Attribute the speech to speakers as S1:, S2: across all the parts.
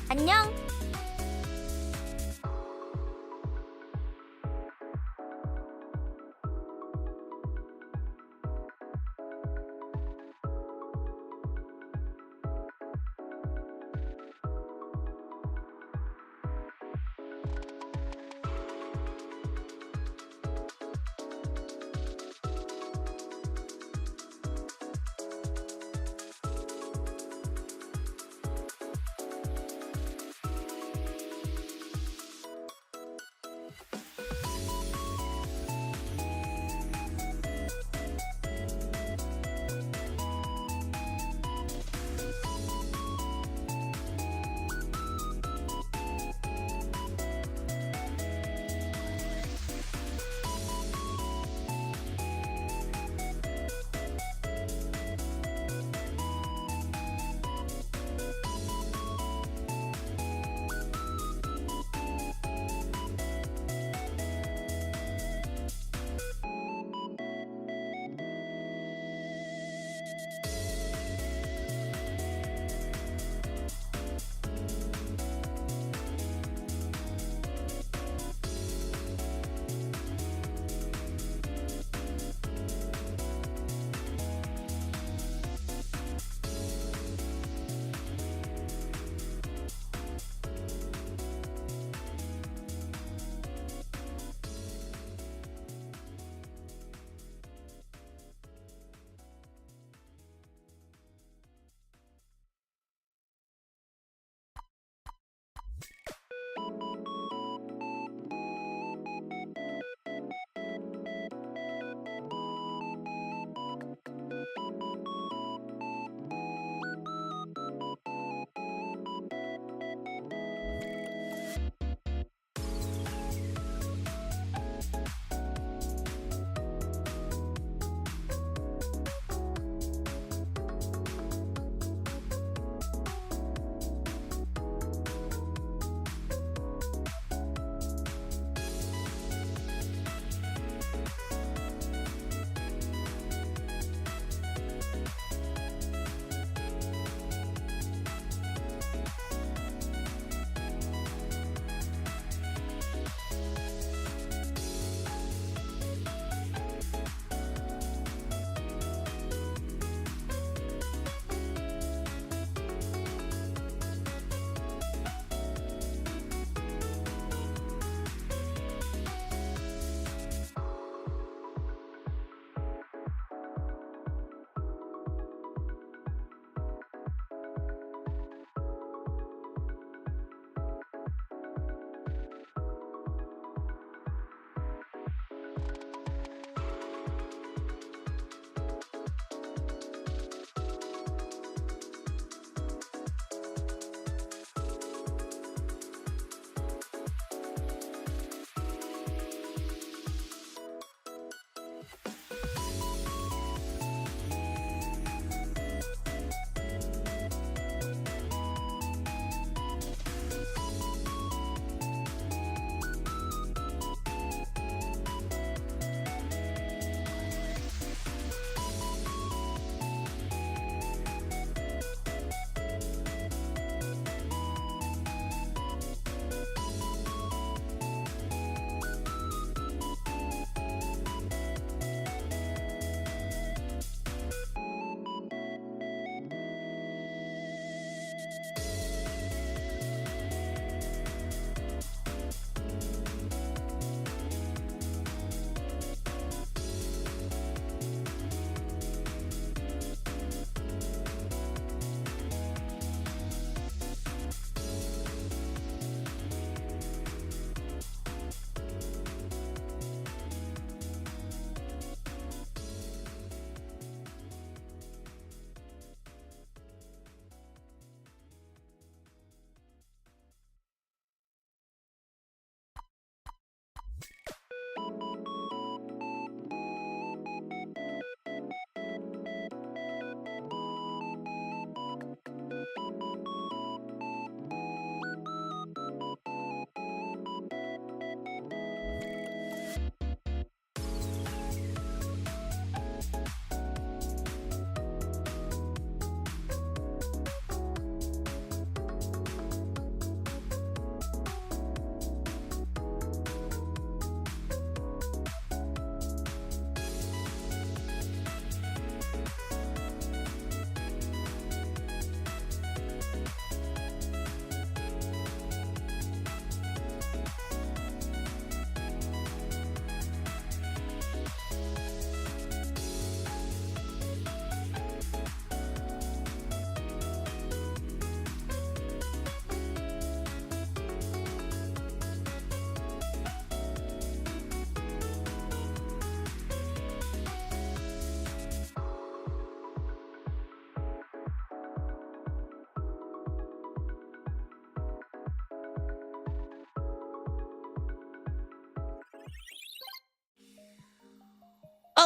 S1: 안녕!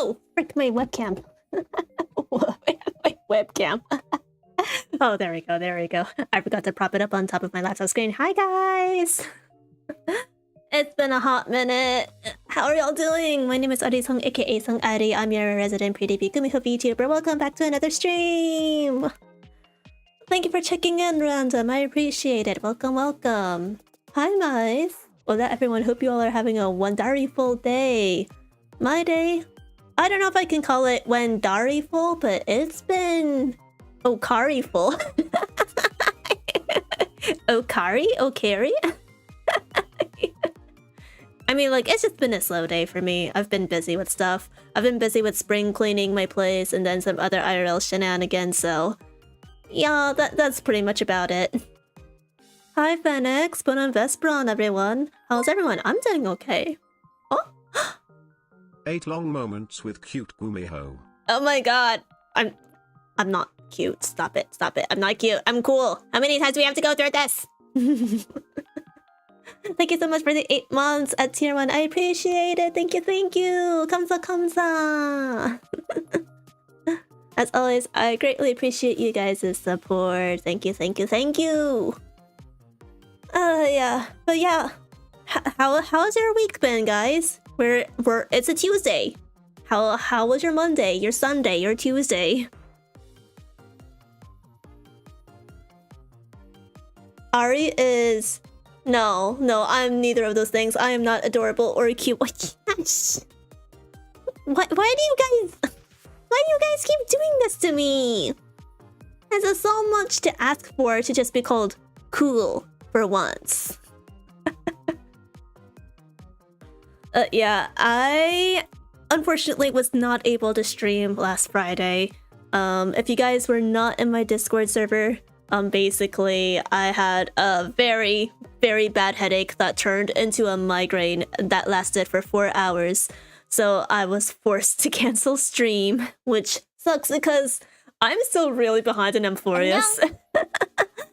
S1: Oh, frick my webcam. My webcam. Oh, there we go, there we go. I forgot to prop it up on top of my laptop screen. Hi, guys! It's been a hot minute. How are y'all doing? My name is Ari Song, aka Song Ari. I'm your resident PDB gumiho vtuber. Welcome back to another stream! Thank you for checking in, Random. I appreciate it. Welcome, welcome. Hi, mice. Hola, everyone. Hope you all are having a wonderful day. My day? I don't know if I can call it full, but it's been Okari-full. Okari? Okari? I mean, like, it's just been a slow day for me. I've been busy with stuff. I've been busy with spring cleaning my place and then some other IRL shenanigans, so... yeah, that's pretty much about it. Hi, Phoenix. Buon Vespron, everyone. How's everyone? I'm doing okay. Oh?
S2: 8 long moments with cute gumiho.
S1: Oh my god. I'm not cute. Stop it. Stop it. I'm not cute. I'm cool. How many times do we have to go through this? Thank you so much for the 8 months at tier 1. I appreciate it. Thank you, thank you. Kamsa, kamsa. As always, I greatly appreciate you guys' support. Thank you, thank you, thank you. Yeah. But yeah. How's your week been, guys? It's a Tuesday. How was your Monday, your Sunday, your Tuesday? Ari is... No, I'm neither of those things. I am not adorable or cute. Yes. Why do you guys keep doing this to me? There's so much to ask for to just be called cool for once. Yeah, I unfortunately was not able to stream last Friday. If you guys were not in my Discord server, basically I had a very, very bad headache that turned into a migraine that lasted for 4 hours. So I was forced to cancel stream, which sucks because I'm still really behind in AMPHOREUS.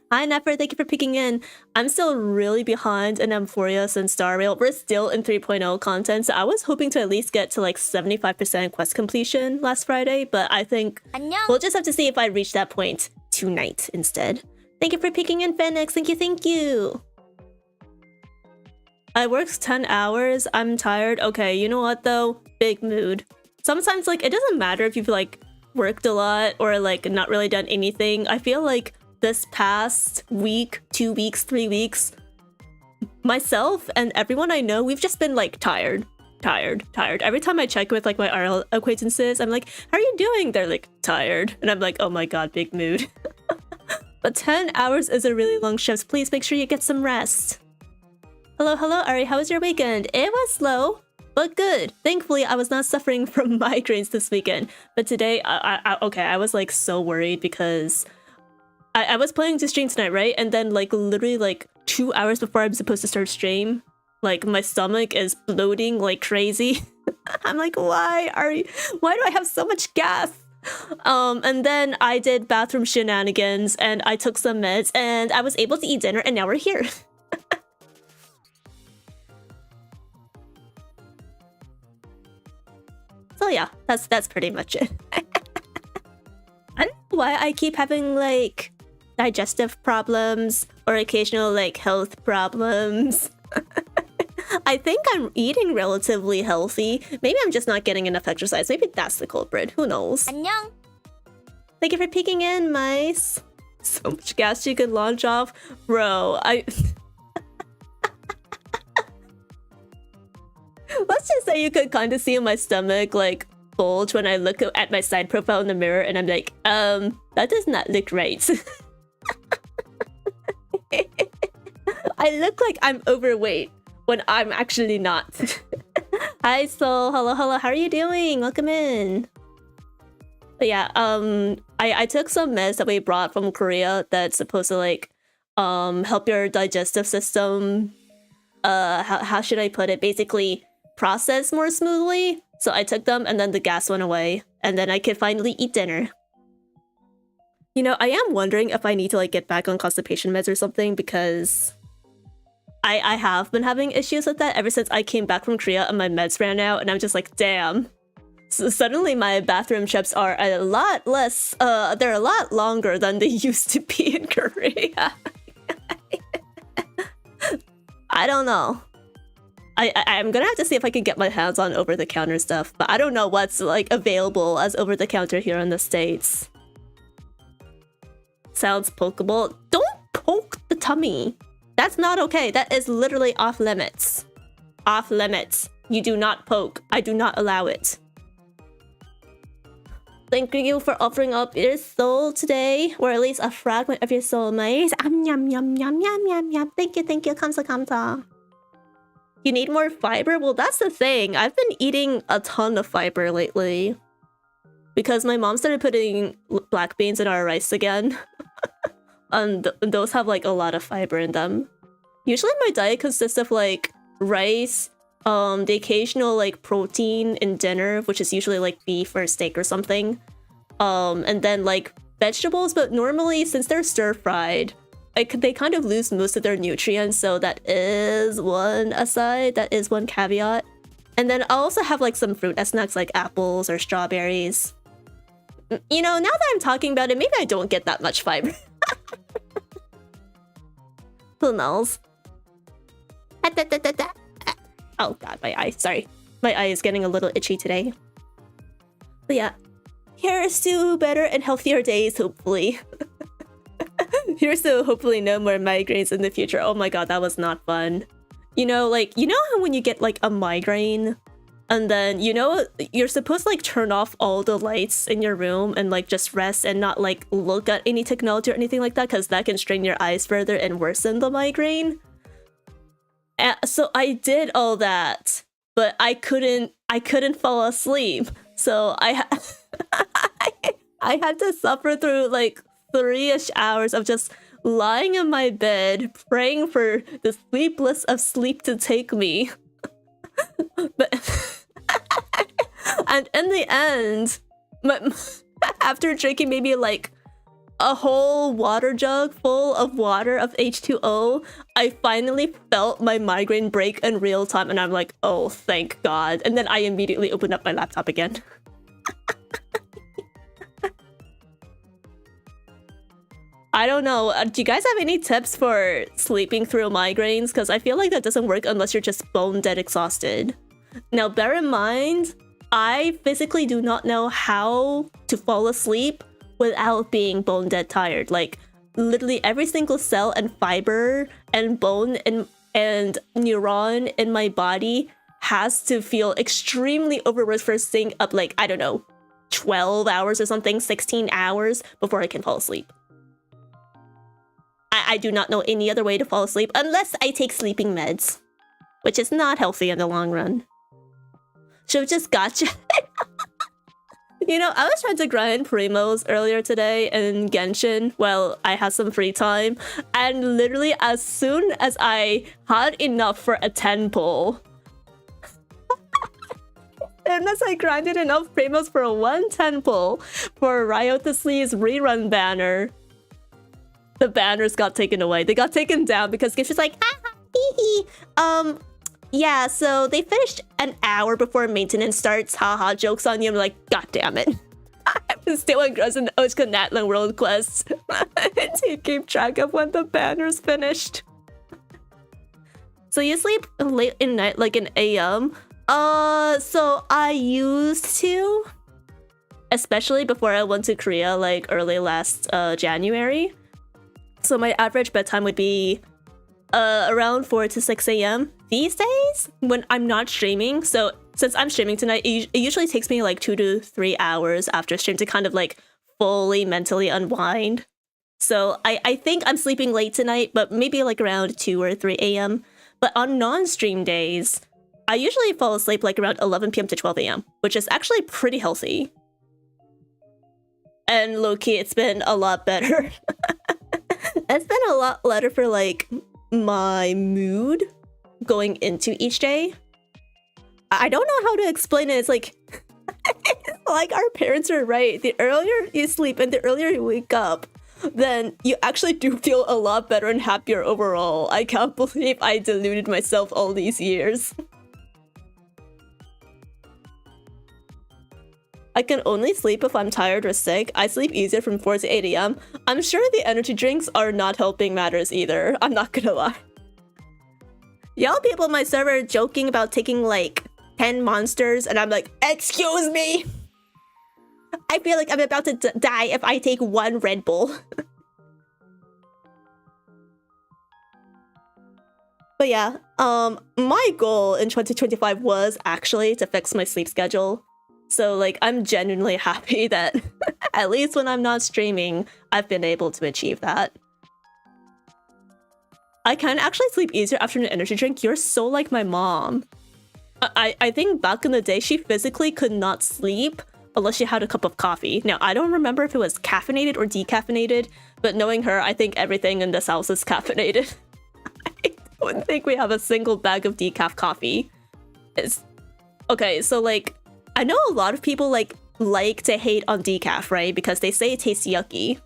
S1: Hi Nefer, thank you for peeking in. I'm still really behind in AMPHOREUS and Star Rail. We're still in 3.0 content, so I was hoping to at least get to like 75% quest completion last Friday, but I think we'll just have to see if I reach that point tonight instead. Thank you for peeking in, Phoenix. Thank you, thank you. I worked 10 hours. I'm tired. Okay, you know what though? Big mood. Sometimes like it doesn't matter if you've like worked a lot or like not really done anything. I feel like this past week, 2 weeks, 3 weeks, myself and everyone I know, we've just been like tired. Every time I check with like my RL acquaintances, I'm like, how are you doing? They're like, tired. And I'm like, oh my god, big mood. But 10 hours is a really long shift. Please make sure you get some rest. Hello, Ari. How was your weekend? It was slow, but good. Thankfully, I was not suffering from migraines this weekend. But today, I was like so worried because I was planning to stream tonight, right? And then like literally like 2 hours before I'm supposed to start stream, like my stomach is bloating like crazy. I'm like, why do I have so much gas? And then I did bathroom shenanigans and I took some meds and I was able to eat dinner and now we're here. So yeah, that's pretty much it. I don't know why I keep having like digestive problems or occasional like health problems. I think I'm eating relatively healthy. Maybe I'm just not getting enough exercise. Maybe that's the culprit. Who knows? 안녕. Thank you for peeking in, mice. So much gas you could launch off. Bro, let's just say you could kind of see my stomach like bulge when I look at my side profile in the mirror and I'm like, that does not look right. I look like I'm overweight when I'm actually not. Hi Soul, hello, how are you doing? Welcome in. But yeah, I took some meds that we brought from Korea that's supposed to like help your digestive system, how should I put it, basically process more smoothly. So I took them and then the gas went away and then I could finally eat dinner. You know, I am wondering if I need to like get back on constipation meds or something because I have been having issues with that ever since I came back from Korea and my meds ran out and I'm just like, damn, So suddenly my bathroom trips are a lot less, they're a lot longer than they used to be in Korea. I don't know. I'm gonna have to see if I can get my hands on over-the-counter stuff, but I don't know what's like available as over-the-counter here in the States. Sounds pokeable. Don't poke the tummy. That's not okay. That is literally off limits. Off limits. You do not poke. I do not allow it. Thank you for offering up your soul today, or at least a fragment of your soul, mate. Yum yum yum yum yum yum. Thank you, kamsa kamsa. You need more fiber? Well, that's the thing. I've been eating a ton of fiber lately. Because my mom started putting black beans in our rice again. And those have like a lot of fiber in them. Usually my diet consists of like rice, the occasional like protein in dinner, which is usually like beef or steak or something. And then like vegetables, but normally since they're stir-fried, they kind of lose most of their nutrients, so that is one aside, that is one caveat. And then I'll also have like some fruit as snacks like apples or strawberries. You know, now that I'm talking about it, maybe I don't get that much fiber. Who knows? Oh god, my eye, sorry. My eye is getting a little itchy today. But yeah, here's to better and healthier days, hopefully. Here's to hopefully no more migraines in the future. Oh my god, that was not fun. You know, like, you know how when you get like a migraine and then, you know, you're supposed to like turn off all the lights in your room and like just rest and not like look at any technology or anything like that, because that can strain your eyes further and worsen the migraine. So I did all that, but I couldn't fall asleep. So I had to suffer through like 3-ish hours of just lying in my bed, praying for the sleepless of sleep to take me. But and in the end, after drinking maybe like a whole water jug full of water of H2O, I finally felt my migraine break in real time, and I'm like, oh, thank God. And then I immediately opened up my laptop again. I don't know. Do you guys have any tips for sleeping through migraines? Because I feel like that doesn't work unless you're just bone dead exhausted. Now, bear in mind, I physically do not know how to fall asleep without being bone dead tired. Like, literally every single cell and fiber and bone and neuron in my body has to feel extremely overworked for staying up like, I don't know, 12 hours or something, 16 hours before I can fall asleep. I do not know any other way to fall asleep unless I take sleeping meds, which is not healthy in the long run. Should we just gacha? You know, I was trying to grind primos earlier today in Genshin while I had some free time, and literally as soon as I had enough for a 10 pull, and as I grinded enough primos for a 110 pull for Riot to Slee's rerun banner, the banners got taken away. They got taken down because Genshin's like, ah, hee hee. Yeah, so they finished an hour before maintenance starts. Haha, joke's on you. I'm like, god damn it. I'm still engrossed in the Oshka Natlan world quests to keep track of when the banner's finished. So you sleep late in night, like in AM? So I used to. Especially before I went to Korea, like early last January. So my average bedtime would be around 4 to 6 a.m. These days, when I'm not streaming, so since I'm streaming tonight, it usually takes me like 2 to 3 hours after stream to kind of like fully mentally unwind. So I think I'm sleeping late tonight, but maybe like around 2 or 3 a.m. But on non-stream days, I usually fall asleep like around 11 p.m. to 12 a.m., which is actually pretty healthy. And low-key, it's been a lot better. It's been a lot better for like my mood going into each day. I don't know how to explain it. It's like, it's like our parents are right. The earlier you sleep and the earlier you wake up, then you actually do feel a lot better and happier overall. I can't believe I deluded myself all these years. I can only sleep if I'm tired or sick. I sleep easier from 4 to 8 a.m. I'm sure the energy drinks are not helping matters either. I'm not gonna lie. Y'all people on my server joking about taking like 10 monsters and I'm like, excuse me! I feel like I'm about to die if I take 1 Red Bull. But yeah, my goal in 2025 was actually to fix my sleep schedule. So like, I'm genuinely happy that at least when I'm not streaming, I've been able to achieve that. I can actually sleep easier after an energy drink. You're so like my mom. I think back in the day, she physically could not sleep unless she had a cup of coffee. Now, I don't remember if it was caffeinated or decaffeinated, but knowing her, I think everything in this house is caffeinated. I don't think we have a single bag of decaf coffee. Okay, so like, I know a lot of people like to hate on decaf, right? Because they say it tastes yucky.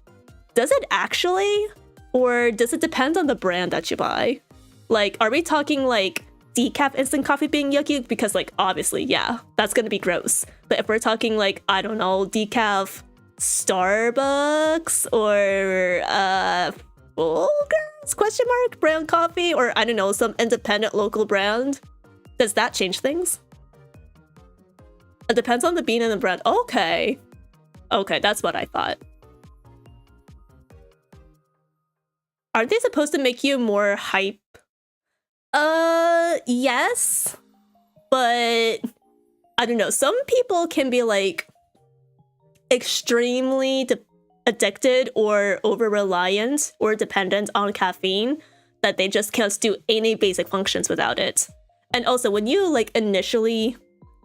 S1: Does it actually? Or does it depend on the brand that you buy? Like, are we talking like decaf instant coffee being yucky? Because like, obviously, yeah, that's gonna be gross. But if we're talking like, I don't know, decaf Starbucks or Folgers question mark brand coffee, or I don't know, some independent local brand, does that change things? It depends on the bean and the brand. Okay. Okay, that's what I thought. Aren't they supposed to make you more hype? Yes. But I don't know. Some people can be like extremely addicted or over-reliant or dependent on caffeine that they just can't do any basic functions without it. And also when you like initially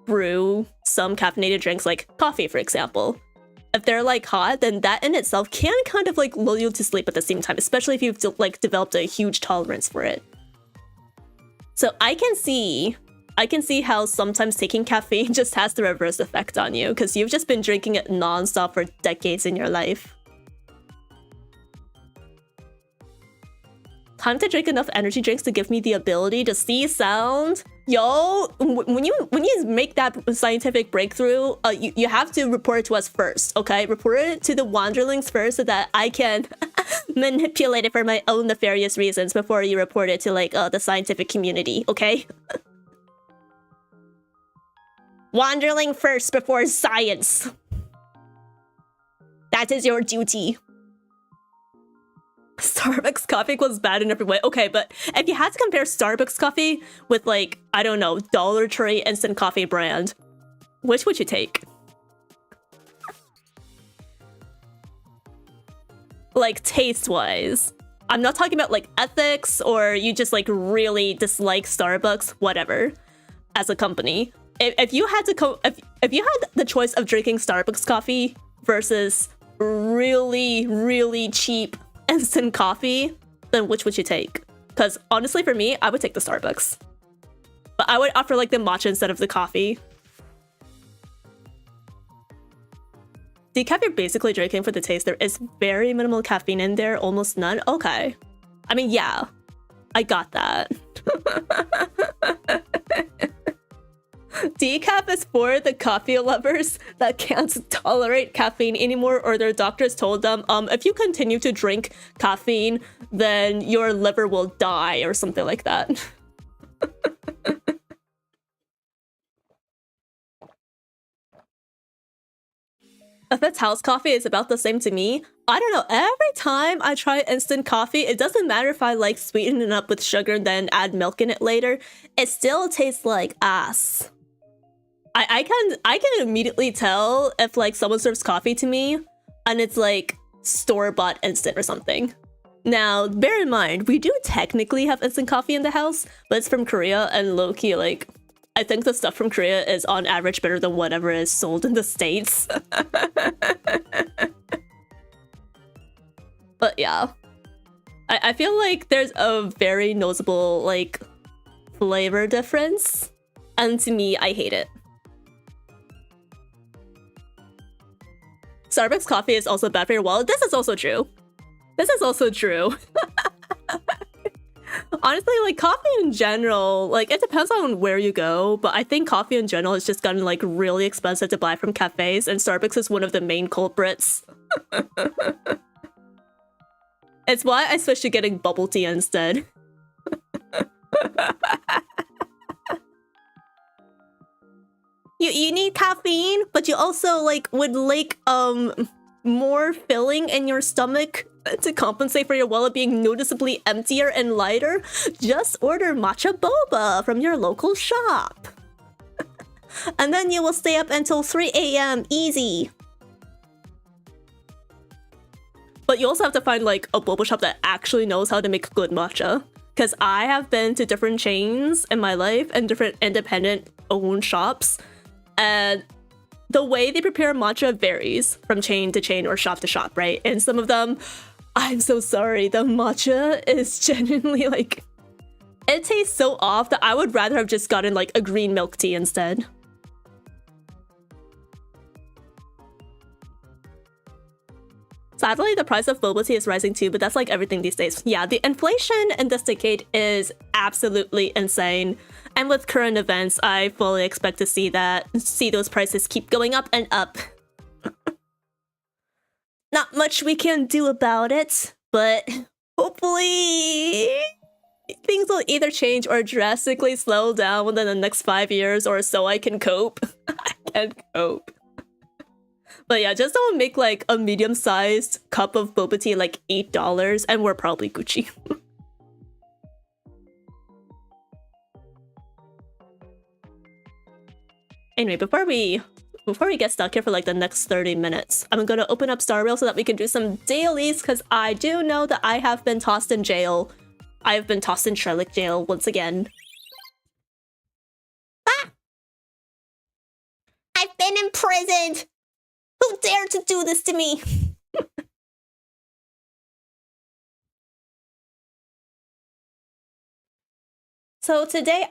S1: brew some caffeinated drinks like coffee, for example, if they're like hot, then that in itself can kind of like lull you to sleep at the same time, especially if you've like developed a huge tolerance for it. So I can see how sometimes taking caffeine just has the reverse effect on you because you've just been drinking it non-stop for decades in your life. Time to drink enough energy drinks to give me the ability to see sound. Yo, when you make that scientific breakthrough, you have to report it to us first, okay? Report it to the Wanderlings first so that I can manipulate it for my own nefarious reasons before you report it to like the scientific community, okay? Wanderling first before science. That is your duty. Starbucks coffee was bad in every way. Okay, but if you had to compare Starbucks coffee with like, I don't know, Dollar Tree instant coffee brand, which would you take? Like taste-wise. I'm not talking about like ethics or you just like really dislike Starbucks, whatever, as a company. If you had to if you had the choice of drinking Starbucks coffee versus really, really cheap instant coffee, then which would you take? Because honestly, for me, I would take the Starbucks. But I would opt for like the matcha instead of the coffee. Decaf you're basically drinking for the taste. There is very minimal caffeine in there, almost none. Okay. I mean, yeah, I got that. Decaf is for the coffee lovers that can't tolerate caffeine anymore, or their doctors told them, if you continue to drink caffeine, then your liver will die or something like that. If it's house coffee, it's about the same to me. I don't know, every time I try instant coffee, it doesn't matter if I like sweeten it up with sugar and then add milk in it later, it still tastes like ass. I can immediately tell if like someone serves coffee to me and it's like store-bought instant or something. Now, bear in mind, we do technically have instant coffee in the house, but it's from Korea and low-key, like, I think the stuff from Korea is on average better than whatever is sold in the States. But yeah, I feel like there's a very noticeable like flavor difference, and to me, I hate it. Starbucks coffee is also bad for your wallet. This is also true. This is also true. Honestly, like coffee in general, like it depends on where you go, but I think coffee in general has just gotten like really expensive to buy from cafes, and Starbucks is one of the main culprits. It's why I switched to getting bubble tea instead. You need caffeine, but you also like would like more filling in your stomach to compensate for your wallet being noticeably emptier and lighter. Just order matcha boba from your local shop. And then you will stay up until 3 AM easy. But you also have to find like a boba shop that actually knows how to make good matcha. Because I have been to different chains in my life and different independent owned shops. And the way they prepare matcha varies from chain to chain or shop to shop, right? And some of them, I'm so sorry, the matcha is genuinely like... It tastes so off that I would rather have just gotten like a green milk tea instead. Sadly, the price of boba tea is rising too, but that's like everything these days. Yeah, the inflation in this decade is absolutely insane. And with current events, I fully expect to see those prices keep going up and up. Not much we can do about it, but hopefully things will either change or drastically slow down within the next 5 years or so I can cope. I can cope. But yeah, just don't make like a medium-sized cup of boba tea like $8 and we're probably Gucci. Anyway, before we get stuck here for like the next 30 minutes, I'm gonna open up Star Rail so that we can do some dailies, because I do know that I have been tossed in jail. I have been tossed in Sherlock jail once again. Ah! I've been imprisoned! Who dared to do this to me? So today,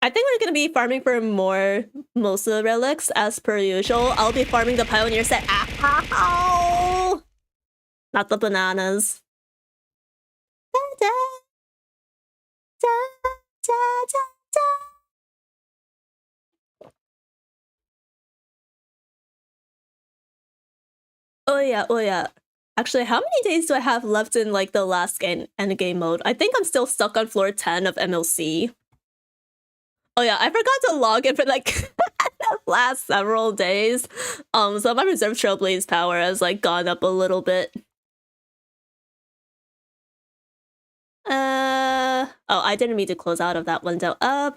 S1: I think we're gonna be farming for more most of the relics as per usual. I'll be farming the Pioneer set. Ow! Not the bananas. Da, da, da, da, da, da. Oh yeah. Actually, how many days do I have left in like the last endgame mode? I think I'm still stuck on floor 10 of MLC. Oh yeah, I forgot to log in for like the last several days. So my reserve Trailblaze power has like gone up a little bit. Oh, I didn't mean to close out of that window. I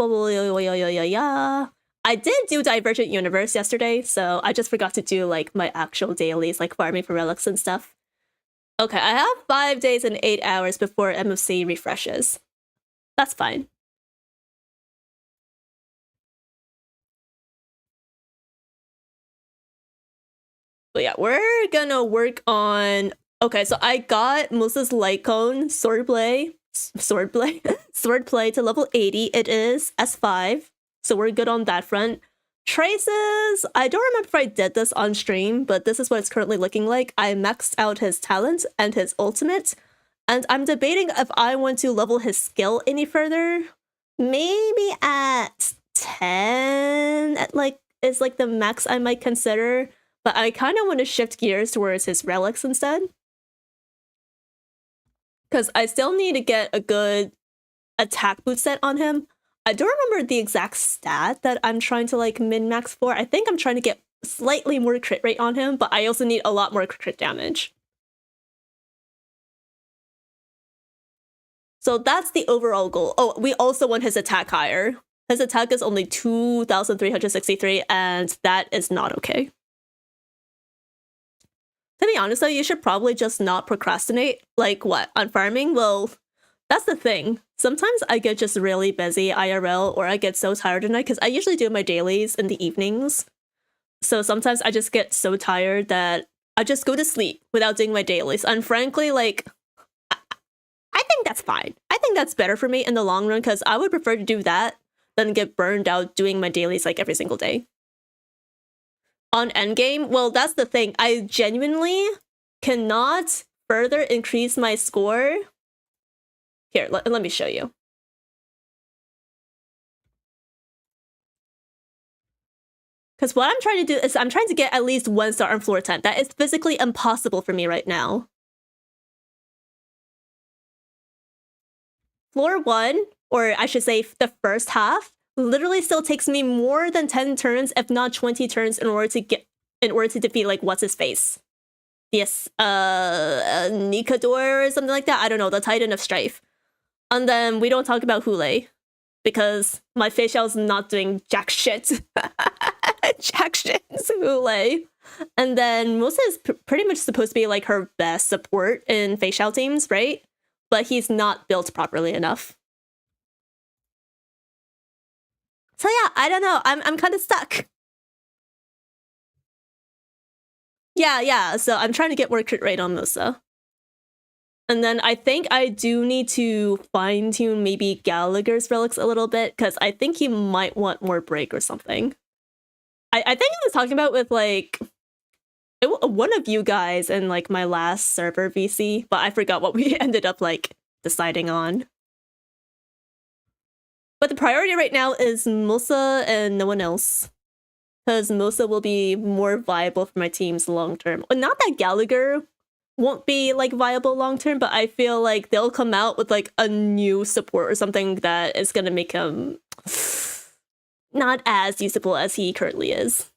S1: did do Divergent Universe yesterday, so I just forgot to do like my actual dailies, like farming for relics and stuff. Okay, I have 5 days and 8 hours before MFC refreshes. That's fine. But yeah, we're gonna work on... Okay, so I got Moses Lycone swordplay to level 80. It is S5, so we're good on that front. Traces, I don't remember if I did this on stream, but this is what it's currently looking like. I maxed out his talent and his ultimate, and I'm debating if I want to level his skill any further. Maybe at 10 is like the max I might consider, but I kind of want to shift gears towards his relics instead. Because I still need to get a good attack boot set on him. I don't remember the exact stat that I'm trying to like min-max for. I think I'm trying to get slightly more crit rate on him, but I also need a lot more crit damage. So that's the overall goal. Oh, we also want his attack higher. His attack is only 2,363, and that is not okay. To be honest though, you should probably just not procrastinate. Like what? On farming? Well, that's the thing. Sometimes I get just really busy IRL, or I get so tired at night, because I usually do my dailies in the evenings. So sometimes I just get so tired that I just go to sleep without doing my dailies. And frankly, like, I think that's fine. I think that's better for me in the long run, because I would prefer to do that than get burned out doing my dailies like every single day. On endgame, well, that's the thing. I genuinely cannot further increase my score Here, let me show you. Because what I'm trying to do is I'm trying to get at least 1 star on floor 10. That is physically impossible for me right now. Floor 1, or I should say the first half, literally still takes me more than 10 turns, if not 20 turns, in order to defeat, like, what's his face? Yes, Nikador or something like that. I don't know, the Titan of Strife. And then we don't talk about Hule, because my facial's not doing jack shit. Jack shit's Hule. And then Musa is pretty much supposed to be like her best support in facial teams, right? But he's not built properly enough. So yeah, I don't know. I'm kind of stuck. Yeah. So I'm trying to get more crit rate on Musa. And then I think I do need to fine-tune maybe Gallagher's relics a little bit, because I think he might want more break or something. I think I was talking about with, like, one of you guys in, like, my last server VC, but I forgot what we ended up, like, deciding on. But the priority right now is Musa and no one else, because Musa will be more viable for my teams long-term. Not that Gallagher won't be, like, viable long-term, but I feel like they'll come out with, like, a new support or something that is gonna make him not as usable as he currently is.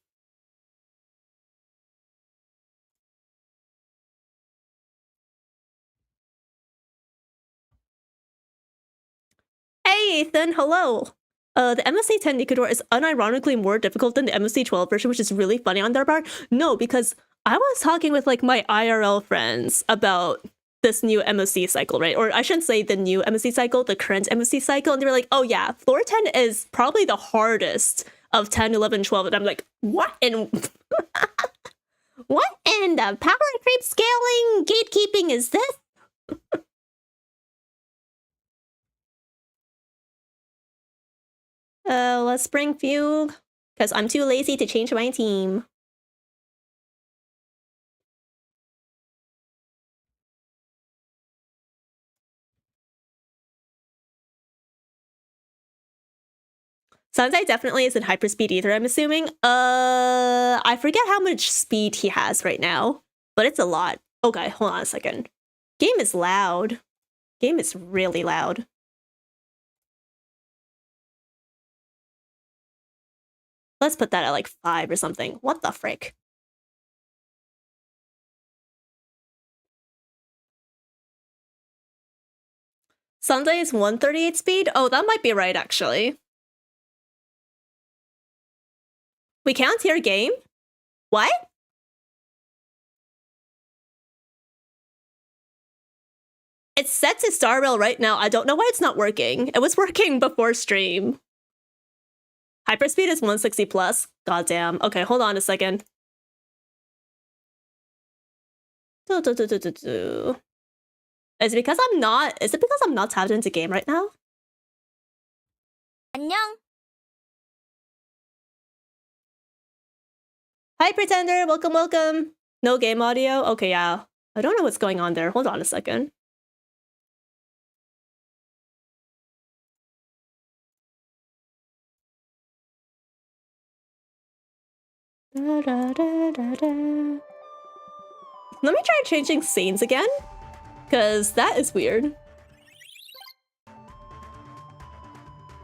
S1: Hey, Ethan, hello! The MSC 10 Nikador is unironically more difficult than the MSC 12 version, which is really funny on their part. No, because I was talking with, like, my IRL friends about this new MSC cycle, right? Or I shouldn't say the new MSC cycle, the current MSC cycle, and they were like, oh yeah, floor 10 is probably the hardest of 10, 11, 12, and I'm like, what in... what in the power creep scaling gatekeeping is this? Let's bring Fugue, because I'm too lazy to change my team. Sanzai definitely isn't hyperspeed either, I'm assuming. I forget how much speed he has right now, but it's a lot. Okay, hold on a second. Game is loud. Game is really loud. Let's put that at like 5 or something. What the frick? Sunday is 138 speed? Oh, that might be right, actually. We can't hear game? What? It's set to Star Rail right now. I don't know why it's not working. It was working before stream. Hyperspeed is 160 plus. Goddamn. Okay, hold on a second. Is it because I'm not tapped into game right now?
S3: 안녕.
S1: Hi, Pretender. Welcome, welcome. No game audio? Okay, yeah. I don't know what's going on there. Hold on a second. Let me try changing scenes again, because that is weird.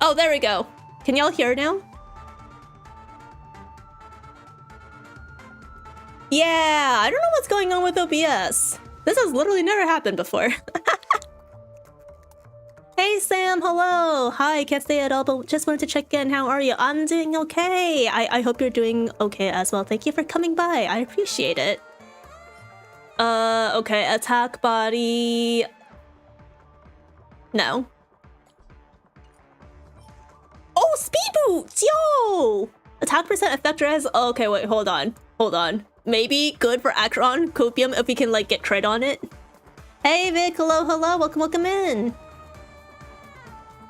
S1: Oh, there we go. Can y'all hear now? Yeah, I don't know what's going on with OBS. This has literally never happened before. Hey Sam, hello! Hi, can't stay at all, but just wanted to check in. How are you? I'm doing okay. I hope you're doing okay as well. Thank you for coming by. I appreciate it. Okay, attack body... No. Oh, speed boots! Yo! Attack percent effector has... Okay, wait, hold on. Hold on. Maybe good for Akron, Copium, if we can, like, get crit on it. Hey Vic, hello, hello, welcome, welcome in.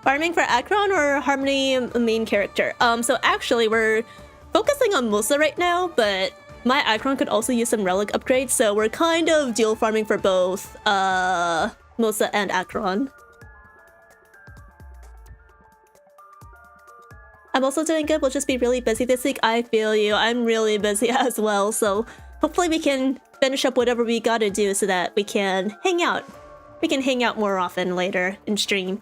S1: Farming for Akron or Harmony main character? So actually we're focusing on Musa right now, but my Akron could also use some relic upgrades, so we're kind of dual farming for both Musa and Akron. I'm also doing good. We'll just be really busy this week. I feel you. I'm really busy as well. So hopefully we can finish up whatever we gotta do so that we can hang out. We can hang out more often later in stream.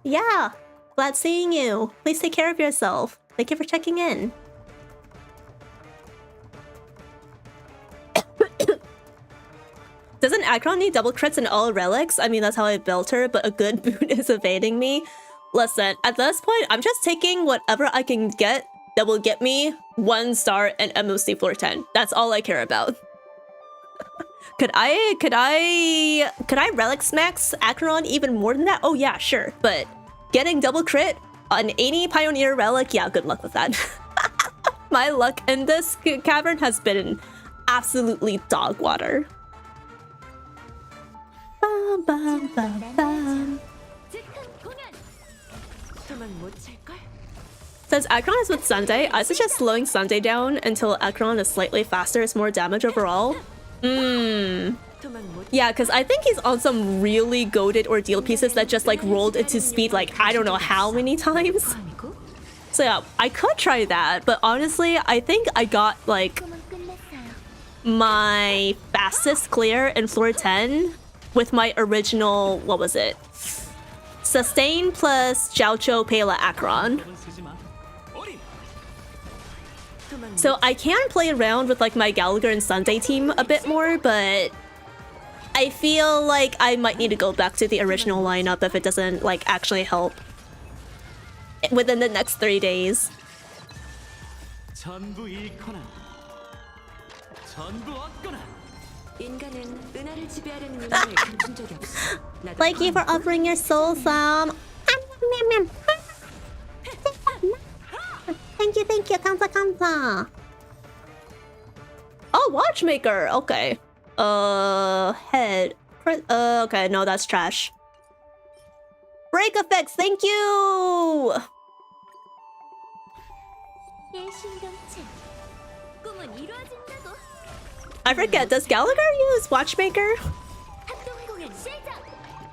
S1: Yeah, glad seeing you. Please take care of yourself. Thank you for checking in. Doesn't Akron need double crits and all relics? I mean, that's how I built her, but a good boot is evading me. Listen, at this point, I'm just taking whatever I can get that will get me 1 star and MOC floor 10. That's all I care about. Could I relics max Acheron even more than that? Oh yeah, sure. But getting double crit on any Pioneer relic, yeah, good luck with that. My luck in this cavern has been absolutely dog water. Bum, bum, bum, bum. Since Acheron is with Sunday, I suggest slowing Sunday down until Acheron is slightly faster. It's more damage overall. Yeah, because I think he's on some really goated ordeal pieces that just like rolled into speed like I don't know how many times. So yeah, I could try that, but honestly, I think I got like my fastest clear in floor 10 with my original, what was it? Sustain plus Jiaocho Pela Acheron. So I can play around with like my Gallagher and Sunday team a bit more, but I feel like I might need to go back to the original lineup if it doesn't like actually help within the next 3 days. Thank you for offering your soul some. Thank you, kamsa kamsa. Oh, watchmaker, okay. Head. Okay, no, that's trash. Break effects, thank you! I forget, does Gallagher use watchmaker?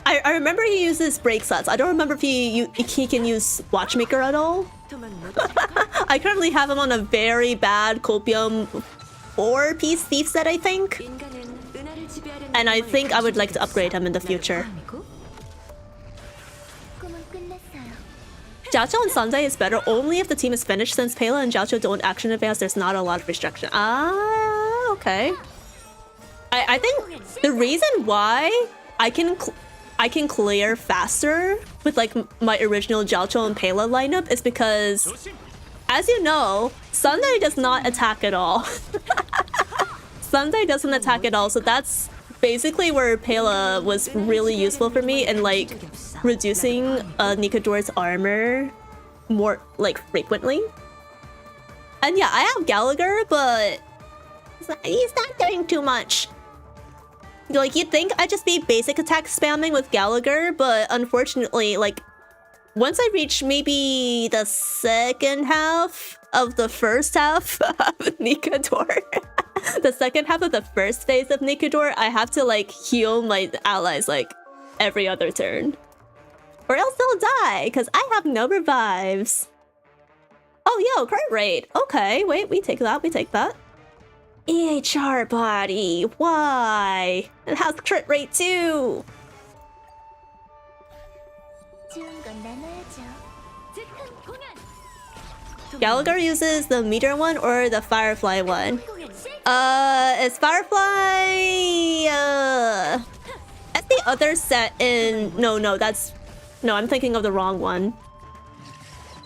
S1: I remember he uses break sets. I don't remember if he can use watchmaker at all. I currently have him on a very bad copium 4-piece thief set, I think. And I think I would like to upgrade him in the future. Jiaocho on Sunday is better only if the team is finished, since Pela and Jiaocho don't action advance. There's not a lot of restriction. Ah, okay. I think the reason why I can clear faster with like my original Jiaocho and Pela lineup is because, as you know, Sunday does not attack at all. Sunday doesn't attack at all, so that's basically where Pela was really useful for me in like reducing Nikador's armor more like frequently. And yeah, I have Gallagher, but he's not doing too much. Like, you'd think I'd just be basic attack spamming with Gallagher, but unfortunately, like, once I reach maybe the second half of the first half of Nikador, the second half of the first phase of Nikador, I have to, like, heal my allies, like, every other turn. Or else they'll die, because I have no revives. Oh, yo, crit rate. Okay, wait, we take that, we take that. EHR body, why? It has crit rate too! Gallagher uses the meter one or the Firefly one? Is Firefly... That's the other set in... No, that's... No, I'm thinking of the wrong one.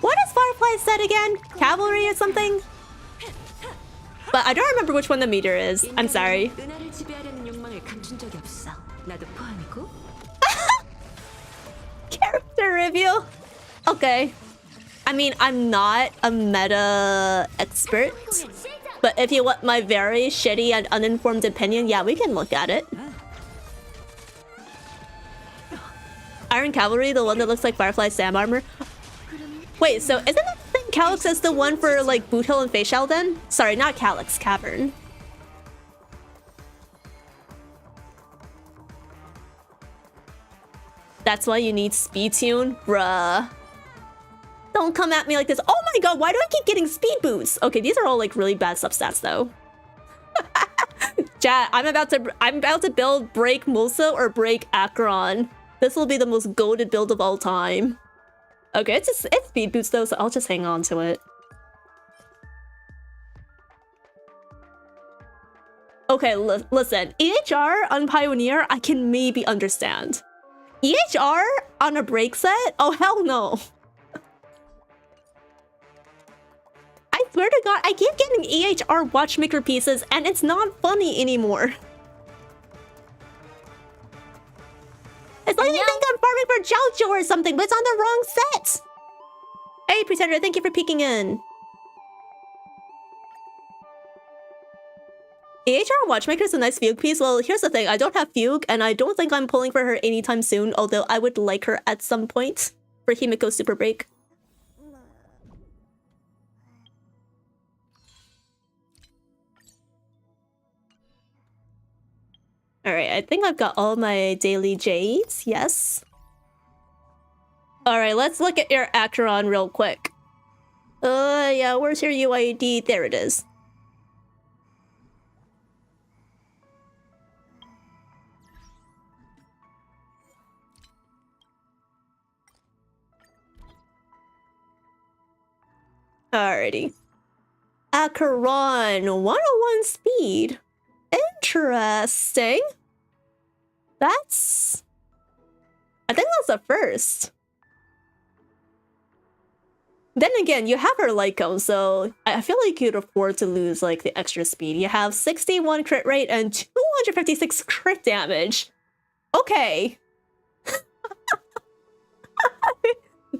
S1: What is Firefly set again? Cavalry or something? But I don't remember which one the meter is. I'm sorry. Character review? Okay. I mean, I'm not a meta expert. But if you want my very shitty and uninformed opinion, yeah, we can look at it. Iron Cavalry, the one that looks like Firefly Sam armor. Wait, so isn't that the same Calyx as the one for like Boot Hill and Facial then? Sorry, not Calyx, Cavern. That's why you need speed tune? Bruh. Don't come at me like this. Oh my my god, why do I keep getting speed boosts? Okay, these are all like really bad substats though. Chat, I'm about to build break Musa or break Acheron. This will be the most goated build of all time. Okay, it's speed boost though, so I'll just hang on to it. Okay, listen. EHR on Pioneer, I can maybe understand. EHR on a break set? Oh, hell no. I swear to god, I keep getting EHR watchmaker pieces and it's not funny anymore. It's like you think I'm farming for Jojo or something, but it's on the wrong set. Hey, Pretender, thank you for peeking in. AHR Watchmaker is a nice Fugue piece. Well, here's the thing. I don't have Fugue, and I don't think I'm pulling for her anytime soon, although I would like her at some point for Himiko Super Break. Alright, I think I've got all my daily jades. Yes. Alright, let's look at your Acheron real quick. Yeah, where's your UID? There it is. Alrighty. Acheron, 101 speed. Interesting. I think that's the first. Then again, you have her Lycone, so I feel like you'd afford to lose like the extra speed. You have 61 crit rate and 256 crit damage. Okay.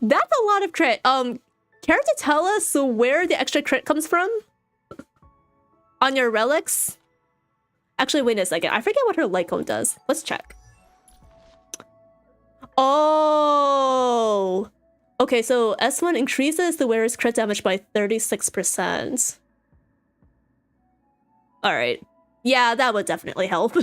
S1: That's a lot of crit. Care to tell us where the extra crit comes from? On your relics? Actually, wait a second. I forget what her Lycone does. Let's check. Oh! Okay, so S1 increases the wearer's crit damage by 36%. Alright. Yeah, that would definitely help.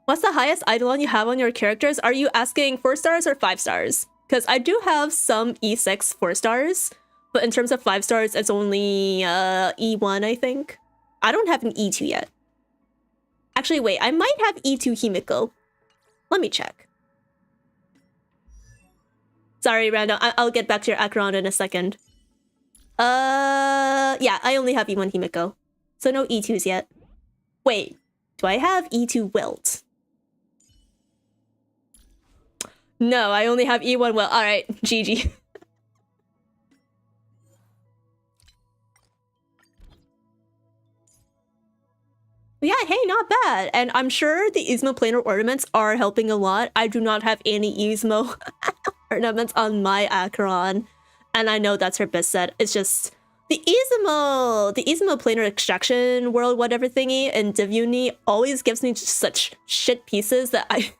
S1: What's the highest Eidolon you have on your characters? Are you asking 4 stars or 5 stars? Because I do have some E6 4 stars, but in terms of 5 stars, it's only E1, I think. I don't have an E2 yet. Actually, wait, I might have E2 Himiko. Let me check. Sorry, Random. I'll get back to your Acheron in a second. Yeah, I only have E1 Himiko. So no E2s yet. Wait, do I have E2 Wilt? No, I only have E1 Wilt. Alright, GG. Yeah, hey, not bad. And I'm sure the Izmo planar ornaments are helping a lot. I do not have any Izmo ornaments on my Acheron. And I know that's her best set. It's just the Izmo planar extraction world, whatever thingy, and Divuni always gives me just such shit pieces that I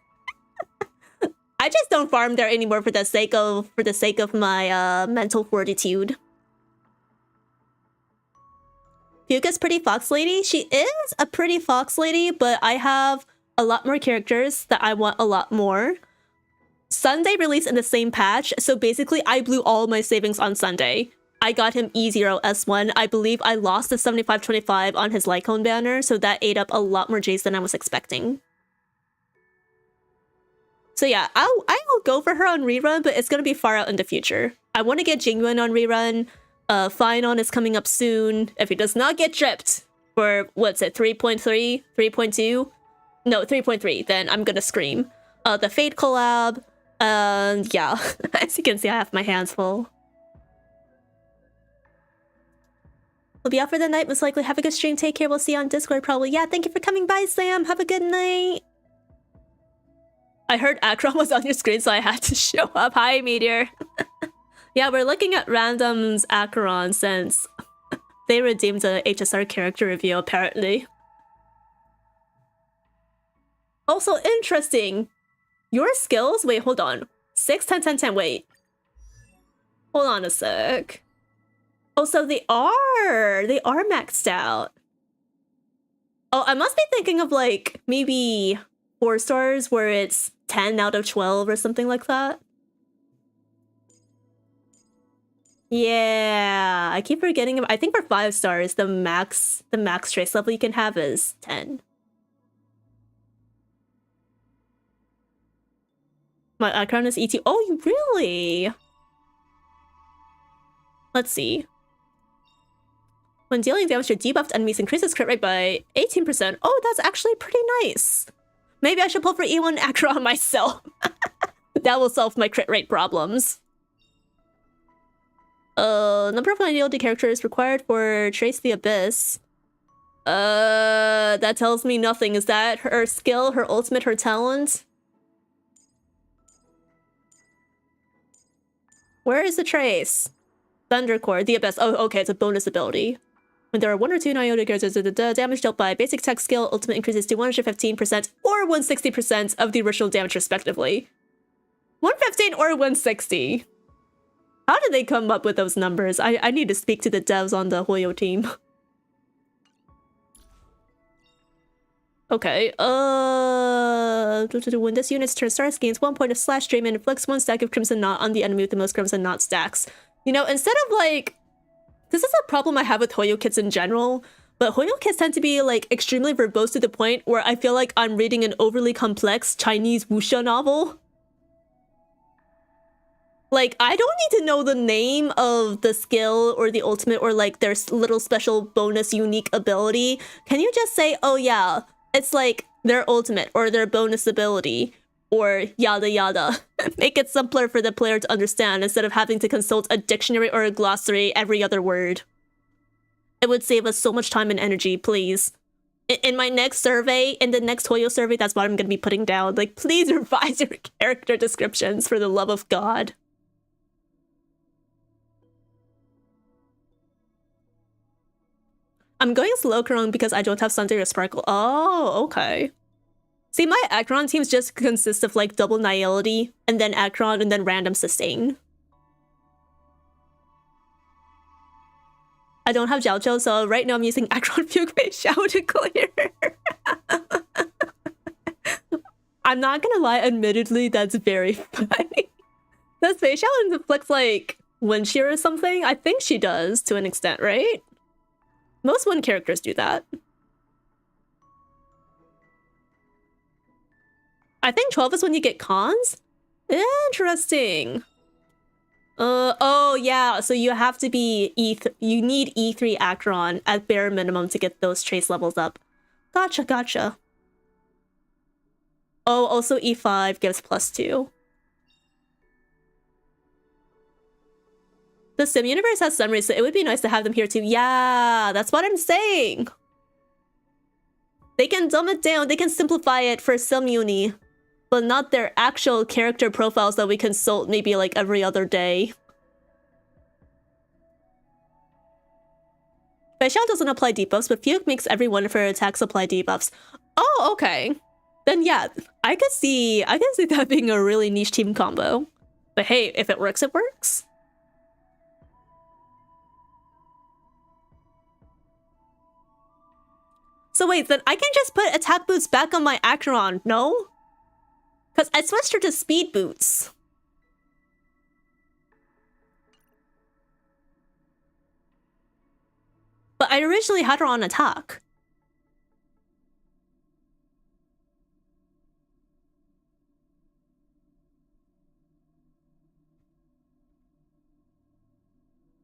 S1: I just don't farm there anymore for the sake of my mental fortitude. Fuga's pretty fox lady. She is a pretty fox lady, but I have a lot more characters that I want a lot more. Sunday released in the same patch, so basically I blew all my savings on Sunday. I got him E0 S1. I believe I lost the 7525 on his Lycone banner, so that ate up a lot more Jays than I was expecting. So yeah, I will go for her on rerun, but it's gonna be far out in the future. I want to get Jingyuan on rerun. Finon is coming up soon. If he does not get tripped for, what's it, 3.3? 3.2? No, 3.3, then I'm gonna scream. The Fate collab, yeah, as you can see, I have my hands full. We'll be out for the night, most likely. Have a good stream, take care, we'll see you on Discord probably. Yeah, thank you for coming by, Sam, have a good night. I heard Acheron was on your screen, so I had to show up. Hi, Meteor. Yeah, we're looking at Random's Acheron since they redeemed the HSR character review, apparently. Also, interesting. Your skills? Wait, hold on. 6, 10, 10, 10, wait. Hold on a sec. Oh, so they are maxed out. Oh, I must be thinking of like maybe 4 stars where it's 10 out of 12 or something like that. Yeah, I keep forgetting. I think for 5 stars, the max trace level you can have is 10. My background is ET. Oh, you really? Let's see. When dealing damage to debuffed enemies, increases crit rate by 18%. Oh, that's actually pretty nice. Maybe I should pull for E1 Acheron myself. That will solve my crit rate problems. Number of ideality characters required for Trace the Abyss. That tells me nothing. Is that her skill, her ultimate, her talent? Where is the Trace? Thundercore, the Abyss. Oh, okay, it's a bonus ability. When there are 1 or 2 non-ideality characters, the damage dealt by basic attack skill ultimate increases to 115% or 160% of the original damage, respectively. 115 or 160. How did they come up with those numbers? I need to speak to the devs on the Hoyo team. Okay, when this unit's turn starts, gains 1 point of slash drain and inflicts 1 stack of Crimson Knot on the enemy with the most Crimson Knot stacks. You know, instead of like... This is a problem I have with Hoyo kits in general, but Hoyo kits tend to be like extremely verbose to the point where I feel like I'm reading an overly complex Chinese wuxia novel. Like, I don't need to know the name of the skill or the ultimate or like their little special bonus unique ability. Can you just say, oh yeah, it's like their ultimate or their bonus ability or yada yada. Make it simpler for the player to understand instead of having to consult a dictionary or a glossary every other word. It would save us so much time and energy, please. In my next survey, in the next Hoyo survey, that's what I'm going to be putting down. Like, please revise your character descriptions for the love of God. I'm going slow Karong because I don't have Sunday or Sparkle. Oh, okay. See, my Acheron teams just consist of like double Nihility, and then Acheron, and then random sustain. I don't have Jiaojiao, so right now I'm using Acheron Fugue Fei Xiao to clear. I'm not gonna lie, admittedly, that's very funny. Does Fei Xiao inflict like wind shear or something? I think she does to an extent, right? Most wind characters do that. I think 12 is when you get cons? Interesting. Oh yeah, so you have to be you need E3 Acheron at bare minimum to get those trace levels up. Gotcha, gotcha. Oh, also E5 gives +2. The sim universe has summaries, so it would be nice to have them here too. Yeah, that's what I'm saying. They can dumb it down, they can simplify it for sim uni, but not their actual character profiles that we consult maybe like every other day. Baishan doesn't apply debuffs, but Fugue makes every one of her attacks apply debuffs. Oh, okay. Then yeah, I could see that being a really niche team combo. But hey, if it works, it works. So wait, then I can just put attack boots back on my Acheron, no? Because I switched her to speed boots. But I originally had her on attack.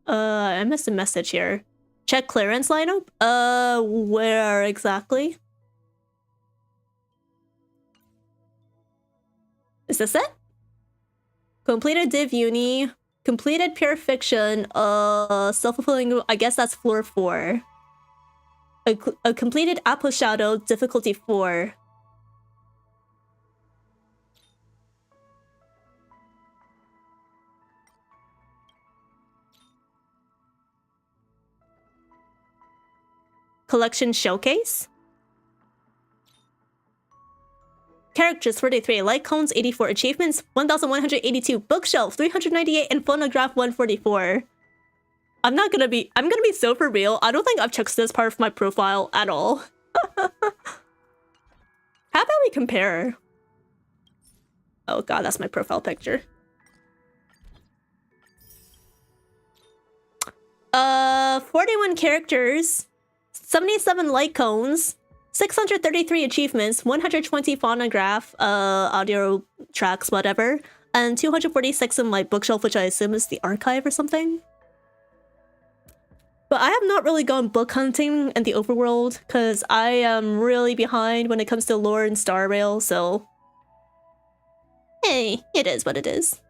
S1: I missed a message here. Check clearance lineup? Where exactly? Is this it? Completed Div Uni. Completed Pure Fiction. Self-fulfilling. I guess that's floor 4. A completed Apple Shadow. Difficulty 4. Collection Showcase. Characters 43, Light Cones 84, Achievements 1182, Bookshelf 398, and Phonograph 144. I'm gonna be so for real. I don't think I've checked this part of my profile at all. How about we compare? Oh god, that's my profile picture. 41 characters, 77 light cones, 633 achievements, 120 phonograph, audio tracks, whatever, and 246 in my bookshelf, which I assume is the archive or something. But I have not really gone book hunting in the overworld, because I am really behind when it comes to lore and Star Rail, so... Hey, it is what it is.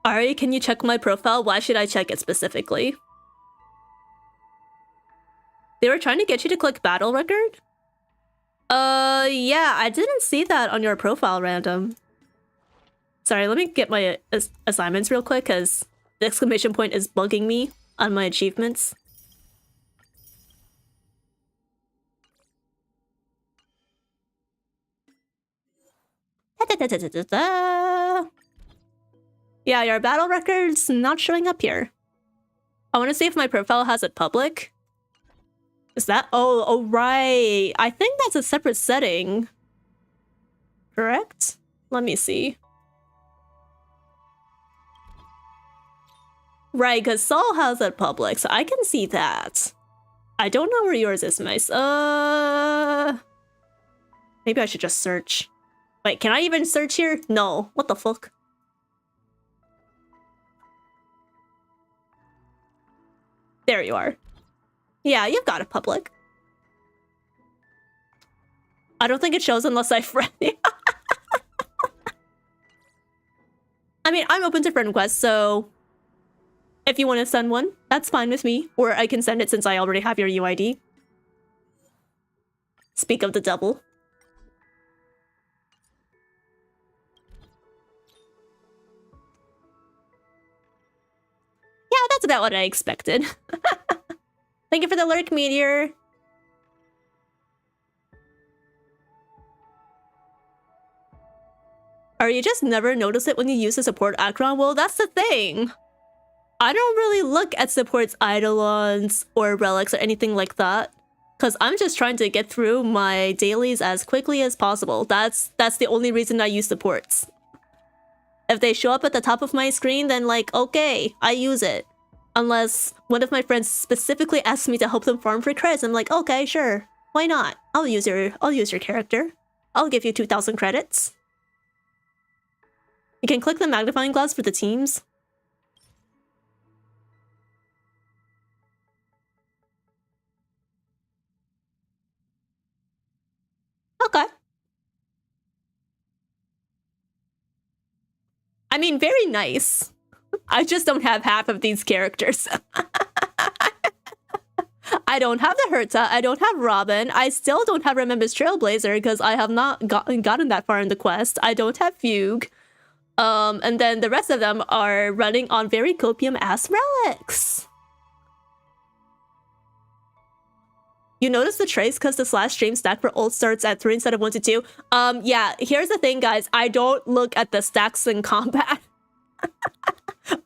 S1: Ari, can you check my profile? Why should I check it specifically? They were trying to get you to click battle record? Yeah, I didn't see that on your profile, random. Sorry, let me get my assignments real quick, because the exclamation point is bugging me on my achievements. Yeah, your battle record's not showing up here. I want to see if my profile has it public. Is that? Oh, right. I think that's a separate setting. Correct? Let me see. Right, because Saul has it public, so I can see that. I don't know where yours is, Mice. Maybe I should just search. Wait, can I even search here? No. What the fuck? There you are. Yeah, you've got it public. I don't think it shows unless I friend you. I mean, I'm open to friend requests, so... If you want to send one, that's fine with me. Or I can send it since I already have your UID. Speak of the devil. Yeah, that's about what I expected. Thank you for the lurk, Meteor. Or you just never notice it when you use the support Akron? Well, that's the thing. I don't really look at supports eidolons or relics or anything like that. Because I'm just trying to get through my dailies as quickly as possible. That's the only reason I use supports. If they show up at the top of my screen, then like, okay, I use it. Unless one of my friends specifically asks me to help them farm for creds, I'm like, okay, sure. Why not? I'll use your character. I'll give you 2,000 credits. You can click the magnifying glass for the teams. Okay. I mean, very nice. I just don't have half of these characters. I don't have the Herta, I don't have Robin, I still don't have Remember's Trailblazer because I have not gotten that far in the quest. I don't have Fugue. And then the rest of them are running on very copium-ass relics. You notice the trace because the slash stream stack for ult starts at 3 instead of 1 to 2. Yeah, here's the thing, guys. I don't look at the stacks in combat.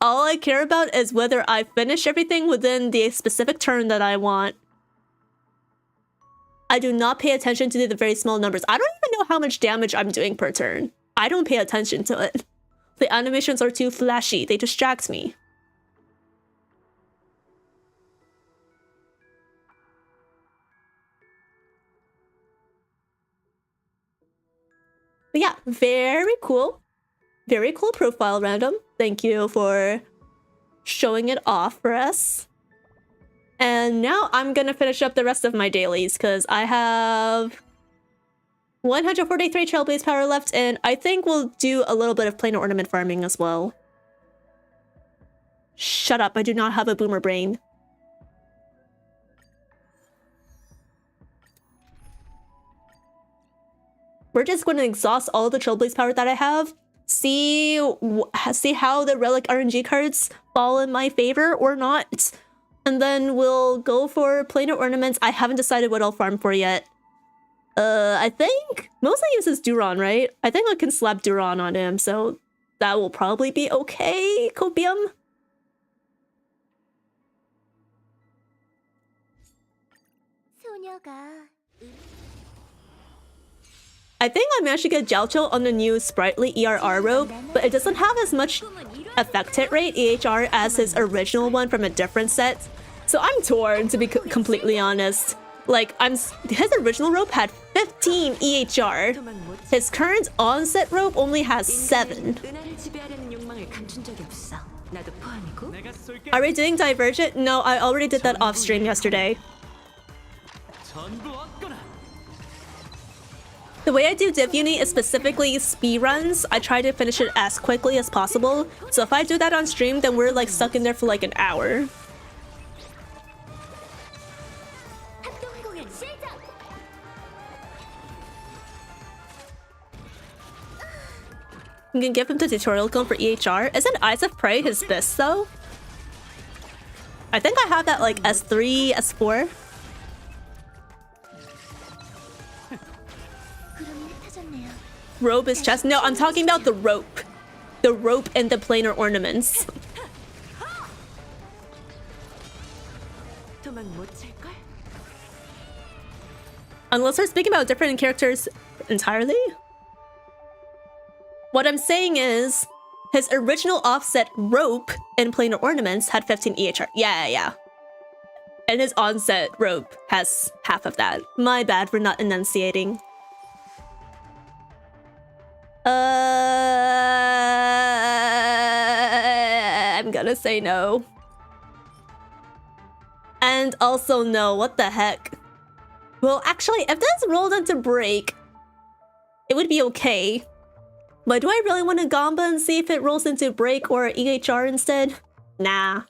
S1: All I care about is whether I finish everything within the specific turn that I want. I do not pay attention to the very small numbers. I don't even know how much damage I'm doing per turn. I don't pay attention to it. The animations are too flashy. They distract me. But yeah, very cool. Very cool profile, random. Thank you for showing it off for us. And now I'm gonna finish up the rest of my dailies because I have 143 Trailblaze power left, and I think we'll do a little bit of planar ornament farming as well. Shut up, I do not have a boomer brain. We're just going to exhaust all the Trailblaze power that I have. See how the relic RNG cards fall in my favor or not. And then we'll go for planar ornaments. I haven't decided what I'll farm for yet. I think mostly uses Duron, right? I think I can slap Duron on him, so that will probably be okay, Copium. I think I managed to get Jiaoqiu on the new sprightly ERR robe, but it doesn't have as much effect hit rate EHR as his original one from a different set. So I'm torn, to be completely honest. Like, his original robe had 15 EHR. His current onset robe only has 7. Are we doing Divergent? No, I already did that off stream yesterday. The way I do Div Uni is specifically speed runs. I try to finish it as quickly as possible. So if I do that on stream, then we're like stuck in there for like an hour. You can give him the tutorial code for EHR. Isn't Eyes of Prey his best though? I think I have that like S3, S4. Robe is chest. No, I'm talking about the rope. The rope and the planar ornaments. Unless we're speaking about different characters entirely? What I'm saying is, his original offset rope and planar ornaments had 15 EHR. Yeah. And his onset rope has half of that. My bad for not enunciating. I'm gonna say no. And also no, what the heck? Well, actually, if this rolled into break, it would be okay. But do I really want to Gamba and see if it rolls into break or EHR instead? Nah.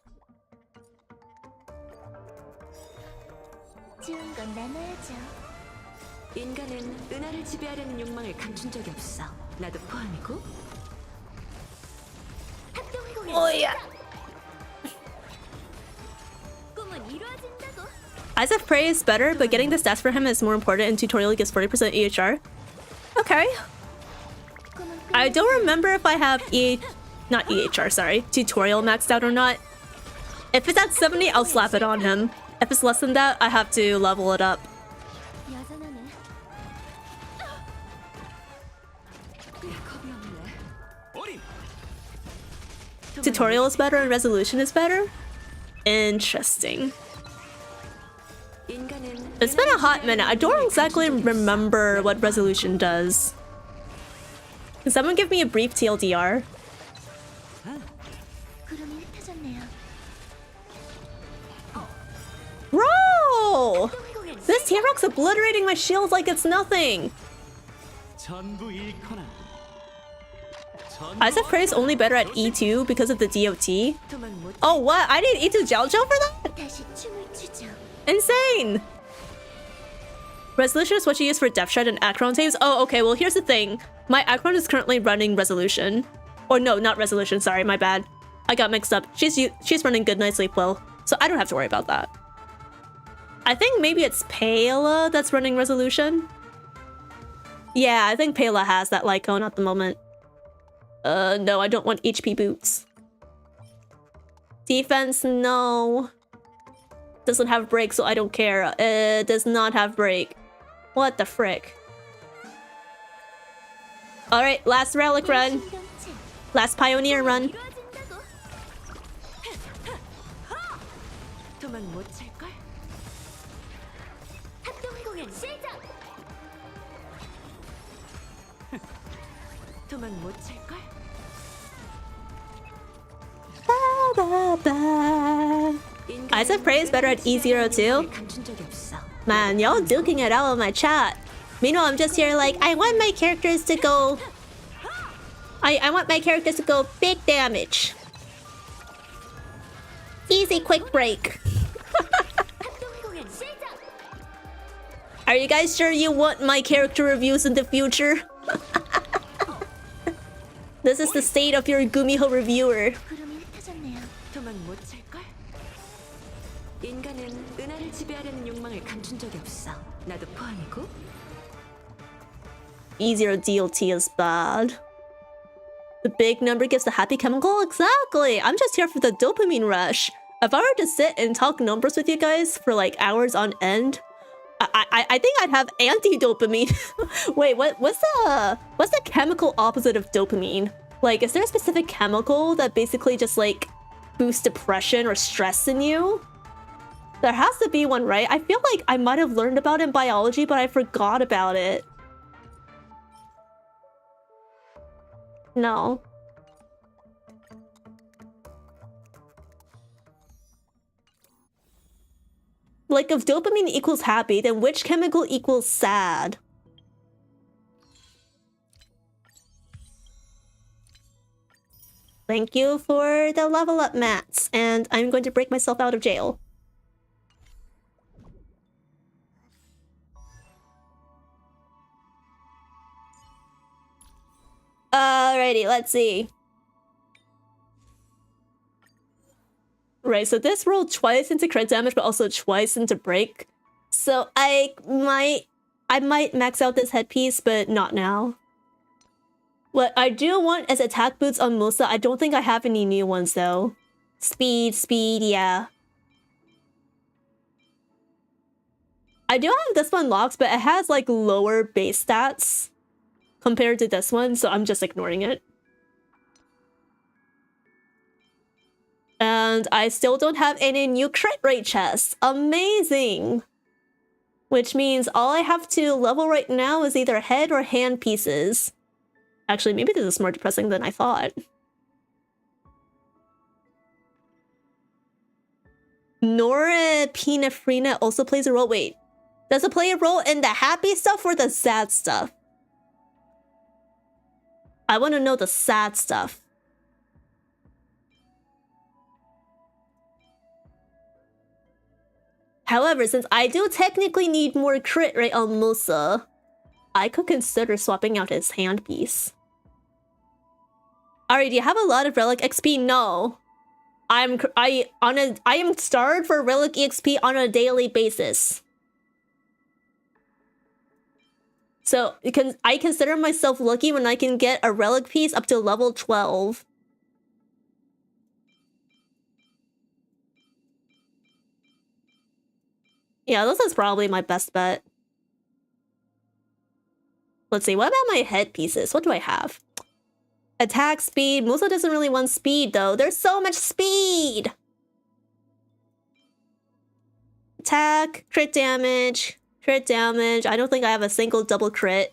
S1: Oh yeah. Eyes of Prey is better, but getting the stats for him is more important, and tutorial gives 40% EHR. Okay. I don't remember if I have not EHR, sorry, tutorial maxed out or not. If it's at 70, I'll slap it on him. If it's less than that, I have to level it up. Tutorial is better and resolution is better? Interesting. It's been a hot minute. I don't exactly remember what resolution does. Can someone give me a brief TLDR? Bro! This T-Rock's obliterating my shield like it's nothing! Eyes of Prey is only better at E2 because of the DOT. Oh, what? I need E2 Jiaoqiu for that? Insane! Resolution is what you use for Depth Shred and Akron saves. Oh, okay, well here's the thing. My Akron is currently running Resolution. Or no, not Resolution, sorry, my bad. I got mixed up. She's running Good Night Sleep Well, so I don't have to worry about that. I think maybe it's Payla that's running Resolution. Yeah, I think Payla has that Lycone at the moment. No, I don't want HP boots. Defense, no. Doesn't have break, so I don't care. It does not have break. What the frick? Alright, last relic run. Last pioneer run. Eyes of Prey is better at E0 too? Man, y'all duking it out on my chat. Meanwhile, I'm just here like, I want my characters to go... I want my characters to go big damage. Easy quick break. Are you guys sure you want my character reviews in the future? This is the state of your Gumiho reviewer. E0 DLT is bad. The big number gives the happy chemical? Exactly! I'm just here for the dopamine rush. If I were to sit and talk numbers with you guys for like hours on end, I think I'd have anti-dopamine. Wait, what's the chemical opposite of dopamine? Like, is there a specific chemical that basically just like boosts depression or stress in you? There has to be one, right? I feel like I might have learned about it in biology, but I forgot about it. No. Like, if dopamine equals happy, then which chemical equals sad? Thank you for the level up mats, and I'm going to break myself out of jail. Alrighty, let's see. Right, so this rolled twice into crit damage, but also twice into break. So I might max out this headpiece, but not now. What I do want is attack boots on Musa. I don't think I have any new ones though. Speed, yeah. I do have this one locked, but it has like lower base stats compared to this one, so I'm just ignoring it. And I still don't have any new crit rate chests. Amazing! Which means all I have to level right now is either head or hand pieces. Actually, maybe this is more depressing than I thought. Norepinephrine also plays a role. Wait, does it play a role in the happy stuff or the sad stuff? I want to know the sad stuff. However, since I do technically need more crit rate on Musa, I could consider swapping out his handpiece. Alright, do you have a lot of relic XP? No. I am starved for relic XP on a daily basis. So I consider myself lucky when I can get a relic piece up to level 12. Yeah, this is probably my best bet. Let's see, what about my headpieces? What do I have? Attack speed. Musa doesn't really want speed, though. There's so much speed! Attack, crit damage. Crit damage. I don't think I have a single double crit,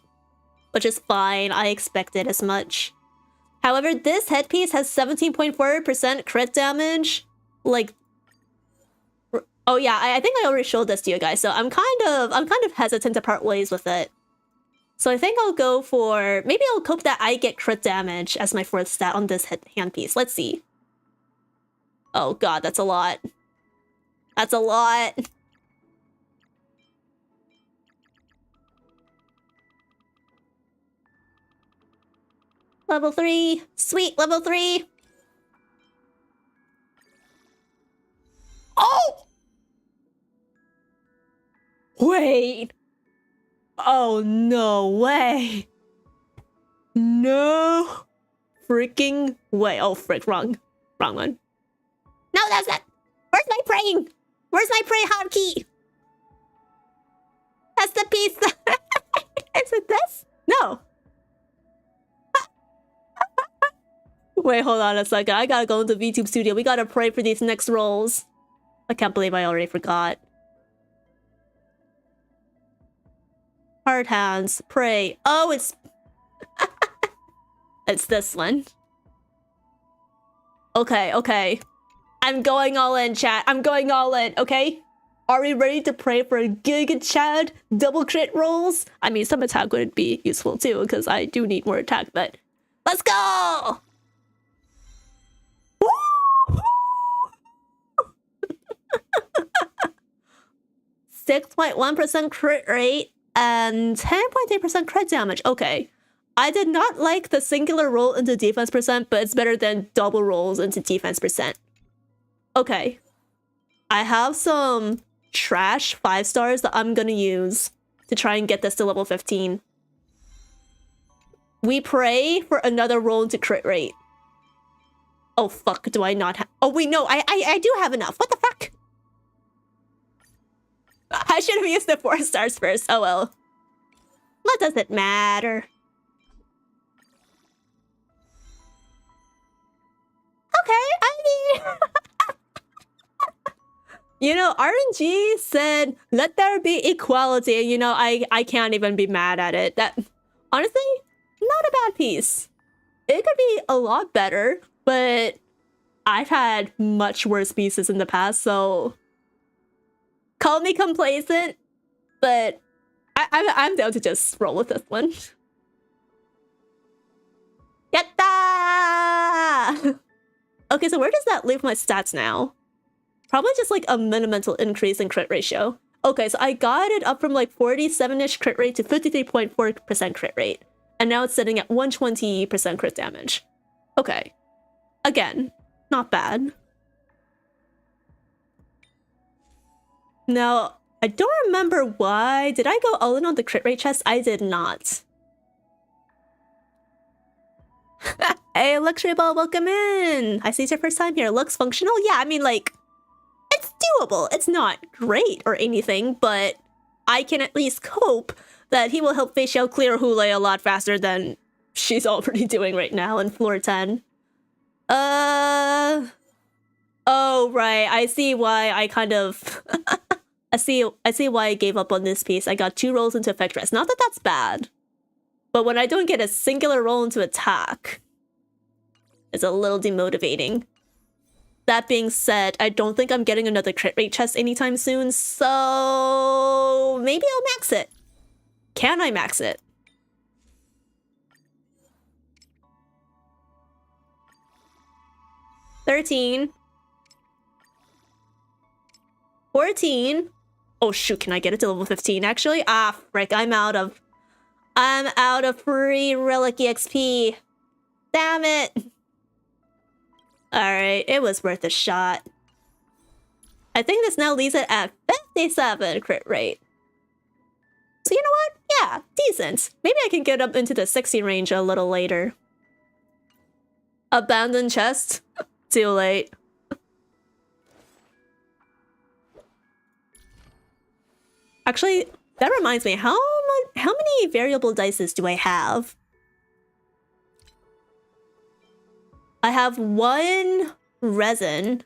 S1: which is fine. I expected as much. However, this headpiece has 17.4% crit damage. Like, oh yeah, I think I already showed this to you guys, so I'm kind of hesitant to part ways with it. So I think I'll go for, maybe I'll hope that I get crit damage as my fourth stat on this handpiece. Let's see. Oh god, that's a lot. That's a lot. Level 3. Sweet, level 3. Oh! Wait. Oh, no way. No freaking way. Oh, frick. Wrong one. No, that's not. Where's my praying? Where's my pray hotkey? That's the piece. Is it this? No. Wait, hold on a second. I gotta go into VTube Studio. We gotta pray for these next rolls. I can't believe I already forgot. Hard hands. Pray. Oh, it's... it's this one. Okay. I'm going all in, chat. I'm going all in, okay? Are we ready to pray for Giga Chad double crit rolls? I mean, some attack would be useful too, because I do need more attack, but... Let's go! 6.1% crit rate and 10.8% crit damage. Okay. I did not like the singular roll into defense percent, but it's better than double rolls into defense percent. Okay. I have some trash 5 stars that I'm gonna use to try and get this to level 15. We pray for another roll into crit rate. Oh fuck, do I not have... Oh wait, no, I do have enough. What the fuck? I should have used the 4 stars first. Oh well. What does it matter? Okay, I mean... You know, RNG said, let there be equality. You know, I can't even be mad at it. That, honestly, not a bad piece. It could be a lot better, but I've had much worse pieces in the past, so... Call me complacent, but I'm down to just roll with this one. Yatta! Okay, so where does that leave my stats now? Probably just like a minimal increase in crit ratio. Okay, so I got it up from like 47-ish crit rate to 53.4% crit rate. And now it's sitting at 120% crit damage. Okay. Again, not bad. Now, I don't remember why. Did I go all in on the crit rate chest? I did not. Hey, Luxury Ball, welcome in! I see it's your first time here. Looks functional? Yeah, I mean, like... It's doable. It's not great or anything, but I can at least hope that he will help facial clear Hule a lot faster than she's already doing right now in floor 10. Oh, right. I see why I kind of... I see why I gave up on this piece. I got 2 rolls into effect rest. Not that that's bad, but when I don't get a singular roll into attack, it's a little demotivating. That being said, I don't think I'm getting another crit rate chest anytime soon, so maybe I'll max it. Can I max it? $13. $14. Oh shoot, can I get it to level 15 actually? Ah, frick, I'm out of free relic EXP. Damn it. Alright, it was worth a shot. I think this now leaves it at 57 crit rate. So you know what? Yeah, decent. Maybe I can get up into the 60 range a little later. Abandoned chest? Too late. Actually, that reminds me, how many variable dices do I have? I have 1 resin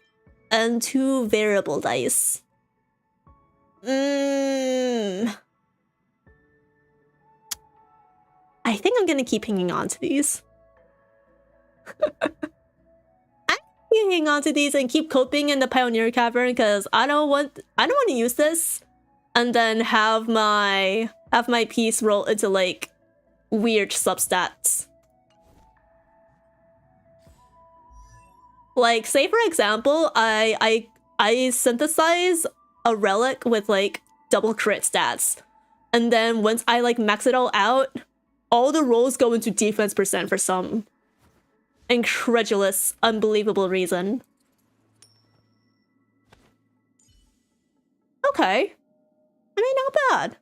S1: and 2 variable dice. I think I'm gonna keep hanging on to these. I'm gonna hang on to these and keep coping in the Pioneer Cavern because I don't want to use this and then have my piece roll into like weird substats. Like, say for example, I synthesize a relic with like double crit stats, and then once I like max it all out, all the rolls go into defense percent for some incredulous, unbelievable reason. Okay, I mean, not bad.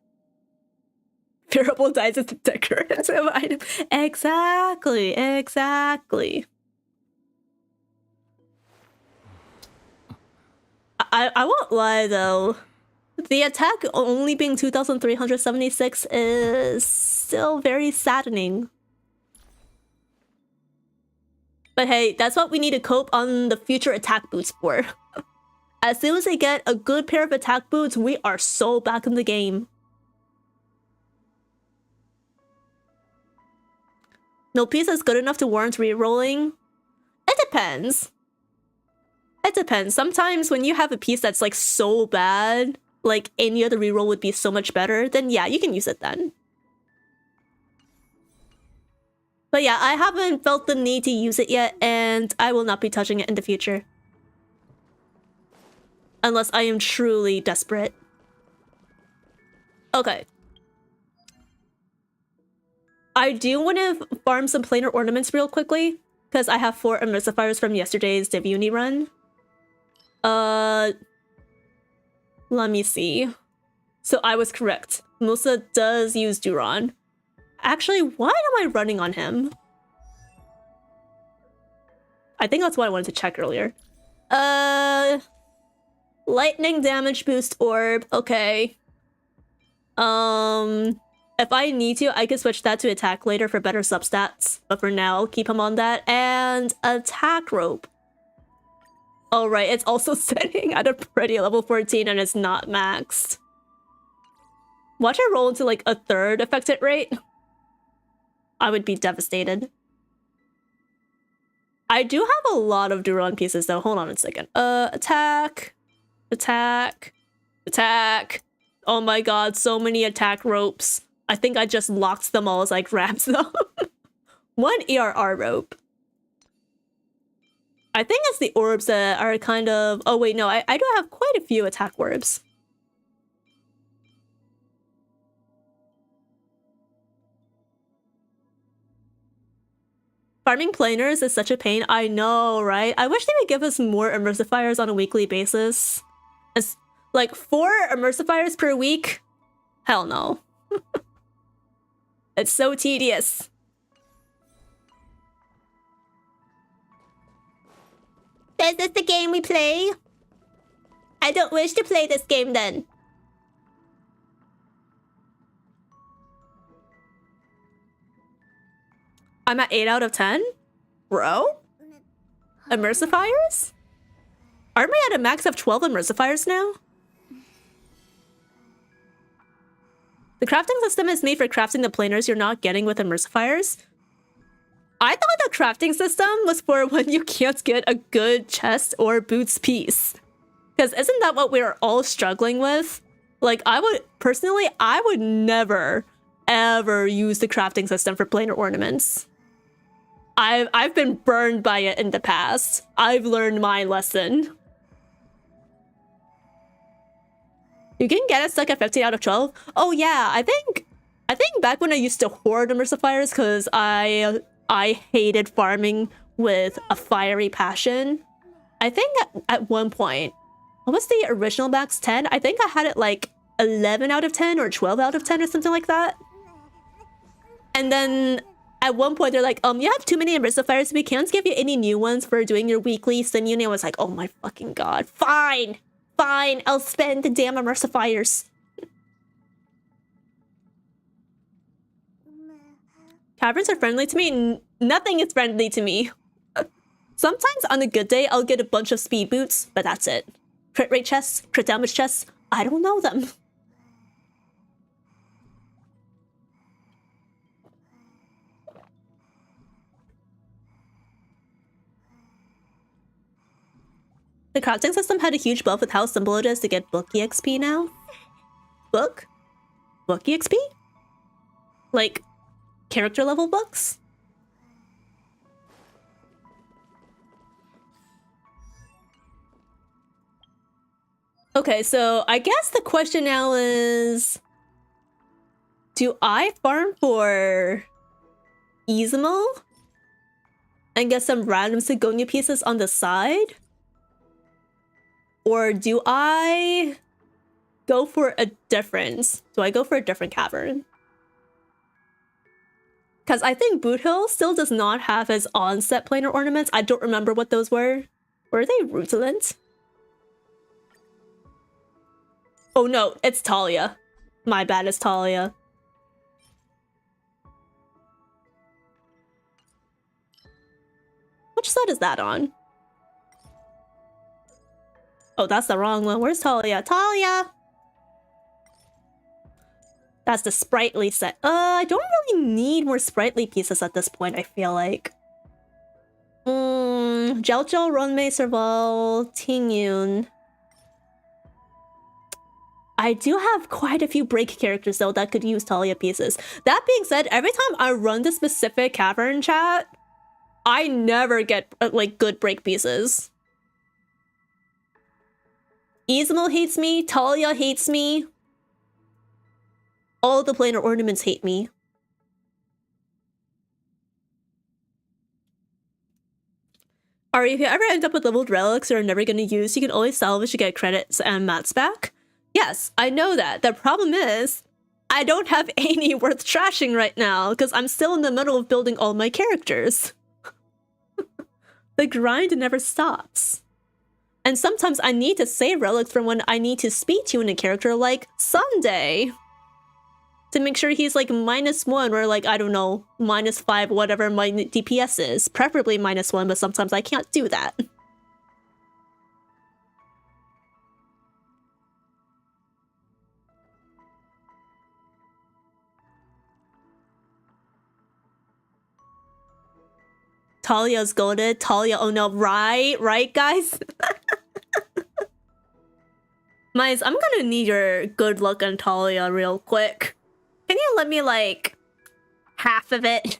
S1: Variable dice is a decorative item. Exactly. I won't lie though, the attack only being 2,376 is still very saddening. But hey, that's what we need to cope on the future attack boots for. As soon as I get a good pair of attack boots, we are so back in the game. No piece is good enough to warrant re-rolling? It depends. It depends. Sometimes when you have a piece that's like so bad, like any other reroll would be so much better, then yeah, you can use it then. But yeah, I haven't felt the need to use it yet, and I will not be touching it in the future. Unless I am truly desperate. Okay. I do want to farm some planar ornaments real quickly, because I have 4 emulsifiers from yesterday's Divuni run. Let me see. So I was correct. Musa does use Duran. Actually, why am I running on him? I think that's what I wanted to check earlier. Lightning damage boost orb. Okay. If I need to, I can switch that to attack later for better substats. But for now, I'll keep him on that. And attack rope. Oh, right. It's also sitting at a pretty level 14 and it's not maxed. Watch it roll into like a 3rd affected rate. I would be devastated. I do have a lot of Duran pieces though. Hold on a second. Attack. Attack. Attack. Oh my god, so many attack ropes. I think I just locked them all as I grabbed them. 1 ERR rope. I think it's the orbs that are kind of... Oh wait, no, I do have quite a few attack orbs. Farming planers is such a pain. I know, right? I wish they would give us more immersifiers on a weekly basis. It's like 4 immersifiers per week? Hell no. It's so tedious. Is this the game we play? I don't wish to play this game then. I'm at 8 out of 10? Bro? Immersifiers? Aren't we at a max of 12 immersifiers now? The crafting system is made for crafting the planers you're not getting with immersifiers. I thought the crafting system was for when you can't get a good chest or boots piece. Because isn't that what we're all struggling with? Like, personally, I would never, ever use the crafting system for planar ornaments. I've been burned by it in the past. I've learned my lesson. You can get it stuck at 15 out of 12. Oh yeah, I think back when I used to hoard immersifiers because I hated farming with a fiery passion. I think at one point, what was the original max? 10? I think I had it like 11 out of 10 or 12 out of 10 or something like that. And then at one point they're like, you have too many immersifiers, we can't give you any new ones for doing your weekly sim. I was like, oh my fucking god, fine, I'll spend the damn immersifiers. Caverns are friendly to me. Nothing is friendly to me. Sometimes on a good day, I'll get a bunch of speed boots, but that's it. Crit rate chests, crit damage chests, I don't know them. The crafting system had a huge buff with how simple it is to get book EXP now. Book? Book EXP? Like, character level books? Okay, so I guess the question now is... Do I farm for... Ismo? And get some random Sigonia pieces on the side? Or do I go for a difference? Do I go for a different cavern? Because I think Boot Hill still does not have his onset planar ornaments. I don't remember what those were. Were they rutilant? Oh no, it's Talia. My bad, it's Talia. Which side is that on? Oh, that's the wrong one. Where's Talia? Talia! That's the sprightly set. I don't really need more sprightly pieces at this point, I feel like. Jiaozhou, Ronmei, Serval, Tingyun. I do have quite a few break characters though that could use Talia pieces. That being said, every time I run the specific cavern chat, I never get like good break pieces. Ismo hates me, Talia hates me. All the planar ornaments hate me. Ari, if you ever end up with leveled relics you're never going to use, you can always salvage to get credits and mats back. Yes, I know that. The problem is, I don't have any worth trashing right now because I'm still in the middle of building all my characters. The grind never stops. And sometimes I need to save relics from when I need to speed tune a character like Sunday. to make sure he's like -1 or like, I don't know, -5, whatever my DPS is. Preferably -1, but sometimes I can't do that. Talia's goaded. Talia, oh no, right, guys? Mice, I'm gonna need your good luck on Talia real quick. Can you let me, like, half of it?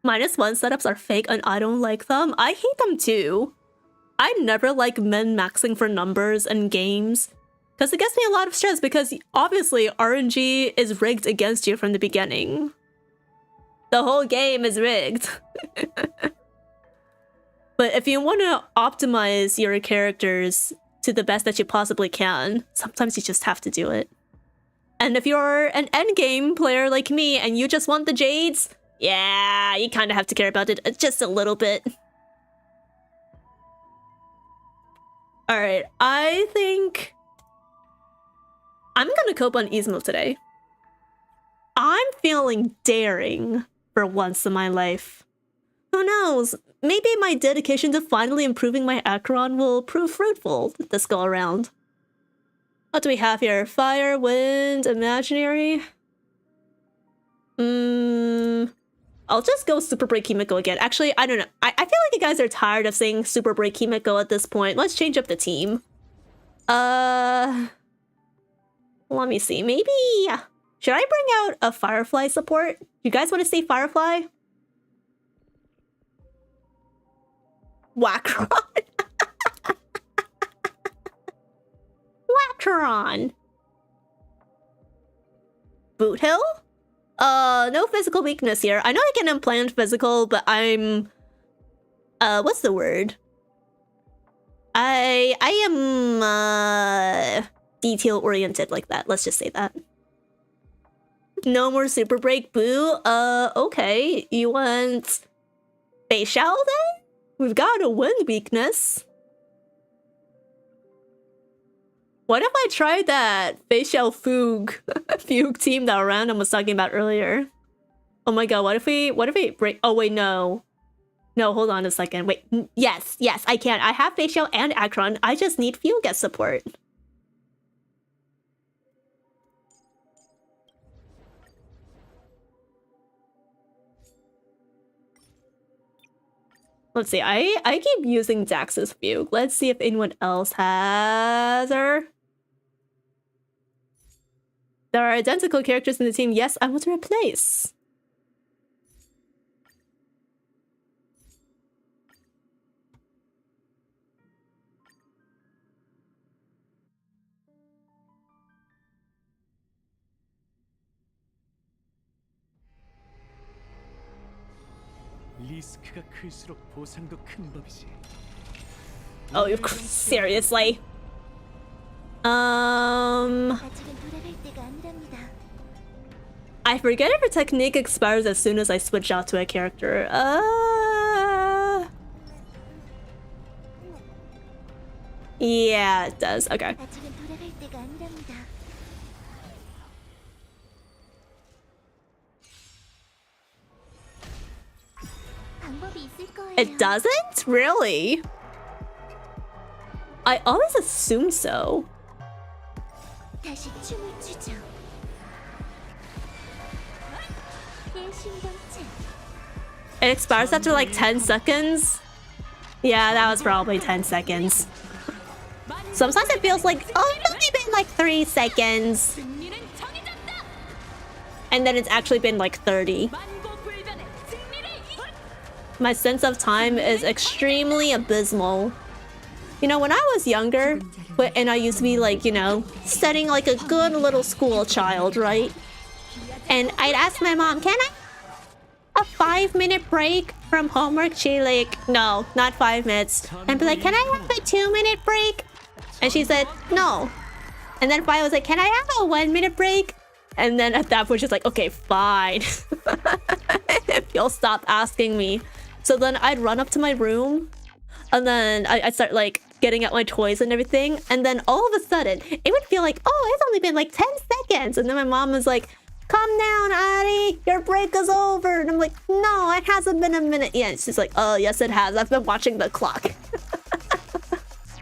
S1: -1 setups are fake and I don't like them. I hate them too. I never like min-maxing for numbers and games. Because it gets me a lot of stress because obviously RNG is rigged against you from the beginning. The whole game is rigged. But if you want to optimize your characters to the best that you possibly can, sometimes you just have to do it. And if you're an endgame player like me and you just want the jades, yeah, you kind of have to care about it just a little bit. Alright, I think I'm gonna cope on Ismo today. I'm feeling daring for once in my life. Who knows? Maybe my dedication to finally improving my Acheron will prove fruitful this go around. What do we have here? Fire, wind, imaginary? I'll just go Super Break Kimiko again. Actually, I don't know. I feel like you guys are tired of saying Super Break Kimiko at this point. Let's change up the team. Let me see. Maybe... should I bring out a Firefly support? You guys want to say Firefly? Wackaron. Wackaron. Boot Hill? No physical weakness here. I know I can implant physical, but I'm... what's the word? I am, detail-oriented like that. Let's just say that. No more Super Break, boo. Okay. You want... Facial then? We've got a wind weakness. What if I tried that facial fugue team that Random was talking about earlier? Oh my god, what if we break... Oh wait, no. No, hold on a second. Wait, yes, I can. I have facial and Acheron. I just need fugue as support. Let's see, I keep using Dax's fugue. Let's see if anyone else has her. There are identical characters in the team. Yes, I want to replace. Oh, you're seriously? I forget if her technique expires as soon as I switch out to a character. Yeah, it does. Okay. It doesn't? Really? I always assume so. It expires after like 10 seconds? Yeah, that was probably 10 seconds. Sometimes it feels like, oh, it's only been like 3 seconds. And then it's actually been like 30. My sense of time is extremely abysmal. You know, when I was younger, and I used to be like, you know, studying like a good little school child, right? And I'd ask my mom, can I have a 5-minute break from homework? She'd like, no, not 5 minutes. And be like, can I have a 2-minute break? And she said, no. And then finally I was like, can I have a 1-minute break? And then at that point, she's like, okay, fine. If you'll stop asking me. So then I'd run up to my room, and then I'd start like getting out my toys and everything. And then all of a sudden, it would feel like, oh, it's only been like 10 seconds. And then my mom was like, calm down, Ari, your break is over. And I'm like, no, it hasn't been a minute yet. She's like, oh, yes, it has. I've been watching the clock.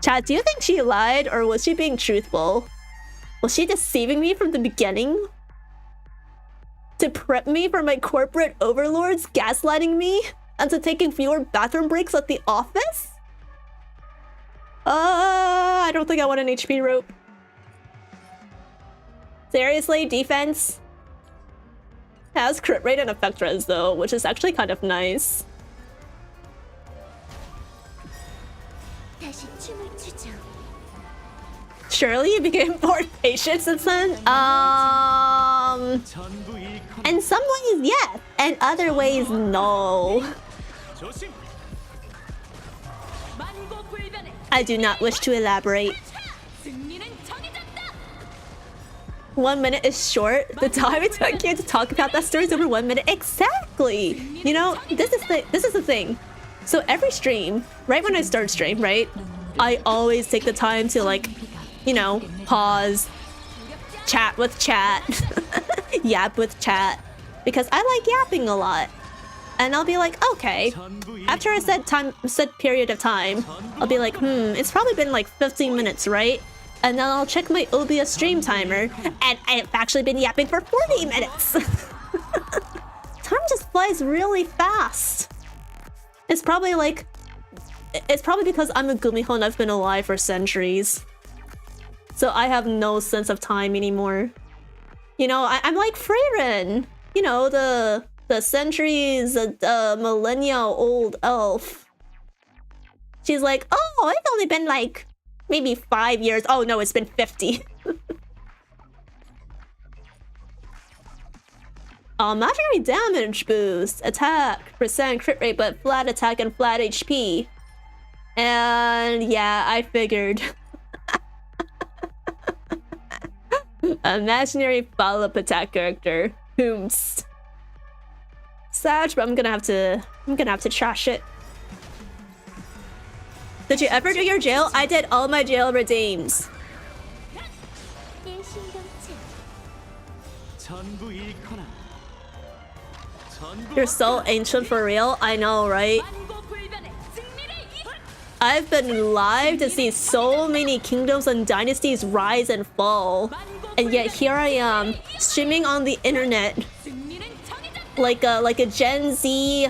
S1: Chat, do you think she lied or was she being truthful? Was she deceiving me from the beginning? To prep me for my corporate overlords gaslighting me? And to taking fewer bathroom breaks at the office? I don't think I want an HP rope. Seriously, defense? Has crit rate and effect res though, which is actually kind of nice. Surely you became more patient since then? In some ways, yes. And other ways, no. I do not wish to elaborate. 1 minute is short. The time it took you to talk about that story is over 1 minute. Exactly. You know, this is the thing. So every stream, right when I start stream, right, I always take the time to, like, you know, pause, chat with chat, yap with chat, because I like yapping a lot. And I'll be like, okay, after a set period of time, I'll be like, it's probably been like 15 minutes, right? And then I'll check my OBS stream timer, and I've actually been yapping for 40 minutes. Time just flies really fast. It's probably because I'm a gumiho and I've been alive for centuries. So I have no sense of time anymore. You know, I'm like Freyren. You know, the centuries, millennia old elf. She's like, oh, it's only been like maybe 5 years. Oh no, it's been 50. Imaginary damage boost, attack, percent crit rate, but flat attack and flat HP. And yeah, I figured. Imaginary follow-up attack character. Whomst. Sad, but I'm gonna have to trash it. Did you ever do your jail? I did all my jail redeems. You're so ancient for real? I know, right? I've been live to see so many kingdoms and dynasties rise and fall. And yet here I am, streaming on the internet. Like a Gen Z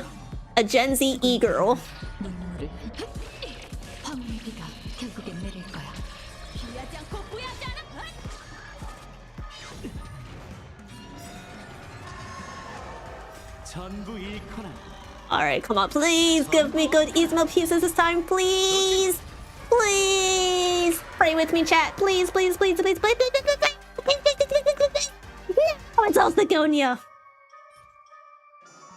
S1: e-girl. Alright, come on, please give me good Ismo pieces this time, please! Please! Pray with me, chat. Please, please, please, please, please, please, please, please, please, please. Oh, it's all Sigonia.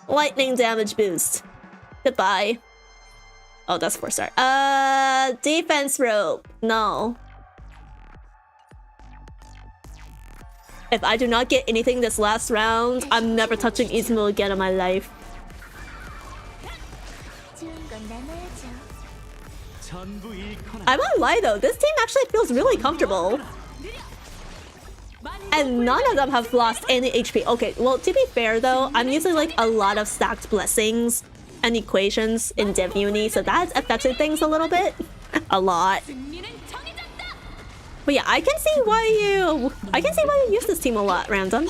S1: Lightning damage boost. Goodbye. Oh, that's 4-star. Defense rope. No. If I do not get anything this last round, I'm never touching Izumo again in my life. I won't lie though, this team actually feels really comfortable. And none of them have lost any HP. Okay, well, to be fair though, I'm using like a lot of stacked blessings and equations in Div Uni, so that's affected things a little bit. A lot. But yeah, I can see why you use this team a lot, Random.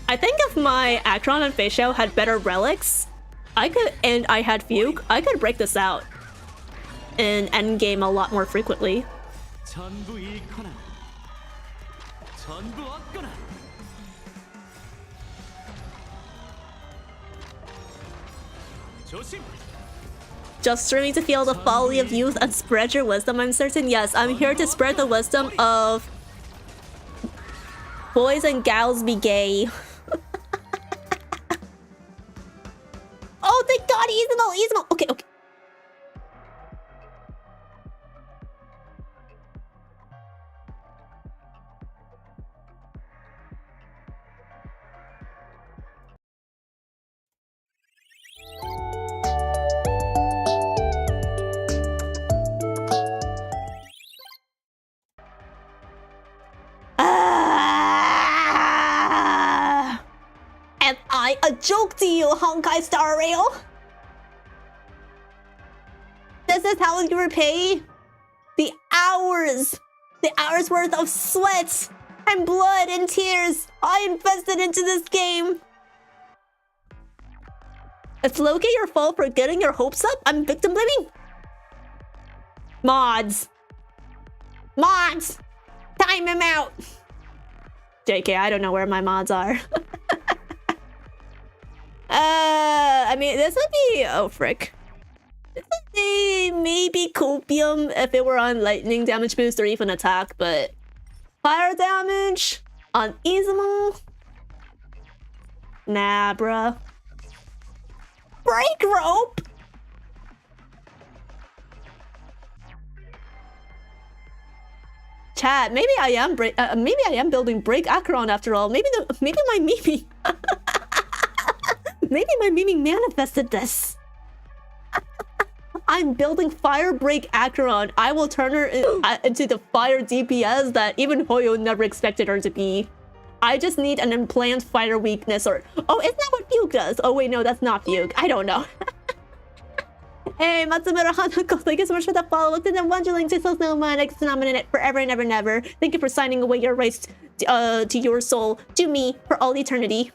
S1: I think if my Acron and Facial had better relics, and I had Fugue, I could break this out in endgame a lot more frequently. Just streaming to feel the folly of youth and spread your wisdom, I'm certain. Yes, I'm here to spread the wisdom of boys and gals be gay. Oh, thank God, Izumo. Okay. a joke to you, Honkai Star Rail? This is how you repay the hours worth of sweat and blood and tears I invested into this game. It's low-key your fault for getting your hopes up. I'm victim blaming. Mods. Mods! Time him out! JK, I don't know where my mods are. I mean, this would be... Oh, frick. This would be maybe copium if it were on lightning damage boost or even attack, but... Fire damage on Izumo? Nah, bruh. Break rope? Chat, maybe I am building Break Acheron after all. Maybe my miming maybe my miming manifested this. I'm building Fire Break Acheron. I will turn her into the fire DPS that even Hoyo never expected her to be. I just need an implant fire weakness or... Oh, isn't that what Fugue does? Oh wait, no, that's not Fugue. I don't know. Hey, Matsumura Hanako, thank you so much for that follow. Looked in the Wonderling to so man, nominate forever and ever and ever. Thank you for signing away your rights to your soul, to me, for all eternity.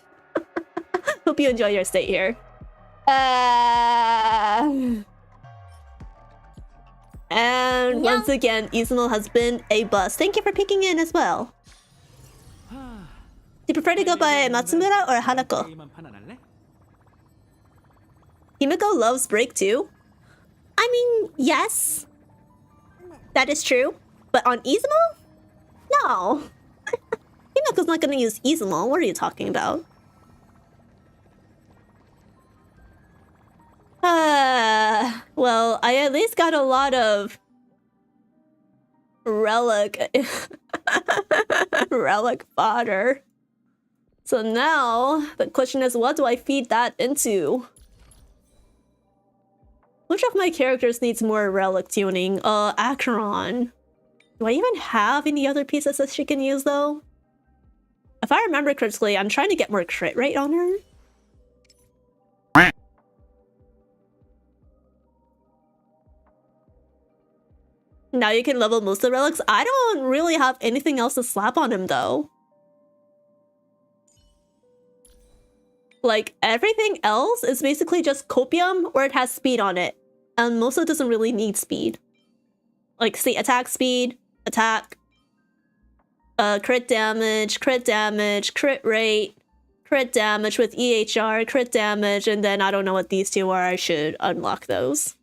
S1: Hope you enjoy your stay here. And once again, Izumo has been a bust. Thank you for peeking in as well. Do you prefer to go by Matsumura or Hanako? Himiko loves Break too. I mean, yes. That is true. But on Izumo? No. Himiko's not gonna use Izumo. What are you talking about? Well, I at least got a lot of relic fodder. So now the question is, what do I feed that into? Which of my characters needs more relic tuning? Acheron. Do I even have any other pieces that she can use though? If I remember correctly, I'm trying to get more crit rate on her. Now you can level most of the relics. I don't really have anything else to slap on him though. Like everything else is basically just copium or it has speed on it. And most of it doesn't really need speed. Like see attack speed, attack, crit damage, crit rate, crit damage with EHR, crit damage, and then I don't know what these two are. I should unlock those.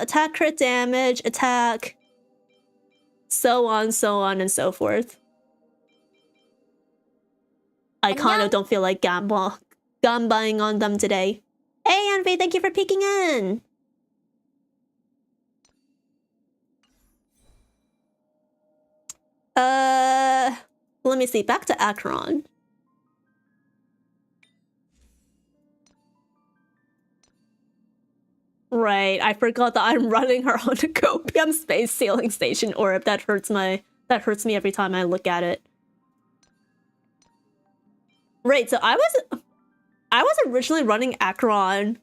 S1: Attack, crit damage, attack, so on and so forth. I kind of don't feel like gambaing on them today. Hey, Envy, thank you for peeking in. Let me see. Back to Acheron. Right, I forgot that I'm running her on a copium space sailing station orb. That hurts me every time I look at it. Right, so I was originally running Acheron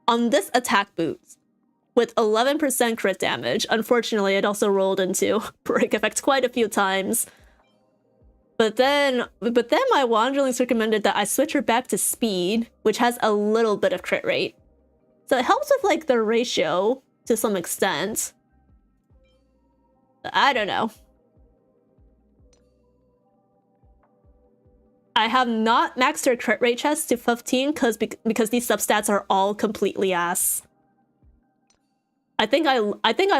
S1: on this attack boost with 11% crit damage. Unfortunately, it also rolled into break effect quite a few times. But then my Wanderlings recommended that I switch her back to speed, which has a little bit of crit rate. So it helps with like the ratio to some extent. I don't know. I have not maxed her crit rate chest to 15 because these substats are all completely ass. I think I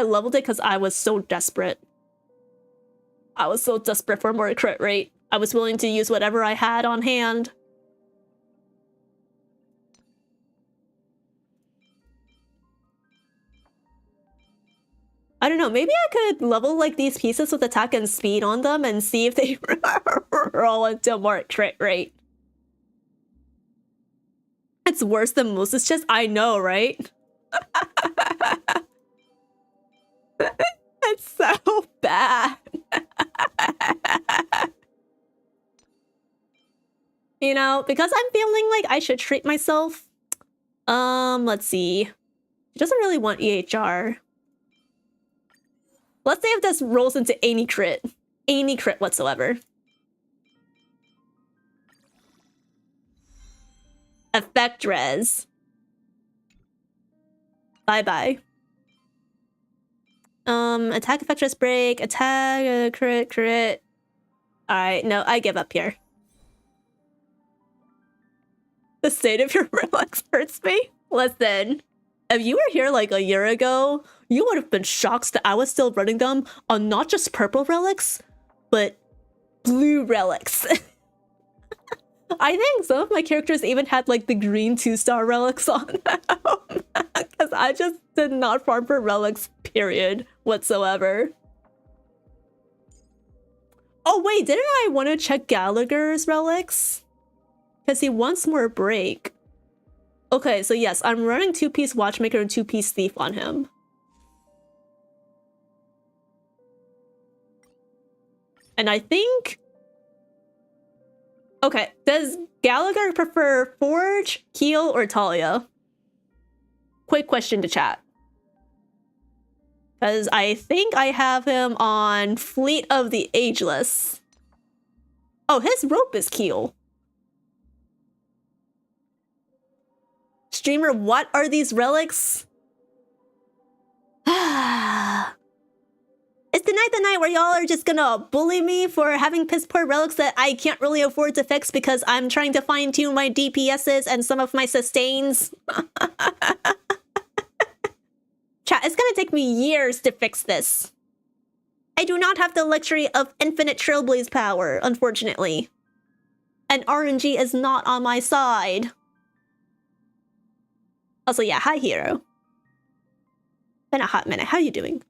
S1: leveled it because I was so desperate. I was so desperate for more crit rate. I was willing to use whatever I had on hand. I don't know, maybe I could level like these pieces with attack and speed on them and see if they roll into more crit rate. It's worse than Moses' chest, I know, right? It's so bad. You know, because I'm feeling like I should treat myself. Let's see. She doesn't really want EHR. Let's say if this rolls into any crit whatsoever. Effect res. Bye-bye. Attack effect res break, attack, crit. Alright, no, I give up here. The state of your relics hurts me. Listen, if you were here like a year ago, you would have been shocked that I was still running them on not just purple relics, but blue relics. I think some of my characters even had like the green 2-star relics on them. Because I just did not farm for relics, period, whatsoever. Oh wait, didn't I want to check Gallagher's relics? Because he wants more break. Okay, so yes, I'm running 2-piece Watchmaker and 2-piece Thief on him. And I think... Okay, does Gallagher prefer Forge, Heal, or Talia? Quick question to chat. Because I think I have him on Fleet of the Ageless. Oh, his rope is Keel. Streamer, what are these relics? Is tonight the night where y'all are just gonna bully me for having piss poor relics that I can't really afford to fix because I'm trying to fine tune my DPSs and some of my sustains? Chat, it's gonna take me years to fix this. I do not have the luxury of infinite Trailblaze power, unfortunately. And RNG is not on my side. Also, yeah, hi, Hero. Been a hot minute. How you doing?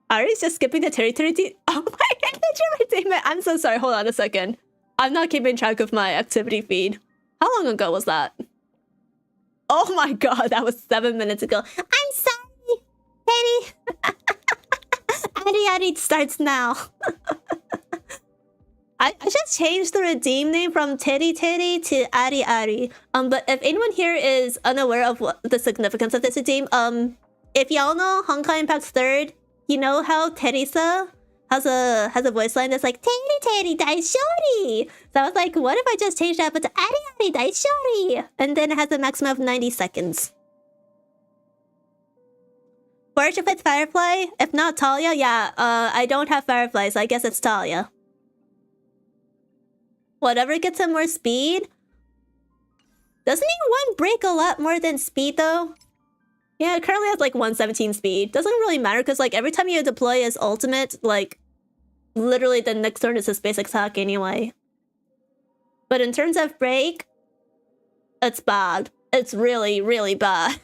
S1: Ari's just skipping the territory. Oh my god, I'm so sorry. Hold on a second. I'm not keeping track of my activity feed. How long ago was that? Oh my god, that was 7 minutes ago. I'm sorry, Teddy. Adi starts now. I should change the redeem name from Teddy to Ari. But if anyone here is unaware of the significance of this redeem, if y'all know Honkai Impact's third, you know how Teresa has a voice line that's like Teddy Daishori. So I was like, what if I just change that but to Ari Daishori? And then it has a maximum of 90 seconds. Forge if it's Firefly, if not Talia, yeah. I don't have Firefly, so I guess it's Talia. Whatever gets him more speed. Doesn't he one break a lot more than speed though? Yeah, it currently has like 117 speed. Doesn't really matter because like every time you deploy his ultimate, like literally the next turn is his basic attack anyway. But in terms of break, it's bad. It's really, really bad.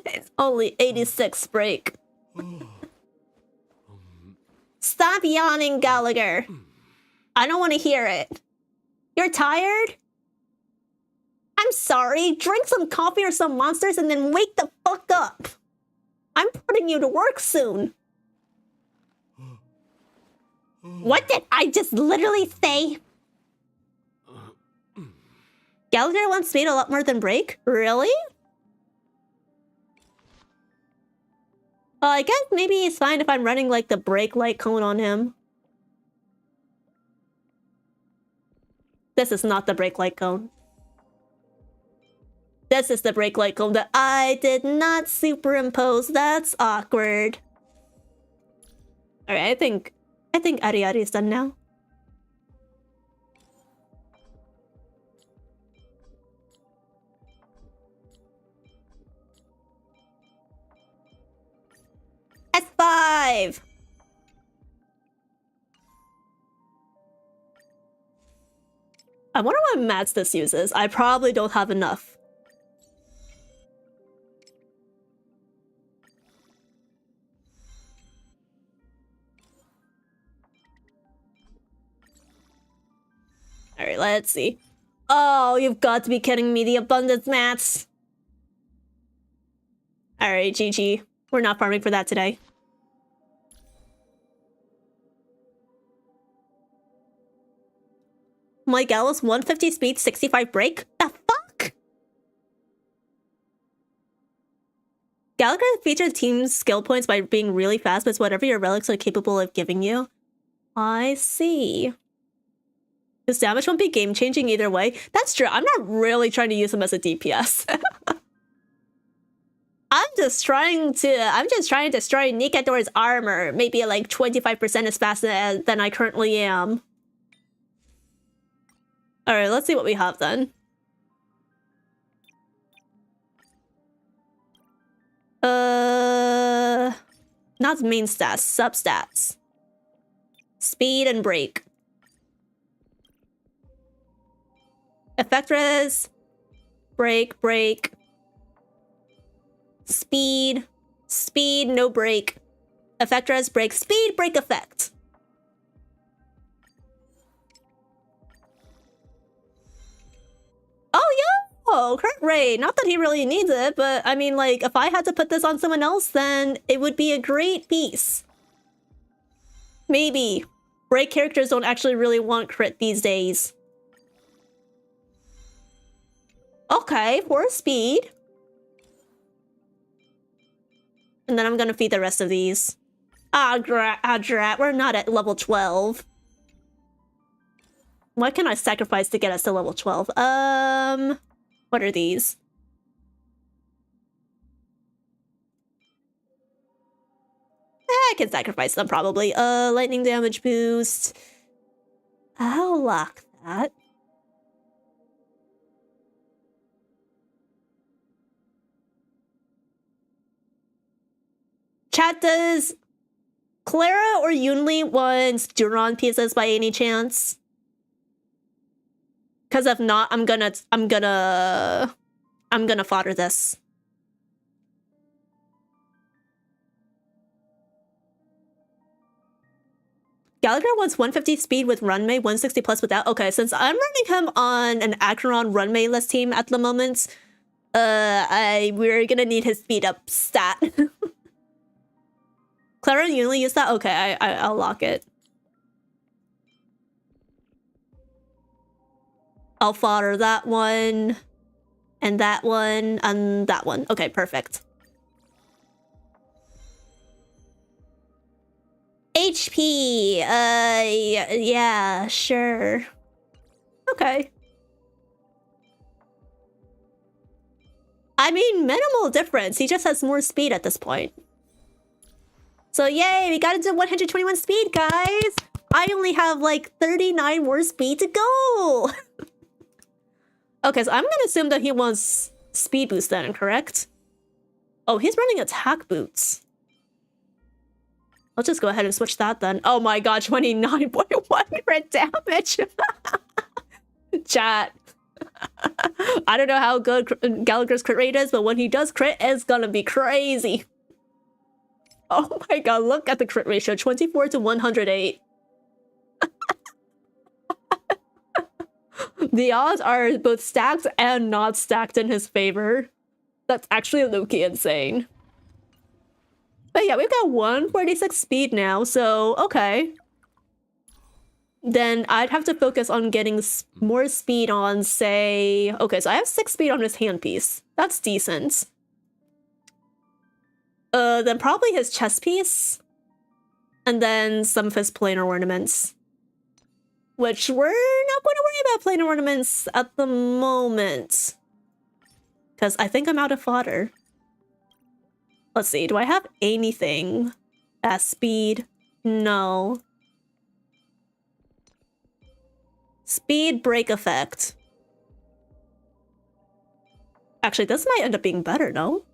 S1: It's only 86 break. Stop yawning, Gallagher. I don't want to hear it. You're tired? I'm sorry. Drink some coffee or some monsters and then wake the fuck up. I'm putting you to work soon. What did I just literally say? Gallagher wants speed a lot more than break? Really? Well, I guess maybe it's fine if I'm running like the break light cone on him. This is not the break light cone. This is the break light cone that I did not superimpose. That's awkward. Alright, I think Ari is done now. S5! I wonder what mats this uses. I probably don't have enough. Alright, let's see. Oh, you've got to be kidding me. The abundance mats. Alright, GG. We're not farming for that today. my gal is 150 speed, 65 break? The fuck? Gallagher featured team skill points by being really fast, but it's whatever your relics are capable of giving you. I see. His damage won't be game-changing either way. That's true. I'm not really trying to use him as a DPS. I'm just trying to destroy Nikador's armor. Maybe like 25% as fast than I currently am. Alright, let's see what we have then. Not main stats, substats. Speed and break. Effect res. Break, break. Speed. Speed, no break. Effect res, break, speed, break effect. Oh, yeah! Oh, crit rate. Not that he really needs it, but I mean, like, if I had to put this on someone else, then it would be a great piece. Maybe. Break characters don't actually really want crit these days. Okay, 4 speed. And then I'm gonna feed the rest of these. Drat, we're not at level 12. What can I sacrifice to get us to level 12? What are these? I can sacrifice them probably. Lightning damage boost. I'll lock that. Chat, does Clara or Yunli wants Duron pieces by any chance? Because if not, I'm gonna fodder this. Gallagher wants 150 speed with Runmei, 160 plus without. Okay, since I'm running him on an Acheron Runmei-less team at the moment, we're gonna need his speed up stat. Clara and Yunli use that? Okay, I'll lock it. I'll fodder that one, and that one, and that one. Okay, perfect. HP! Yeah, sure. Okay. I mean, minimal difference. He just has more speed at this point. So yay, we got into 121 speed, guys! I only have like 39 more speed to go! Okay, so I'm gonna assume that he wants speed boost then, correct? Oh, he's running attack boots. I'll just go ahead and switch that then. Oh my god, 29.1 crit damage! Chat. I don't know how good Gallagher's crit rate is, but when he does crit, it's gonna be crazy. Oh my god, look at the crit ratio, 24 to 108. The odds are both stacked and not stacked in his favor. That's actually low-key insane. But yeah, we've got 146 speed now, so okay. Then I'd have to focus on getting more speed on, say... Okay, so I have 6 speed on his handpiece. That's decent. Then probably his chest piece. And then some of his planar ornaments. Which we're not going to worry about planar ornaments at the moment. Because I think I'm out of fodder. Let's see, do I have anything as speed? No. Speed break effect. Actually, this might end up being better, no?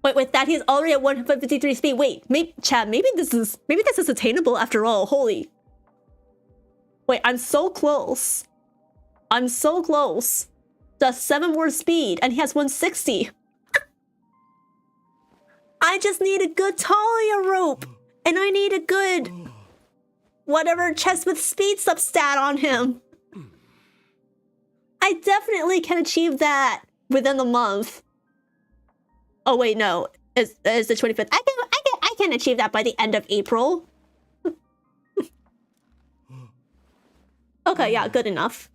S1: Wait, with that, he's already at 153 speed. Wait, chat, maybe this is attainable after all. Holy. Wait, I'm so close. I'm so close. Does 7 more speed, and he has 160. I just need a good Talia rope, and I need a good whatever chest with speed substat on him. I definitely can achieve that within the month. Oh wait, no, it's the 25th. I can achieve that by the end of April. Okay, yeah, good enough.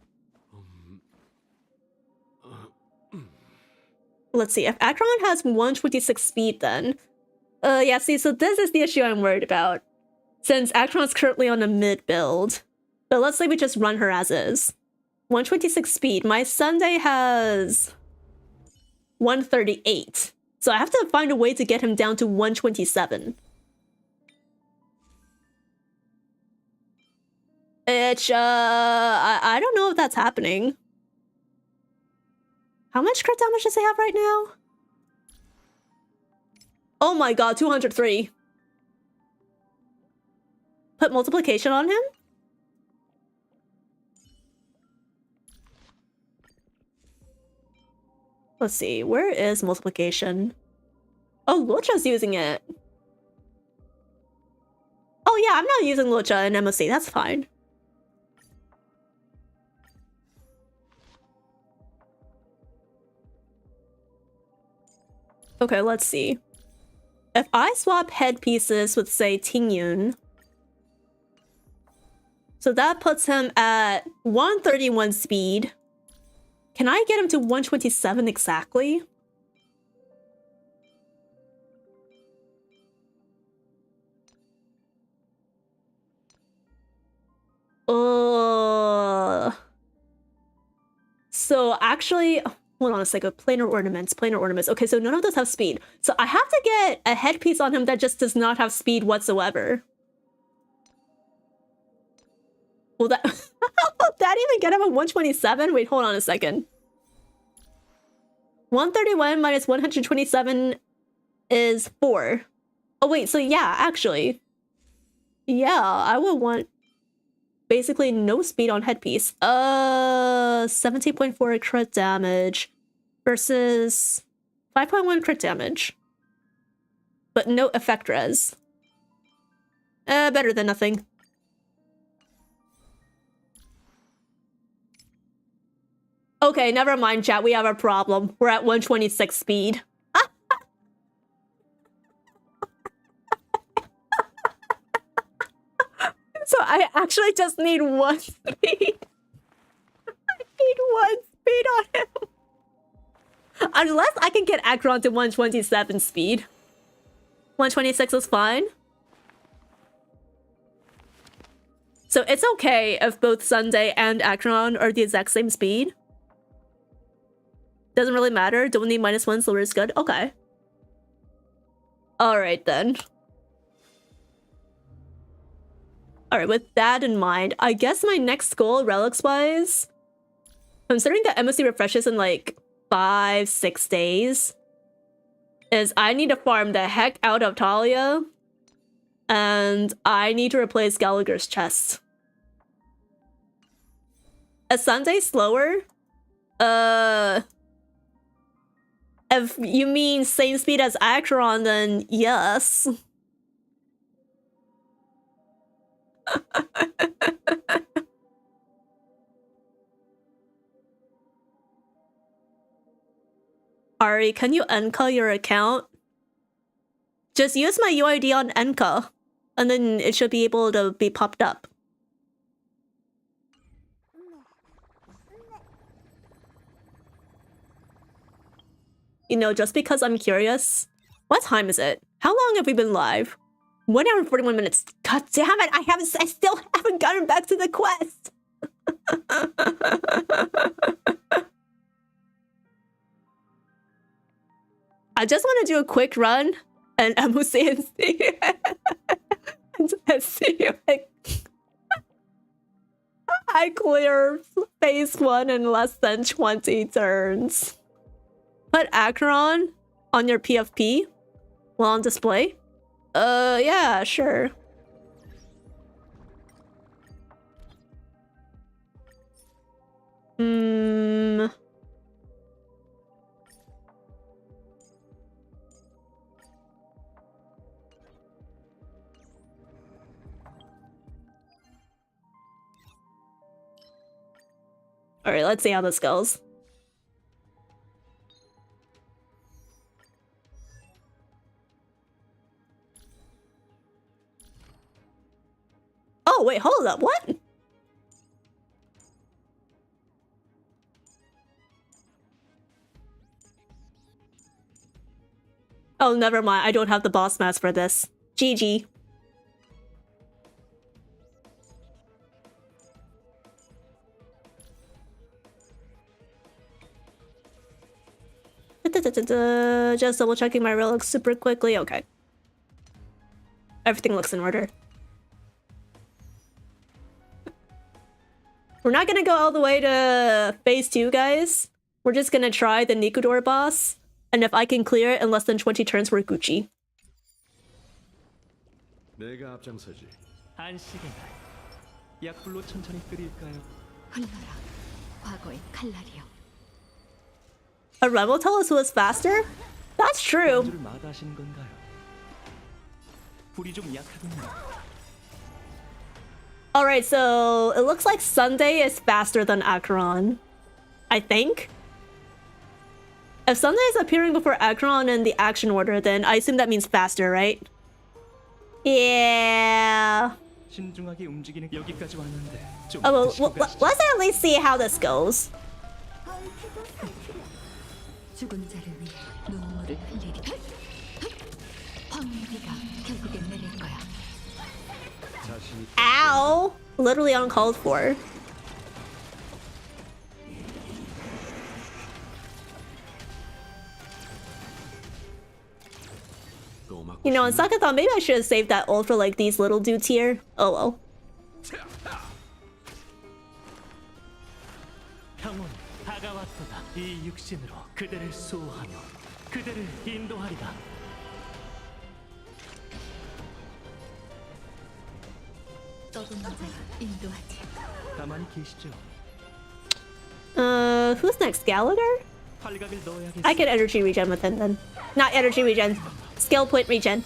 S1: Let's see, if Akron has 126 speed then. Yeah, see, so this is the issue I'm worried about. Since Akron's currently on a mid build. But let's say we just run her as is. 126 speed. My Sunday has 138. So I have to find a way to get him down to 127. I don't know if that's happening. How much crit damage does he have right now? Oh my god, 203. Put multiplication on him? Let's see, where is multiplication? Oh, Lucha's using it. Oh yeah, I'm not using Lucha in MOC, that's fine. Okay, let's see. If I swap headpieces with, say, Tingyun, so that puts him at 131 speed. Can I get him to 127 exactly? So actually, hold on a second. Planar ornaments. Okay, so none of those have speed. So I have to get a headpiece on him that just does not have speed whatsoever. Will that will that even get him a 127? Wait, hold on a second. 131 minus 127 is 4. Oh wait, so yeah, actually. Yeah, I would want basically no speed on headpiece. 17.4 crit damage versus 5.1 crit damage. But no effect res. Better than nothing. Okay, never mind, chat. We have a problem. We're at 126 speed. So I actually just need 1 speed. I need 1 speed on him. Unless I can get Akron to 127 speed. 126 is fine. So it's okay if both Sunday and Akron are the exact same speed. Doesn't really matter. Don't need -1, so it's good. Okay. Alright then. Alright, with that in mind, I guess my next goal, relics-wise, considering that MOC refreshes in like 5-6 days, is I need to farm the heck out of Talia, and I need to replace Gallagher's chest. A Sunday slower? If you mean same speed as Acheron, then yes. Ari, can you Enka your account? Just use my UID on Enka, and then it should be able to be popped up. You know, just because I'm curious. What time is it? How long have we been live? 1 hour and 41 minutes. God damn it! I still haven't gotten back to the quest. I just want to do a quick run and MOC and see. And see if I clear phase 1 in less than 20 turns. Put Acheron on your PFP while on display. Yeah, sure. Alright, let's see how this goes. Oh, wait, hold up, what? Oh, never mind. I don't have the boss mask for this. GG. Just double checking my relics super quickly. Okay. Everything looks in order. We're not gonna go all the way to phase 2, guys. We're just gonna try the Nikudor boss. And if I can clear it in less than 20 turns, we're Gucci.
S3: 내가 앞장서지.
S4: 안식의 날. 약불로 천천히 끓일까요?
S5: 흘러라. 과거의 칼날이여.
S1: A rebel tell us who is faster? That's true.
S4: 불을 마다하시는 건가요? 불이 좀 약하군요.
S1: Alright, so it looks like Sunday is faster than Acheron. I think. If Sunday is appearing before Acheron in the action order, then I assume that means faster, right? Yeah.
S4: 신중하게 움직이는 여기까지 왔는데 좀
S1: Oh, well,
S4: 드시고 가시죠.
S1: let's at least see how this goes.
S5: 죽은 자를 위해 눈물을 흘리리. 황비가 결국엔 내릴 거야.
S3: 자신이
S1: Ow! Literally uncalled for.
S3: 또 맞고
S1: You know, in second thought, maybe I should have saved that ult for like these little dudes here. Oh well.
S4: 평온 다가왔도다. 이 육신으로 그대를 수호하며 그대를 인도하리다.
S5: 떠도는 자가 인도하지.
S4: 가만히 계시죠.
S1: Who's next? Gallagher?
S4: 팔각을 넣어야겠어.
S1: I can energy regen with him then. Not energy regen. Skill point regen.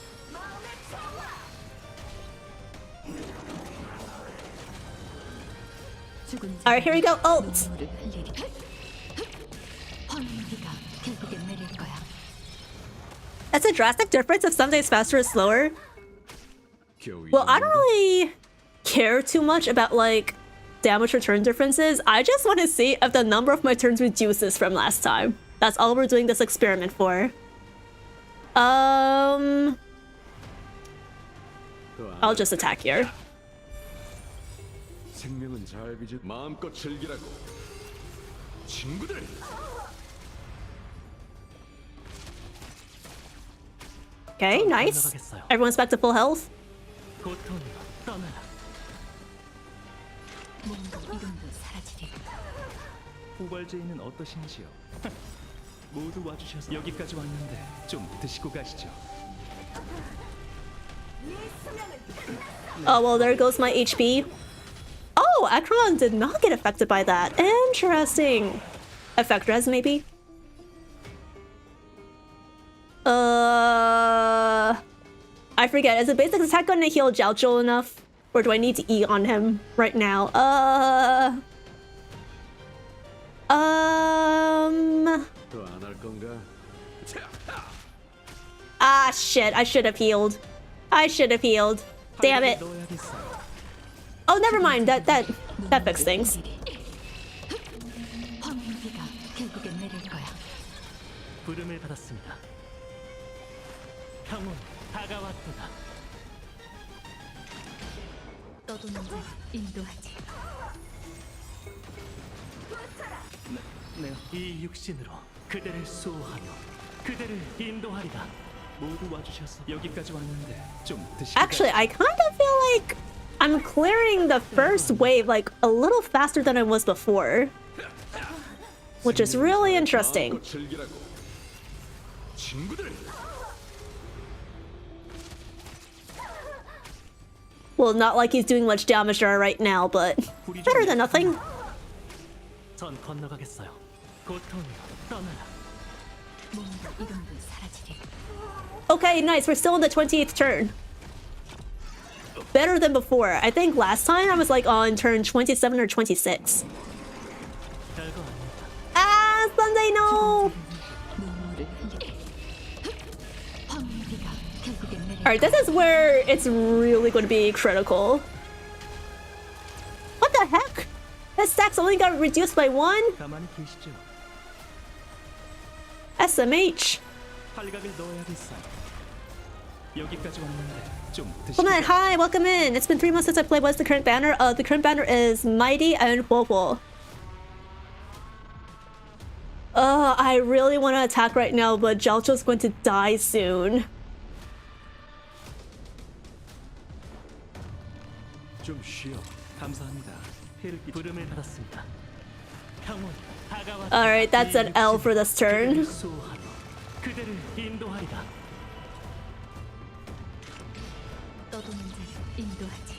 S5: 죽은
S1: Alright, here we go. Ult!
S5: 눈물을 흘리리. 황비가 결국엔 내릴 거야.
S1: That's a drastic difference if Sunday's faster or slower.
S3: 겨우
S1: Well, I don't really care too much about like damage return differences. I just want to see if the number of my turns reduces from last time. That's all we're doing this experiment for. I'll just attack here.
S3: 생명은 잘 빚을 마음껏 즐기라고. 친구들.
S1: Okay, nice. Everyone's back to full health.
S4: 고통이여 떠나라.
S5: 몸도 이름도 사라지리.
S4: 후벌제인은 어떠신지요? 모두 와주셔서 여기까지 왔는데 좀 드시고 가시죠.
S1: Oh, well, there goes my HP. Oh, Acheron did not get affected by that. Interesting. Effect res, maybe? I forget. Is a basic attack going to heal Jiaozhou enough? Or do I need to E on him right now?
S3: 더안할 건가?
S1: Ah, shit. I should have healed. I should have healed. Damn it.
S4: 넣어야겠어.
S1: Oh, never mind. That fixed things.
S5: 황비가 결국엔 내릴 거야.
S4: 부름을 받았습니다. 평온 다가왔도다.
S5: 떠도는 자가 인도하지.
S4: 내가 이 육신으로 그대를 수호하며 그대를 인도하리다. 모두 와주셔서 여기까지 왔는데 좀 드시고
S1: Actually, I kind of feel like I'm clearing the first wave like a little faster than I was before, which is really interesting.
S3: 마음껏 즐기라고. 친구들.
S1: Well, not like he's doing much damage to her right now, but better than nothing.
S4: 전 건너가겠어요. 고통이여 떠나라.
S5: 몸도 이름도 사라지리.
S1: Okay, nice. We're still in the 28th turn. Better than before. I think last time I was like on turn 27 or 26.
S4: 별거 아닙니다.
S1: Ah, Sunday, no!
S5: 눈물을 흘리리. 황비가 결국엔 내릴
S1: Alright, this is where it's really going to be critical. What the heck? His stacks only got reduced by 1?
S4: 가만히 계시죠.
S1: SMH.
S4: 팔각을 넣어야겠어요. 여기까지 왔는데 좀
S1: Come on, hi, welcome in. It's been 3 months since I played. What's the current banner? The current banner is Mighty and Wowo. I really want to attack right now, but Jalcho's going to die soon.
S4: 좀 쉬어. 감사합니다. 해를 부름을 받았습니다. 형원 다가와.
S1: Alright, that's an L for this turn.
S4: 수호하며 그대를 인도하리라.
S5: 떠도는 자를 인도하지.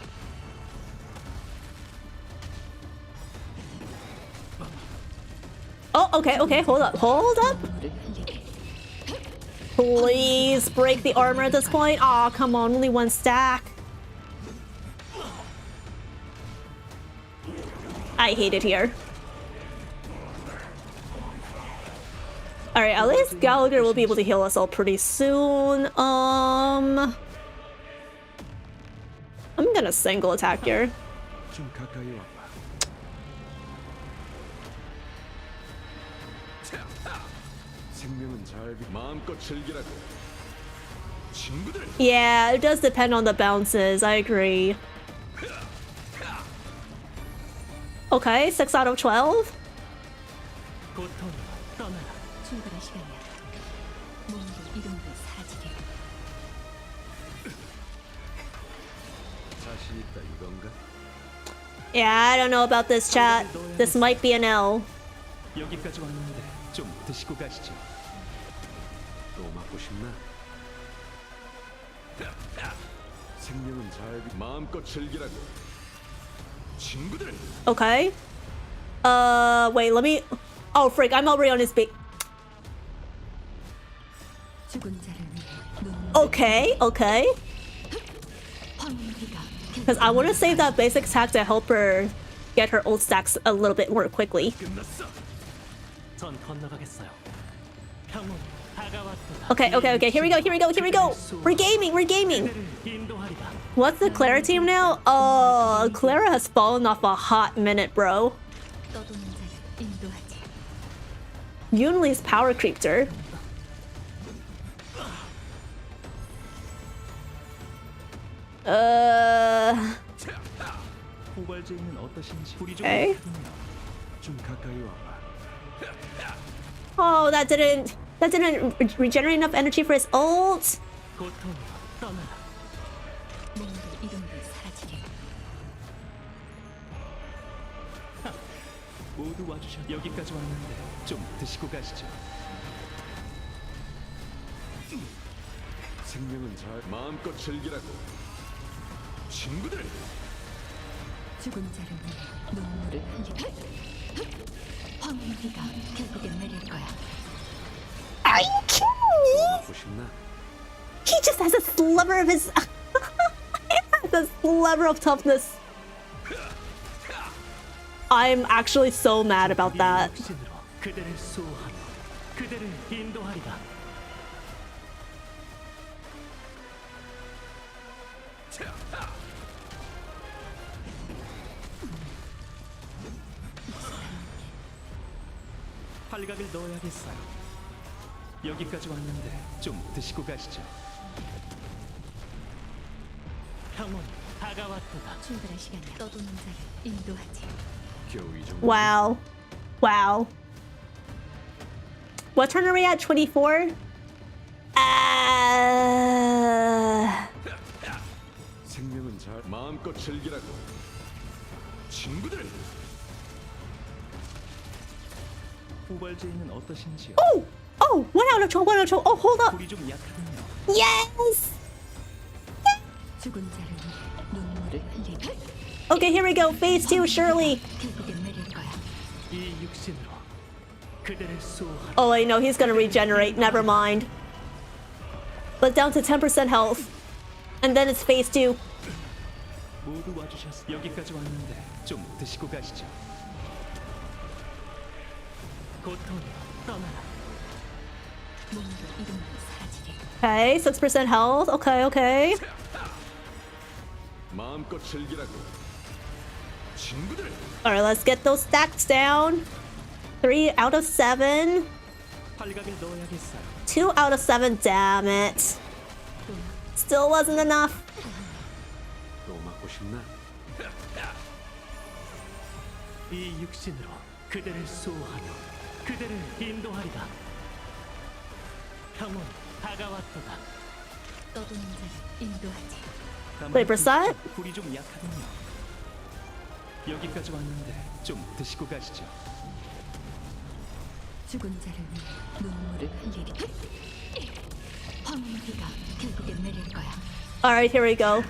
S1: Oh, okay, okay, hold up.
S5: 눈물을 흘리게.
S1: Please break the armor at this point. Aw, come on, only 1 stack. I hate it here. Alright, at least Gallagher will be able to heal us all pretty soon. I'm gonna single attack here.
S3: 좀 가까이 와봐. 생명은 잘 마음껏 즐기라고. 친구들.
S1: Yeah, it does depend on the bounces, I agree. Okay, 6 out of 12.
S4: 고통 떠나라.
S5: 출발할 시간이야. 몸도 이름도 사라지게.
S3: 자신 있다 이건가?
S1: Yeah, I don't know about this chat. This might be an L.
S4: 여기까지 왔는데 좀 드시고 가시죠.
S3: 또 맞고 싶나? 생명은 잘 마음껏 즐기라고. 친구들.
S1: Okay. Wait, let me... Oh, frick, I'm already on his bait.
S5: 죽은 자를 위해 눈물.
S1: Okay, okay.
S5: 황무리가
S1: Because I want to save that basic attack to help her get her ult stacks a little bit more quickly.
S4: 끝났어. 전 건너가겠어요. 형원 다가왔다.
S1: Okay, okay, okay. Here we go, here we go, here we go. We're gaming, we're gaming.
S4: 그대를 인도하리라.
S1: What's the Clara team now? Oh, Clara has fallen off a hot minute, bro.
S5: 떠도는 자를 인도하지.
S1: Yunli's power creeped her.
S4: 후발제인은 어떠신지 우리 좀
S1: Okay.
S4: 약하군요.
S3: 좀 가까이 와봐.
S1: Oh, that didn't regenerate enough energy for his ult.
S4: 고통 떠나라.
S5: 몸도 이름도 사라지게.
S4: 모두 와주셔. 여기까지 왔는데 좀 드시고 가시죠.
S3: 생명은 잘 마음껏 즐기라고. 친구들.
S5: 죽은 자를 위해 눈물을 흘리게. 황무리가 결국엔 내릴 거야.
S1: Are you kidding me?
S3: 맞고 싶나?
S1: He just has a sliver of his... He has a sliver of toughness. I'm actually so mad about that.
S4: 육신으로 그대를 수호하며 그대를 인도하리라. 팔각을 넣어야겠어요. 여기까지 왔는데 좀 드시고 가시죠. 형원 다가왔다.
S5: 출발할 시간이야. 떠도는 자를 인도하지.
S3: 겨우 이 정도.
S1: Wow. Wow. What turn are we at? 24?
S3: 생명은 잘 마음껏 즐기라고. 친구들.
S4: 후발제인은 어떠신지요?
S1: Oh! Oh! 1 out of 12, 1 out of 12. Oh, hold up.
S4: 우리 좀 약하군요.
S1: Yes!
S5: 죽은 자를 위해 눈물을 흘리게.
S1: Okay, here we go. Phase 2, Shirley.
S5: 결국엔 내릴 거야.
S4: 이 육신으로 그대를 수호하라.
S1: Oh, wait, no, he's gonna regenerate. Never mind. But down to 10% health. And then it's phase 2.
S4: 모두 와주셨어. 여기까지 왔는데 좀 드시고 가시죠. 고통 떠나라.
S5: 몸도 이름도 사라지게.
S1: Okay, 6% health. Okay, okay.
S3: 마음껏 즐기라고. 친구들.
S1: Alright, let's get those stacks down. 3 out of 7.
S4: 팔각을 넣어야겠어요.
S1: 2 out of 7, damn it. Still wasn't enough.
S3: 또 맞고 싶나?
S4: 이 육신으로 그대를 수호하며 그대를 인도하리라. 평온 다가왔도다.
S5: 떠도는 자를 인도하지.
S1: Wait, Brissette?
S4: 불이 좀 약하군요. 여기까지 왔는데 좀 드시고 가시죠.
S5: 죽은 자를 위해 눈물을 흘리리. 황혼의 비가 결국엔 내릴 거야.
S1: Alright, here we go.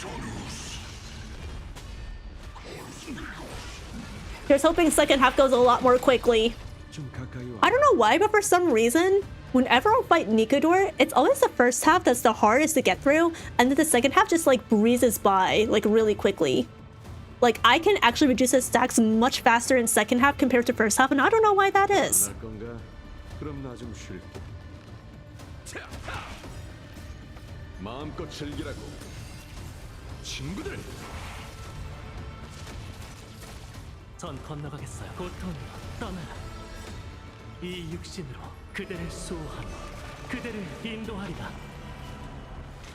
S1: Here's hoping second half goes a lot more quickly.
S3: 좀 가까이 와.
S1: I don't know why, but for some reason, whenever I fight Nikador, it's always the first half that's the hardest to get through, and then the second half just like breezes by like really quickly. Like I can actually reduce his stacks much faster in second half compared to first half, and I don't know why that is.
S3: 안 할 건가? 그럼 나 좀 쉴게. 마음껏 즐기라고. 친구들.
S4: 전 건너가겠어요. 고통으로 떠나라. 이 육신으로 그대를 수호하며 그대를 인도하리라.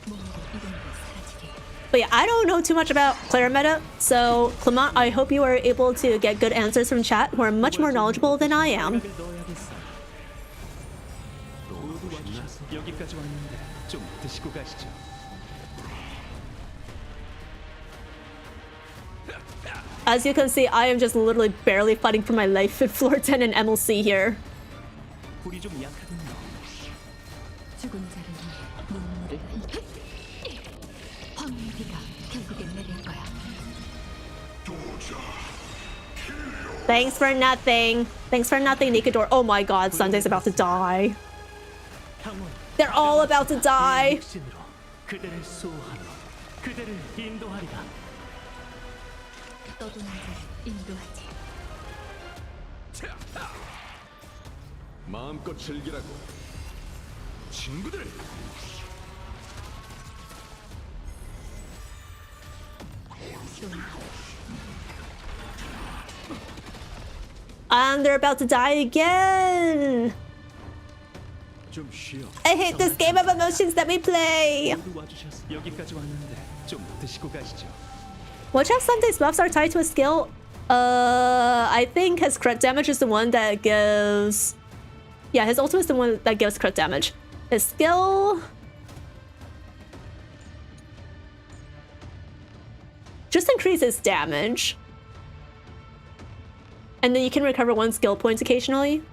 S5: 몸도 이름도 사라지리.
S1: But yeah, I don't know too much about player meta, so Clement, I hope you are able to get good answers from chat who are much more knowledgeable than I am.
S4: 모두 와주셔서 여기까지 왔는데 좀 드시고 가시죠.
S1: As you can see, I am just literally barely fighting for my life in floor 10 and MLC here.
S4: 불이 좀 약하군요.
S5: 죽은 자를 위해 눈물을 흘리리. 황혼의 비가 결국엔 내릴 거야.
S1: Thanks for nothing. Thanks for nothing, Nikador. Oh my god, Sunday's about to die.
S4: 평온
S1: They're all about to die.
S4: 육신으로 그대를 수호하며 그대를 인도하리라.
S5: 떠도는 자를 인도하지.
S3: 마음껏 즐기라고. 친구들.
S1: And they're about to die again.
S3: 좀 쉬어.
S1: I hate this game of emotions that we play.
S4: 모두 와주셔서 여기까지 왔는데 좀 드시고 가시죠.
S1: Watch out, Sunday's buffs are tied to a skill. I think his crit damage is the one that gives... Yeah, his ultimate is the one that gives crit damage. His skill... just increases damage. And then you can recover 1 skill point occasionally.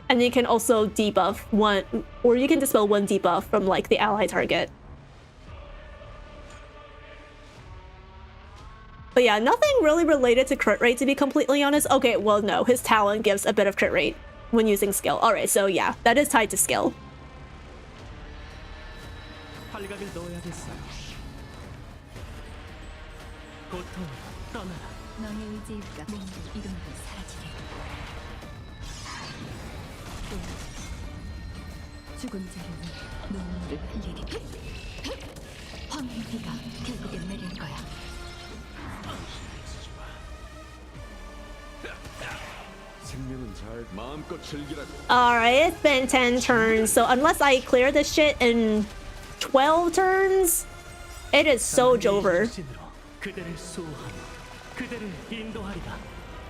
S1: And you can also debuff 1... Or you can dispel 1 debuff from, like, the ally target. But yeah, nothing really related to crit rate, to be completely honest. Okay, well, no. His talent gives a bit of crit rate when using skill. Alright, so yeah, that is tied to skill.
S4: 팔각을 넣어야겠어요. 고통으로 떠나라.
S5: 너의 의지일까? 몸도 이름도 사라지리. 또 죽은 자를 위해 눈물을 흘리리. 황혼의 비가 결국엔 내릴 거야.
S3: 생명은 잘 마음껏 즐기라고.
S1: Alright, it's been 10 turns, so unless I clear this shit in 12 turns, it is so over.
S4: 육신으로 그대를 수호하며 그대를 인도하리라.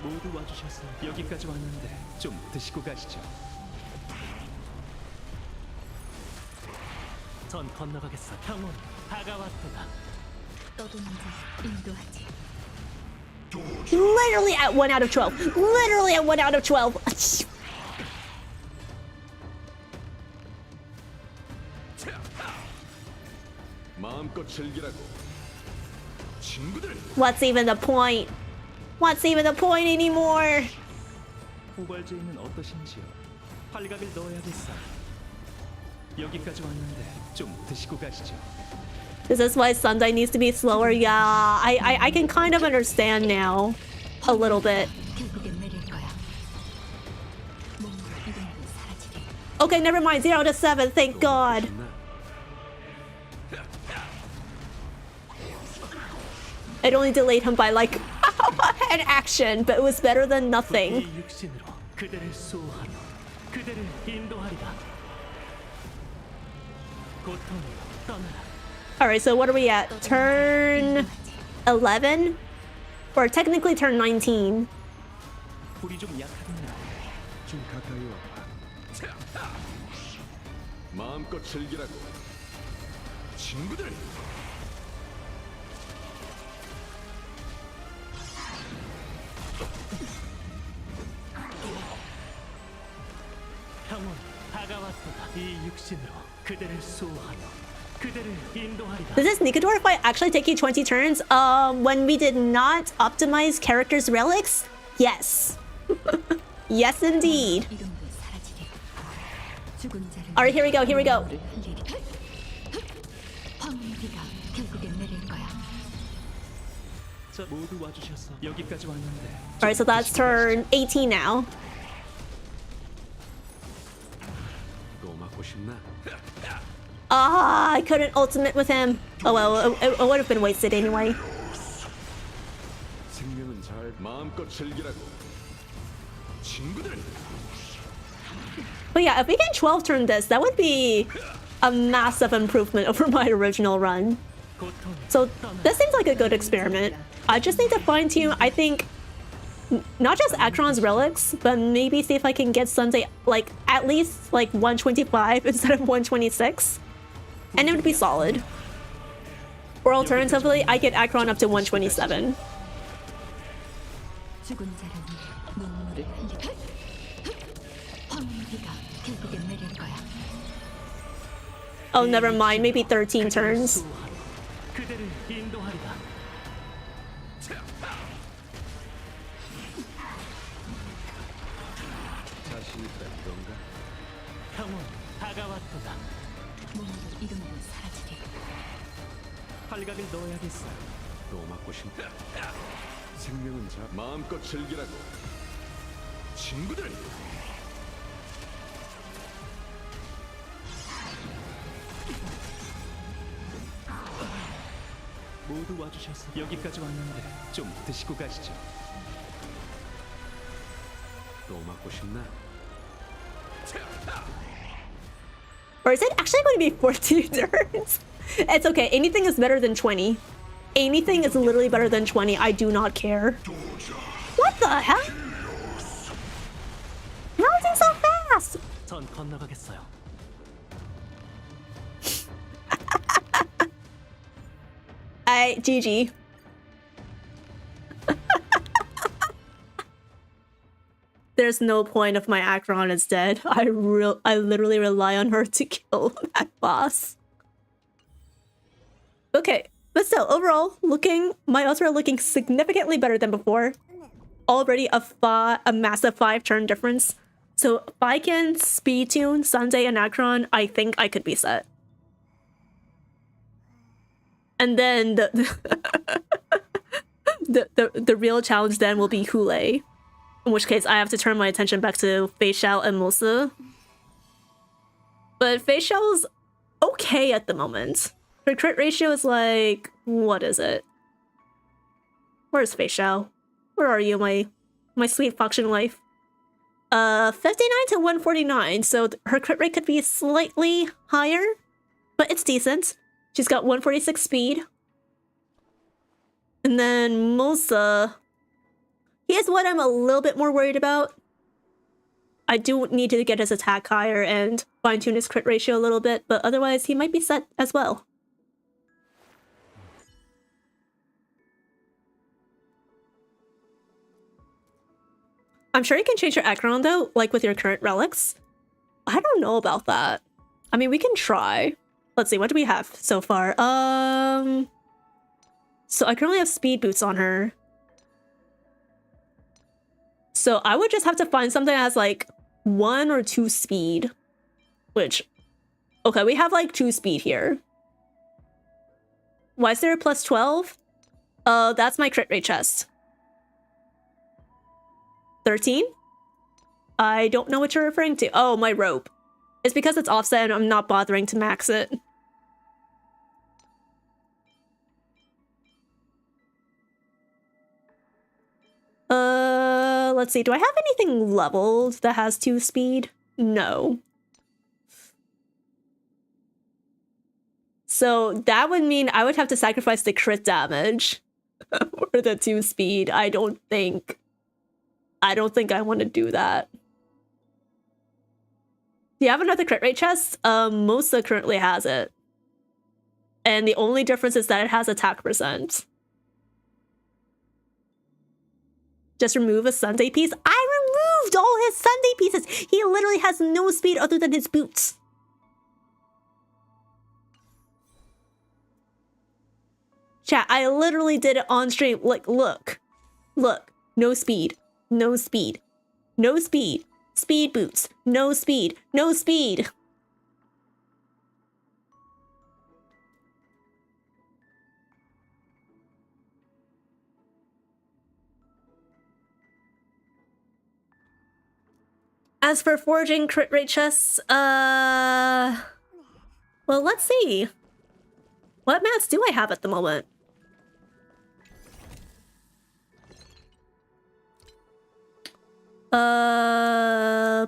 S4: 모두 와주셔서 여기까지 왔는데 좀 드시고 가시죠. 전 건너가겠어. 평온 다가왔도다.
S5: 떠도는 자를 인도하지.
S1: Literally at 1 out of 12. Literally at 1 out of 12.
S3: 마음껏 즐기라고. 친구들.
S1: What's even the point? What's even the point anymore?
S4: 후발제인은 어떠신지요? 팔각을 넣어야겠어. 여기까지 왔는데 좀 드시고 가시죠.
S1: Is this why Sunday needs to be slower? Yeah, I can kind of understand now. A little bit.
S5: 결국엔 내릴 거야. 몸도 이름도 사라지리.
S1: Okay, never mind. 0 to 7. Thank God. It only delayed him by like an action, but it was better than nothing.
S4: 이 육신으로 그대를 수호하며 그대를 인도하리라. 고통으로 떠나라.
S1: Alright, so what are we at? Turn 11? Or technically turn 19.
S4: 불이 좀 약하겠나?
S3: 좀 가까이 와봐. 마음껏 즐기라고. 친구들.
S4: 형은 다가왔도다. 이 육신으로 그대를 수호하며 그대를 인도하리라.
S1: Does this Nikador fight actually take you 20 turns? When we did not optimize characters' relics? Yes. Yes, indeed.
S5: 이름도 사라지리. 죽은 자를
S1: Alright, here we go, here we go.
S5: 눈물을 흘리리. 황무비가 결국엔 내릴 거야.
S4: 저 모두 와주셔서 여기까지 왔는데.
S1: Alright, so that's turn 18 now.
S3: 또 맞고 싶나?
S1: Ah, I couldn't ultimate with him. Oh well, it would have been wasted anyway.
S3: 생명은 잘 마음껏 즐기라고. 친구들.
S1: But yeah, if we can 12 turn this, that would be a massive improvement over my original run.
S4: 고통.
S1: So this seems like a good experiment. I just need to fine tune, I think, not just Acheron's relics, but maybe see if I can get Sunday like at least like 125 instead of 126. And it would be solid. Or alternatively, I get Acheron up to 127.
S5: 죽은 자를 위해 눈물을 흘리리. 황무비가 결국엔 내릴 거야.
S1: Oh, never mind. Maybe 13 turns.
S4: 수호하며 그대를 인도하리라.
S3: 자신 있다 그런가?
S4: 형은 다가왔도다.
S5: 몸도 이름도 사라지리.
S4: 팔각을 넣어야겠어.
S3: 또 맞고 싶다. 생명은 잘 마음껏 즐기라고. 친구들.
S4: 모두 와주셔서 여기까지 왔는데 좀 드시고 가시죠.
S3: 또 맞고 싶나?
S1: Or is it actually going to be 14 turns? It's okay. Anything is better than 20. Anything is literally better than 20. I do not care. What the hell? Mounting so fast!
S4: 전 건너가겠어요.
S1: GG. There's no point if my Acheron is dead. I literally rely on her to kill that boss. Okay, but still, overall, my Ultra looking significantly better than before. Already a massive 5-turn difference. So if I can speed tune Sunday and Acheron, I think I could be set. And then the real challenge then will be Hule. In which case I have to turn my attention back to Fei Xiao and Mosa. But Fei Xiao's okay at the moment. Her crit ratio is like, what is it? Where's Fei Xiao? Where are you, my sweet Foxian wife? 59 to 149, so her crit rate could be slightly higher, but it's decent. She's got 146 speed. And then Mosa, he is what I'm a little bit more worried about. I do need to get his attack higher and fine-tune his crit ratio a little bit, but otherwise he might be set as well. I'm sure you can change your Acheron though, like with your current relics. I don't know about that. I mean, we can try. Let's see, what do we have so far? So I currently have speed boots on her. So I would just have to find something that has like 1 or 2 speed. Which, okay, we have like 2 speed here. Why is there a plus 12? That's my crit rate chest. 13? I don't know what you're referring to. Oh, my rope. It's because it's offset and I'm not bothering to max it. Let's see. Do I have anything leveled that has 2 speed? No. So that would mean I would have to sacrifice the crit damage or the 2 speed. I don't think I want to do that. Do you have another crit rate chest? Mosa currently has it. And the only difference is that it has attack percent. Just remove a Sunday piece? I removed all his Sunday pieces! He literally has no speed other than his boots. Chat, I literally did it on stream. Like, look. Look. No speed. No speed. No speed. Speed boots. No speed. No speed. As for forging crit rate chests, well, let's see. What mats do I have at the moment?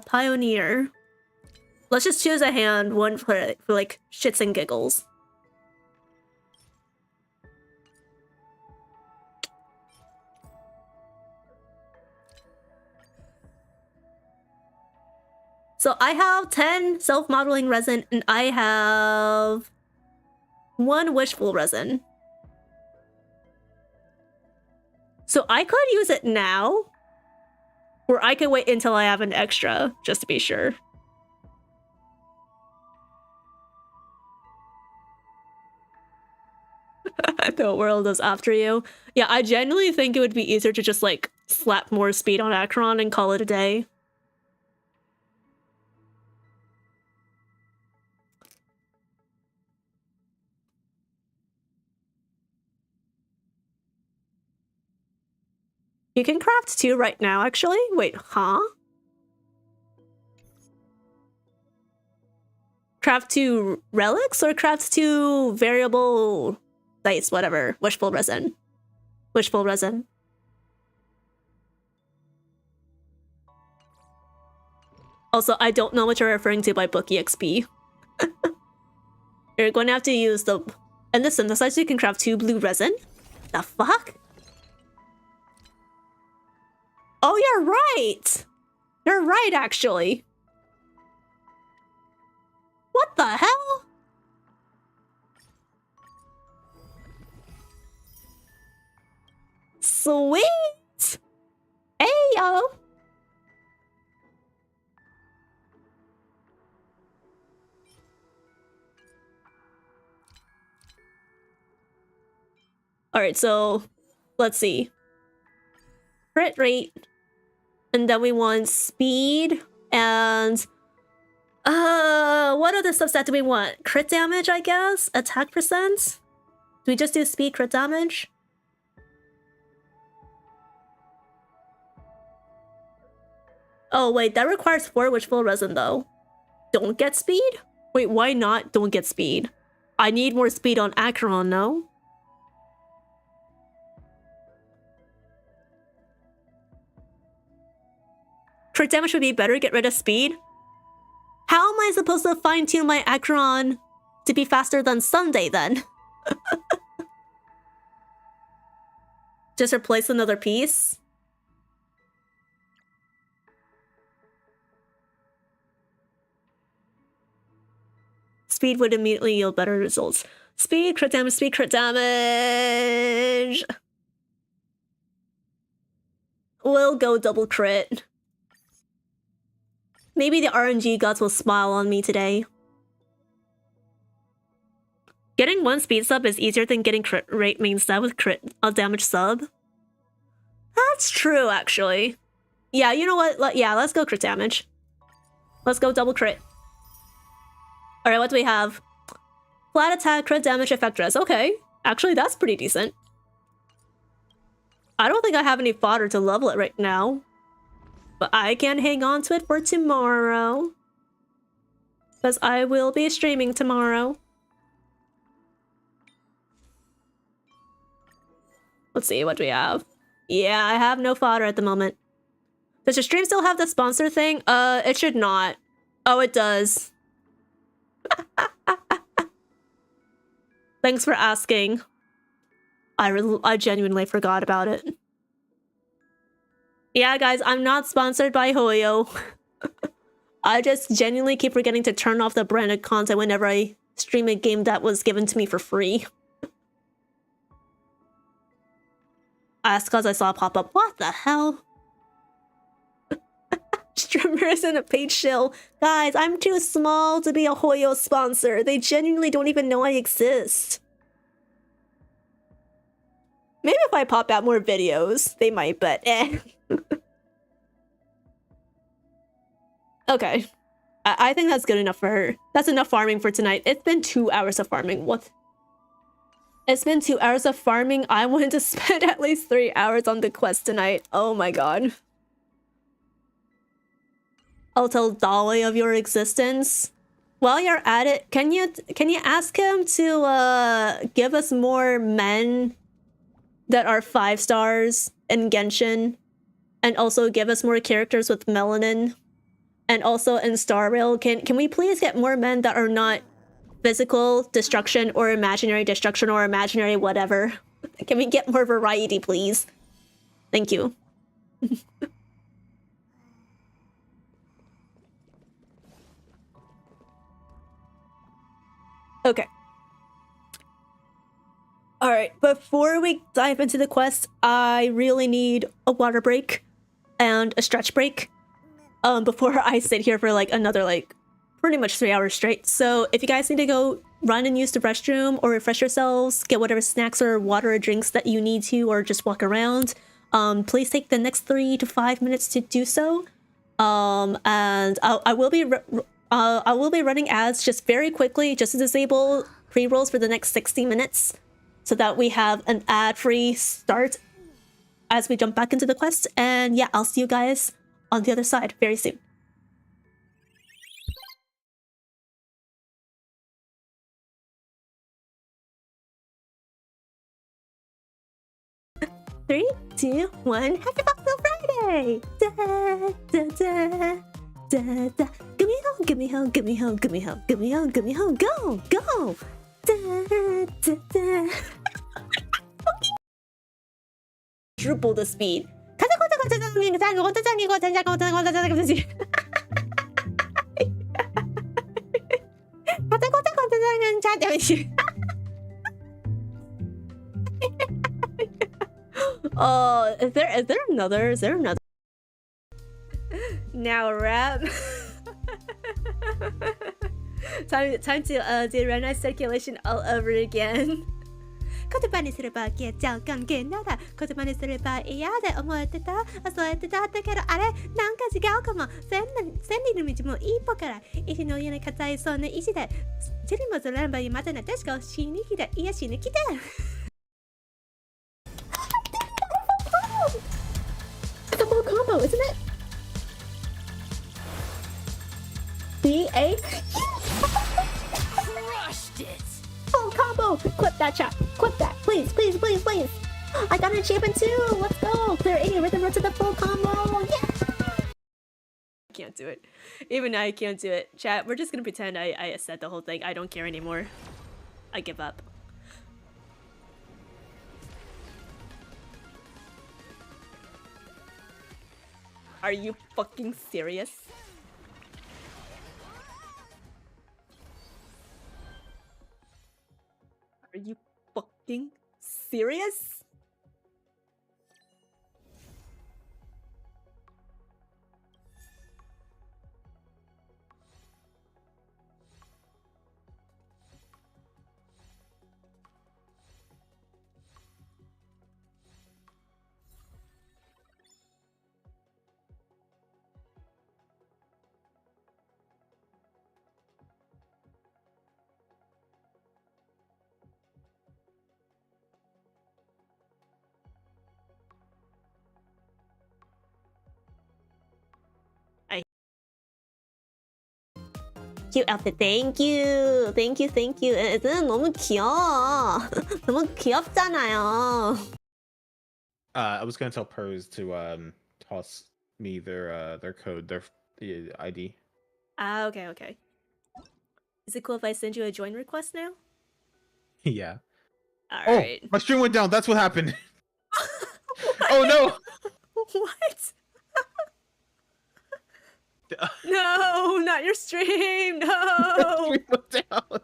S1: Pioneer. Let's just choose a hand, one for like shits and giggles. So I have 10 self-modeling resin and I have 1 wishful resin. So I could use it now, or I could wait until I have an extra, just to be sure. The world is after you. Yeah, I genuinely think it would be easier to just like slap more speed on Acheron and call it a day. You can craft 2 right now, actually. Wait, huh? Craft 2 relics or craft 2 variable dice, whatever. Wishful resin. Wishful resin. Also, I don't know what you're referring to by book EXP. You're going to have to use the... And the synthesizer, you can craft 2 blue resin? The fuck? Oh, you're right! You're right, actually. What the hell? Sweet! Ayo! Alright, so let's see. Crit rate. And then we want speed and what other substat do we want? Crit damage, I guess? Attack percent? Do we just do speed crit damage? Oh wait, that requires 4 wishful resin though. Don't get speed? Wait, why not don't get speed? I need more speed on Acheron, no? Crit damage would be better, get rid of speed? How am I supposed to fine-tune my Acheron to be faster than Sunday then? Just replace another piece? Speed would immediately yield better results. Speed, crit damage, speed, crit damage! We'll go double crit. Maybe the RNG gods will smile on me today. Getting 1 speed sub is easier than getting crit rate main sub with crit damage sub. That's true, actually. Yeah, you know what? Yeah, let's go crit damage. Let's go double crit. Alright, what do we have? Flat attack, crit damage, effect res. Okay. Actually, that's pretty decent. I don't think I have any fodder to level it right now. But I can hang on to it for tomorrow. Because I will be streaming tomorrow. Let's see, what do we have? Yeah, I have no fodder at the moment. Does your stream still have the sponsor thing? It should not. Oh, it does. Thanks for asking. I genuinely forgot about it. Yeah, guys, I'm not sponsored by Hoyo. I just genuinely keep forgetting to turn off the branded content whenever I stream a game that was given to me for free. That's because I saw a pop-up. What the hell? Streamers in a paid shill. Guys, I'm too small to be a Hoyo sponsor. They genuinely don't even know I exist. Maybe if I pop out more videos, they might, but eh. Okay. I think that's good enough for her. That's enough farming for tonight. It's been 2 hours of farming. What? It's been 2 hours of farming. I wanted to spend at least 3 hours on the quest tonight. Oh my god. I'll tell Dolly of your existence. While you're at it, can you ask him to give us more men that are 5 stars in Genshin, and also give us more characters with melanin, and also in Star Rail, can we please get more men that are not physical destruction or imaginary destruction or imaginary whatever? Can we get more variety, please? Thank you. Okay. Alright, before we dive into the quest, I really need a water break and a stretch break before I sit here for like another like pretty much 3 hours straight. So if you guys need to go run and use the restroom or refresh yourselves, get whatever snacks or water or drinks that you need to, or just walk around, please take the next 3 to 5 minutes to do so. And I will be running ads just very quickly, just to disable pre-rolls for the next 60 minutes. So that we have an ad-free start as we jump back into the quest. And yeah, I'll see you guys on the other side very soon. Three, two, one. Happy Foxgirl Friday! Da, da, da, da, da. Gumiho, gumiho, gumiho, gumiho, gumiho, gumiho, go, go! Da, da, da. Triple the speed. Oh, is there another? Now rap. time to do run circulation all over again. 言葉にすれば消えちゃう関係なら言葉にすれば嫌で思ってたそうやってただけどあれなんか違うかも千里の道も一歩から石の上に硬いそうな石でチリもずらんばいまたな確か死にきていや死にきて It's a full combo, isn't it? B-A crushed it! Full combo! Clip that chat! Clip that! Please, please, please, please! I got an achievement too! Let's go! Clear 80 rhythm to the full combo! Yeah! I can't do it. Even I can't do it. Chat, we're just gonna pretend I said the whole thing. I don't care anymore. I give up. Are you fucking serious? Are you fucking serious? Cute outfit. Thank you. Thank you. Thank you. 애들은 너무 귀여워. 너무 귀엽잖아요.
S6: I was gonna tell Pers to toss me their code, their ID.
S1: Ah, okay, okay. Is it cool if I send you a join request now?
S6: Yeah.
S1: Alright.
S6: Oh, my stream went down. That's what happened. Oh no!
S1: What? No, not your stream. No.
S6: Stream went down.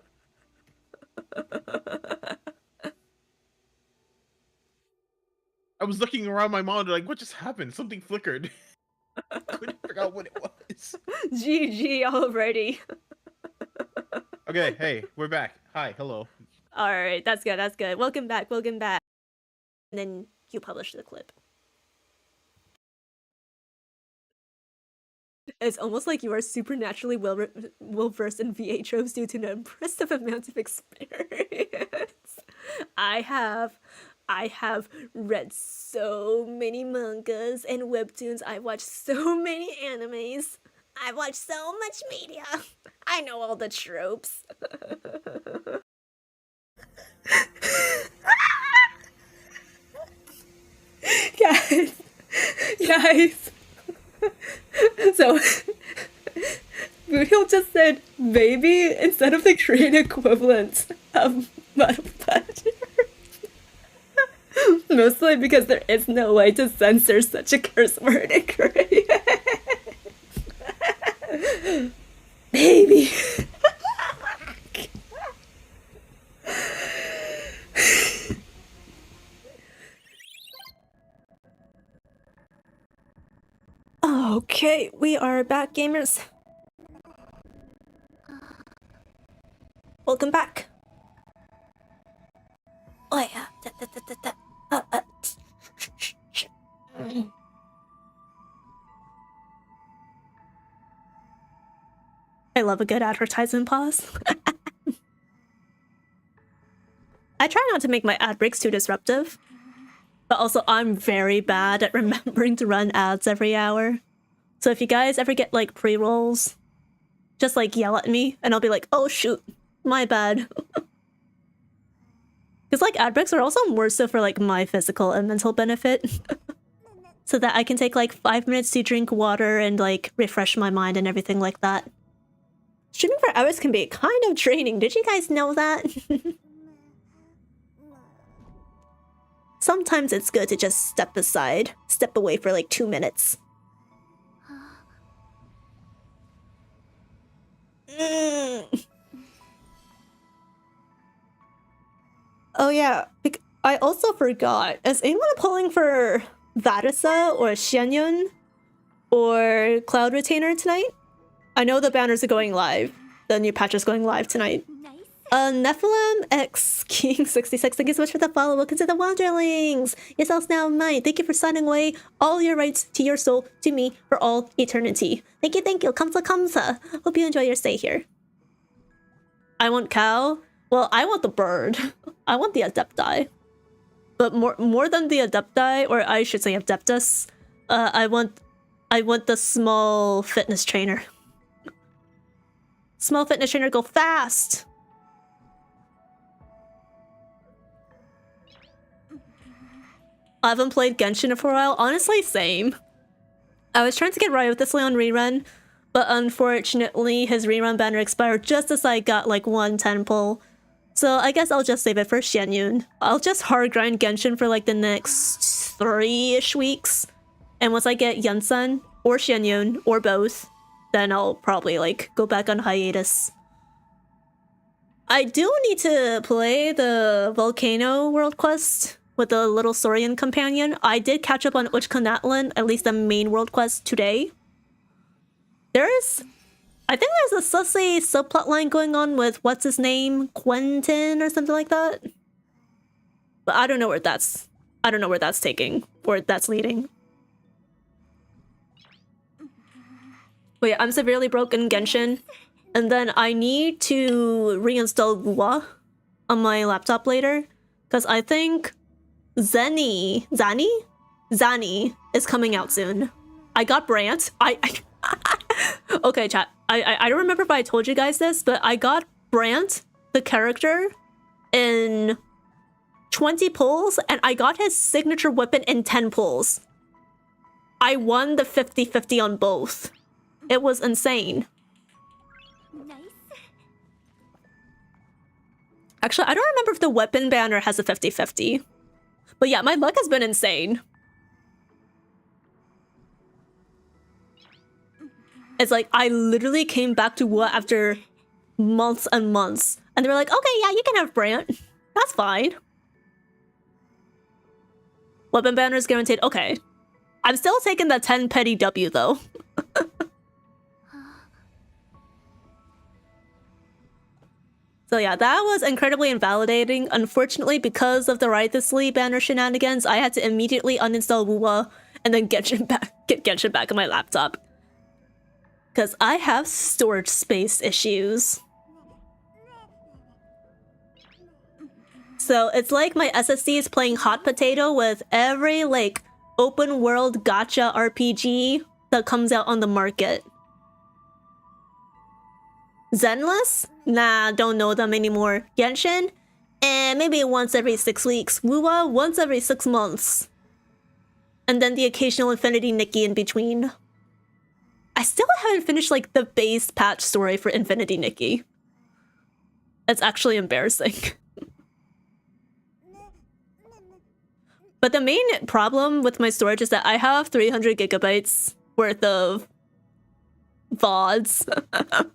S6: I was looking around my monitor like, what just happened? Something flickered. Couldn't figure out what it was.
S1: GG already.
S6: Okay, hey, we're back. Hi, hello.
S1: Alright, that's good, that's good. Welcome back, welcome back. And then you publish the clip. It's almost like you are supernaturally well versed in VHOs due to an impressive amount of experience. I have read so many mangas and webtoons. I've watched so many animes. I've watched so much media. I know all the tropes. Guys. So, Gumiho just said baby instead of the Korean equivalent of butter. Mostly because there is no way to censor such a curse word in Korean. Baby. Okay, we are back, gamers. Welcome back. Oh yeah. I love a good advertisement pause. I try not to make my ad breaks too disruptive, but also I'm very bad at remembering to run ads every hour. So if you guys ever get like pre-rolls, just like yell at me and I'll be like, oh shoot, my bad. Because like ad breaks are also more so for like my physical and mental benefit. So that I can take like 5 minutes to drink water and like refresh my mind and everything like that. Streaming for hours can be kind of draining. Did you guys know that? Sometimes it's good to just step aside, step away for like 2 minutes. Oh yeah, I also forgot. Is anyone pulling for Varasa or Xianyun or Cloud Retainer tonight? I know the banners are going live. The new patch is going live tonight. Nephilim X King 66, thank you so much for the follow. Welcome to the Wanderlings. Yourselves now mine. Thank you for signing away all your rights to your soul to me for all eternity. Thank you, thank you. Kamsa kamsa. Hope you enjoy your stay here. I want cow. Well, I want the bird. I want the Adepti. But more than the Adepti, or I should say Adeptus, I want the small fitness trainer. Small fitness trainer, go fast! I haven't played Genshin for a while. Honestly, same. I was trying to get Ryo this on rerun, but unfortunately his rerun banner expired just as I got like 110 pull. So I guess I'll just save it for Xianyun. I'll just hard grind Genshin for like the next 3-ish weeks. And once I get Yunsun or Xianyun or both, then I'll probably like go back on hiatus. I do need to play the Volcano World Quest with the little Saurian companion. I did catch up on Uchkanatlan, at least the main world quest today. I think there's a sussy subplot line going on with what's his name, Quentin or something like that. But I don't know where that's taking or that's leading. But yeah, I'm severely broken in Genshin, and then I need to reinstall Gua on my laptop later because I think Zani is coming out soon. I got Brant. Okay, chat. I don't remember if I told you guys this, but I got Brant, the character, in 20 pulls, and I got his signature weapon in 10 pulls. I won the 50-50 on both. It was insane. Actually, I don't remember if the weapon banner has a 50-50. But yeah, my luck has been insane. It's like, I literally came back to what after months and months. And they were like, okay, yeah, you can have Brant. That's fine. Weapon banner is guaranteed. Okay. I'm still taking the 10 petty W, though. So yeah, that was incredibly invalidating. Unfortunately, because of the Ride the Sleep banner shenanigans, I had to immediately uninstall Wuwa and then get Genshin back on my laptop. Because I have storage space issues. So it's like my SSD is playing hot potato with every like open world gacha RPG that comes out on the market. Zenless? Nah, don't know them anymore. Genshin? Maybe once every 6 weeks. Wuwa? Once every 6 months. And then the occasional Infinity Nikki in between. I still haven't finished like the base patch story for Infinity Nikki. It's actually embarrassing. But the main problem with my storage is that I have 300 gigabytes worth of VODs.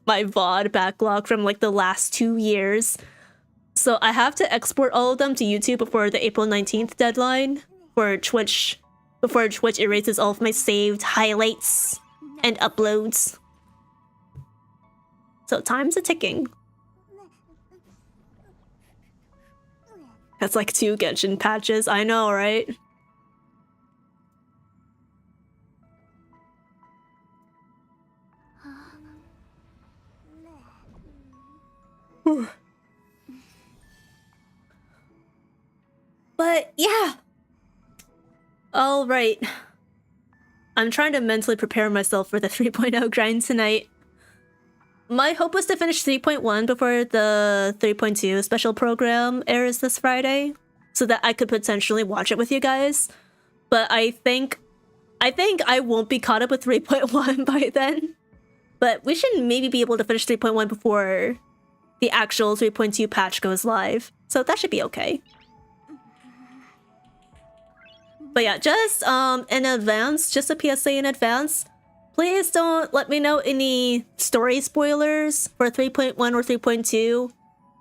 S1: My VOD backlog from like the last 2 years. So I have to export all of them to YouTube before the April 19th deadline for Twitch, before Twitch erases all of my saved highlights and uploads. So time's a ticking. That's like 2 Genshin patches, I know, right? But yeah. All right. I'm trying to mentally prepare myself for the 3.0 grind tonight. My hope was to finish 3.1 before the 3.2 special program airs this Friday, so that I could potentially watch it with you guys. But I think I won't be caught up with 3.1 by then. But we should maybe be able to finish 3.1 before the actual 3.2 patch goes live. So that should be okay. But yeah, just in advance, just a PSA in advance. Please don't let me know any story spoilers for 3.1 or 3.2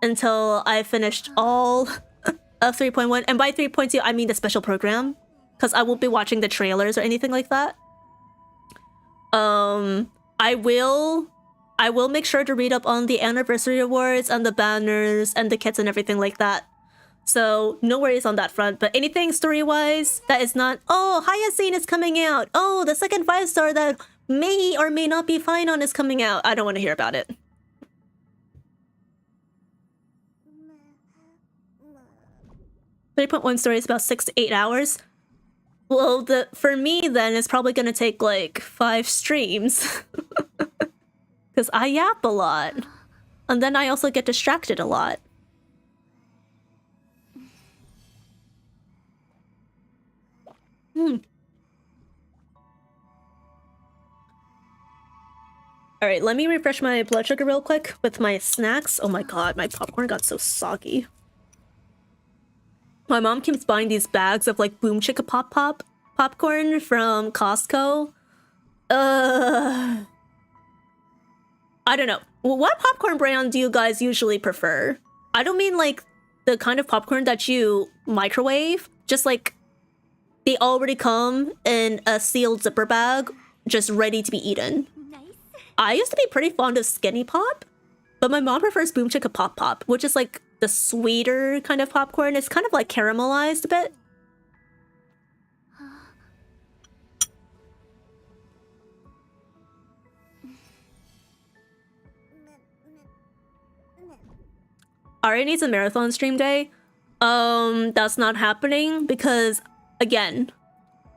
S1: until I've finished all of 3.1. And by 3.2, I mean the special program, because I won't be watching the trailers or anything like that. I will make sure to read up on the anniversary awards and the banners and the kits and everything like that. So no worries on that front. But anything story-wise that is not, oh, Hyacinth is coming out. Oh, the second 5-star that may or may not be fine on is coming out. I don't want to hear about it. .1 story is about 6 to 8 hours. Well, for me then it's probably gonna take like 5 streams. Because I yap a lot. And then I also get distracted a lot. Alright, let me refresh my blood sugar real quick with my snacks. Oh my god, my popcorn got so soggy. My mom keeps buying these bags of like Boom Chicka Pop popcorn from Costco. I don't know. What popcorn brand do you guys usually prefer? I don't mean like the kind of popcorn that you microwave. Just like they already come in a sealed zipper bag, just ready to be eaten. I used to be pretty fond of Skinny Pop, but my mom prefers Boom Chicka Pop, which is like the sweeter kind of popcorn. It's kind of like caramelized a bit. Ari needs a marathon stream day. That's not happening because, again,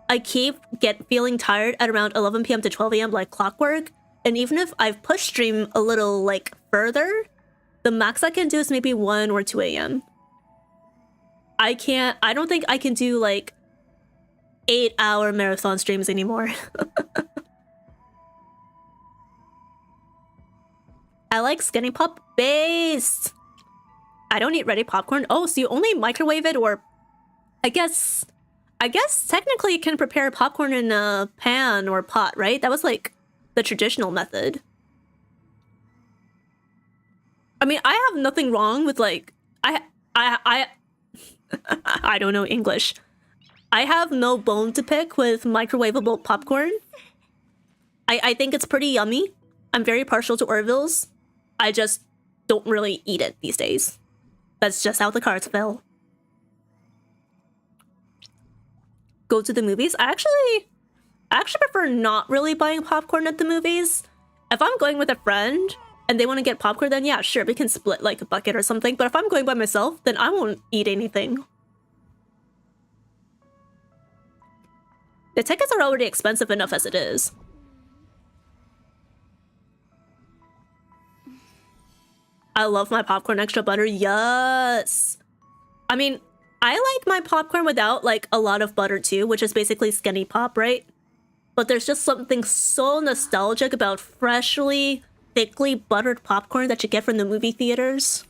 S1: I keep feeling tired at around 11 p.m. to 12 a.m. like clockwork. And even if I've pushed stream a little like further, the max I can do is maybe 1 or 2 a.m. I don't think I can do like 8-hour marathon streams anymore. I like skinny pop based. I don't eat ready popcorn. Oh, so you only microwave it, or I guess technically you can prepare popcorn in a pan or pot, right? That was like the traditional method. I mean, I have nothing wrong with like I I don't know English. I have no bone to pick with microwavable popcorn. I think it's pretty yummy. I'm very partial to Orville's. I just don't really eat it these days. That's just how the cards fell. Go to the movies? I actually prefer not really buying popcorn at the movies. If I'm going with a friend and they want to get popcorn, then yeah, sure, we can split like a bucket or something. But if I'm going by myself, then I won't eat anything. The tickets are already expensive enough as it is. I love my popcorn extra butter. Yes. I mean, I like my popcorn without like a lot of butter too, which is basically skinny pop, right? But there's just something so nostalgic about freshly, thickly buttered popcorn that you get from the movie theaters.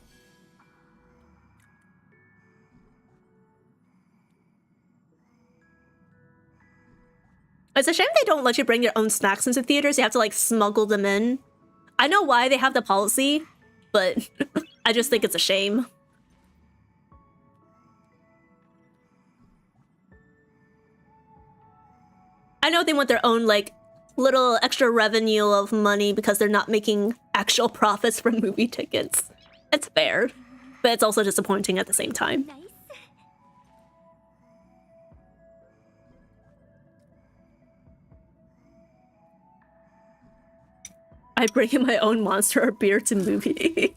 S1: It's a shame they don't let you bring your own snacks into theaters. You have to like smuggle them in. I know why they have the policy, but I just think it's a shame. I know they want their own like little extra revenue of money because they're not making actual profits from movie tickets. It's fair, but it's also disappointing at the same time. I bring in my own monster or beer to movies.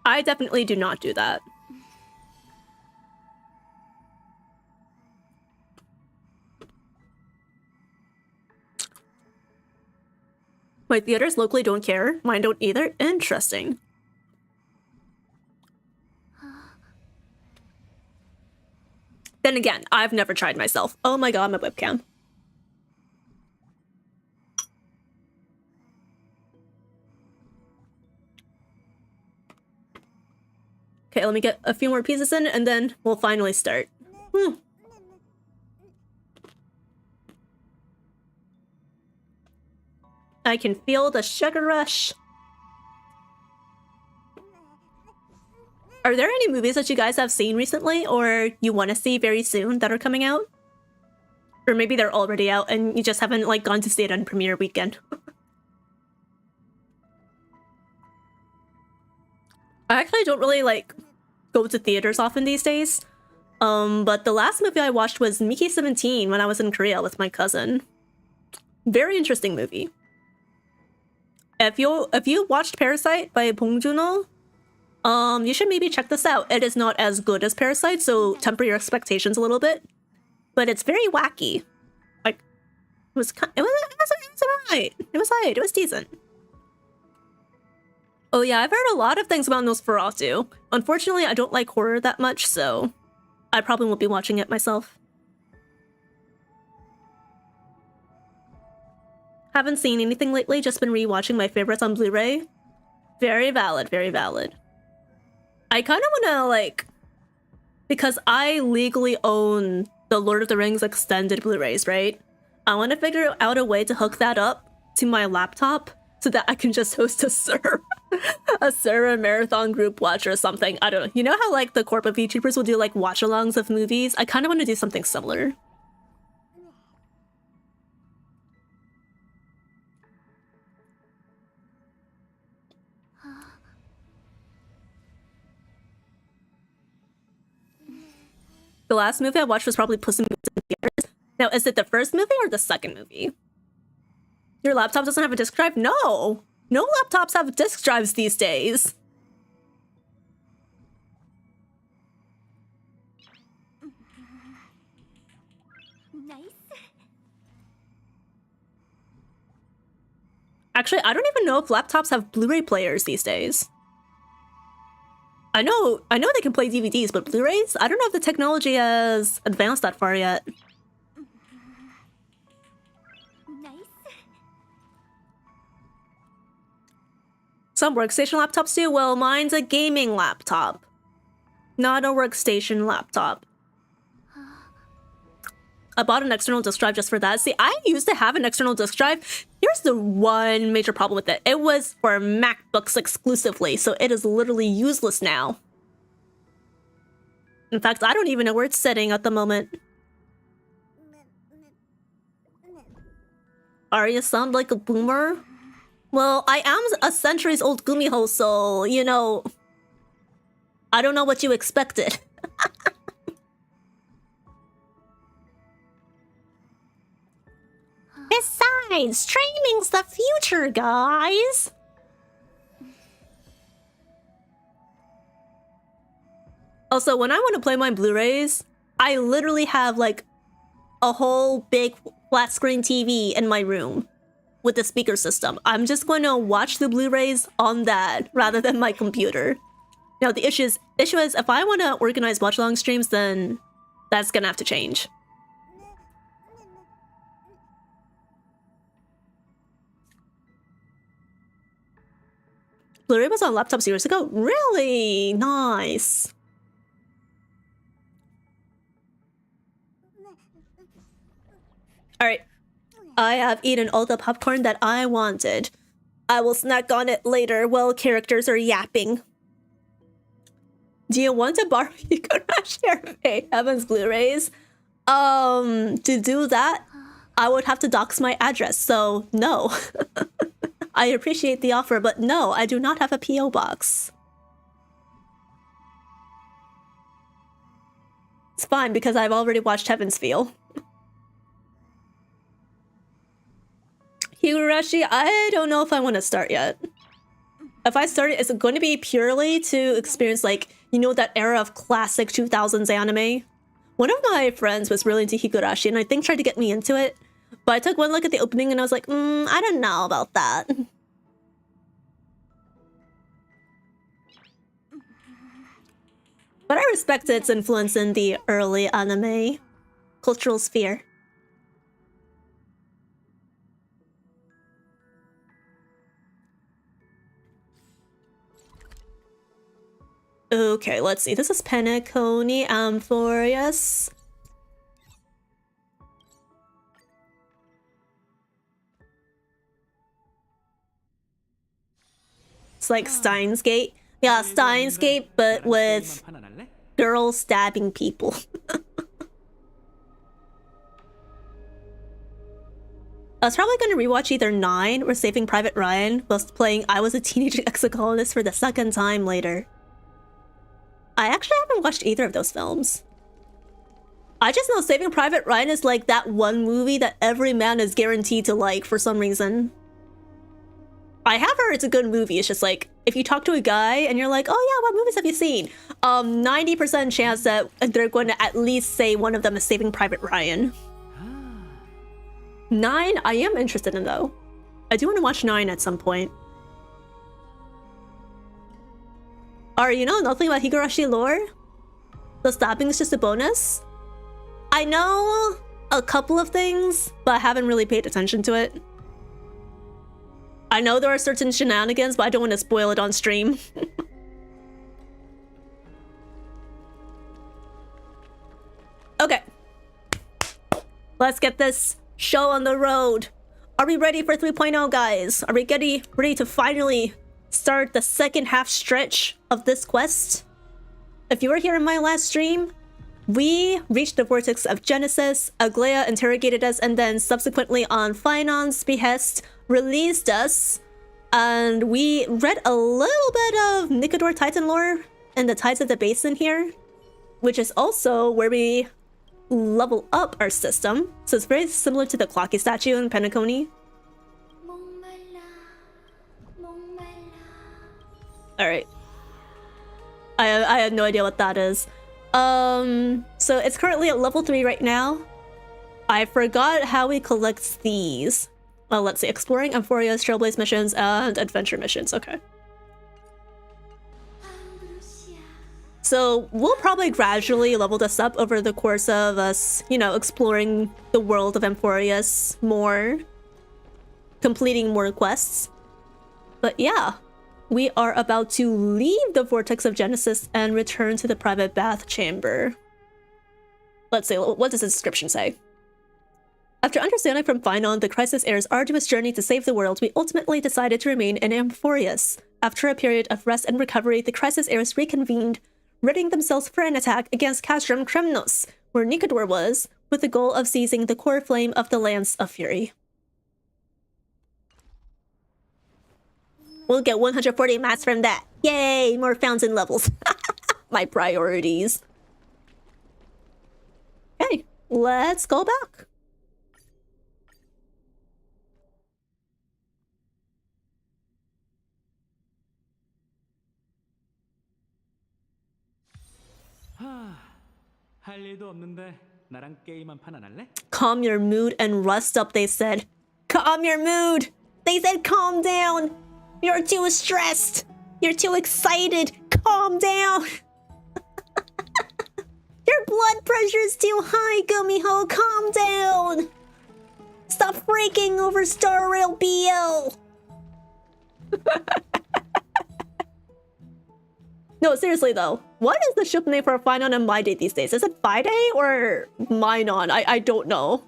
S1: I definitely do not do that. My theaters locally don't care. Mine don't either. Interesting. Then again, I've never tried myself. Oh my god, my webcam. Okay, let me get a few more pieces in and then we'll finally start. I can feel the sugar rush. Are there any movies that you guys have seen recently or you want to see very soon that are coming out? Or maybe they're already out and you just haven't like gone to see it on premiere weekend. I actually don't really like go to theaters often these days. But the last movie I watched was Mickey 17 when I was in Korea with my cousin. Very interesting movie. If you watched Parasite by Bong Joon-ho, you should maybe check this out. It is not as good as Parasite, so temper your expectations a little bit. But it's very wacky. Like it was alright. It was alright. It was decent. Oh yeah, I've heard a lot of things about Nosferatu. Unfortunately, I don't like horror that much, so I probably won't be watching it myself. Haven't seen anything lately, just been rewatching my favorites on Blu-ray. Very valid, very valid. I kind of want to, like... Because I legally own the Lord of the Rings extended Blu-rays, right? I want to figure out a way to hook that up to my laptop so that I can just host a server marathon group watch or something. I don't know. You know how, like, the corporate VTubers will do, like, watch-alongs of movies? I kind of want to do something similar. The last movie I watched was probably Puss in Boots in theaters. Now, is it the first movie or the second movie? Your laptop doesn't have a disk drive? No! No laptops have disk drives these days.
S5: Nice.
S1: Actually, I don't even know if laptops have Blu-ray players these days. I know they can play DVDs, but Blu-rays? I don't know if the technology has advanced that far yet.
S5: Nice.
S1: Some workstation laptops do. Well, mine's a gaming laptop, not a workstation laptop. I bought an external disk drive just for that. See, I used to have an external disk drive. Here's the one major problem with it. It was for MacBooks exclusively, so it is literally useless now. In fact, I don't even know where it's sitting at the moment. Arya sound like a boomer? Well, I am a centuries old gumiho, so, you know, I don't know what you expected. Besides, streaming's the future, guys. Also, when I want to play my Blu-rays, I literally have like a whole big flat screen TV in my room with the speaker system. I'm just going to watch the Blu-rays on that rather than my computer. Now, the issue is if I want to organize watch-along streams, then that's gonna have to change. Blu-ray was on laptops years ago? Really? Nice. Alright. I have eaten all the popcorn that I wanted. I will snack on it later while characters are yapping. Do you want to borrow Igarashi or pay Heaven's Blu-rays? To do that, I would have to dox my address, so no. I appreciate the offer, but no, I do not have a P.O. box. It's fine, because I've already watched Heaven's Feel. Higurashi, I don't know if I want to start yet. If I start it, is it going to be purely to experience, like, you know, that era of classic 2000s anime? One of my friends was really into Higurashi, and I think tried to get me into it. But I took one look at the opening and I was like, I don't know about that. But I respect its influence in the early anime cultural sphere. Okay, let's see. This is Penacony, AMPHOREUS. It's like Steins Gate. Yeah, Steins Gate, but with girls stabbing people. I was probably going to rewatch either 9 or Saving Private Ryan whilst playing I Was a Teenage Ex-Colonist for the second time later. I actually haven't watched either of those films. I just know Saving Private Ryan is like that one movie that every man is guaranteed to like for some reason. I have heard it's a good movie. It's just like, if you talk to a guy and you're like, oh yeah, what movies have you seen? 90% chance that they're going to at least say one of them is Saving Private Ryan. 9, I am interested in though. I do want to watch 9 at some point. Alright, you know nothing about Higurashi lore? The stabbing is just a bonus? I know a couple of things, but I haven't really paid attention to it. I know there are certain shenanigans, but I don't want to spoil it on stream. Okay. Let's get this show on the road. Are we ready for 3.0, guys? Are we ready to finally start the second half stretch of this quest? If you were here in my last stream, we reached the vortex of Genesis, Aglaea interrogated us, and then subsequently on Phinon's behest, released us, and we read a little bit of Nicodor Titan lore in the Tides of the Basin here, which is also where we level up our system. So it's very similar to the Clocky statue in Penacony. Alright. I have no idea what that is. So it's currently at level 3 right now. I forgot how we collect these. Well, let's see. Exploring AMPHOREUS, Trailblaze missions, and adventure missions. Okay. So we'll probably gradually level this up over the course of us, you know, exploring the world of AMPHOREUS more, completing more quests. But yeah, We are about to leave the vortex of Genesis and return to the private bath chamber. Let's see, what does the description say? After understanding from Phynon the Crisis Heir's arduous journey to save the world, we ultimately decided to remain in AMPHOREUS. After a period of rest and recovery, the Crisis Heirs reconvened, readying themselves for an attack against Castrum Kremnos, where Nikador was, with the goal of seizing the core flame of the Lance of Fury. We'll get 140 mats from that. Yay, more fountain levels. My priorities. Okay, let's go back.
S4: 할 일도 없는데 나랑 게임 한 판 안 할래?
S1: Calm your mood and rest up, they said. Calm your mood! They said calm down! You're too stressed! You're too excited! Calm down! Your blood pressure's too high, Gumiho! Calm down! Stop freaking over Star Rail BL! No, seriously though, what is the ship name for Phynon and Maide these days? Is it Fide or Minon? I don't know.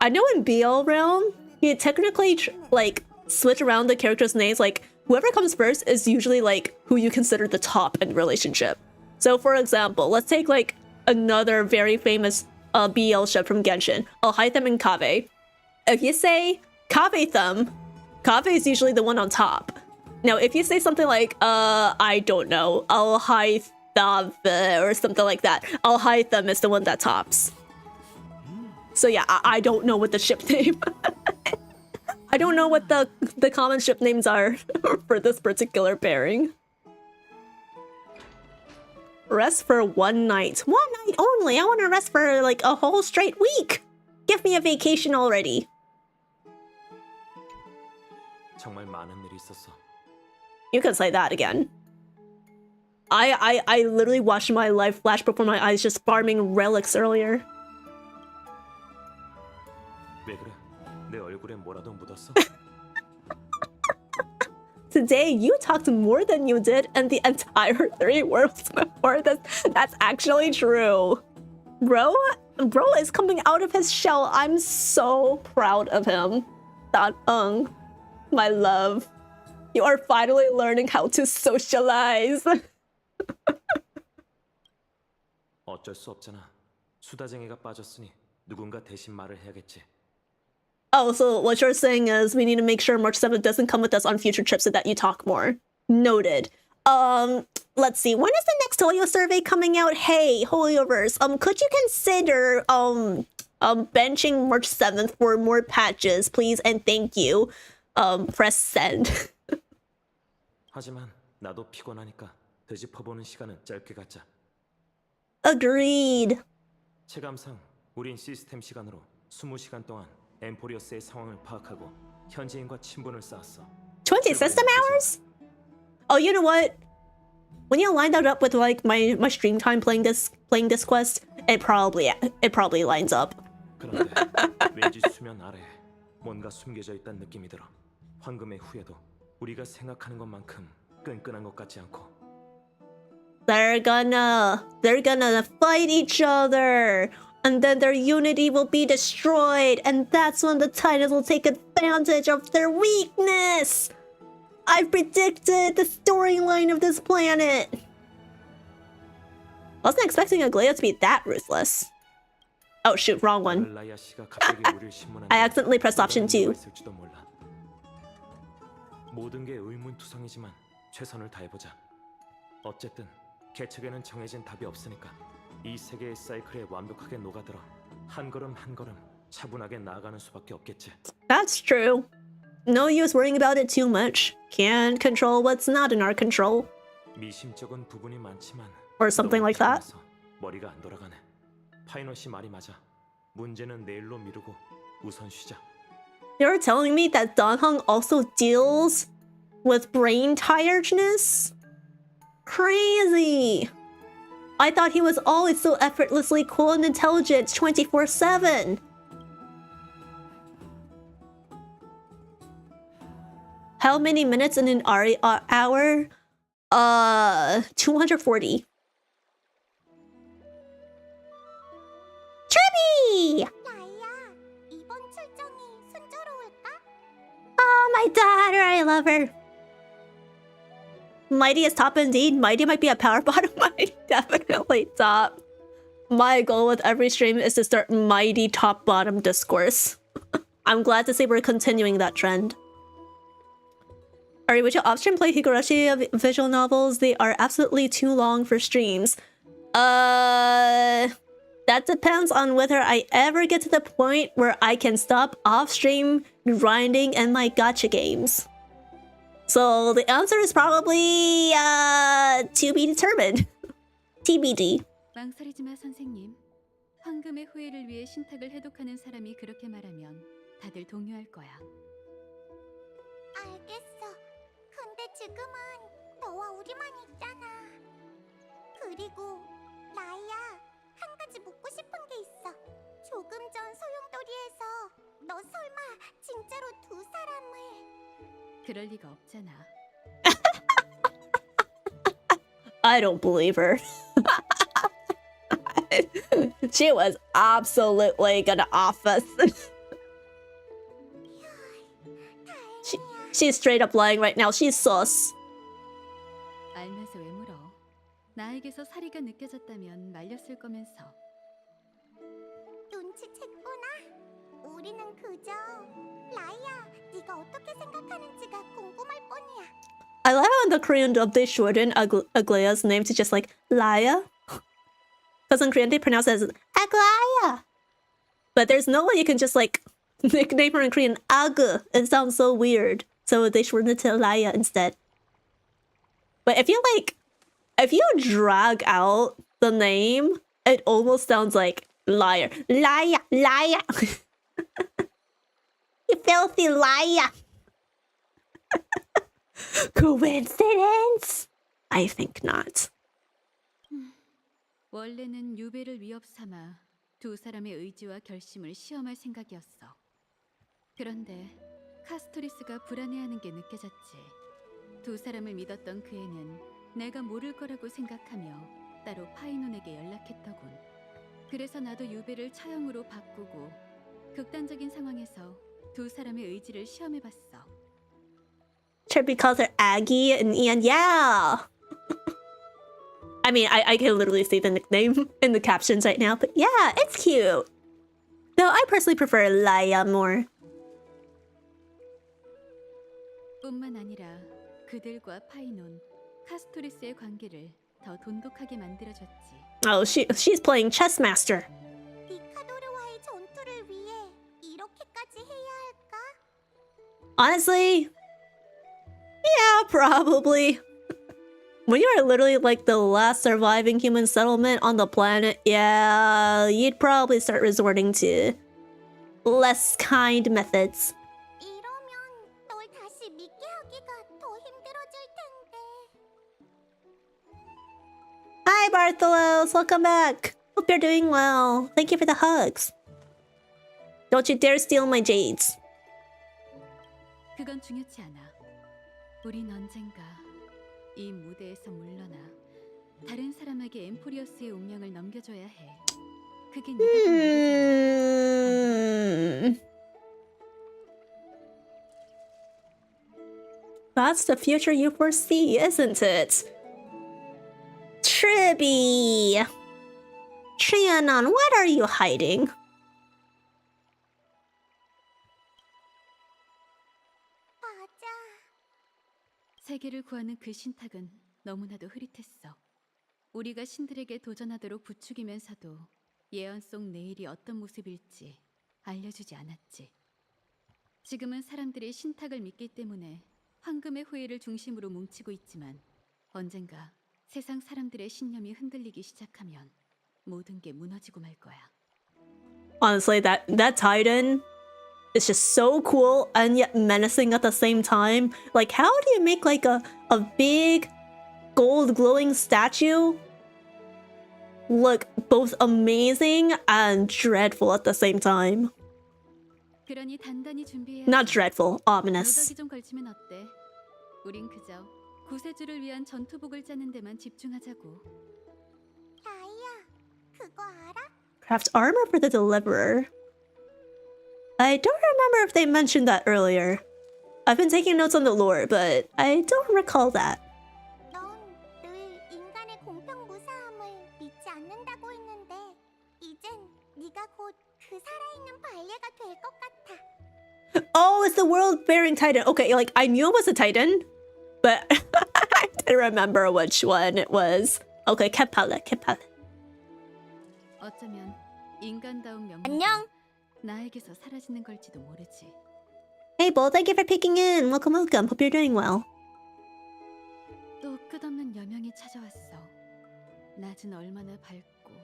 S1: I know in BL realm, you technically like switch around the characters' names. Like whoever comes first is usually like who you consider the top in relationship. So for example, let's take like another very famous BL ship from Genshin, Alhaitham and Kave. If you say Kave-thum, Kave is usually the one on top. Now, if you say something like, I don't know, Alhaitham or something like that, Alhaitham is the one that tops. So yeah, I don't know what the ship name. I don't know what the common ship names are for this particular pairing. Rest for one night. One night only. I want to rest for like a whole straight week. Give me a vacation already.
S4: 정말 많은 일이 있었어.
S1: You can say that again. I literally watched my life flash before my eyes just farming relics earlier.
S4: 왜 그래? 내 얼굴에 뭐라도 묻었어?
S1: Today, you talked more than you did in the entire 3 worlds before this. That's actually true. Bro is coming out of his shell. I'm so proud of him. Dat-ung, my love. You are finally learning how to socialize.
S4: 어쩔 수 없잖아. 수다쟁이가 빠졌으니 누군가 대신 말을 해야겠지.
S1: Oh, so what you're saying is we need to make sure March 7th doesn't come with us on future trips so that you talk more. Noted. Let's see. When is the next Hoyo survey coming out? Hey, Hoyoverse, could you consider benching March 7th for more patches, please and thank you. Press send.
S4: 하지만 나도 피곤하니까 되짚어보는 시간은 짧게 갖자.
S1: Agreed.
S4: 체감상 우린 시스템 시간으로 20시간 동안 엠포리어스의 상황을 파악하고 현지인과 친분을 쌓았어.
S1: 20 system hours? Oh, you know what? When you line that up with like my stream time playing this quest, it probably lines up.
S4: 그런데 왠지 수면 아래에 뭔가 숨겨져 있다는 느낌이 들어. 황금의 후예도 우리가 생각하는 것만큼 끈끈한 것 같지 않고.
S1: They're gonna fight each other, and then their unity will be destroyed, and that's when the Titans will take advantage of their weakness. I've predicted the storyline of this planet. Wasn't expecting Aglaea to be that ruthless. Oh shoot, wrong one. I accidentally pressed option 2.
S4: 모든 게 의문투성이지만 최선을 다해보자. 어쨌든 개척에는 정해진 답이 없으니까 이 세계의 사이클에 완벽하게 녹아들어 한 걸음 한 걸음 차분하게 나아가는 수밖에 없겠지.
S1: That's true. No use worrying about it too much. Can't control what's not in our control.
S4: 미심쩍은 부분이 많지만
S1: Or something like that.
S4: 머리가 안 돌아가네. 파이넛이 말이 맞아. 문제는 내일로 미루고 우선 쉬자.
S1: You're telling me that Danhong also deals with brain tiredness? Crazy! I thought he was always so effortlessly cool and intelligent 24/7. How many minutes in an hour? 240. Chubby!
S7: 라이야, 이번 출정이 순조로울까?
S1: Oh, my daughter, I love her. Mighty is top indeed. Mighty might be a power bottom. Mighty definitely top. My goal with every stream is to start Mighty top bottom discourse. I'm glad to say we're continuing that trend. Alright, would you off-stream play Higurashi visual novels? They are absolutely too long for streams. That depends on whether I ever get to the point where I can stop off-stream grinding in my gacha games. So the answer is probably to be determined. TBD.
S5: 망설이지 마, 선생님. 황금의 후예를 위해 신탁을 해독하는 사람이 그렇게 말하면 다들 동요할 거야.
S7: 알겠어. 근데 지금은 너와 우리만 있잖아. 그리고 라이야, 한 가지 묻고 싶은 게 있어. 조금 전 소용돌이에서 너 설마 진짜로 두 사람을...
S5: 그럴 리가 없잖아.
S1: I don't believe her. She was absolutely gonna off us. She's straight up lying right now. She's sus.
S5: 알면서 왜 물어? 나에게서 사리가 느껴졌다면 말렸을 거면서.
S7: 눈치챘구나. 우리는 그저 라이야, 네가 어떻게 생각하는지가 궁금할 뿐이야.
S1: I love how in the Korean dub they shorten Aglaea's name to just like Laia. Because in Korean they pronounce it as Aglaea. But there's no way you can just like nickname her in Korean Ag. It sounds so weird. So they shorten it to Laia instead. But if you drag out the name, it almost sounds like liar. Liar, liar. You filthy liar. Coincidence? I think not.
S5: 원래는 유배를 위협 삼아 두 사람의 의지와 결심을 시험할 생각이었어. 그런데 카스토리스가 불안해하는 게 느껴졌지. 두 사람을 믿었던 그 애는 내가 모를 거라고 생각하며 따로 파이논에게 연락했더군. 그래서 나도 유배를 처형으로 바꾸고 극단적인 상황에서 두 사람의 의지를 시험해봤어.
S1: Chirpy calls her Aggie and Ian. Yeah. I mean, I can literally see the nickname in the captions right now, but yeah, it's cute. Though I personally prefer Laia more.
S5: 뿐만 아니라 그들과 파이논, 카스토리스의 관계를 더 돈독하게 만들어줬지.
S1: Oh, she's playing chess master.
S7: 니카도르와의 전투를 위해 이렇게까지 해야 할까?
S1: Honestly, yeah, probably. When you are literally like the last surviving human settlement on the planet, yeah, you'd probably start resorting to less kind methods.
S7: 이러면 널 다시 믿게 하기가 더 힘들어질 텐데.
S1: Hi, Bartholos. Welcome back. Hope you're doing well. Thank you for the hugs. Don't you dare steal my jades.
S5: 그건 중요치 않아. 우린 언젠가 이 무대에서 물러나 다른 사람에게 엠포리어스의 운명을 넘겨줘야 해. 그게 네가
S1: That's the future you foresee, isn't it? Tribby! Trianon, what are you hiding?
S7: 맞아.
S5: 세계를 구하는 그 신탁은 너무나도 흐릿했어. 우리가 신들에게 도전하도록 부추기면서도 예언 속 내일이 어떤 모습일지 알려주지 않았지. 지금은 사람들이 신탁을 믿기 때문에 황금의 후예를 중심으로 뭉치고 있지만 언젠가 세상 사람들의 신념이 흔들리기 시작하면 모든 게 무너지고 말 거야.
S1: Honestly, that Titan is just so cool and yet menacing at the same time. Like, how do you make like a big gold glowing statue look both amazing and dreadful at the same time?
S5: 그러니 단단히 준비해.
S1: Not dreadful, ominous.
S5: 누더기 좀 걸치면 어때? 우린 그저 구세주를 위한 전투복을 짜는 데만 집중하자고.
S7: 라이야, 그거 알아?
S1: Craft armor for the deliverer. I don't remember if they mentioned that earlier. I've been taking notes on the lore, but I don't recall that.
S7: 넌 늘 인간의 공평무사함을 믿지 않는다고 했는데 이젠 네가 곧 그 살아있는 발레가 될 것 같아.
S1: Oh, it's the world-bearing titan. Okay, like, I knew it was a titan, but I didn't remember which one it was. Okay, 캣팔레.
S5: 어쩌면 인간다운 명령.
S7: 안녕.
S5: 나에게서 사라지는 걸지도 모르지.
S1: Hey, Bull, thank you for peeking in. Welcome. Hope you're doing well.
S5: 또 끝없는 여명이 찾아왔어. 낮은 얼마나 밝고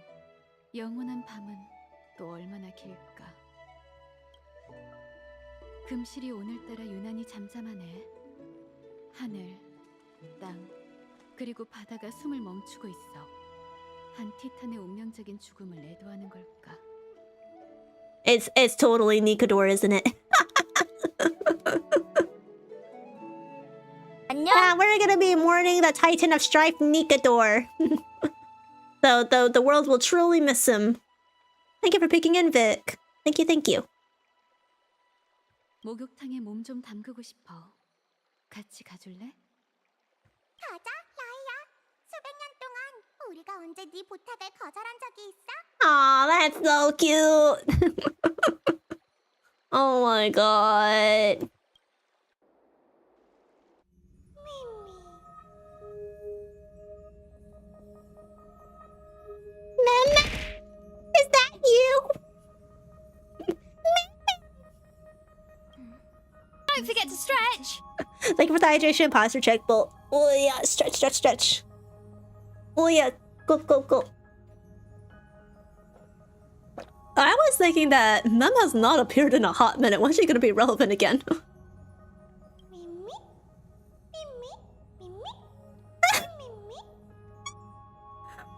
S5: 영원한 밤은 또 얼마나 길까. 금실이 오늘따라 유난히 잠잠하네. 하늘, 땅, 그리고 바다가 숨을 멈추고 있어. 한 티탄의 운명적인 죽음을 애도하는 걸까.
S1: It's totally Nikador, isn't it? Yeah, we're gonna be mourning the Titan of Strife, Nikador. So the world will truly miss him. Thank you for picking in, Vic. Thank you.
S5: 목욕탕에 몸 좀 담그고 싶어. 같이 가줄래?
S7: 가자, 라이야. 수백 년 동안 우리가 언제 네 부탁을 거절한 적이 있어?
S1: Aw, that's so cute. Oh my god. Mama, is that you?
S7: Don't forget to stretch.
S1: Thank you for the hydration posture check, but oh yeah, stretch. Oh yeah, go. I was thinking that Mem has not appeared in a hot minute. When's she gonna be relevant again?
S7: 미미?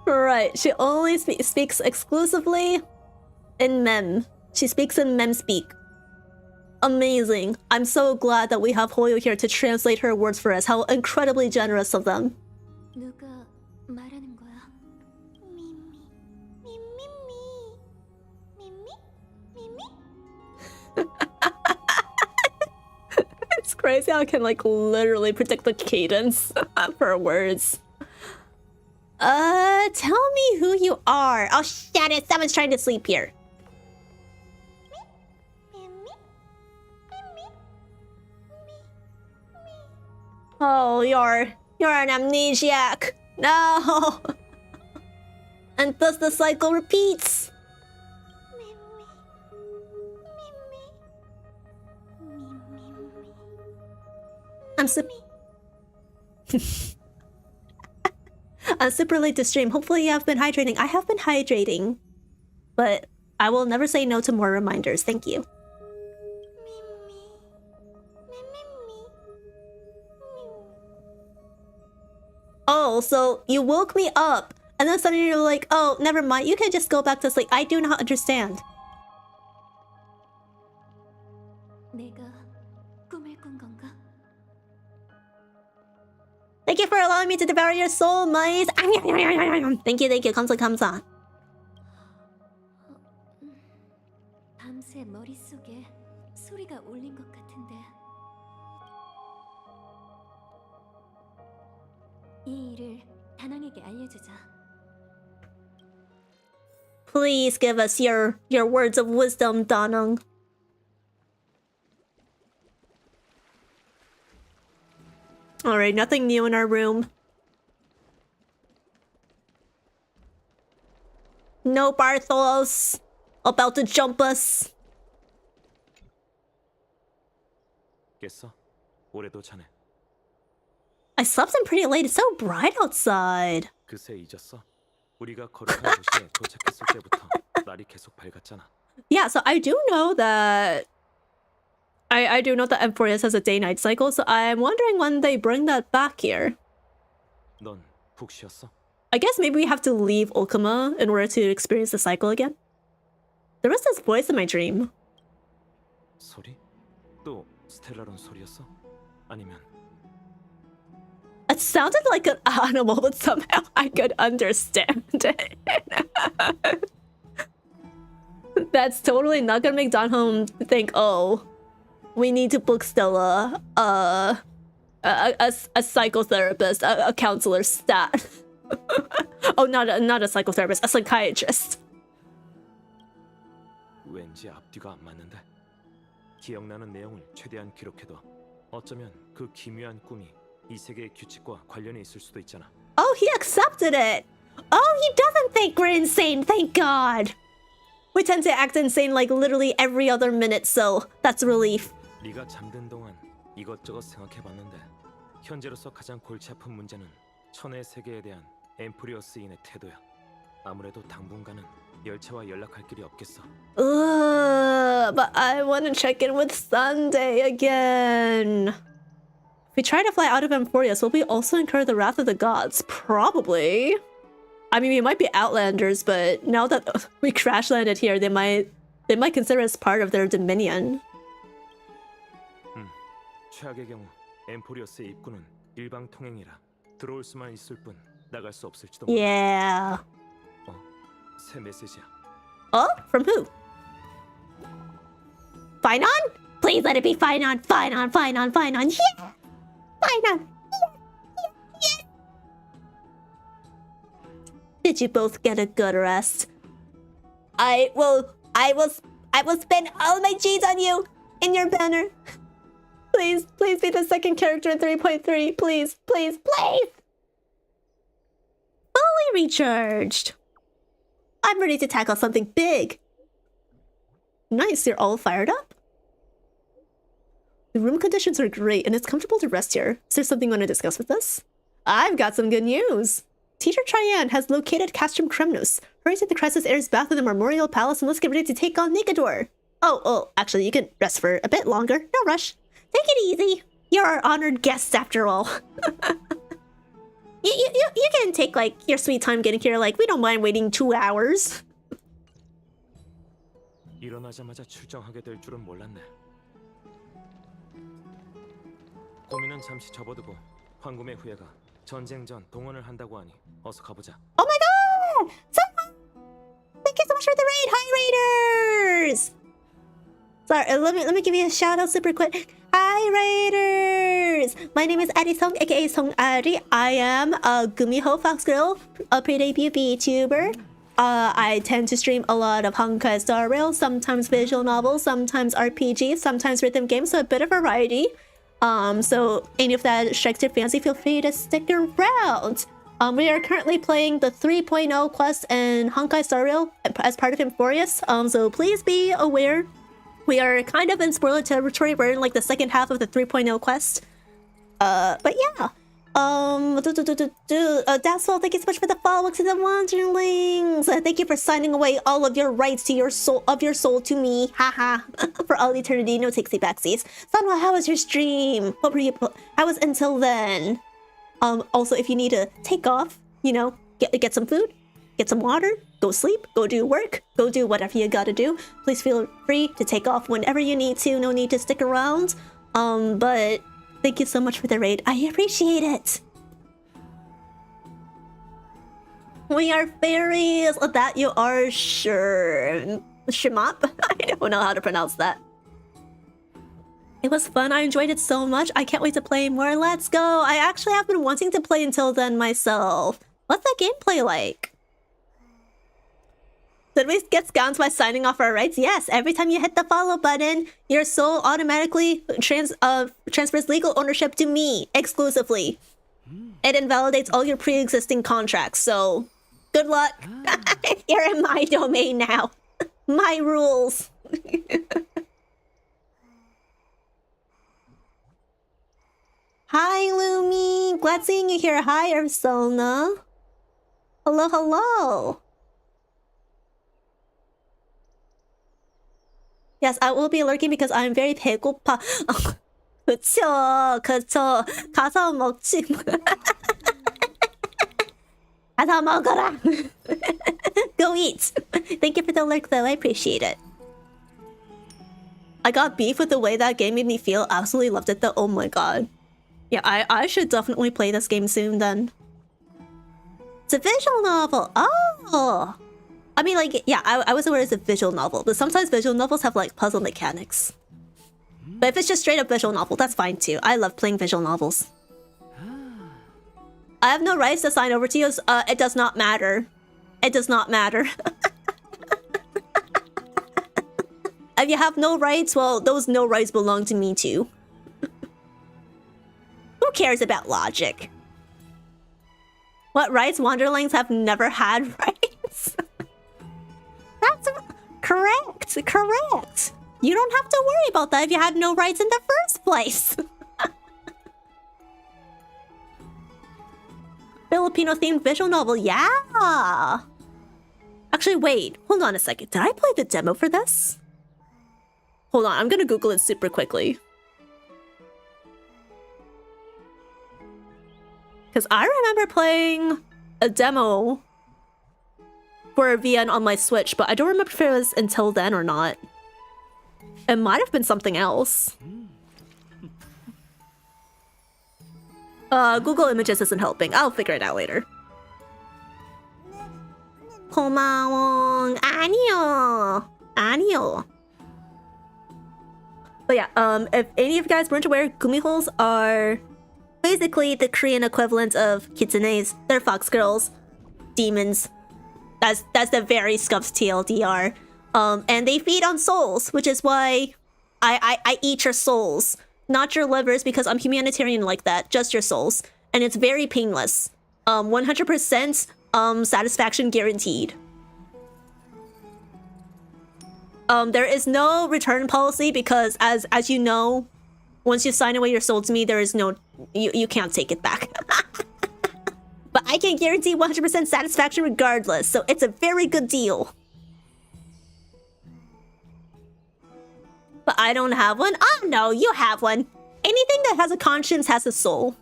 S1: Right, she only speaks exclusively in Mem. She speaks in Mem speak. Amazing. I'm so glad that we have Hoyo here to translate her words for us. How incredibly generous of them.
S7: 누가 말하는 거야? 미미.
S1: It's crazy how I can like literally predict the cadence of her words. Tell me who you are. Oh shit it, someone's trying to sleep here. Oh, you're an amnesiac. No. And thus the cycle repeats. I'm super late to stream. Hopefully you have been hydrating. I have been hydrating. But I will never say no to more reminders. Thank you. Oh, so you woke me up. And then suddenly you're like, oh, never mind. You can just go back to sleep. I do not understand.
S7: 내가 꿈을 꾼 건가?
S1: Thank you for allowing me to devour your soul, mice. Thank you. 감사.
S7: 밤새 머릿속에 소리가 울린 것 같은데 이 일을 다낭에게 알려주자.
S1: Please give us your words of wisdom, Danang. Alright, nothing new in our room. No Barthols about to jump us.
S4: 깼어? 올해도 자네.
S1: I slept in pretty late. It's so bright outside.
S4: 그새 잊었어? 우리가 거룩한 도시에 도착했을 때부터 날이 계속 밝았잖아.
S1: Yeah, so I do know that I do know that AMPHOREUS has a day-night cycle, so I'm wondering when they bring that back here.
S4: 넌 푹 쉬었어?
S1: I guess maybe we have to leave Okuma in order to experience the cycle again. There was this voice in my dream.
S4: 소리? 또 스텔라론 소리였어? 아니면
S1: It sounded like an animal, but somehow I could understand it. That's totally not gonna make Donholm think, oh, we need to book Stella a psychotherapist, a counselor stat. Oh, not a psychotherapist, a psychiatrist.
S4: 왠지 앞뒤가 안 맞는데. 기억나는 내용을 최대한 기록해둬. 어쩌면 그 기묘한 꿈이 이 세계의 규칙과 관련이 있을 수도 있잖아.
S1: Oh, he accepted it. Oh, he doesn't think we're insane, thank God. We tend to act insane like literally every other minute, so that's a relief.
S4: 네가 잠든 동안 이것저것 생각해봤는데 현재로서 가장 골치 아픈 문제는 천의 세계에 대한 앰프리어스인의 태도야. 아무래도 당분간은 열차와 연락할 길이 없겠어.
S1: But I want to check in with Sunday again. If we try to fly out of Amphoreus, will we also incur the wrath of the gods? Probably. I mean, we might be outlanders, but now that we crash landed here, they might consider us part of their dominion.
S4: 최악의 경우 앰포리어스의 입구는 일방 통행이라 들어올 수만 있을 뿐 나갈 수 없을지도 몰라.
S1: Yeah.
S4: 새 메시지야.
S1: Oh? From who? Finon? Please let it be Finon. Finon. Yeah! Finon. Yeah. Did you both get a good rest? I will spend all my G's on you in your banner. Please be the second character in 3.3. Please. Fully recharged. I'm ready to tackle something big. Nice, you're all fired up? The room conditions are great and it's comfortable to rest here. Is there something you want to discuss with us? I've got some good news. Teacher Trian has located Castrum Kremnos. Hurry to the Crisis Air's bath in the Memorial Palace and let's get ready to take on Nigador. Oh, actually, you can rest for a bit longer. No rush. Take it easy. You're our honored guests after all. You can take, like, your sweet time getting here. Like, we don't mind waiting 2 hours.
S4: 일어나자마자 출정하게 될 줄은 몰랐네. 고민은 잠시 접어두고 황금의 후예가 전쟁 전 동원을 한다고 하니 어서 가보자.
S1: Oh my god! Thank you so much for the raid! Hi, Raiders! Sorry, let me give you a shout out super quick. Hi, Raiders! My name is Ari Song, aka Song Ari. I am a gumiho foxgirl, a pre-debut VTuber. I tend to stream a lot of Honkai Star Rail, sometimes visual novels, sometimes RPGs, sometimes rhythm games, so a bit of variety. So any of that strikes your fancy, feel free to stick around. We are currently playing the 3.0 quest in Honkai Star Rail as part of AMPHOREUS. So please be aware. We are kind of in spoiler territory. We're in like the second half of the 3.0 quest. But yeah. Dazzle, thank you so much for the follow to the Wanderlings. Thank you for signing away all of your rights to your soul to me. Haha. For all eternity, no takesy backsies. Sanwa, how was your stream? What were you? How was until then? Also, if you need to take off, you know, get some food, get some water, go sleep, go do work, go do whatever you gotta do. Please feel free to take off whenever you need to. No need to stick around. But thank you so much for the raid. I appreciate it. We are fairies. That you are sure. Shimap? I don't know how to pronounce that. It was fun. I enjoyed it so much. I can't wait to play more. Let's go. I actually have been wanting to play until then myself. What's that gameplay like? Did we get scammed by signing off our rights? Yes. Every time you hit the follow button, your soul automatically transfers legal ownership to me exclusively. It invalidates all your pre-existing contracts. So, good luck. You're in my domain now. My rules. Hi, Lumi. Glad seeing you here. Hi, Ursula. Hello, hello. Yes, I will be lurking because I'm very 배고파. 그쵸. 가서 먹지. 가서 먹어라. Go eat. Thank you for the lurk, though. I appreciate it. I got beef with the way that game made me feel. Absolutely loved it though. Oh my god. Yeah, I should definitely play this game soon then. It's a visual novel. Oh! I mean, like, yeah, I was aware it's a visual novel, but sometimes visual novels have, like, puzzle mechanics. But if it's just straight up visual novel, that's fine too. I love playing visual novels. I have no rights to sign over to you. It does not matter. It does not matter. If you have no rights, well, those no rights belong to me too. Who cares about logic? What rights? Wanderlings have never had rights. That's correct. Correct. You don't have to worry about that if you had no rights in the first place. Filipino themed visual novel, yeah. Actually, wait. Hold on a second. Did I play the demo for this? Hold on, I'm gonna Google it super quickly. Because I remember playing a demo for VN on my Switch, but I don't remember if it was until then or not. It might have been something else. Google Images isn't helping. I'll figure it out later. 고마워. 아니요. 아니요. But yeah, if any of you guys weren't aware, gumihos are basically the Korean equivalent of kitsunes. They're foxgirls, demons. That's the very scuffed TLDR. And they feed on souls, which is why I eat your souls, not your livers, because I'm humanitarian like that. Just your souls, and it's very painless. 100% satisfaction guaranteed. There is no return policy because, as you know, once you sign away your soul to me, there is no you can't take it back. But I can guarantee 100% satisfaction regardless, so it's a very good deal. But I don't have one. Oh no, you have one. Anything that has a conscience has a soul.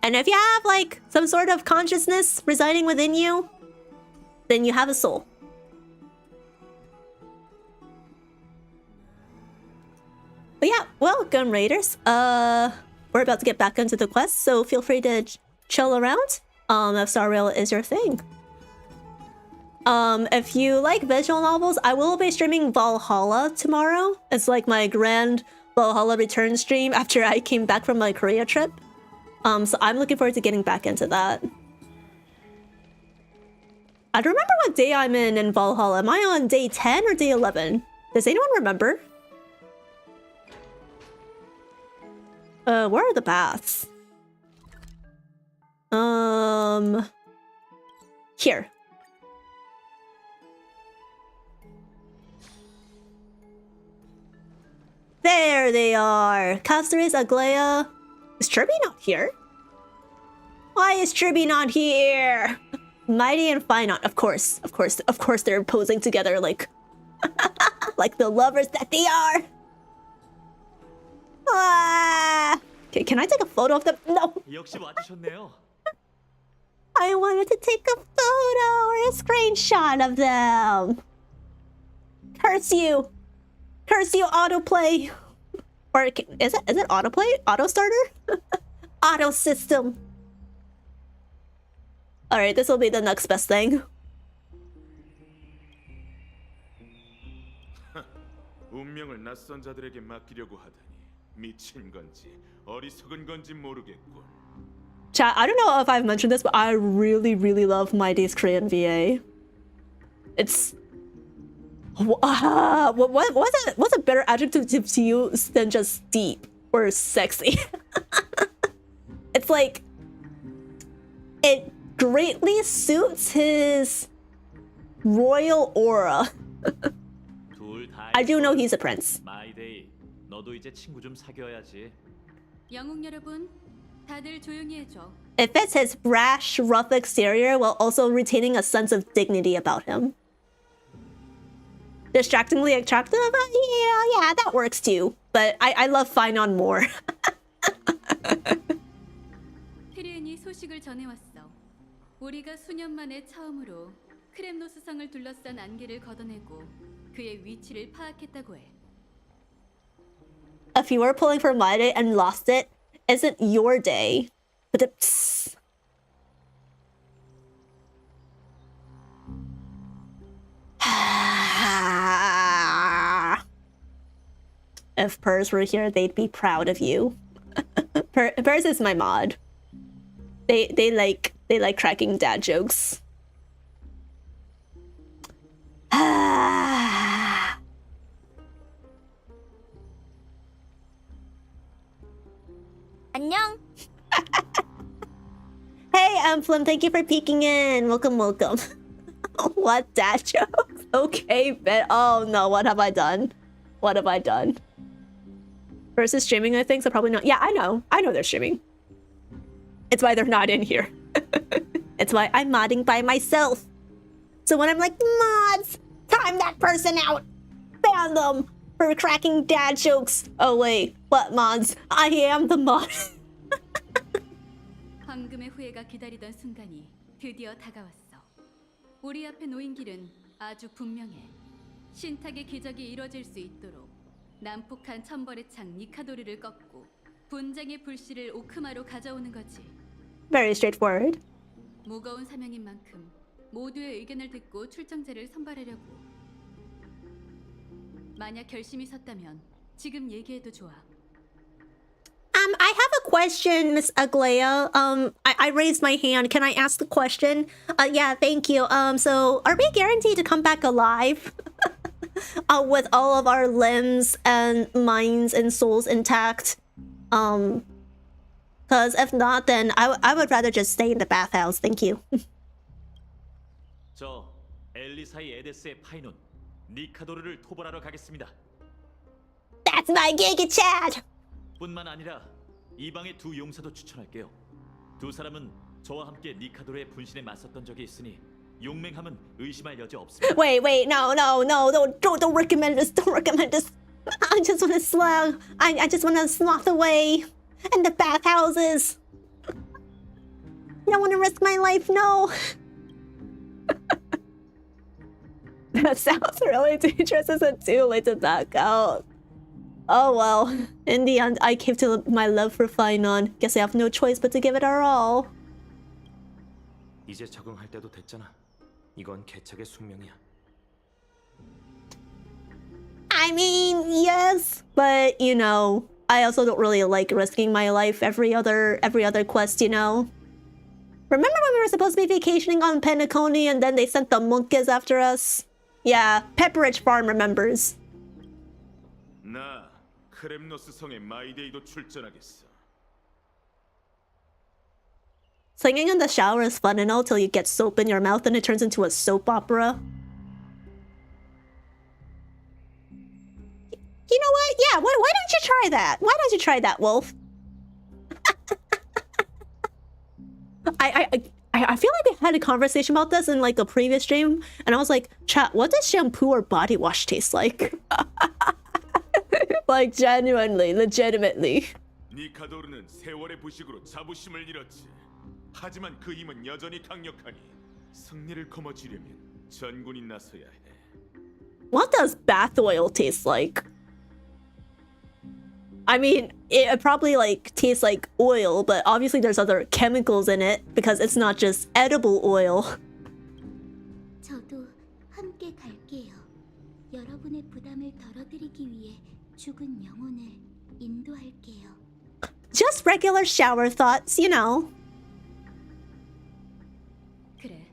S1: And if you have like some sort of consciousness residing within you, then you have a soul. But yeah, well, Gun Raiders, we're about to get back into the quest, so feel free to chill around. If Star Rail is your thing. If you like visual novels, I will be streaming Valhalla tomorrow. It's like my grand Valhalla return stream after I came back from my Korea trip. So I'm looking forward to getting back into that. I don't remember what day I'm in Valhalla. Am I on day 10 or day 11? Does anyone remember? Where are the baths? Here. There they are! Castorice, Aglaea. Is Chirby not here? Why is Chirby not here? Mighty and Finite, of course they're posing together like like the lovers that they are. Ah! Okay, can I take a photo of them? No.
S4: 역시 와주셨네요.
S1: I wanted to take a photo or a screenshot of them. Curse you! Curse you, autoplay! Or is it autoplay? Auto starter? Auto system. Alright, this will be the next best thing.
S3: 운명을 낯선 자들에게 맡기려고 하다니 미친 건지 어리석은 건지 모르겠군.
S1: Chat, I don't know if I've mentioned this, but I really love My Day's Korean VA. It's... what's a better adjective to use than just deep or sexy? It's like... It greatly suits his royal aura. I do know he's a prince.
S4: 마이데이, 너도 이제 친구 좀 사귀어야지.
S5: 영웅 여러분, 다들 조용히 해줘.
S1: It fits his brash, rough exterior while also retaining a sense of dignity about him. Distractingly attractive? Yeah, that works too. But I love Finon more.
S5: 트리엔이 소식을 전해왔어. 우리가 수년 만에 처음으로 크렘노스성을 둘러싼 안개를 걷어내고 그의 위치를 파악했다고 해.
S1: If you were pulling for my day and lost it, isn't your day. But if Pers were here, they'd be proud of you. Pers is my mod. They like cracking dad jokes.
S7: 안녕.
S1: Hey, Amphlim, thank you for peeking in. Welcome, welcome. What dad jokes? Okay, bet. Oh no, what have I done? What have I done? Versus streaming, I think, so probably not. Yeah, I know they're streaming. It's why they're not in here. It's why I'm modding by myself. So when I'm like, mods, time that person out. Ban them for cracking dad jokes. Oh wait, what mods? I am the mod.
S5: 황금의 후예가 기다리던 순간이 드디어 다가왔어. 우리 앞에 놓인 길은 아주 분명해. 신탁의 기적이 이뤄질 수 있도록 난폭한 천벌의 창 니카도르를 꺾고 분쟁의 불씨를 오크마로 가져오는 거지.
S1: Very straightforward.
S5: 무거운 사명인 만큼 모두의 의견을 듣고 출정제를 선발하려고. 만약 결심이 섰다면 지금 얘기해도 좋아.
S1: I have a question, Miss Aglaea. I raised my hand. Can I ask the question? Yeah, thank you. So are we guaranteed to come back alive? With all of our limbs and minds and souls intact? Because if not, then I would rather just stay in the bathhouse. Thank you.
S8: 저 엘리사이 에데스의 파이논 니카도르를 토벌하러 가겠습니다.
S1: That's my gig, Chad.
S8: 뿐만 아니라 이 방의 두 용사도 추천할게요. 두 사람은 저와 함께 니카도르의 분신에 맞섰던 적이 있으니 용맹함은 의심할 여지 없습니다.
S1: Wait, no, don't recommend this. Don't recommend this. I just want to slug. I just want to sloth away in the bathhouses. I don't want to risk my life. No. That sounds really dangerous. Is it too late to back out? Oh well. In the end, I came to my love for Fainon. Guess I have no choice but to give it our all.
S4: 이제 적응할 때도 됐잖아. 이건 개척의 숙명이야.
S1: I mean, yes, but you know, I also don't really like risking my life every other quest, you know. Remember when we were supposed to be vacationing on Penacony and then they sent the monkeys after us? Yeah, Pepperidge Farm remembers.
S3: 나 크렘노스 성의 마이데이도 출전하겠어.
S1: Singing in the shower is fun and all till you get soap in your mouth and it turns into a soap opera. You know what? Yeah, why don't you try that? Why don't you try that, Wolf? I feel like we had a conversation about this in like a previous stream, and I was like, chat, what does shampoo or body wash taste like? Like genuinely, legitimately.
S3: 니카도르는 세월의 부식으로 자부심을 잃었지. 하지만 그 힘은 여전히 강력하니 승리를 거머쥐려면 전군이 나서야 해.
S1: What does bath oil taste like? I mean, it probably like tastes like oil, but obviously there's other chemicals in it because it's not just edible oil.
S7: 저도 함께 갈게요. 여러분의 부담을 덜어드리기 위해 죽은 영혼을 인도할게요.
S1: Just regular shower thoughts, you know.
S5: 그래,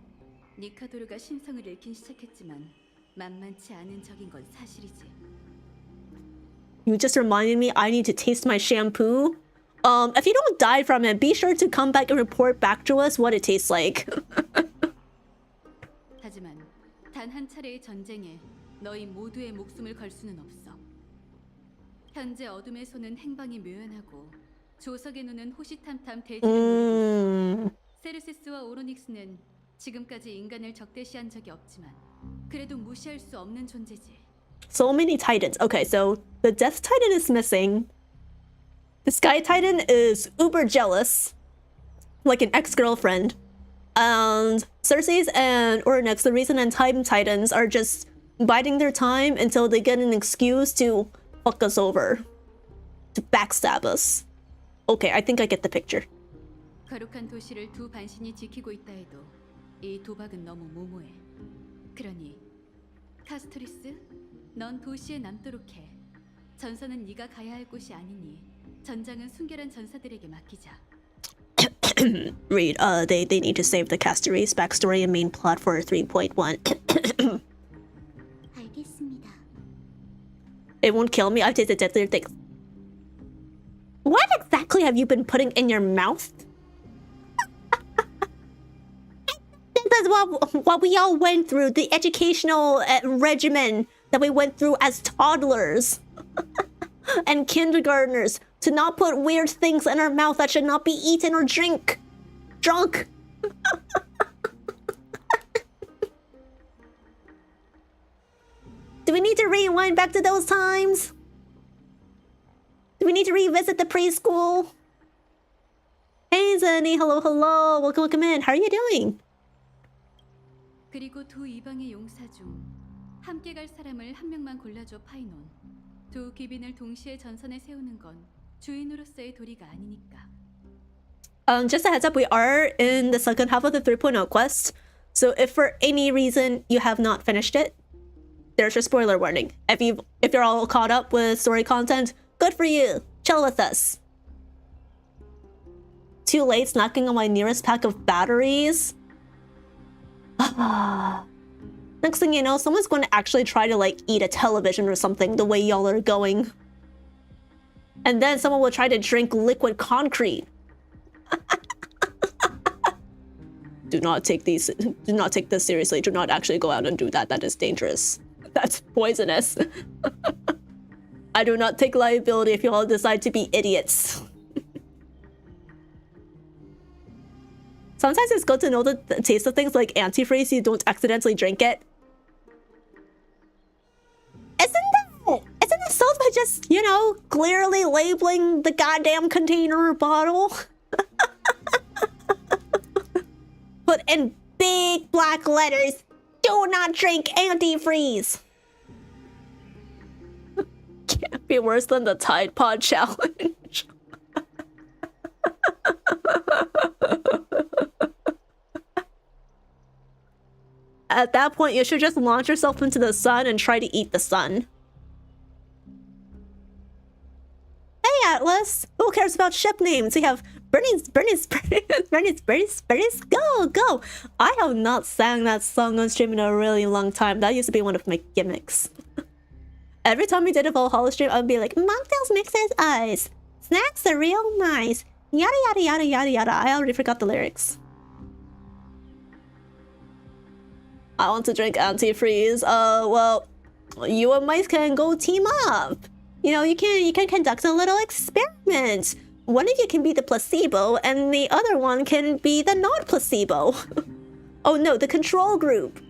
S5: 니카도르가 신성을 잃긴 시작했지만 만만치 않은 적인 건 사실이지.
S1: You just reminded me I need to taste my shampoo. If you don't die from it, be sure to come back and report back to us what it tastes like.
S5: 하지만 단 한 차례의 전쟁에 너희 모두의 목숨을 걸 수는 없어. 현재 어둠의 손은 행방이 묘연하고 조석의 눈은 호시탐탐 대지를 노리고 있어. 세르세스와 오로닉스는 지금까지 인간을 적대시한 적이 없지만 그래도 무시할 수 없는 존재지.
S1: So many titans. Okay, so the Death Titan is missing. The Sky Titan is uber jealous, like an ex-girlfriend. And Cersei's and Oronex, the Reason and Time Titans, are just biding their time until they get an excuse to fuck us over. to backstab us. Okay, I think I get the picture.
S5: 거룩한 도시를 두 반신이 지키고 있다 해도 이 도박은 너무 무모해. 그러니 카스토리스, 넌 도시에 남도록 해. 전선은 네가 가야 할 곳이 아니니 전장은 순결한 전사들에게 맡기자.
S1: Read, they need to save the castorice backstory and main plot for 3.1.
S7: 알겠습니다.
S1: It won't kill me. I've tasted deadlier things. What exactly have you been putting in your mouth? This is what we all went through, the educational regimen that we went through as toddlers and kindergartners, to not put weird things in our mouth that should not be eaten or drunk. Do we need to rewind back to those times? Do we need to revisit the preschool? Hey Zenny, hello, welcome in. How are you doing?
S5: 그리고 두 이방의 용사 중 함께 갈 사람을 한 명만 골라줘 파이논. 두 귀빈을 동시에 전선에 세우는 건 주인으로서의 도리가 아니니까.
S1: Just a heads up, we are in the second half of the 3.0 quest. So if for any reason you have not finished it, there's your spoiler warning. If you're all caught up with story content, good for you. Chill with us. Too late snacking on my nearest pack of batteries. Next thing you know, someone's going to actually try to like eat a television or something the way y'all are going. And then someone will try to drink liquid concrete. Do not take this seriously. Do not actually go out and do that. That is dangerous. That's poisonous. I do not take liability if you all decide to be idiots. Sometimes it's good to know the taste of things like antifreeze so you don't accidentally drink it. Isn't it solved by just, you know, clearly labeling the goddamn container or bottle? Put in big black letters, do not drink antifreeze. Can't be worse than the Tide Pod challenge. At that point, you should just launch yourself into the sun and try to eat the sun. Hey, Atlas! Who cares about ship names? We have Bernie's, go! I have not sang that song on stream in a really long time. That used to be one of my gimmicks. Every time we did a Valhalla stream, I would be like, Mocktails mixes ice. Snacks are real nice. Yada yada yada yada yada. I already forgot the lyrics. I want to drink antifreeze. Well, you and Mice can go team up. You know, you can conduct a little experiment. One of you can be the placebo, and the other one can be the non-placebo. Oh no, the control group.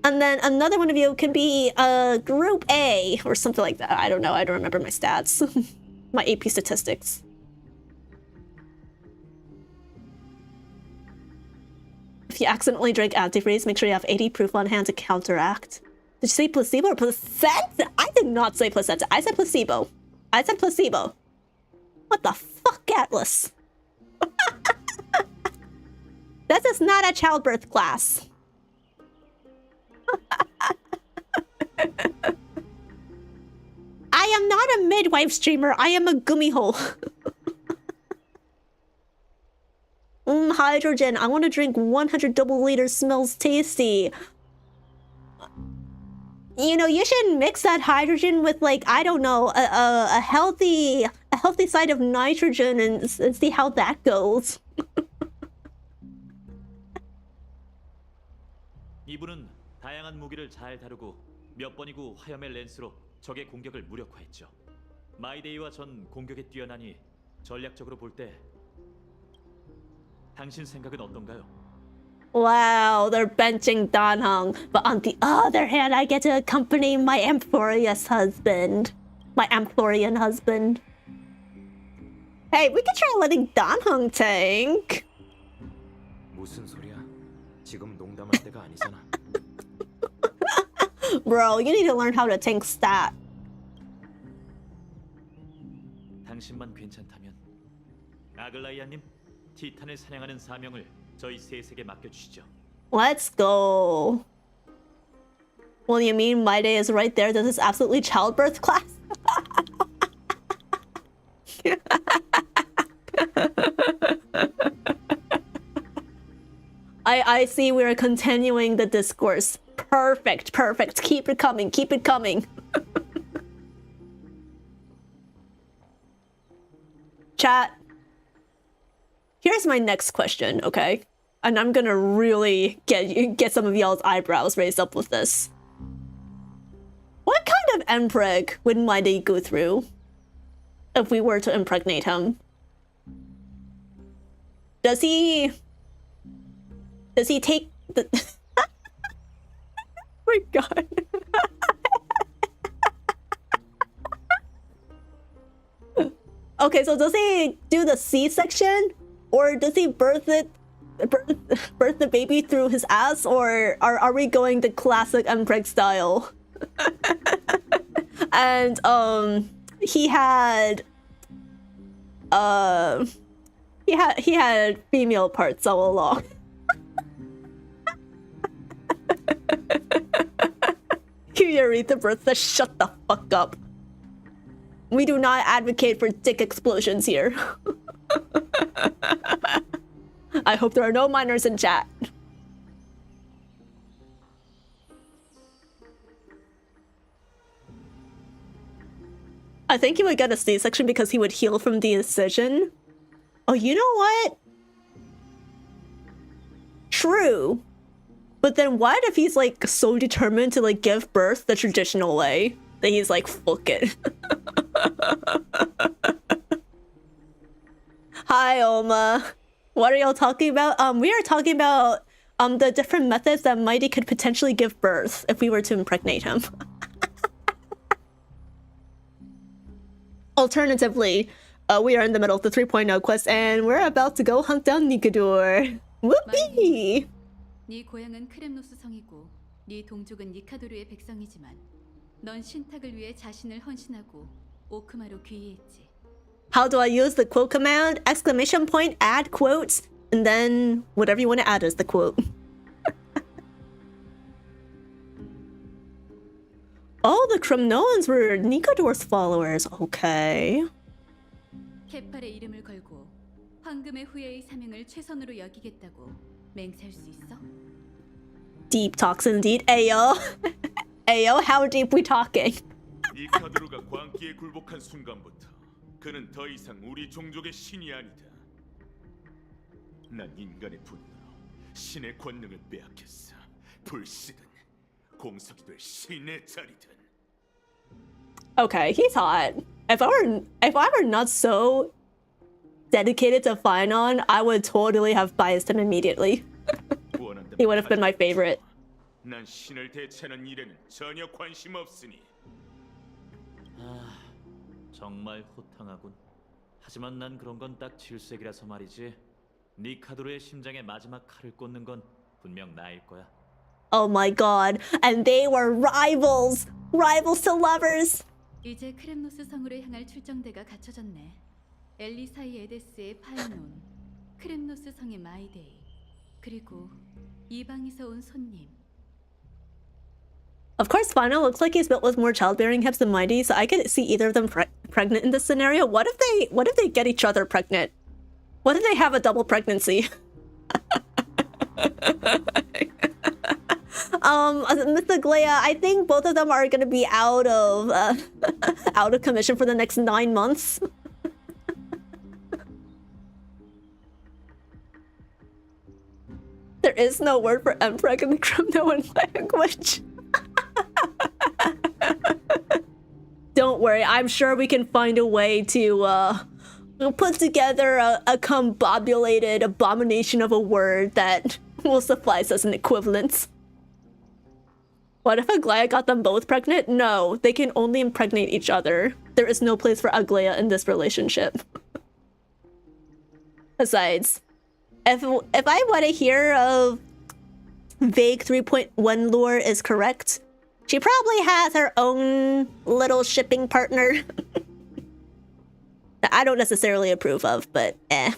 S1: And then another one of you can be group A or something like that. I don't know. I don't remember my stats. My AP statistics. If you accidentally drink antifreeze, make sure you have 80 proof on hand to counteract. Did you say placebo or placenta? I did not say placenta. I said placebo. I said placebo. What the fuck, Atlas? This is not a childbirth class. I am not a midwife streamer. I am a gumiho. Hydrogen. I want to drink 100 double liters. Smells tasty. You know, you should mix that hydrogen with, like, I don't know, a healthy side of nitrogen and see how that goes.
S8: 이분은 다양한 무기를 잘 다루고 몇 번이고 화염의 렌스로 적의 공격을 무력화했죠. 마이데이와 전 공격에 뛰어나니 전략적으로 볼 때 당신 생각은 어떤가요?
S1: Wow, they're benching Danhong. But on the other hand, I get to accompany my AMPHOREUS husband. My AMPHOREAN husband. Hey, we could try letting Danhong tank.
S4: 무슨 소리야? 지금 농담할 때가 아니잖아.
S1: Bro, you need to learn how to tank stat.
S8: 것만 괜찮다면 아글라이아님, 티탄을 사냥하는 사명을 저희 셋에게 맡겨주시죠.
S1: Let's go. Well, you mean my day is right there? This is absolutely childbirth class. I see we're continuing the discourse. Perfect, perfect. Keep it coming, keep it coming. Chat. Here's my next question, okay? And I'm gonna really get some of y'all's eyebrows raised up with this. What kind of impreg would Mighty go through if we were to impregnate him? Does he take the oh my god. Okay, so does he do the C-section? Or does he birth the baby through his ass? Or are we going the classic impreg style? And he had female parts all along. Urethra birth, shut the fuck up. We do not advocate for dick explosions here. I hope there are no minors in chat. I think he would get a C-section because he would heal from the incision. Oh, you know what? True. But then what if he's like so determined to like give birth the traditional way that he's like, fuck it. Hi, Oma. What are y'all talking about? We are talking about the different methods that Mighty could potentially give birth if we were to impregnate him. Alternatively, we are in the middle of the 3.0 quest and we're about to go hunt down Nikador. Whoopee!
S5: 네 고향은 크렘노스 성이고 네 동족은 니카도르의 백성이지만 넌 신탁을 위해 자신을 헌신하고 오크마로 귀의했지.
S1: How do I use the quote command? Exclamation point, add quotes, and then whatever you want to add as the quote. Oh, the Kremnoans were Nikador's followers. Okay.
S5: 케팔의 이름을 걸고 황금의 후예의 사명을 최선으로 여기겠다고 맹세할 수 있어?
S1: Deep talks indeed. Ayo. Ayo, how deep we talking?
S3: 니카드루가 광기에 굴복한 순간부터 그는 더 이상 우리 종족의 신이 아니다. 난 인간의 분노로 신의 권능을 빼앗겼어. 불씨든 공석이 될 신의 자리든.
S1: Okay, he's hot. If I were not so dedicated to Phynon, I would totally have biased him immediately. He would have been my favorite.
S3: 난 신을 대체하는 일에는 전혀 관심 없으니.
S8: 정말 호탕하군. 하지만 난 그런 건 딱 질색이라서 말이지. 니카도르의 심장에 마지막 칼을 꽂는 건 분명 나일 거야.
S1: Oh my god. And they were rivals! Rivals to lovers!
S5: 이제 크렘노스 성으로 향할 출정대가 갖춰졌네. 엘리사이 에데스의 파이논, 크렘노스 성의 마이데이, 그리고 이방에서 온 손님.
S1: Of course, Phynon looks like he's built with more childbearing hips than Mighty, so I could see either of them pregnant in this scenario. What if they get each other pregnant? What if they have a double pregnancy? Miss Aglaea, I think both of them are gonna be out of commission for the next 9 months. There is no word for empreg in the Kremnoan language. Don't worry, I'm sure we can find a way to put together a combobulated abomination of a word that will suffice as an equivalent. What if Aglaea got them both pregnant? No, they can only impregnate each other. There is no place for Aglaea in this relationship. Besides, if I want to hear of vague 3.1 lore is correct, she probably has her own little shipping partner. that I don't necessarily approve of, but eh.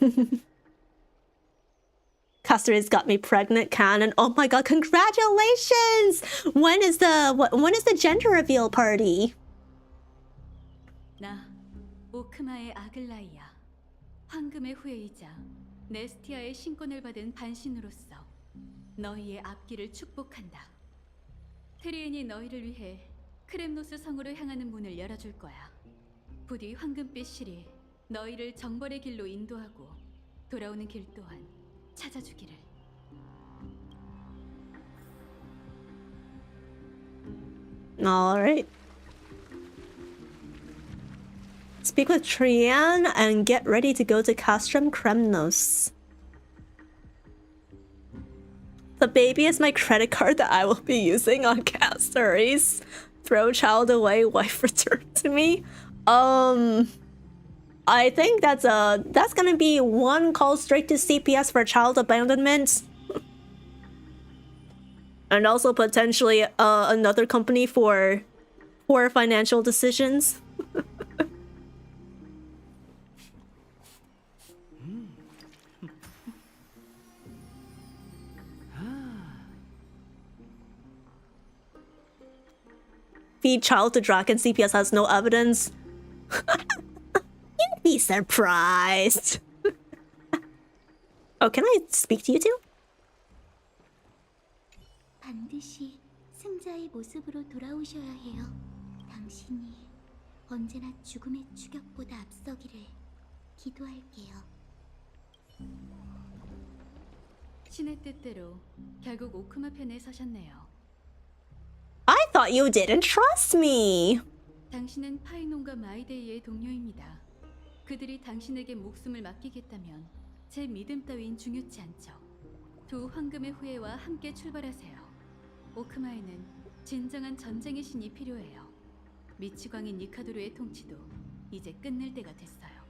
S1: Castorice got me pregnant, canon. Oh my god, congratulations! When is the gender reveal party?
S5: 나 오크마의 아글라이아, 황금의 후예이자 네스티아의 신권을 받은 반신으로서 너희의 앞길을 축복한다. 트리엔이 너희를 위해 크렘노스 성으로 향하는 문을 열어줄 거야. 부디 황금빛 실이 너희를 정벌의 길로 인도하고 돌아오는 길 또한 찾아주기를.
S1: Alright. Speak with Trian and get ready to go to Castrum Kremnos. The baby is my credit card that I will be using on Castorice. Throw child away, wife return to me. I think that's gonna be one call straight to CPS for child abandonment. And also potentially another company for poor financial decisions. Feed child to dragon, CPS has no evidence. You'd be surprised. Oh, can I speak to you two?
S7: 반드시 승자의 모습으로 돌아오셔야 해요. 당신이 언제나 죽음의 추격보다 앞서기를 기도할게요.
S5: 신의 뜻대로 결국 오크마 편에 서셨네요.
S1: I thought you didn't trust me.
S5: 당신은 파이논과 마이데이의 동료입니다. 그들이 당신에게 목숨을 맡기겠다면 제 믿음 따윈 중요치 않죠. 두 황금의 후예와 함께 출발하세요. 오크마에는 진정한 전쟁의 신이 필요해요. 미치광인 니카도르의 통치도 이제 끝낼 때가 됐어요.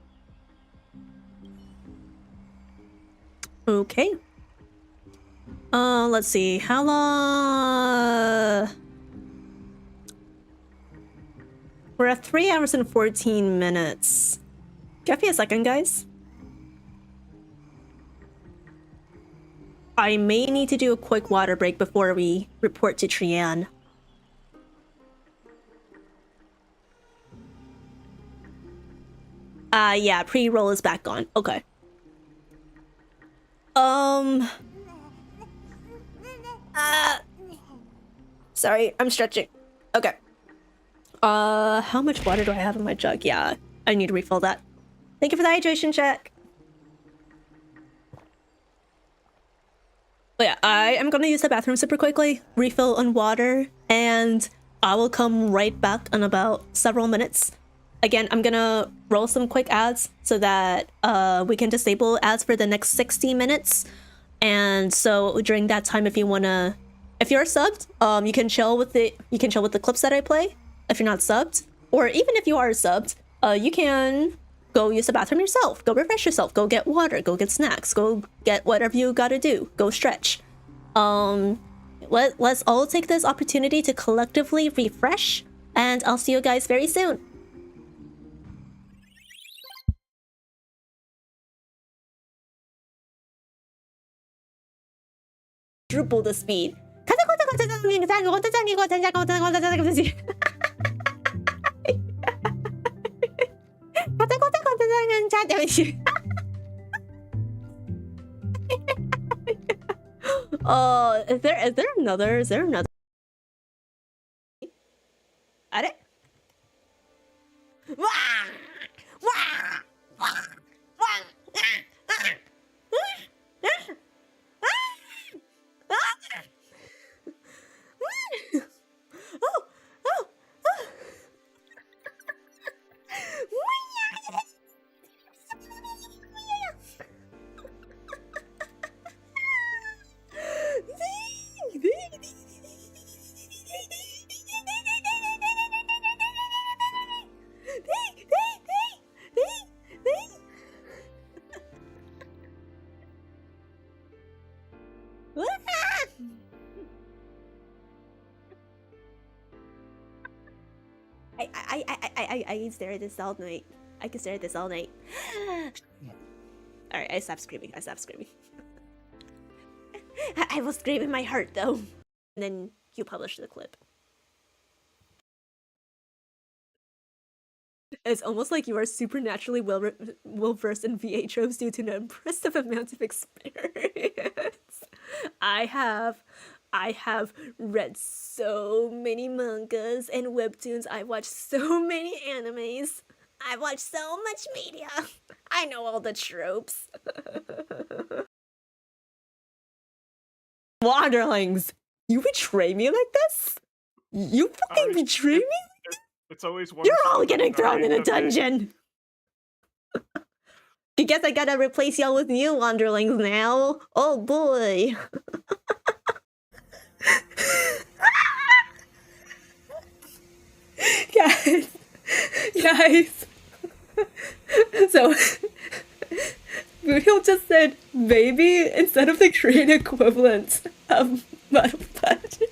S1: Okay. Let's see. How long? We're at 3 hours and 14 minutes. Give me a second, guys. I may need to do a quick water break before we report to Trian. Yeah, pre-roll is back on. Okay. Sorry, I'm stretching. Okay. How much water do I have in my jug? Yeah, I need to refill that. Thank you for the hydration check. But yeah, I am gonna use the bathroom super quickly, refill on water, and I will come right back in about several minutes. Again, I'm gonna roll some quick ads so that we can disable ads for the next 60 minutes. And so during that time, if you're subbed, you can chill with the clips that I play. If you're not subbed, or even if you are subbed, you can go use the bathroom yourself, go refresh yourself, go get water, go get snacks, go get whatever you gotta do, go stretch. Let's all take this opportunity to collectively refresh, and I'll see you guys very soon. Triple the speed. Is there another? At it? I stare at this all night. I can stare at this all night. Alright, I stopped screaming. I will scream in my heart though. And then you publish the clip. It's almost like you are supernaturally well versed in VA tropes due to an impressive amount of experience. I have read so many mangas and webtoons. I've watched so many animes. I've watched so much media. I know all the tropes. Wanderlings, you betray me like this? You fucking betray me?
S6: It's always one.
S1: You're all getting thrown in a dungeon. I guess I gotta replace y'all with new wanderlings now. Oh boy. Guys. So, Gumiho just said baby instead of the Korean equivalent of butter.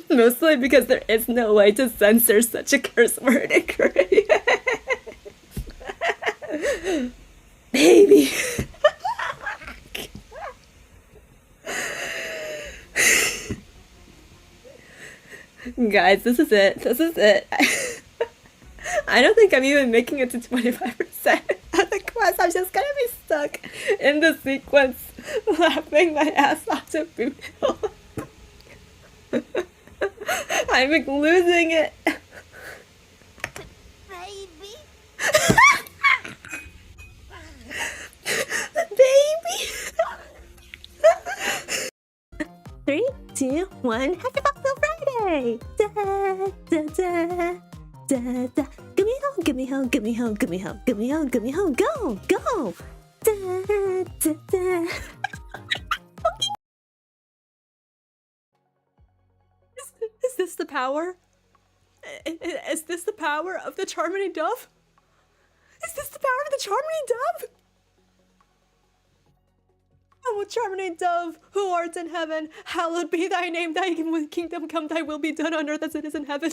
S1: Mostly because there is no way to censor such a curse word in Korean. Baby. Guys, this is it. I don't think I'm even making it to 25% of the quest. I'm just gonna be stuck in the sequence laughing my ass off to Budo. I'm like losing it.
S7: Baby.
S1: Baby. 3, 2, 1. Happy Foxgirl Friday. Da, da, da, da, da. Gumiho, go. Da, da, da. Is this the power? Is this the power of the Charming Dove? Is this the power of the Charming Dove? O Charming Dove, who art in heaven, hallowed be thy name, thy kingdom come, thy will be done on earth as it is in heaven.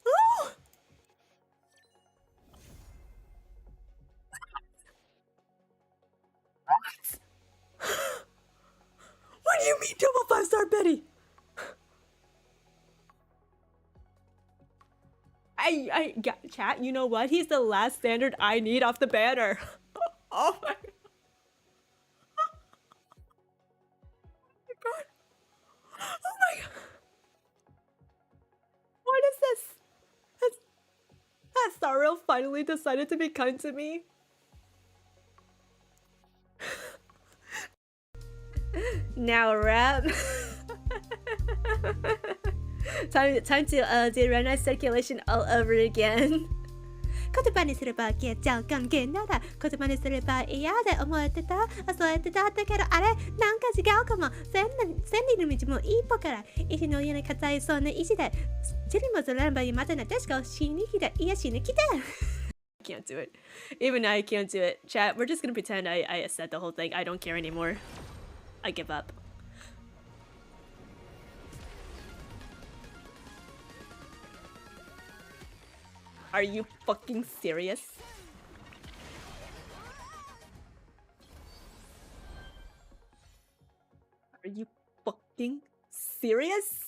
S1: Oh! What do you mean double 5-star Betty? Chat, you know what? He's the last standard I need off the banner. Oh my god. Oh my god. What is this? Has Starreal finally decided to be kind to me? Now rap. time to do run circulation all over again. 言葉にすれば消えちゃう関係なら言葉にすれば嫌で思えてたそうやってただけどあれなんか違うかも千里の道も一歩から石の上に硬いそうな石でチリもずらんばいまたな確か死に来たいや死に来た I can't do it. Even I can't do it. Chat, we're just gonna pretend I said the whole thing. I don't care anymore. I give up. Are you fucking serious? Are you fucking serious?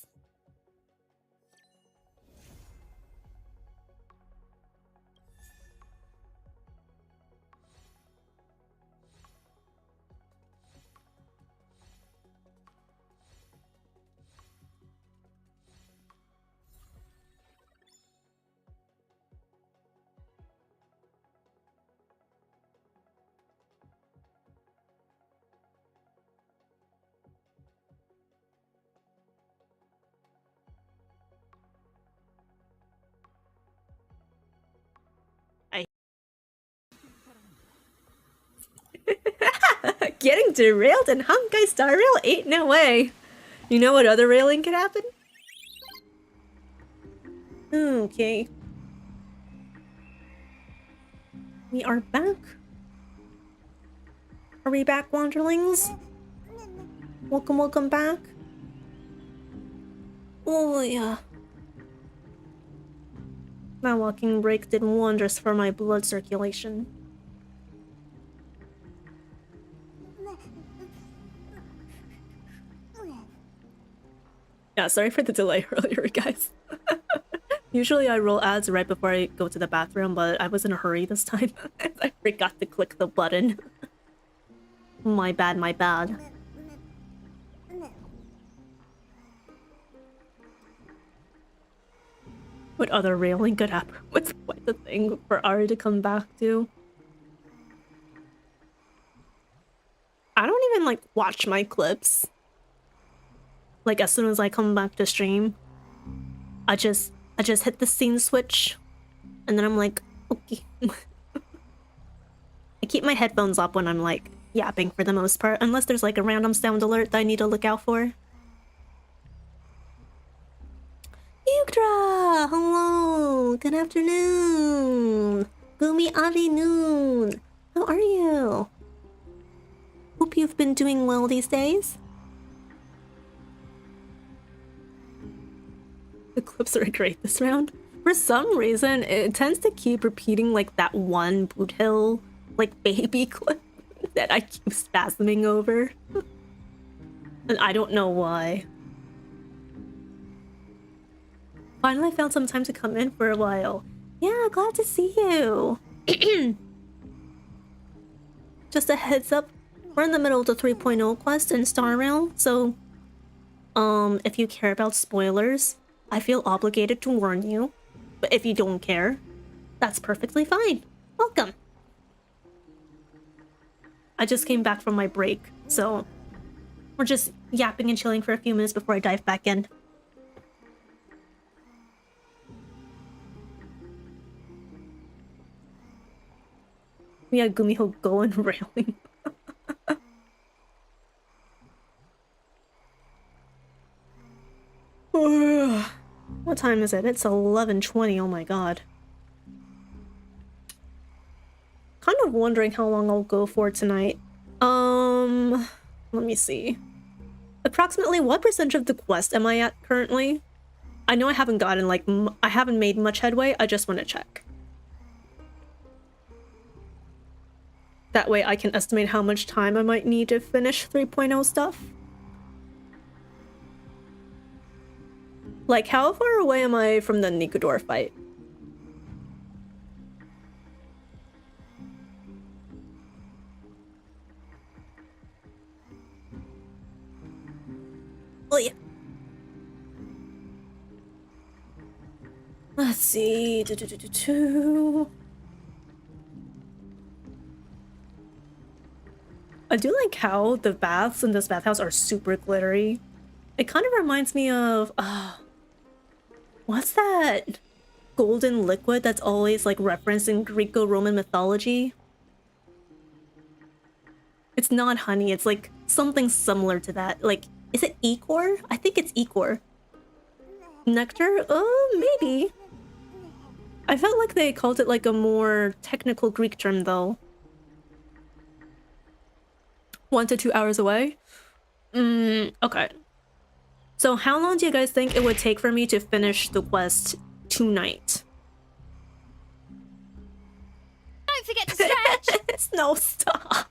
S1: Getting derailed in Honkai Star Rail ain't no way. You know what other railing could happen? Okay. We are back. Are we back, Wanderlings? Welcome back. Oh yeah. That walking break did wonders for my blood circulation. Yeah, sorry for the delay earlier, guys. Usually I roll ads right before I go to the bathroom, but I was in a hurry this time. I forgot to click the button. My bad, my bad. What other railing could happen? What's quite the thing for Ari to come back to? I don't even like watch my clips. Like as soon as I come back to stream, I just hit the scene switch, and then I'm like, okay. I keep my headphones up when I'm like yapping for the most part, unless there's like a random sound alert that I need to look out for. Yuktra! Hello! Good afternoon! Gumi Avi noon! How are you? Hope you've been doing well these days. The clips are great this round. For some reason, it tends to keep repeating like that one boot hill, like baby clip that I keep spasming over. And I don't know why. Finally found some time to come in for a while. Yeah, glad to see you. Just a heads up, we're in the middle of the 3.0 quest in Star Rail, so if you care about spoilers, I feel obligated to warn you. But if you don't care, that's perfectly fine. Welcome. I just came back from my break, so we're just yapping and chilling for a few minutes before I dive back in. We had Gumiho going railing. What time is it? It's 11:20. Oh my god. Kind of wondering how long I'll go for tonight. Let me see. Approximately what percentage of the quest am I at currently? I know I haven't gotten like I haven't made much headway. I just want to check. That way I can estimate how much time I might need to finish 3.0 stuff. Like, how far away am I from the Nikudor fight? Oh yeah. Let's see. I do like how the baths in this bathhouse are super glittery. It kind of reminds me of what's that golden liquid that's always like referenced in Greco-Roman mythology? It's not honey, it's like something similar to that. Like, is it ichor? I think it's ichor. Nectar? Maybe. I felt like they called it like a more technical Greek term though. 1 to 2 hours away? Okay. So how long do you guys think it would take for me to finish the quest tonight?
S7: Don't forget to stretch!
S1: It's no stop.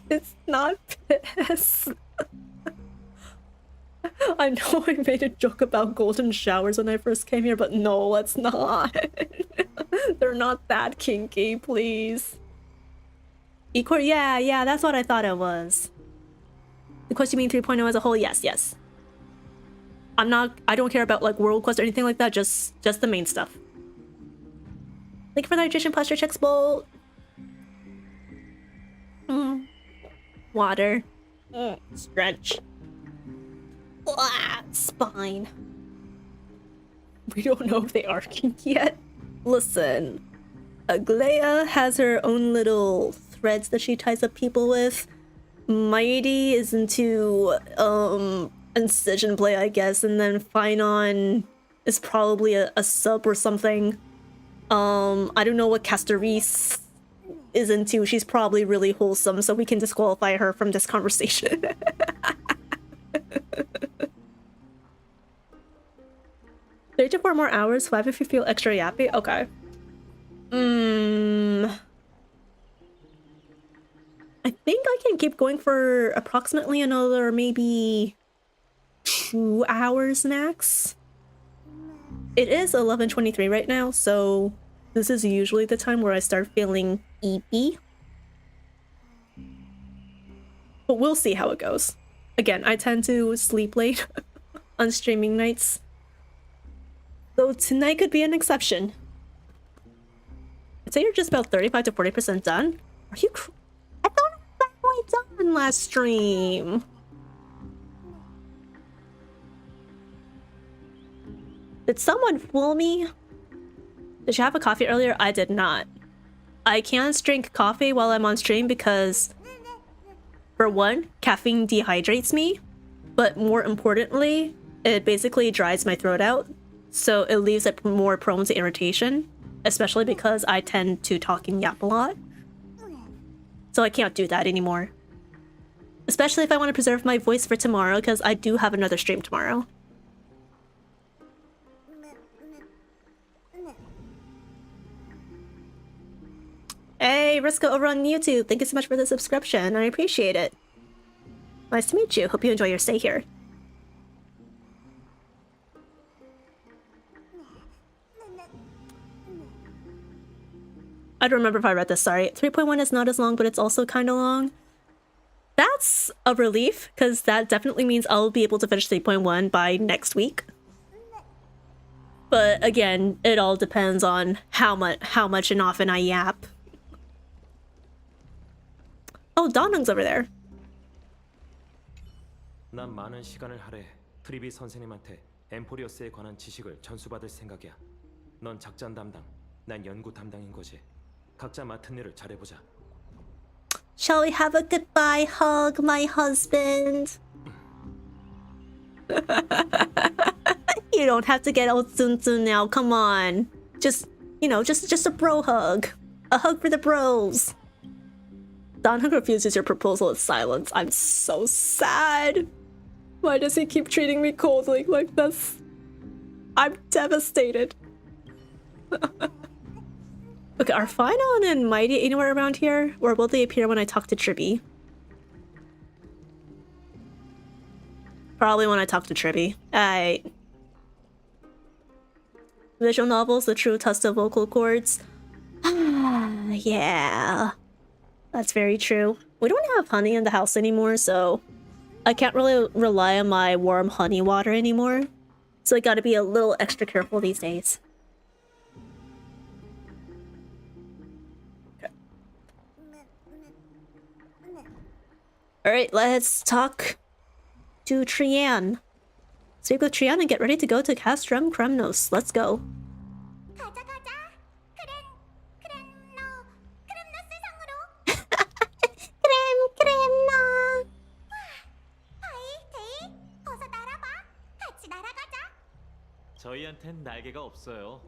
S1: It's not piss. I know I made a joke about golden showers when I first came here, but no, it's not. They're not that kinky, please. Equor, yeah, that's what I thought it was. The quest you mean 3.0 as a whole? Yes. I don't care about like world quest or anything like that, just the main stuff. Thank you for the hydration posture checks, Bolt. Water. Stretch. Spine. We don't know if they are kinky yet. Listen, Aglaea has her own little threads that she ties up people with. Mighty is into incision play, I guess, and then Finon is probably a sub or something. I don't know what Castorice is into. She's probably really wholesome, so we can disqualify her from this conversation. They're to 4 more hours, 5 if you feel extra yappy. Okay. I think I can keep going for approximately another maybe 2 hours max. It is 11:23 right now, so this is usually the time where I start feeling eepy. But we'll see how it goes. Again, I tend to sleep late on streaming nights, so tonight could be an exception. I'd say you're just about 35 to 40% done. Are you I thought I was halfway done last stream. Did someone fool me? Did you have a coffee earlier? I did not. I can't drink coffee while I'm on stream because, for one, caffeine dehydrates me, but more importantly, it basically dries my throat out, so it leaves it more prone to irritation, especially because I tend to talk and yap a lot. So I can't do that anymore. Especially if I want to preserve my voice for tomorrow, because I do have another stream tomorrow. Hey, Risco over on YouTube. Thank you so much for the subscription. I appreciate it. Nice to meet you. Hope you enjoy your stay here. I don't remember if I read this, sorry. 3.1 is not as long, but it's also kind of long. That's a relief, because that definitely means I'll be able to finish 3.1 by next week. But again, it all depends on how much and often I yap. Oh, Donung's over there.
S4: 난 많은 시간을 할애해 프리비 선생님한테 엠포리어스에 관한 지식을 전수받을 생각이야. 넌 작전 담당, 난 연구 담당인 거지. 각자 맡은 일을 잘해보자.
S1: Shall we have a goodbye hug, my husband? You don't have to get old soon now, come on. Just, you know, just a bro hug. A hug for the bros. Donhug refuses your proposal with silence. I'm so sad. Why does he keep treating me coldly like this? I'm devastated. Okay, are Finon and Mighty anywhere around here? Or will they appear when I talk to Tribby? Probably when I talk to Tribby. Alright. Visual novels, the true test of vocal cords. Yeah. That's very true. We don't have honey in the house anymore, so I can't really rely on my warm honey water anymore. So I gotta be a little extra careful these days. Okay. Alright, let's talk to Trian. Speak with Trian and get ready to go to Castrum Kremnos. Let's go.
S8: 저희한텐 날개가 없어요.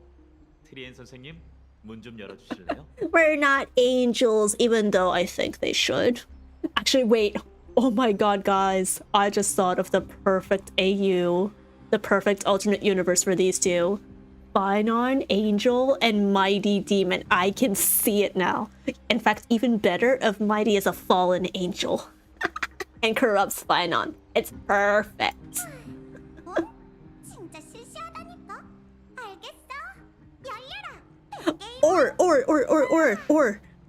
S8: 트리엔 선생님, 문 좀 열어주실래요?
S1: We're not angels, even though I think they should. Actually, wait. Oh my god, guys. I just thought of the perfect AU. The perfect alternate universe for these two. Finon, Angel, and Mighty Demon. I can see it now. In fact, even better if Mighty is a fallen angel. And corrupts Finon. It's perfect. Or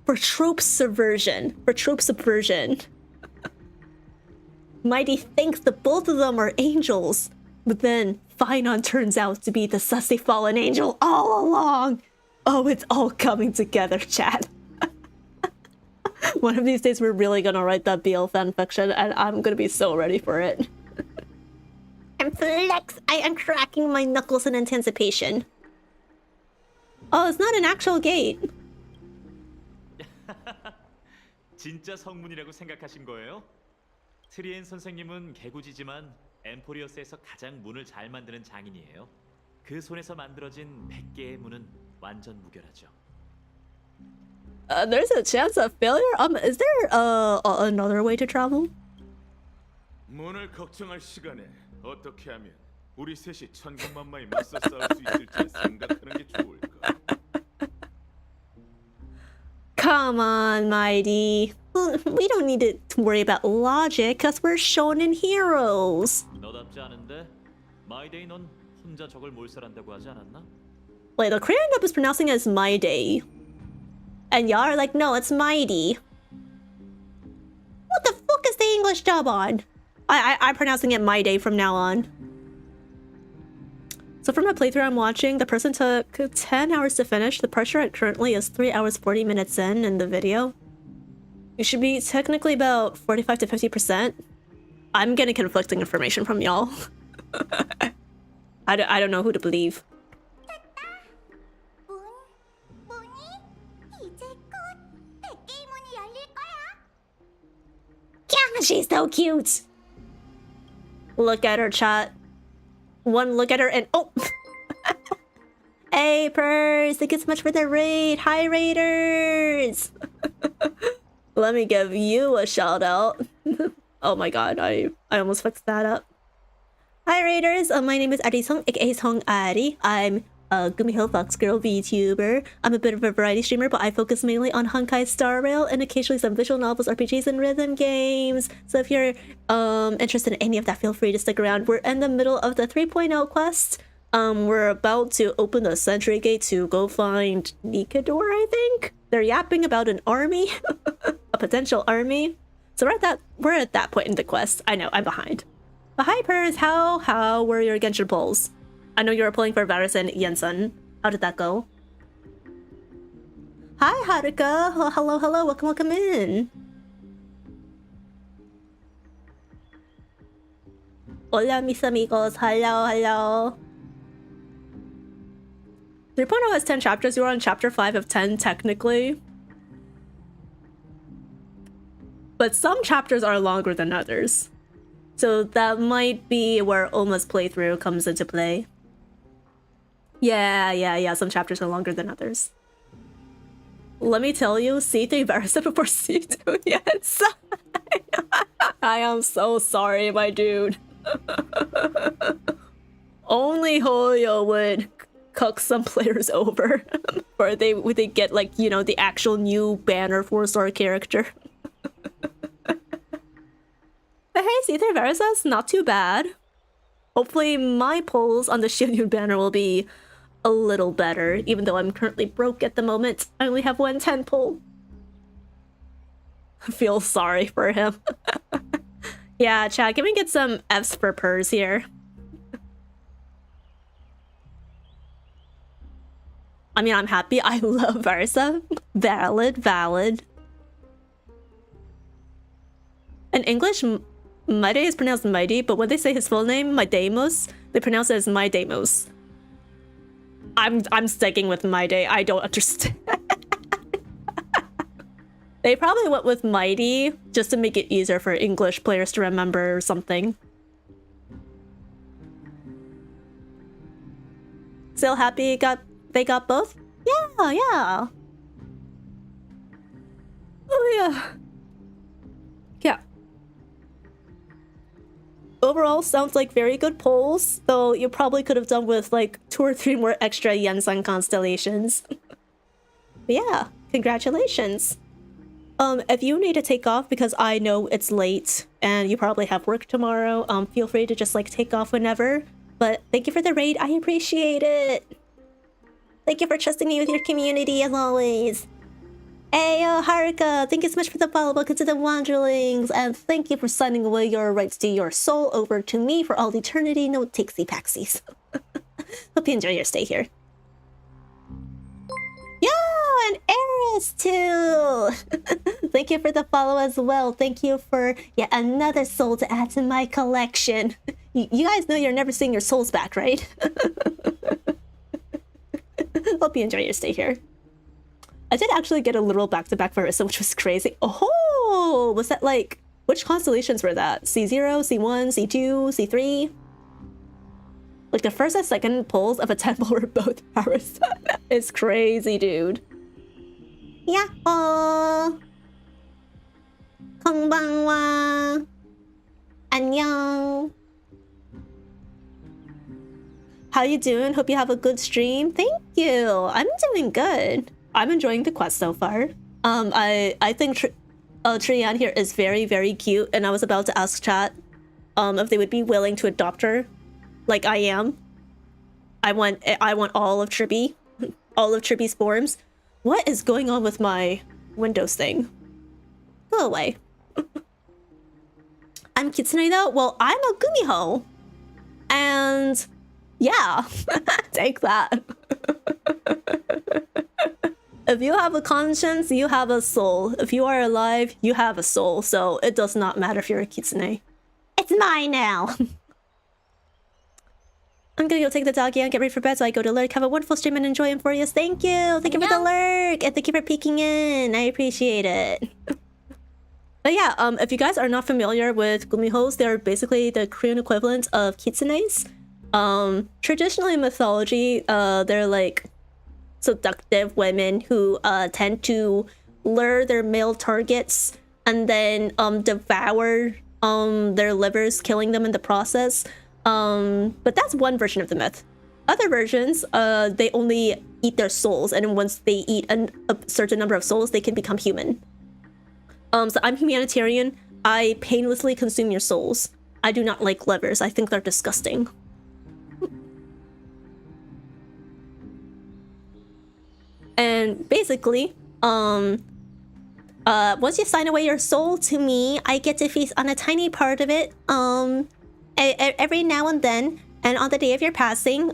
S1: for trope subversion. Mighty thinks that both of them are angels, but then Finon turns out to be the sussy fallen angel all along. Oh, it's all coming together, chat. One of these days we're really gonna write that BL fanfiction, and I'm gonna be so ready for it. I am cracking my knuckles in anticipation. Oh, it's not an actual gate.
S8: 진짜 성문이라고 생각하신 거예요? 트리엔 선생님은 개구지지만 엠포리어스에서 가장 문을 잘 만드는 장인이에요. 그 손에서 만들어진 100개의 문은 완전 무결하죠.
S1: There's a chance of failure? Is there another way to travel?
S3: 문을 걱정할 시간에 어떻게 하면 우리 셋이 천군만마에 맞서 싸울 수 있을지 생각하는 게 좋을까?
S1: Come on, Mighty. We don't need to worry about logic because we're shonen heroes.
S8: 너답지 않은데? 마이데이 넌 혼자 적을 몰살한다고 하지 않았나?
S1: Wait, the Korean dub is pronouncing it as my day. And y'all are like, no, it's mighty. What the fuck is the English dub on? I'm pronouncing it my day from now on. So from the playthrough I'm watching, the person took 10 hours to finish. The pressure rate currently is 3 hours 40 minutes in the video. You should be technically about 45 to 50%. I'm getting conflicting information from y'all. I don't know who to believe.
S7: 문이 이제 곧 100개의 문이 열릴 거야.
S1: Yeah, she's so cute. Look at her, chat. One look at her and oh. Hey, Purse, thank you so much for the raid. Hi, Raiders. Let me give you a shout out. Oh my god, I almost fucked that up. Hi, Raiders. My name is Arisong, aka Song Ari. I'm a gumiho foxgirl VTuber. I'm a bit of a variety streamer, but I focus mainly on Honkai Star Rail and occasionally some visual novels, RPGs, and rhythm games. So if you're interested in any of that, feel free to stick around. We're in the middle of the 3.0 quest. We're about to open the sentry gate to go find Nikador, I think. They're yapping about an army, a potential army. So we're at that point in the quest. I know, I'm behind. But hi, Purrs, how were your Genshin polls? I know you were pulling for Varus and Yensun. How did that go? Hi, Haruka. Oh, hello, welcome in. Hola, mis amigos. Hello. 3.0 has 10 chapters. You are on chapter 5 of 10, technically. But some chapters are longer than others. So that might be where Oma's playthrough comes into play. Yeah, some chapters are longer than others. Let me tell you, C3 Varsa before C2, yes! I am so sorry, my dude. Only Hoyo would cuck some players over. Or they get, like, you know, the actual new banner 4-star character. But hey, C3 Varsa's not too bad. Hopefully my polls on the Shinyun banner will be a little better, even though I'm currently broke at the moment. I only have 110 pull. I feel sorry for him. Yeah, chat, can we get some Fs for Purrs here? I mean, I'm happy. I love Varsa. Valid. In English, Mighty is pronounced Mighty, but when they say his full name, Mydamos, they pronounce it as Mydamos. I'm sticking with Mighty. I don't understand. They probably went with Mighty just to make it easier for English players to remember or something. Still happy they got both? Yeah. Oh yeah. Yeah. Overall, sounds like very good polls, though you probably could have done with like 2 or 3 more extra Yensun constellations. But yeah, congratulations. If you need to take off because I know it's late and you probably have work tomorrow, feel free to just like take off whenever. But thank you for the raid, I appreciate it. Thank you for trusting me with your community as always. Ayo, Haruka, thank you so much for the follow. Welcome to the Wanderlings, and thank you for signing away your rights to your soul over to me for all eternity. No takesy-packsies. Hope you enjoy your stay here. Yo, and Eris too! Thank you for the follow as well. Thank you for yet another soul to add to my collection. You guys know you're never seeing your souls back, right? Hope you enjoy your stay here. I did actually get a literal back-to-back Varissa, which was crazy. Oh, was that like... Which constellations were that? C0, C1, C2, C3? Like the first and second pulls of a temple were both Varissa. It's crazy, dude. Yahoo! Konbanwa! Annyeong! How you doing? Hope you have a good stream. Thank you. I'm doing good. I'm enjoying the quest so far. I think Trian here is very, very cute, and I was about to ask chat if they would be willing to adopt her, like I am. I want all of Trippy, all of Trippy's forms. What is going on with my Windows thing? Go away. I'm Kitsune though. Well, I'm a gumiho, and yeah, take that. If you have a conscience, you have a soul. If you are alive, you have a soul. So it does not matter if you're a kitsune. It's mine now. I'm gonna go take the doggy and get ready for bed so I go to lurk. Have a wonderful stream and enjoy Amphoreu's. Thank you. Thank you for the lurk. And thank you for peeking in. I appreciate it. But yeah, if you guys are not familiar with gumihos, they're basically the Korean equivalent of kitsunes. Traditionally in mythology, they're like seductive women who tend to lure their male targets and then devour their livers, killing them in the process. But that's one version of the myth. Other versions, they only eat their souls, and once they eat a certain number of souls, they can become human. So I'm humanitarian. I painlessly consume your souls. I do not like livers. I think they're disgusting. And basically, once you sign away your soul to me, I get to feast on a tiny part of it, every now and then. And on the day of your passing,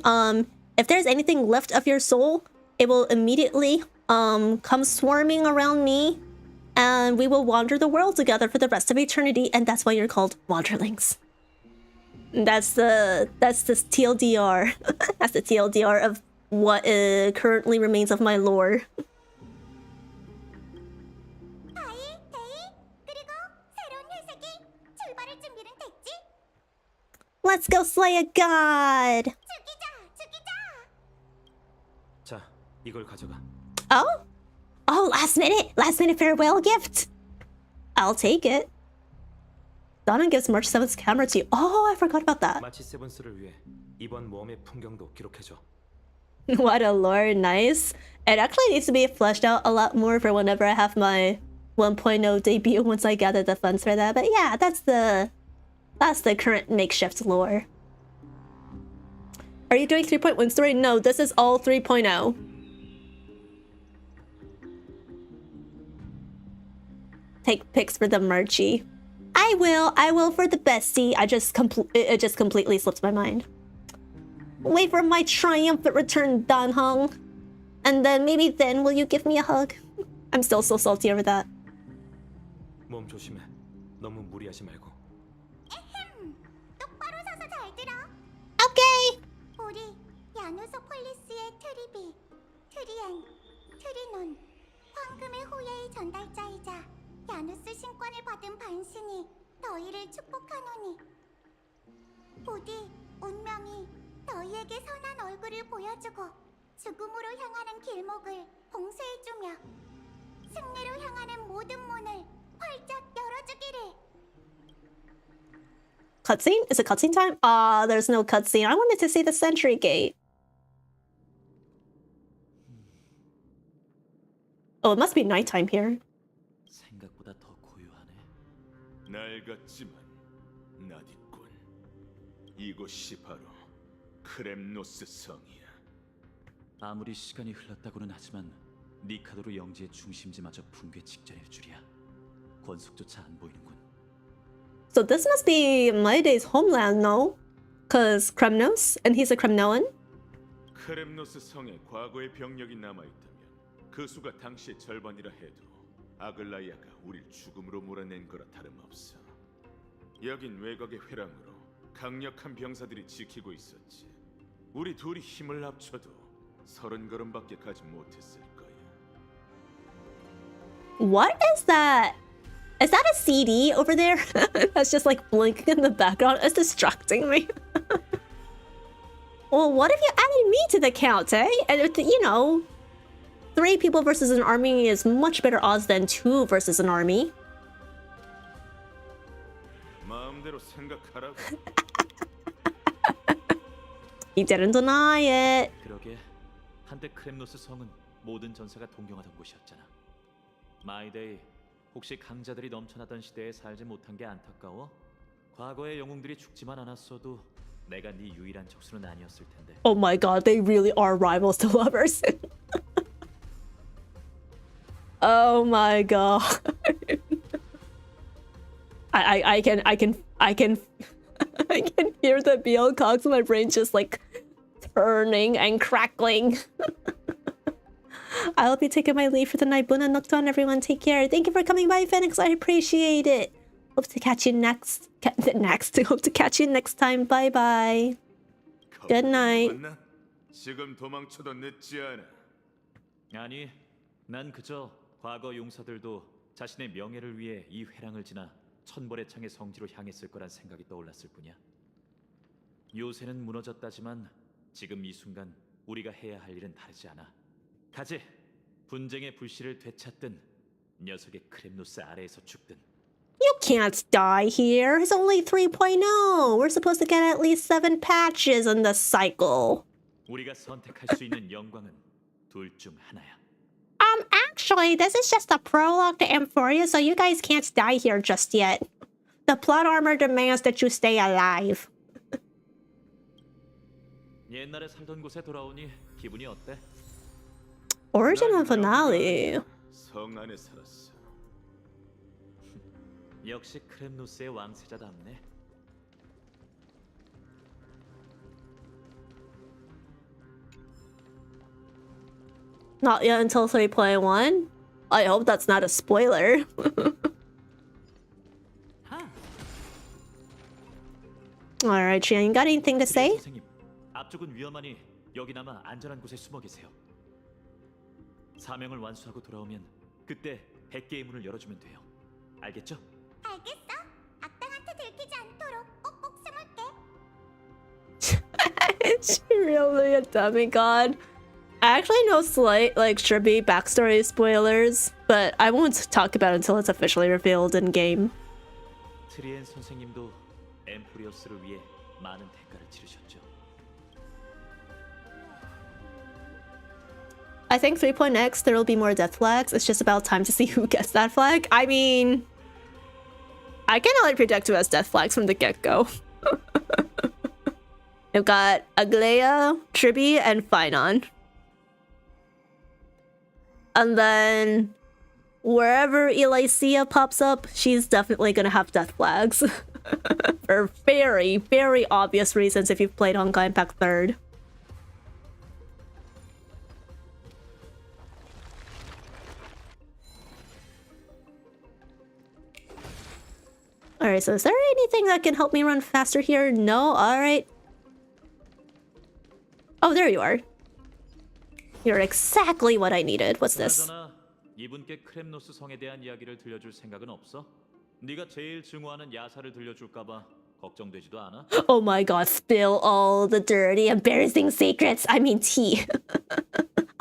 S1: if there's anything left of your soul, it will immediately come swarming around me, and we will wander the world together for the rest of eternity. And that's why you're called wanderlings. That's the TLDR. That's the TLDR of what currently remains of my lore. Let's go slay a god.
S4: 자, 이걸 가져가.
S1: Oh, last minute farewell gift. I'll take it. Donna gives March 7th camera to you. Oh, I forgot about that.
S4: 마치 세븐스를 위해 이번 모험의 풍경도 기록해줘.
S1: What a lore, nice. It actually needs to be fleshed out a lot more for whenever I have my 1.0 debut once I gather the funds for that. But yeah, that's the current makeshift lore. Are you doing 3.1 story? No, this is all 3.0. Take pics for the merchie. I will for the bestie. It just completely slipped my mind. Wait for my triumphant return, Danhong. And then maybe then will you give me a hug? I'm still so salty over that.
S4: 몸 조심해. 너무 무리하지 말고.
S7: 똑바로 서서 잘 들어.
S1: Okay.
S7: 우리 야누소폴리스의 트리비, 트리엔, 트리논, 황금의 호야의 전달자이자 야누스 신권을 받은 반신이 너희를 축복하노니 부디 운명이 너희에게 선한 얼굴을 보여주고 죽음으로 향하는 길목을 봉쇄해주며 승리로 향하는 모든 문을 활짝 열어주기를.
S1: Cutscene? Is it cutscene time? There's no cutscene. I wanted to see the Sentry Gate. Oh, it must be nighttime here.
S8: 생각보다 더 고요하네.
S3: 낡았지만 낯있군. 이곳이 바로 크렘노스 성이야.
S8: 아무리 시간이 흘렀다고는 하지만 니카도르 영지의 중심지마저 붕괴 직전일 줄이야. 권속조차 안 보이는군.
S1: So this must be Maede's homeland, no? Cause Kremnos, and he's a Kremnoan?
S3: 크렘노스 성에 과거의 병력이 남아있다면 그 수가 당시의 절반이라 해도 아글라이아가 우릴 죽음으로 몰아낸 거라 다름없어. 여긴 외곽의 회랑으로 강력한 병사들이 지키고 있었지. 우리 둘이 힘을 합쳐도 30걸음밖에 가지 못했을 거야.
S1: What is that? Is that a CD over there? That's just like blinking in the background. It's distracting me. Well, what if you added me to the count, eh? And you know, 3 people versus an army is much better odds than 2 versus an army.
S3: 마음대로 생각하라고.
S1: He didn't deny it.
S8: 그러게 한때 크렘노스 성은 모든 전사가 동경하던 곳이었잖아. 마이데이, 혹시 강자들이 넘쳐나던 시대에 살지 못한 게 안타까워? 과거의 영웅들이 죽지만 않았어도 내가 네 유일한 적수는 아니었을 텐데.
S1: Oh my god, they really are rivals to lovers. Oh my god. I can hear the BL cogs in my brain just like turning and crackling. I'll be taking my leave for the night. Buona nocturne, everyone. Take care. Thank you for coming by, Phoenix. I appreciate it. Hope to catch you next. Hope to catch you next time. Bye bye. Good night.
S3: 지금 도망쳐도 늦지 않아.
S8: 아니, 난 그저 과거 용사들도 자신의 명예를 위해 이 회랑을 지나 천벌의 창의 성지로 향했을 거란 생각이 떠올랐을 뿐이야. 요새는 무너졌다지만 지금 이 순간 우리가 해야 할 일은 다르지 않아. 가지, 분쟁의 불씨를 되찾든 녀석의 크렘노스 아래에서 죽든.
S1: You can't die here. It's only 3.0. We're supposed to get at least 7 patches in the cycle.
S8: 우리가 선택할 수 있는 영광은 둘 중 하나야.
S1: Actually, this is just a prologue to Amphoreus, so you guys can't die here just yet. The plot armor demands that you stay alive.
S8: 옛날에 살던 곳에 돌아오니 기분이 어때?
S1: Original finale.
S3: 성 안에 살았어.
S8: 역시 크렘노스의 왕세자답네.
S1: Not yet until 3.1. I hope that's not a spoiler. Alright, Jian, you got anything to say?
S8: 선생님, 앞쪽은 위험하니 여기나마 안전한 곳에 숨어 계세요. 사명을 완수하고 돌아오면 그때 100개의 문을 열어주면 돼요. 알겠죠?
S7: 알겠어. 악당한테 들키지 않도록 꼭꼭 숨을게.
S1: Is she really a demigod? I actually know slight, like, Shriby backstory spoilers, but I won't talk about it until it's officially revealed in game.
S8: 트리엔 선생님도 엠포리어스를 위해 많은 대가를 치르셨죠.
S1: I think 3.x there will be more death flags. It's just about time to see who gets that flag. I mean, I can only predict who has death flags from the get-go. We've got Aglaea, Tribi, and Finon. And then wherever Elysia pops up, she's definitely gonna have death flags. For very, very obvious reasons if you've played Honkai Impact 3rd. Alright, so is there anything that can help me run faster here? No? Alright. Oh, there you are. You're exactly what I needed. What's this?
S8: 그나저나 이분께 크렘노스 성에 대한 이야기를 들려줄 생각은 없어? 네가 제일 증오하는 야사를 들려줄까봐 걱정되지도 않아?
S1: Oh my god, spill all the dirty, embarrassing secrets. I mean tea.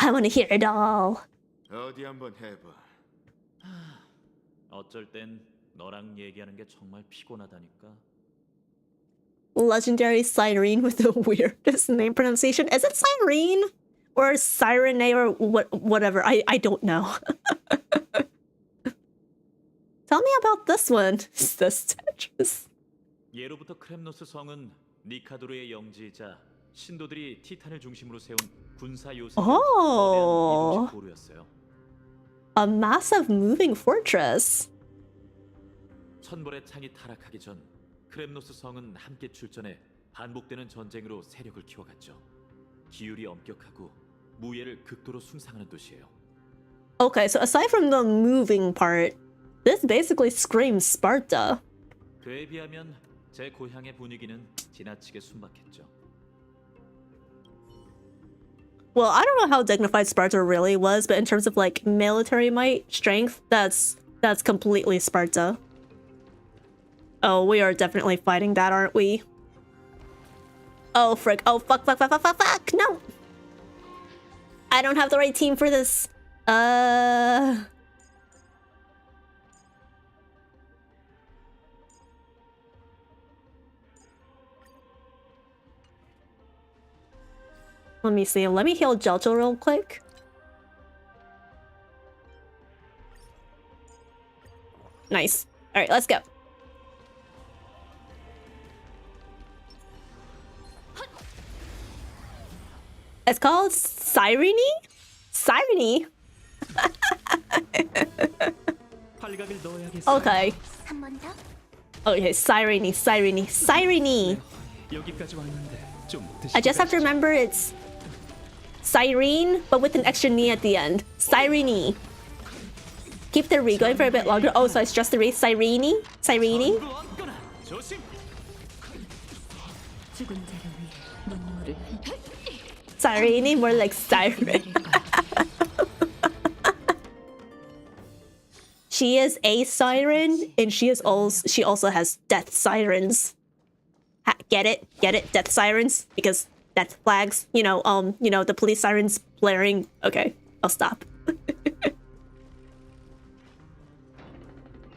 S1: I want to hear it all.
S3: 어디 한번 해봐.
S8: 어쩔 땐 너랑 얘기하는 게 정말 피곤하다니까.
S1: Legendary Siren with the weirdest name pronunciation. Is it Siren? Or Sirene or whatever. I don't know. Tell me about this one. Is this Tetris?
S8: 예로부터 크렘노스 성은 니카도르의 영지이자 신도들이 티탄을 중심으로 세운 군사 요새의
S1: Oh.
S8: 거대한 고루였어요.
S1: A massive moving fortress.
S8: 천벌의 창이 타락하기 전 크렘노스 성은 함께 출전해 반복되는 전쟁으로 세력을 키워갔죠. 기율이 엄격하고 무예를 극도로 숭상하는 도시예요.
S1: Okay, so aside from the moving part, this basically screams Sparta.
S8: 그에 비하면 제 고향의 분위기는 지나치게 순박했죠.
S1: Well, I don't know how dignified Sparta really was, but in terms of like military might, strength, that's completely Sparta. Oh, we are definitely fighting that, aren't we? Oh, frick. Oh, fuck. No! I don't have the right team for this. Let me see. Let me heal Jojo real quick. Nice. Alright, let's go. It's called Sireny? Sireny? Okay.
S7: 한 번 더.
S1: Okay, Sireny, Sireny, Sireny. I just have to remember it's Siren, but with an extra knee at the end. Sireny. Keep the re going for a bit longer. Oh, so it's just the re. Sireny? Sireny? Sireny, more like siren. She is a siren, and she also has death sirens. Get it? Get it? Death sirens? Because death flags. You know, the police sirens blaring. Okay, I'll stop.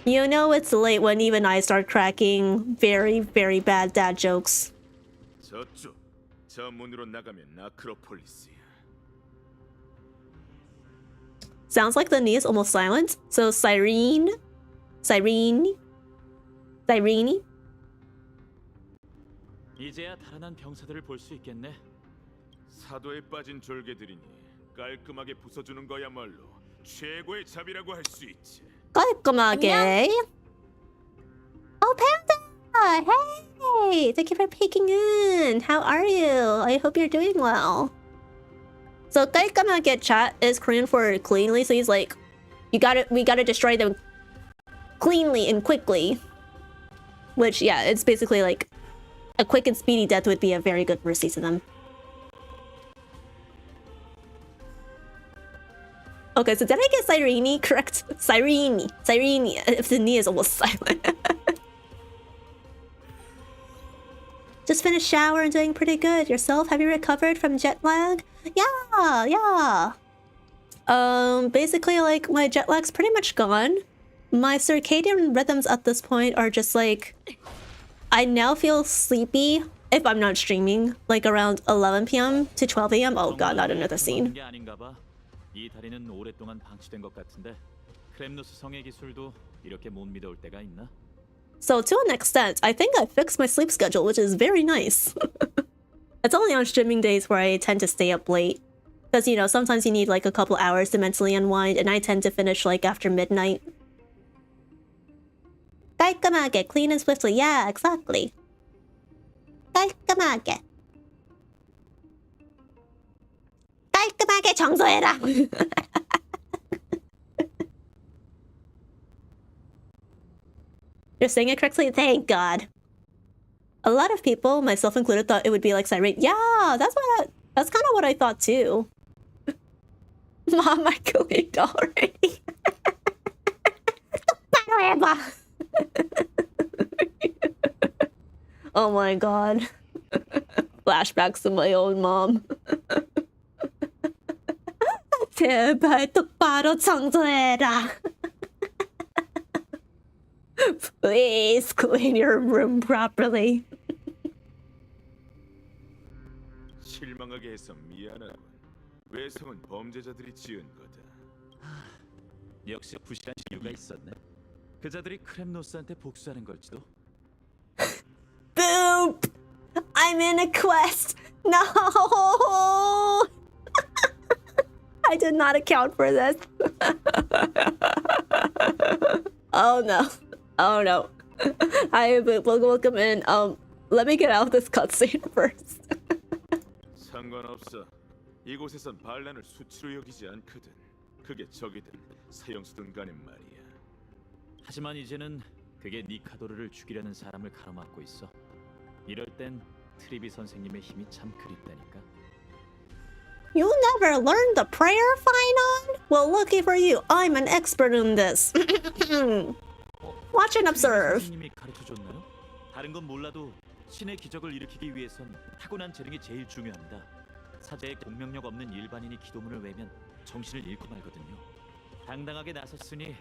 S1: You know it's late when even I start cracking very, very bad dad jokes.
S3: 저쪽 저 문으로 나가면 아크로폴리스야.
S1: Sounds like the knee is almost silent. So Sirene.
S8: 이제야 달아난 병사들을 볼 수 있겠네.
S3: 사도에 빠진 졸개들이니 깔끔하게 부숴주는 거야말로 최고의 잡이라고 할 수 있지.
S1: 깔끔하게. Oh, Panda! Hey! Thank you for peeking in. How are you? I hope you're doing well. So 깔끔하게 chat is Korean for cleanly, so he's like, we gotta destroy them cleanly and quickly. Which, yeah, it's basically like a quick and speedy death would be a very good mercy to them. Okay, so did I get Sirene correct? Sirene. If the knee is almost silent. Just finished shower and doing pretty good. Yourself? Have you recovered from jet lag? Yeah. Basically, like, my jet lag's pretty much gone. My circadian rhythms at this point are just like, I now feel sleepy if I'm not streaming, like around 11 p.m. to 12 a.m. Oh god, not another scene.
S8: 이 다리는 오랫동안 방치된 것 같은데 크렘누스 성의 기술도 이렇게 못 믿어올 때가 있나?
S1: So to an extent, I think I fixed my sleep schedule, which is very nice. It's only on streaming days where I tend to stay up late. Because, you know, sometimes you need like a couple hours to mentally unwind, and I tend to finish like after midnight. 깔끔하게, clean and swiftly. Yeah, exactly. 깔끔하게. 깔끔하게 청소해라. You're saying it correctly? Thank God. A lot of people, myself included, thought it would be like Siren. Yeah, that's kind of what I thought too. Mom, I cleaned already. Oh my god. Flashbacks to my own mom. 제발 똑바로 청소해라. Please clean your room properly.
S3: 실망하게 해서 미안하군. 외성은 범죄자들이 지은 거다.
S8: 역시 부실한 이유가 있었네. 그자들이 크렘노스한테 복수하는 걸지도.
S1: Boop! I'm in a quest. No. I did not account for this. Oh no. Oh no. I welcome in. Let me get out of this cutscene first.
S3: 상관없어. 이곳에선 반란을 수치로 여기지 않거든. 그게 적이든 사형수든 간에 말이야.
S8: 하지만 이제는 그게 니카도르를 죽이려는 사람을 가로막고 있어. 이럴 땐 트리비 선생님의 힘이 참 그립다니까.
S1: You never learned the prayer, Finon? Well, lucky for you, I'm an expert in this. Watch and observe.
S8: 선생님이 가르쳐줬나요? 다른 건 몰라도 신의 기적을 일으키기 위해선 타고난 재능이 제일 중요합니다. 사제에 공명력 없는 일반인이 기도문을 외면 정신을 잃고 말거든요. 당당하게 나섰으니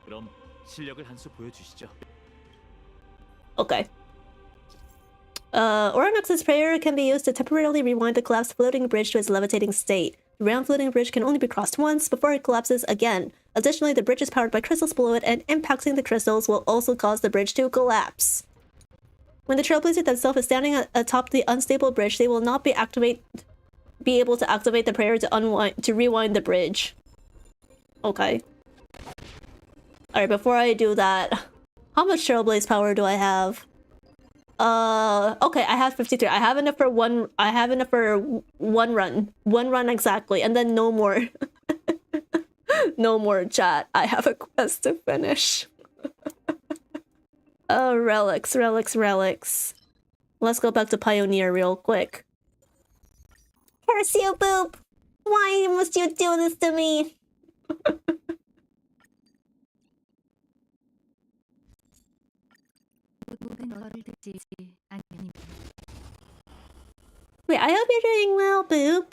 S8: 그럼 실력을 한 수 보여주시죠.
S1: Okay. Oronox's prayer can be used to temporarily rewind the collapsed floating bridge to its levitating state. The round floating bridge can only be crossed once before it collapses again. Additionally, the bridge is powered by crystals below it, and impacting the crystals will also cause the bridge to collapse. When the Trailblazer themselves is standing atop the unstable bridge, they will not be able to activate the prayer to rewind the bridge. Okay. Alright, before I do that, how much Trailblaze power do I have? Okay, I have 53. I have enough for one run. One run exactly, and then no more. No more, chat. I have a quest to finish. Relics. Let's go back to Pioneer real quick.
S7: Curse you, Boop! Why must you do this to me?
S1: Wait, I hope you're doing well, Boop.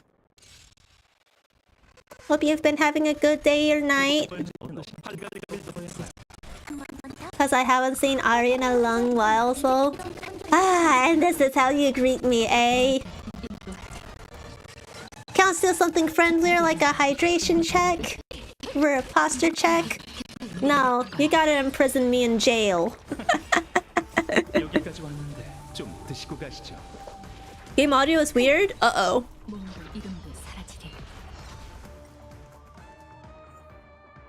S7: Hope you've been having a good day or night.
S1: Because I haven't seen Ari in a long while, so...
S7: Ah, and this is how you greet me, eh? Can't do something friendlier like a hydration check? Or a posture check?
S1: No, you gotta imprison me in jail. Game audio is weird? Uh-oh.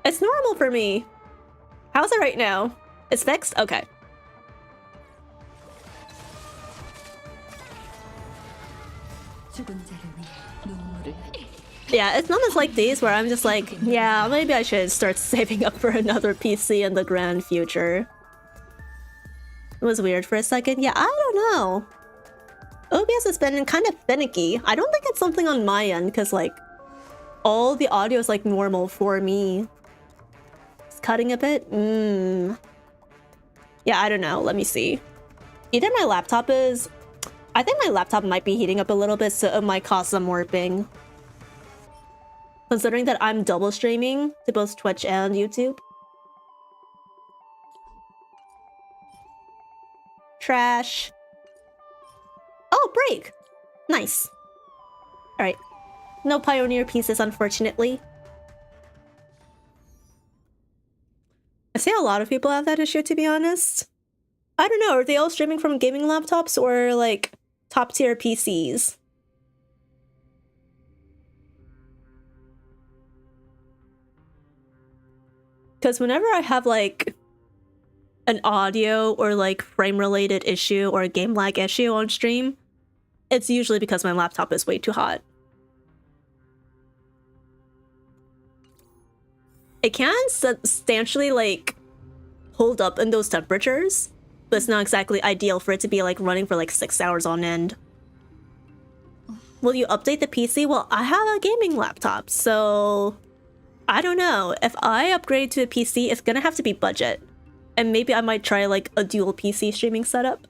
S1: It's normal for me. How's it right now? It's fixed? Okay. Yeah, it's moments like these where I'm just like, yeah, maybe I should start saving up for another PC in the grand future. It was weird for a second. Yeah, I don't know. OBS has been kind of finicky. I don't think it's something on my end, because like, all the audio is like normal for me. It's cutting a bit? Yeah, I don't know. Let me see. Either my laptop is... I think my laptop might be heating up a little bit, so it might cause some warping. Considering that I'm double streaming to both Twitch and YouTube. Trash. Oh, break! Nice. Alright. No Pioneer pieces, unfortunately. I see a lot of people have that issue, to be honest. I don't know, are they all streaming from gaming laptops or, like, top-tier PCs? Because whenever I have, like, an audio or, like, frame-related issue or a game lag issue on stream, it's usually because my laptop is way too hot. It can substantially, like, hold up in those temperatures, but it's not exactly ideal for it to be, like, running for, like, 6 hours on end. Will you update the PC? Well, I have a gaming laptop, so... I don't know. If I upgrade to a PC, it's gonna have to be budget. And maybe I might try, like, a dual PC streaming setup.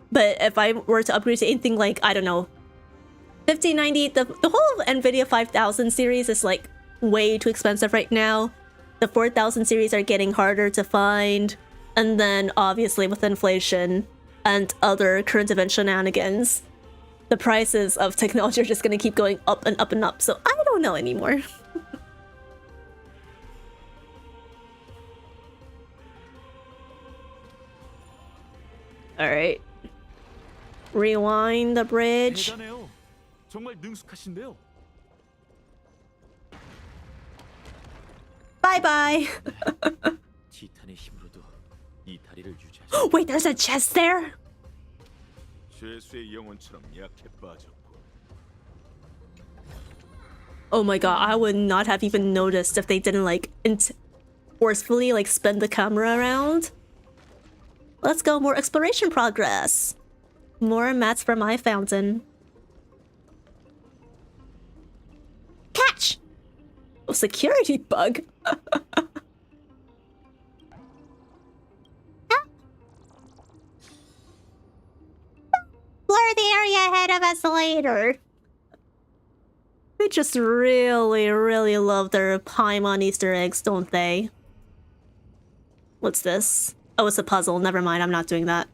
S1: But if I were to upgrade to anything like, I don't know, 5090, the whole NVIDIA 5000 series is, like, way too expensive right now. The 4000 series are getting harder to find. And then, obviously, with inflation and other current event shenanigans, the prices of technology are just gonna keep going up and up and up. So I don't know anymore. Alright. Rewind the bridge.
S8: 대단해요. 정말 능숙하신데요.
S1: Bye-bye.
S8: 티탄의 힘으로도 이 다리를 유지하시.
S1: Wait, there's a chest there?
S3: 죄수의 영혼처럼 약해 빠졌고.
S1: Oh my god, I would not have even noticed if they didn't, like, forcefully, like, spin the camera around. Let's go, more exploration progress. More mats for my fountain. Catch! Oh, security bug.
S7: Blur the area ahead of us later.
S1: They just really, really love their Paimon Easter eggs, don't they? What's this? Oh, it's a puzzle. Never mind, I'm not doing that.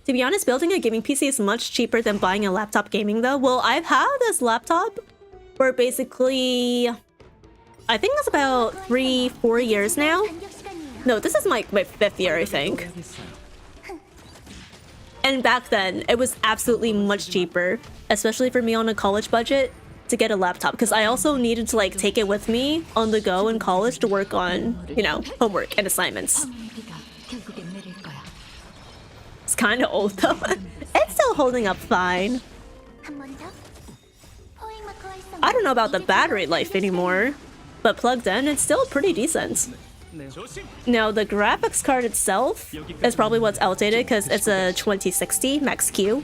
S1: To be honest, building a gaming PC is much cheaper than buying a laptop gaming though. Well, I've had this laptop for basically, I think it's about 3-4 years now. No, this is my 5th year, I think. And back then, it was absolutely much cheaper, especially for me on a college budget, to get a laptop. Because I also needed to like take it with me on the go in college to work on, you know, homework and assignments. It's kind of old though. It's still holding up fine. I don't know about the battery life anymore, but plugged in, it's still pretty decent. Now, the graphics card itself is probably what's outdated because it's a 2060 Max Q.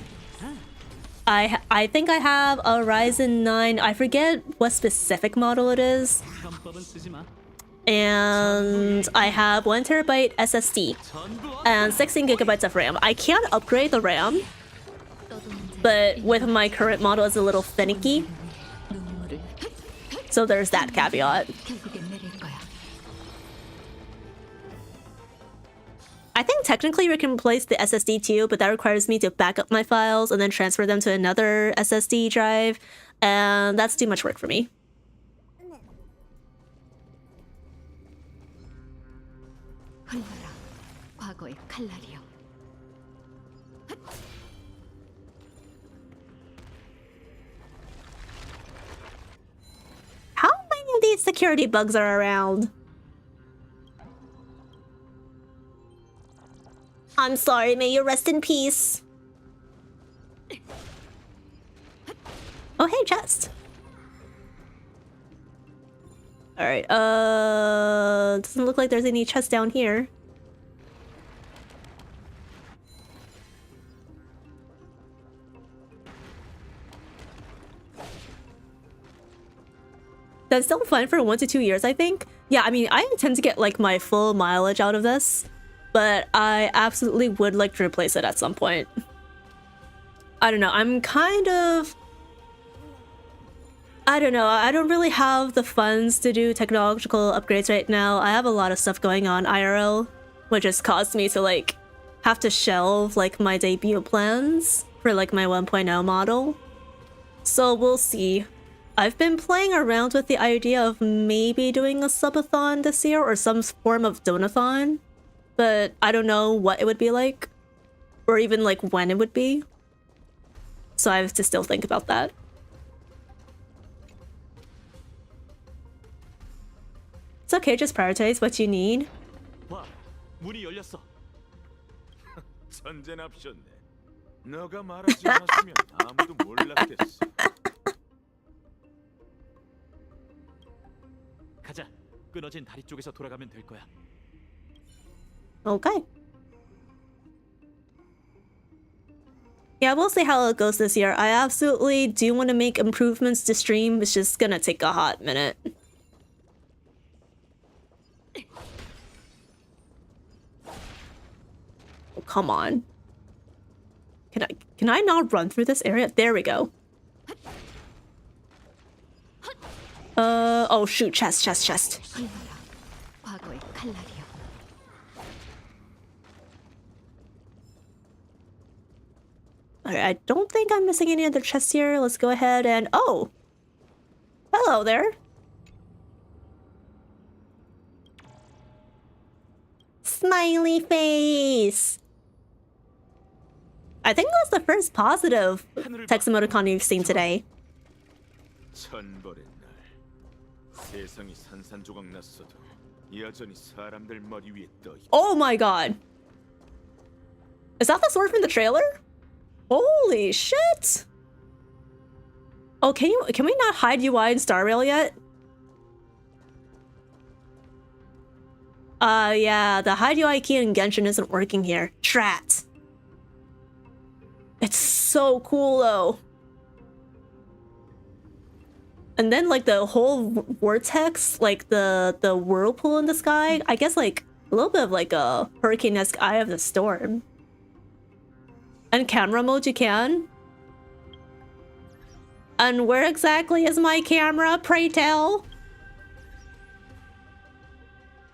S1: I think I have a Ryzen 9, I forget what specific model it is. And I have 1TB SSD and 16GB of RAM. I can't upgrade the RAM, but with my current model, it's a little finicky. So there's that caveat. I think technically we can replace the SSD too, but that requires me to back up my files and then transfer them to another SSD drive, and that's too much work for me. How many of these security bugs are around? I'm sorry, may you rest in peace. Oh, hey, chest. Alright, doesn't look like there's any chests down here. That's still fine for 1 to 2 years, I think. Yeah, I mean, I intend to get like my full mileage out of this, but I absolutely would like to replace it at some point. I don't know, I'm kind of... I don't know, I don't really have the funds to do technological upgrades right now. I have a lot of stuff going on IRL, which has caused me to like have to shelve like my debut plans for like my 1.0 model. So we'll see. I've been playing around with the idea of maybe doing a subathon this year or some form of donathon, but I don't know what it would be like or even like when it would be. So I have to still think about that. It's okay, just prioritize what you need.
S3: 와, 문이 열렸어. 천재납셨네. 너가 말하지 않았으면 아무도 몰랐겠어.
S8: 가자. 끊어진 다리 쪽에서 돌아가면 될 거야.
S1: Okay. Yeah, we'll see how it goes this year. I absolutely do want to make improvements to stream. It's just gonna take a hot minute. Oh, come on. Can I not run through this area? There we go. Oh shoot, chest. Alright, I don't think I'm missing any other chests here. Let's go ahead and... Oh! Hello there! Smiley face! I think that's the first positive text emoticon you've seen today.
S3: 천벌의 날. 세상이 산산조각 났어도 여전히 사람들 머리 위에 떠 있다.
S1: Oh my god! Is that the sword from the trailer? Holy shit! Oh, can we not hide UI in Star Rail yet? Yeah, the hide UI key in Genshin isn't working here. Drat. It's so cool though. And then like the whole vortex, like the whirlpool in the sky, I guess like a little bit of like a hurricane-esque eye of the storm. And camera mode you can. And where exactly is my camera, pray tell?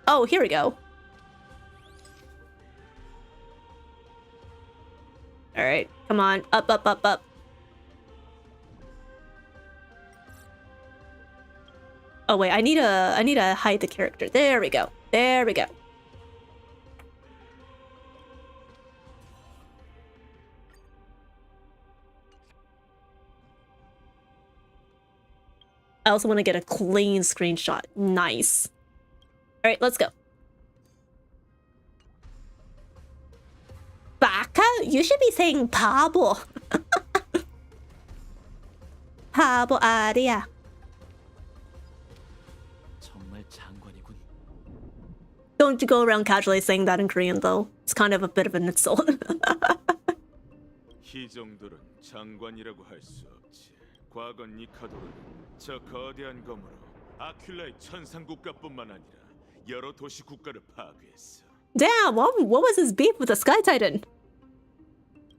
S1: Oh, here we go. All right, come on, up, up, up, up. Oh wait, I need to hide the character. There we go. There we go. I also want to get a clean screenshot. Nice. All right, let's go. Baka? You should be saying Pablo. Pablo Aria.
S8: 정말 장관이군.
S1: Don't you go around casually saying that in Korean, though. It's kind of a bit of an insult.
S3: 이 정도는 장관이라고 할 수 없지. 과거 니카도르는 저 거대한 검으로 아큘라의 천상 국가뿐만 아니라 여러 도시 국가를 파괴했어.
S1: Damn, what was his beef with the Sky Titan?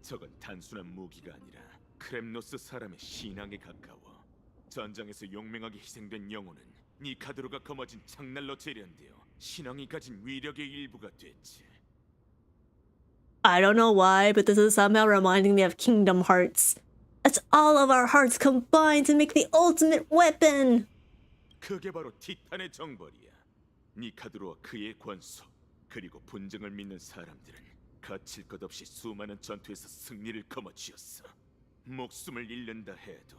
S3: 저건 단순한 무기가 아니라 크렘노스 사람의 신앙에 가까워. 전장에서 용맹하게 희생된 영혼은 니카도르가 거머쥔 창날로 재련되어 신앙이 가진 위력의 일부가 됐지.
S1: I don't know why, but this is somehow reminding me of Kingdom Hearts. It's all of our hearts combined to make the ultimate weapon.
S3: 그게 바로 티탄의 정벌이야. 니카드로와 그의 권속 그리고 분쟁을 믿는 사람들은 거칠 것 없이 수많은 전투에서 승리를 거머쥐었어. 목숨을 잃는다 해도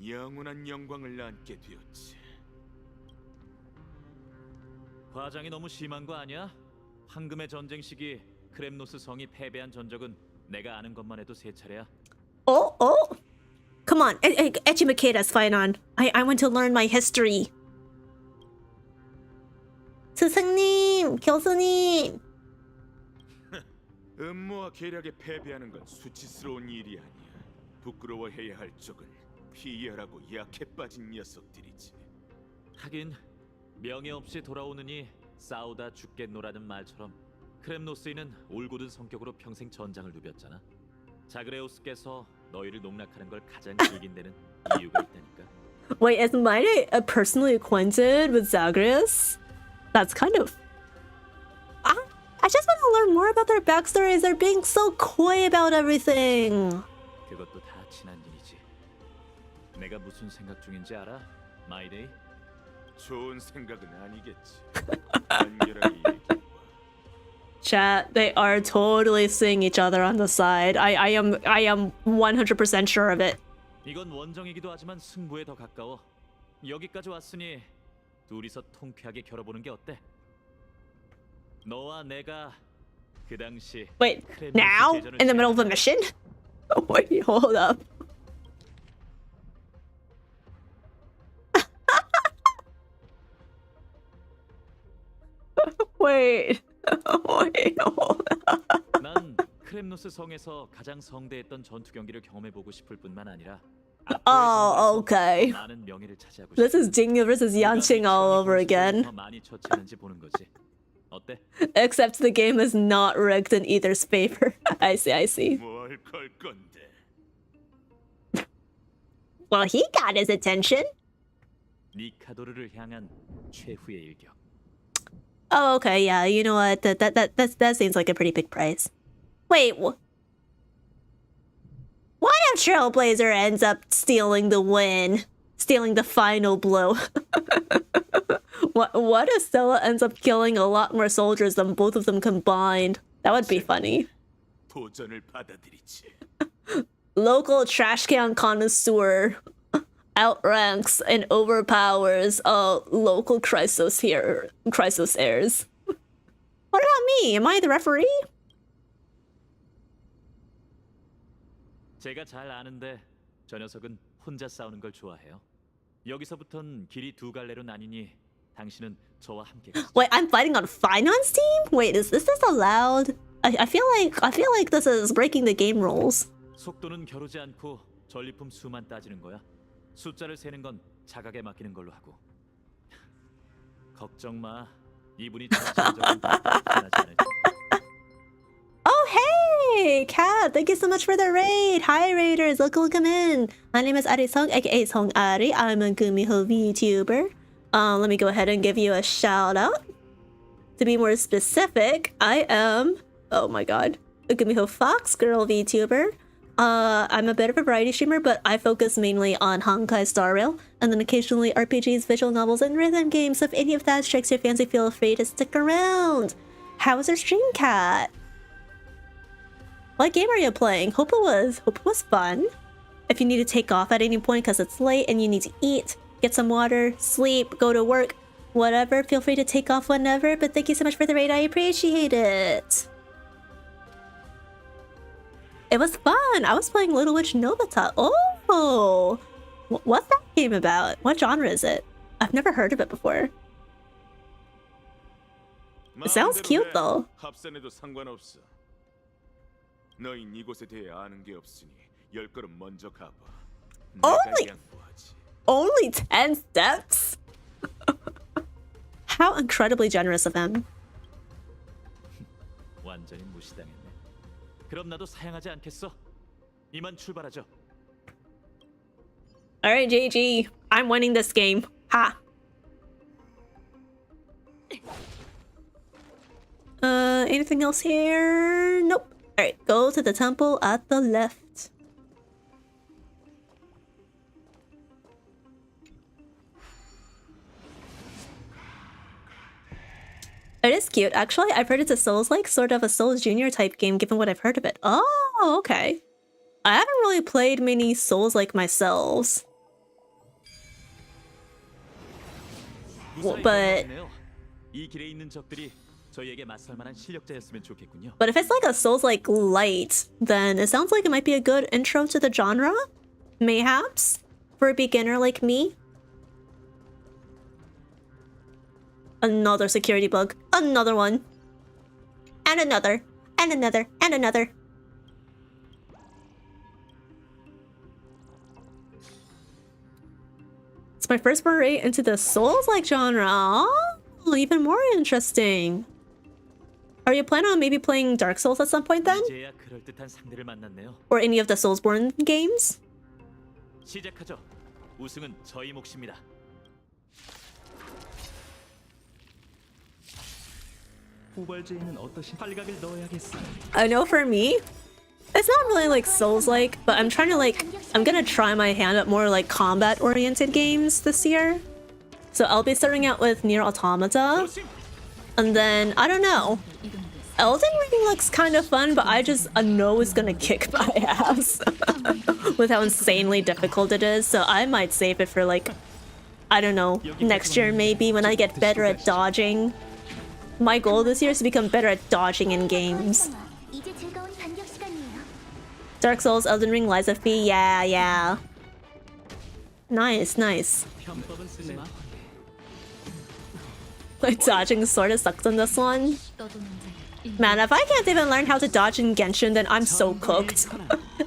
S3: 영원한 영광을 안게 되었지.
S8: 과장이 너무 심한 거 아니야? 황금의 전쟁 시기 크렘노스 성이 패배한 전적은 내가 아는 것만 해도 세 차례야.
S1: Oh, oh. Come on, Echimakeda's fine on. I want to learn my history. 스승님, 교수님.
S3: 음모와 계략에 패배하는 건 수치스러운 일이 아니야. 부끄러워해야 할 쪽은 비열하고 약해 빠진 녀석들이지.
S8: 하긴 명예 없이 돌아오느니 싸우다 죽겠노라는 말처럼 크렘노스인은 올곧은 성격으로 평생 전장을 누볐잖아. 자그레우스께서 너희를 농락하는 걸 가장 즐긴 데는 이유가 있다니까.
S1: Wait, is Maide personally acquainted with Zagreus? That's kind of... I just want to learn more about their backstories. They're being so coy about everything.
S8: 그것도 다 친한 일이지. 내가 무슨 생각 중인지 알아? 마이데이?
S3: 좋은 생각은 아니겠지. 간결하게 얘기해봐.
S1: Chat, they are totally seeing each other on the side. I am 100% sure of it.
S8: 이건 원정이기도 하지만 승부에 더 가까워. 여기까지 왔으니 둘이서 통쾌하게 겨뤄보는 게 어때? 너와 내가 그 당시
S1: Wait, now? In the middle of a mission? Wait, hold up. Wait. Wait, hold up.
S8: 난 크렘노스 성에서 가장 성대했던 전투 경기를 경험해 보고 싶을 뿐만 아니라
S1: Oh, okay.
S8: 많은 명예를 차지하고
S1: This is Jingyu versus Yanqing all over again.
S8: 더 많이 처치하는지 보는 거지. 어때?
S1: Except the game is not rigged in either's favor. I see.
S3: 뭘 걸 건데?
S1: Well, he got his attention.
S8: 니카도르를 향한 최후의 일격.
S1: Oh, okay, yeah. You know what? That seems like a pretty big price. Wait, what if Trailblazer ends up stealing the win? Stealing the final blow? What if Stella ends up killing a lot more soldiers than both of them combined? That would be funny.
S3: 도전을 받아들이지.
S1: Local trash can connoisseur outranks and overpowers local Chrysos heirs. What about me? Am I the referee?
S8: 제가 잘 아는데 저 녀석은 혼자 싸우는 걸 좋아해요. 여기서부턴 길이 두 갈래로 나뉘니 당신은 저와 함께 가시죠.
S1: Wait, I'm fighting on Finance team? Wait, is this allowed? I feel like this is breaking the game rules.
S8: 속도는 겨루지 않고 전리품 수만 따지는 거야. 숫자를 세는 건 자각에 맡기는 걸로 하고. 걱정 마. 이분이 전체적으로 편하지 않을 테니까.
S1: Oh, hey! Kat, thank you so much for the raid! Hi, raiders! Welcome in! My name is Arisong, aka Song Ari. I'm a gumiho vtuber. Let me go ahead and give you a shout out. To be more specific, I am... Oh my god. gumiho foxgirl vtuber. I'm a bit of a variety streamer, but I focus mainly on Honkai Star Rail, and then occasionally RPGs, visual novels, and rhythm games. So if any of that strikes your fancy, feel free to stick around. How was your stream, Cat? What game are you playing? Hope it was fun. If you need to take off at any point because it's late and you need to eat, get some water, sleep, go to work, whatever, feel free to take off whenever. But thank you so much for the raid. I appreciate it. It was fun. I was playing Little Witch Novata. Oh, what's that game about? What genre is it? I've never heard of it before. It sounds cute though.
S3: 합산해도 상관없어. 너흰 이곳에 대해 아는 게 없으니 10걸음 먼저 가봐.
S1: Only 10 steps? How incredibly generous of him.
S8: 완전히 무시당했네. 그럼 나도 사양하지 않겠어. 이만 출발하죠.
S1: Alright, JG. I'm winning this game. Ha! Anything else here? Nope. Alright, go to the temple at the left. It is cute. Actually, I've heard it's a Souls-like, sort of a Souls Junior type game, given what I've heard of it. Oh, okay. I haven't really played many Souls-like myself. But if it's like a Souls-like light, then it sounds like it might be a good intro to the genre, mayhaps, for a beginner like me. Another security bug. Another one. And another. And another. And another. It's my first foray into the Souls-like genre. Oh, even more interesting. Are you planning on maybe playing Dark Souls at some point then? Or any of the Soulsborne games?
S8: 시작하죠. 우승은 저희 몫입니다.
S1: I know for me, it's not really like Souls-like, but I'm trying to I'm gonna try my hand at more like combat-oriented games this year. So I'll be starting out with Nier Automata, and then, I don't know. Elden Ring looks kind of fun, but I know it's gonna kick my ass with how insanely difficult it is, so I might save it for I don't know, next year maybe when I get better at dodging. My goal this year is to become better at dodging in games. Dark Souls, Elden Ring, Lies of P, yeah. Nice. Like dodging sort of sucks on this one. Man, if I can't even learn how to dodge in Genshin, then I'm so cooked.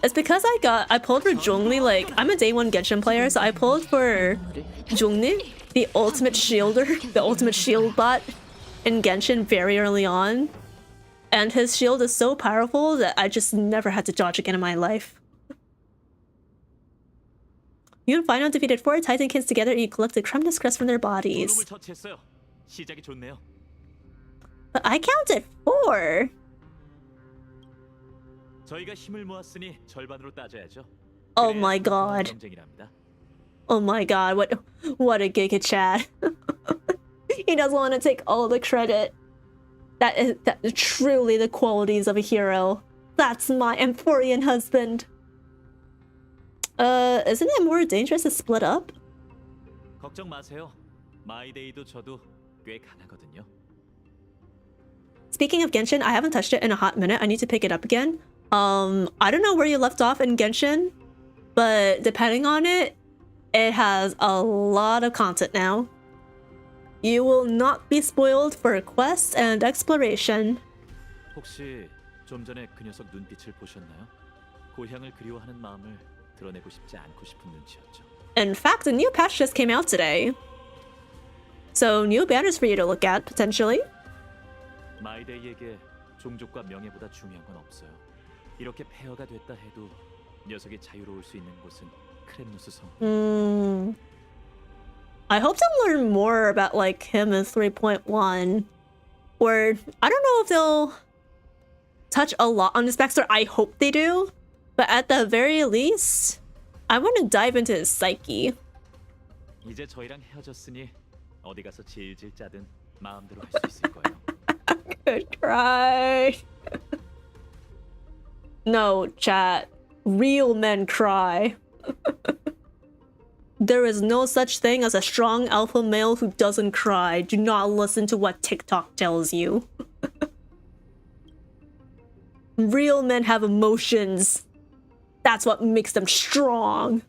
S1: It's because I pulled for Zhongli, I'm a day one Genshin player, so I pulled for Zhongli, the ultimate shielder, the ultimate shield bot in Genshin very early on. And his shield is so powerful that I just never had to dodge again in my life. You and Final defeated 4 Titankins together and you collected creme de crest from their bodies. But I counted 4! Oh my god. Oh my god, what a giga chat. He doesn't want to take all the credit. That is truly the qualities of a hero. That's my Amphorian husband. Isn't it more dangerous to split up?
S8: 걱정 마세요. 마이데이도 저도 꽤 강하거든요.
S1: Speaking of Genshin, I haven't touched it in a hot minute. I need to pick it up again. I don't know where you left off in Genshin, but depending on it, it has a lot of content now. You will not be spoiled for quests and exploration.
S8: 혹시 좀 전에 그 녀석 눈빛을 보셨나요? 고향을 그리워하는 마음을 드러내고 싶지 않고 싶은 눈치였죠.
S1: In fact, a new patch just came out today. So new banners for you to look at, potentially.
S8: 마이데이에게 종족과 명예보다 중요한 건 없어요. 이렇게 폐허가 됐다 해도 녀석이 자유로울 수 있는 곳은 크렘누스 성.
S1: I hope to learn more about him in 3.1. Or I don't know if they'll touch a lot on this backstory. I hope they do. But at the very least, I want to dive into his psyche.
S8: 이제 저희랑 헤어졌으니 어디 가서 질질 짜든 마음대로 할 수 있을 거예요.
S1: Could cry. No, chat. Real men cry. There is no such thing as a strong alpha male who doesn't cry. Do not listen to what TikTok tells you. Real men have emotions. That's what makes them strong.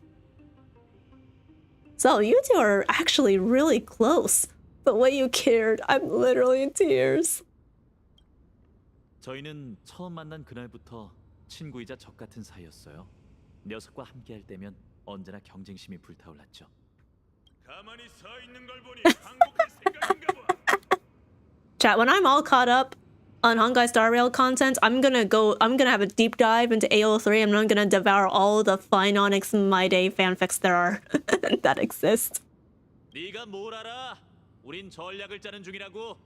S1: So you two are actually really close. The way you cared, I'm literally in tears.
S8: 저희는 처음 만난 그날부터 친구이자 적 같은 사이였어요. 녀석과 함께할 때면 언제나 경쟁심이 불타올랐죠.
S3: 가만히 서 있는 걸 보니 항복할 생각인가 봐.
S1: Chat, when I'm all caught up on Honkai Star Rail content, I'm gonna have a deep dive into AO3 and I'm gonna devour all the fine Onyx My Day fanfics there are that exist.
S8: 네가 뭘 알아? 우린 전략을 짜는 중이라고.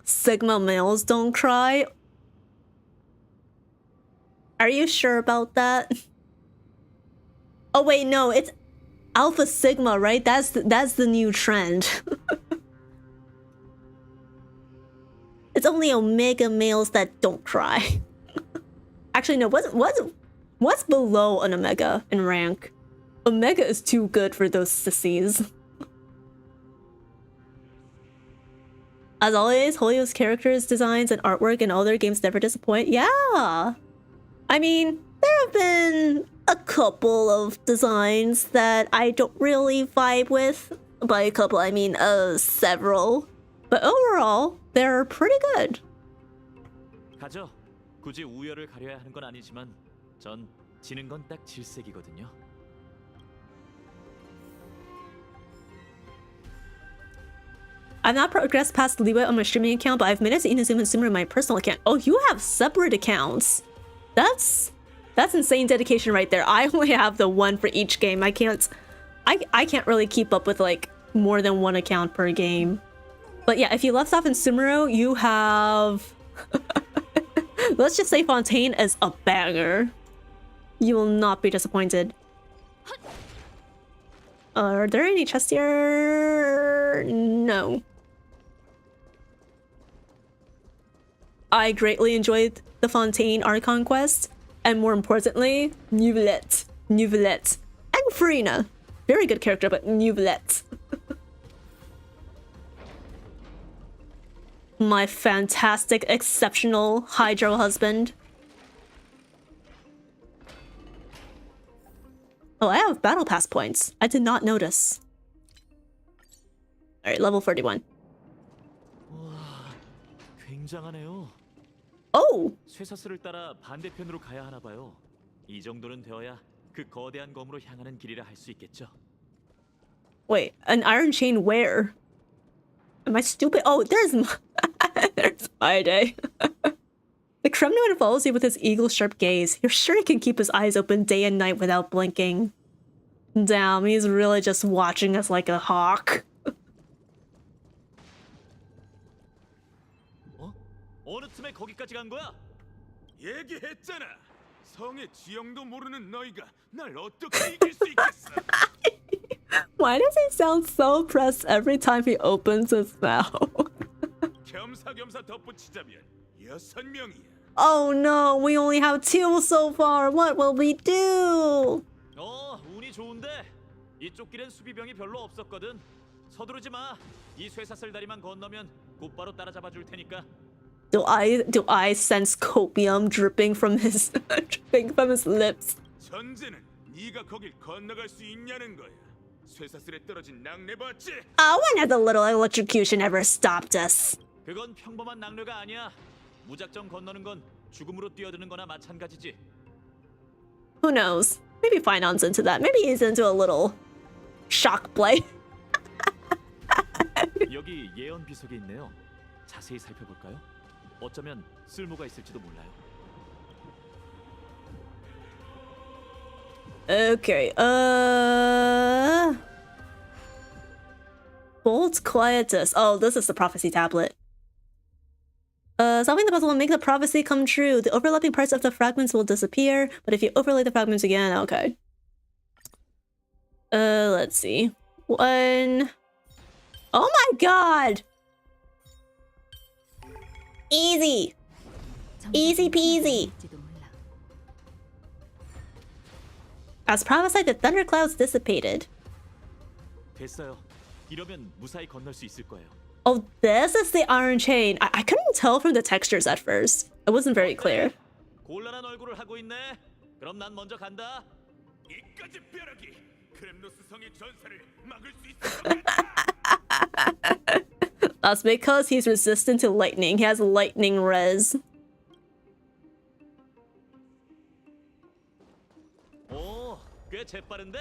S1: Sigma males don't cry. Are you sure about that? Oh wait, no, it's Alpha Sigma, right? That's the new trend. It's only Omega males that don't cry. Actually, no. What's below an Omega in rank? Omega is too good for those sissies. As always, Holyo's characters, designs, and artwork in all their games never disappoint. Yeah! I mean, there have been a couple of designs that I don't really vibe with. By a couple, I mean several. But overall, they're pretty good.
S8: 가죠. 굳이 우열을 가려야 하는 건 아니지만 전 지는 건 딱 질색이거든요.
S1: I've not progressed past Liwa on my streaming account, but I've made it to IchinoseSound and Sumer on my personal account. Oh, you have separate accounts. That's insane dedication right there. I only have the one for each game. I can't really keep up with like more than one account per game. But yeah, if you left off in Sumero, you have let's just say Fontaine is a banger. You will not be disappointed. Are there any chests here? No. I greatly enjoyed the Fontaine Archon quest, and more importantly, Neuvillette, and Farina. Very good character, but Neuvillette. My fantastic, exceptional Hydro husband. Oh, I have battle pass points. I did not notice. Alright, level 41.
S8: 와, 굉장하네요.
S1: Oh!
S8: 쇠사슬을 따라 반대편으로 가야 하나 봐요. 이 정도는 되어야 그 거대한 검으로 향하는 길이라 할 수 있겠죠.
S1: Wait, an iron chain where? Am I stupid? Oh, there's my day. The Kremlin follows you with his eagle-sharp gaze. You're sure he can keep his eyes open day and night without blinking. Damn, he's really just watching us like a hawk.
S8: 어? 어느 틈에 거기까지 간 거야?
S3: 얘기했잖아. 성의 지형도 모르는 너희가 날 어떻게 이길 수 있겠어?
S1: Why does he sound so pressed every time he opens his mouth?
S3: 겸사겸사 덧붙이자면 6명이야.
S1: Oh no, we only have 2 so far. What will we do?
S8: 운이 좋은데 이쪽 길엔 수비병이 별로 없었거든. 서두르지 마. 이 쇠사슬 다리만 건너면 곧바로 따라잡아 줄 테니까.
S1: Do I sense copium dripping from his lips?
S3: 전제는 네가 거길 건너갈 수 있냐는 거야. 쇠사슬에 떨어진 낙뢰 봤지?
S1: When has a little electrocution ever stopped us?
S8: 그건 평범한 낙뢰가 아니야. 무작정 건너는 건 죽음으로 뛰어드는 거나 마찬가지지.
S1: Who knows? Maybe Finon's into that. Maybe he's into a little shock play.
S8: 여기 예언 비석이 있네요. 자세히 살펴볼까요? 어쩌면 쓸모가 있을지도 몰라요.
S1: Okay, Bold Quietus. Oh, this is the prophecy tablet. Solving the puzzle will make the prophecy come true. The overlapping parts of the fragments will disappear, but if you overlay the fragments again, okay. Let's see. One. Oh my god! Easy! Easy peasy! As prophesied, the thunderclouds dissipated.
S8: 됐어요. 이러면 무사히 건널 수 있을 거예요.
S1: Oh, this is the iron chain. I couldn't tell from the textures at first. It wasn't very clear.
S8: 곤란한 얼굴을 하고 있네. 그럼 난 먼저 간다.
S3: 이까지 벼락이 크렘노스 성의 전사를 막을 수 있을 것 같아.
S1: That's because he's resistant to lightning. He has lightning res.
S8: 오, 꽤 재빠른데?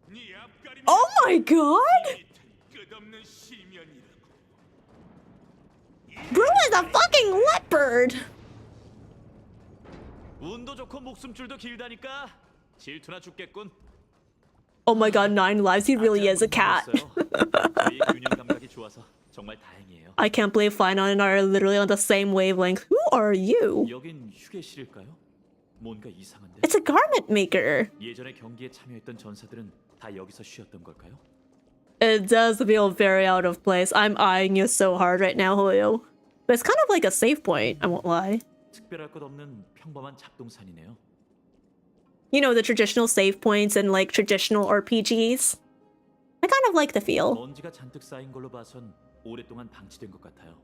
S3: 네 앞가림이
S1: Oh my god!
S3: 끝없는 시면이라고.
S1: Bro is a fucking leopard!
S8: 운도 좋고 목숨줄도 길다니까 질투나 죽겠군.
S1: Oh my god, 9 lives. He really is a cat.
S8: 저희 균형 감각이 좋아서 정말 다행이에요.
S1: I can't believe Final and I are literally on the same wavelength. Who are you?
S8: 여긴 휴게실일까요? 뭔가 이상한데.
S1: It's a garment maker.
S8: 예전에 경기에 참여했던 전사들은 다 여기서 쉬었던 걸까요?
S1: It does feel very out of place. I'm eyeing you so hard right now, Hoyo. But it's kind of like a save point, I won't lie.
S8: 특별할 것 없는 평범한 잡동산이네요.
S1: You know, the traditional save points in like traditional RPGs. I kind of like the feel.
S8: 먼지가 잔뜩 쌓인 걸로 봐선 오랫동안 방치된 것 같아요.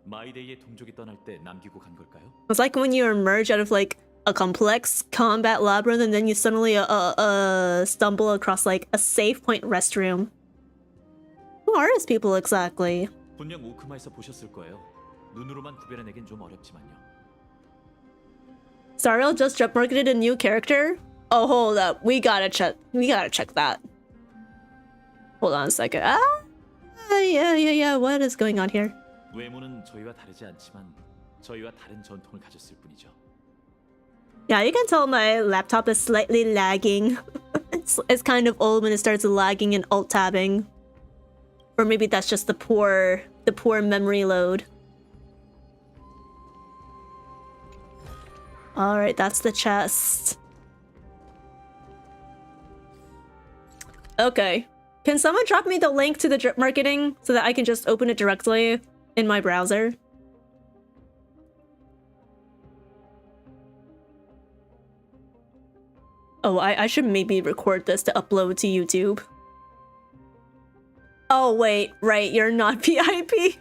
S8: 마이데이의 동족이 떠날 때 남기고 간 걸까요?
S1: It's like when you emerge out of like a complex combat labyrinth and then you suddenly stumble across like a save point restroom. Who are these people exactly?
S8: 분명 오크마에서 보셨을 거예요. 눈으로만 구별해내긴 좀 어렵지만요.
S1: Zariel just jump marketed a new character? Oh, hold up. We gotta check that. Hold on a second. Yeah. What is going on here?
S8: 외모는 저희와 다르지 않지만 저희와 다른 전통을 가졌을 뿐이죠.
S1: Yeah, you can tell my laptop is slightly lagging. It's kind of old when it starts lagging and alt-tabbing. Or maybe that's just the poor memory load. Alright, that's the chest. Okay. Can someone drop me the link to the drip marketing so that I can just open it directly in my browser? Oh, I should maybe record this to upload to YouTube. Oh, wait, right, you're not VIP?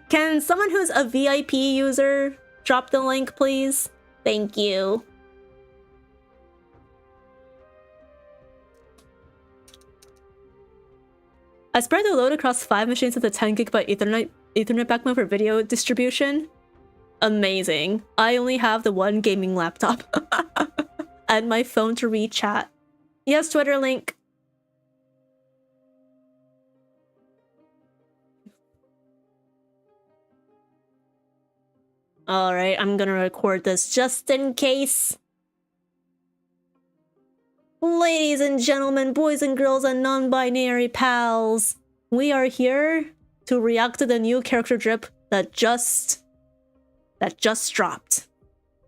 S1: Can someone who's a VIP user drop the link, please? Thank you. I spread the load across 5 machines with a 10 GB Ethernet backbone for video distribution. Amazing. I only have the one gaming laptop. And my phone to read chat. Yes, Twitter link. Alright, I'm gonna record this just in case. Ladies and gentlemen, boys and girls, and non-binary pals, we are here to react to the new character drip that just dropped.